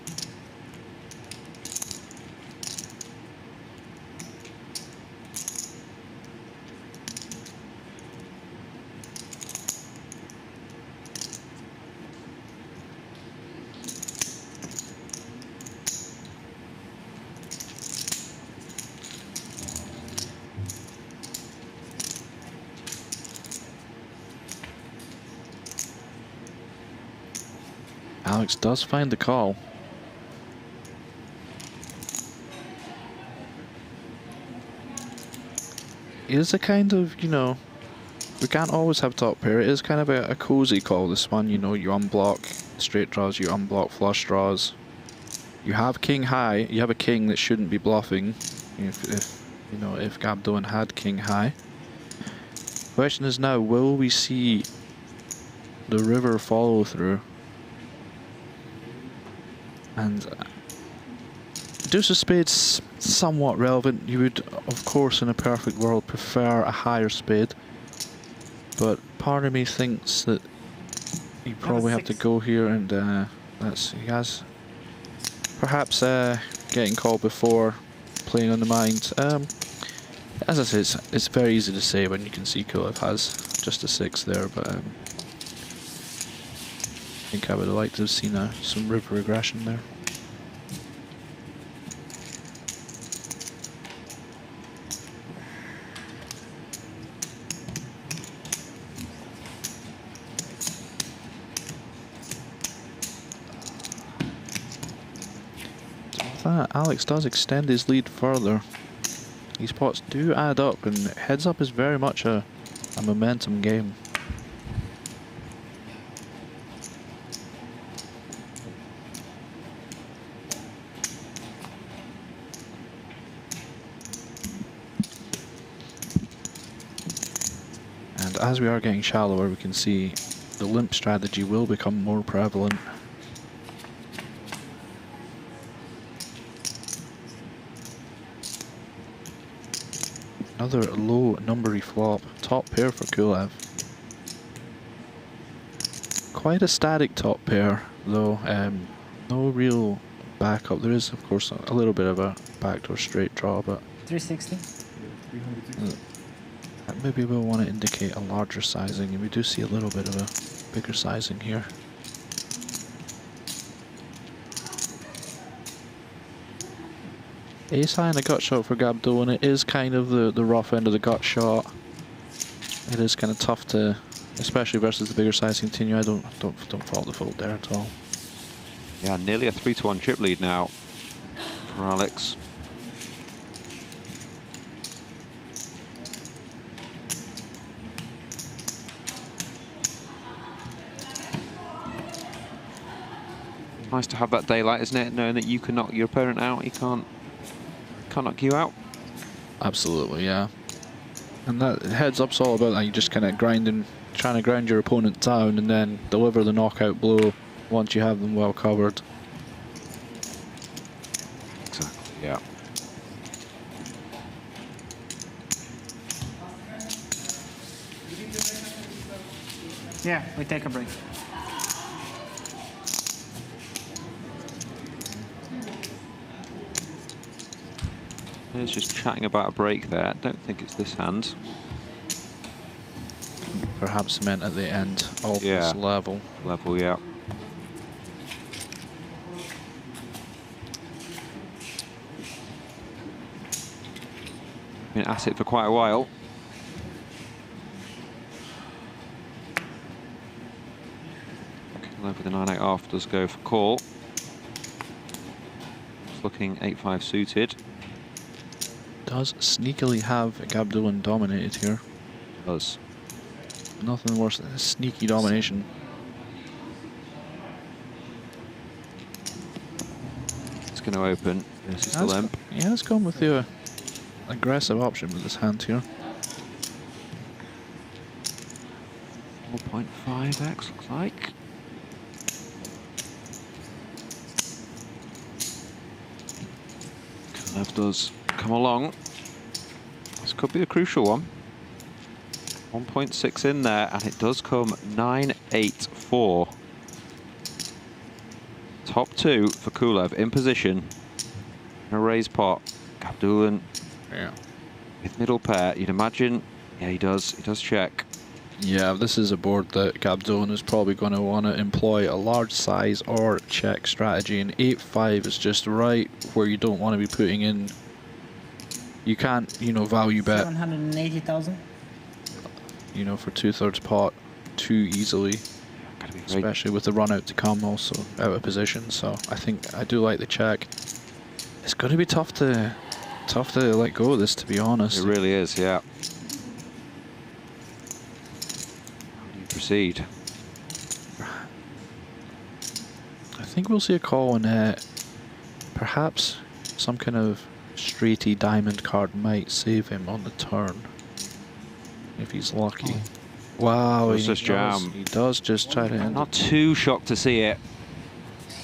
Alex does find the call. It is a kind of, you know, we can't always have top pair. It is kind of a cozy call, this one. You know, you unblock straight draws, you unblock flush draws. You have king high, you have a king that shouldn't be bluffing. If you know, if Gabdullin had king high. Question is now, will we see the river follow through? And deuce of spades somewhat relevant. You would, of course, in a perfect world, prefer a higher spade. But part of me thinks that you probably have to go here, and he has perhaps getting called before playing on the mind. As I said, it's very easy to say when you can see Kulev has just a 6 there, but I think I would have liked to have seen some river regression there. With that, Alex does extend his lead further. These pots do add up, and heads up is very much a momentum game. And as we are getting shallower, we can see the limp strategy will become more prevalent. Another low numbery flop, top pair for Kulev. Quite a static top pair though, no real backup. There is of course a little bit of a backdoor straight draw, but 360. Maybe we'll want to indicate a larger sizing, and we do see a little bit of a bigger sizing here. Ace high and a gut shot for Gabdullin. It is kind of the rough end of the gut shot. It is kind of tough to, especially versus the bigger size continue. I don't fault the fold there at all. Yeah, nearly a 3-to-1 chip lead now for Alex. Nice to have that daylight, isn't it? Knowing that you can knock your opponent out, he can't knock you out. Absolutely, yeah. And that heads up's all about that. You just kind of trying to grind your opponent down, and then deliver the knockout blow once you have them well covered. Exactly, yeah. Yeah, we take a break. He's just chatting about a break there. I don't think it's this hand. Perhaps meant at the end of this level. Level, yeah. Been at it for quite a while. Kulev with the 9-8 off does go for call. It's looking 8-5 suited. Does sneakily have Gabdullin dominated here. Does. Nothing worse than a sneaky domination. It's going to open versus the limp. He has gone with the aggressive option with his hand here. 4.5x looks like. Kulev does come along. This could be a crucial one. 1.6 in there, and it does come 9-8-4. Top 2 for Kulev in position. A raised pot. Gabdullin with middle pair. You'd imagine, yeah, he does check. Yeah, this is a board that Gabdullin is probably going to want to employ a large size or check strategy, and 8-5 is just right where you don't want to be putting in. You can't, you know, value bet. 780,000. You know, for 2/3 pot too easily, especially with the run out to come, also out of position. So I think I do like the check. It's going to be tough to let go of this, to be honest. It really is, yeah. How do you proceed? I think we'll see a call, and perhaps some kind of straighty diamond card might save him on the turn. If he's lucky. Wow, he does just try to end. Not too shocked to see it.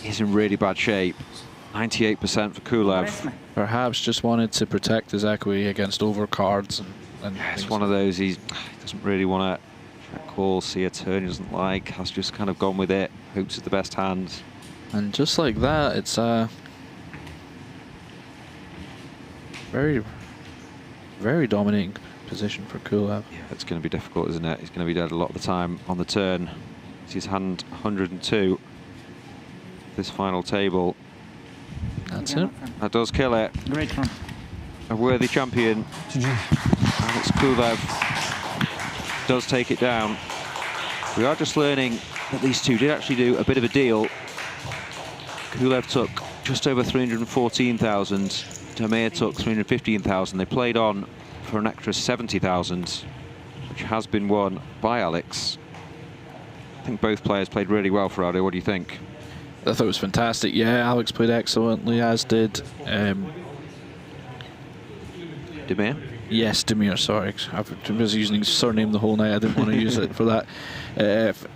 He's in really bad shape. 98% for Kulev. Perhaps just wanted to protect his equity against overcards. And it's one of those, he doesn't really want to call, see a turn he doesn't like. Has just kind of gone with it. Hopes it's the best hand. And just like that, it's very, very dominating position for Kulev. Yeah, it's going to be difficult, isn't it? He's going to be dead a lot of the time on the turn. It's his hand 102. This final table. That's it. That does kill it. Great run. A worthy champion. Alex Kulev does take it down. We are just learning that these two did actually do a bit of a deal. Kulev took just over 314,000. Tamir took 315,000. They played on for an extra 70,000, which has been won by Alex. I think both players played really well, Fahredin. What do you think? I thought it was fantastic. Yeah, Alex played excellently, as did Damir? Yes, Damir, sorry. I was using his surname the whole night. I didn't want to use it for that.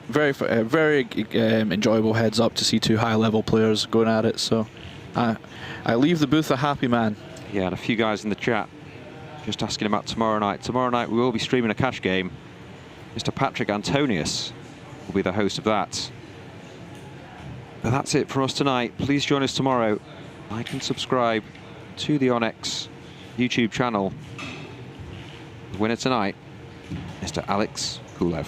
Very enjoyable heads up to see two high-level players going at it. So I leave the booth a happy man. Yeah, and a few guys in the chat just asking about tomorrow night. Tomorrow night we will be streaming a cash game. Mr. Patrick Antonius will be the host of that. But that's it for us tonight. Please join us tomorrow. Like and subscribe to the Onyx YouTube channel. The winner tonight, Mr. Alex Kulev.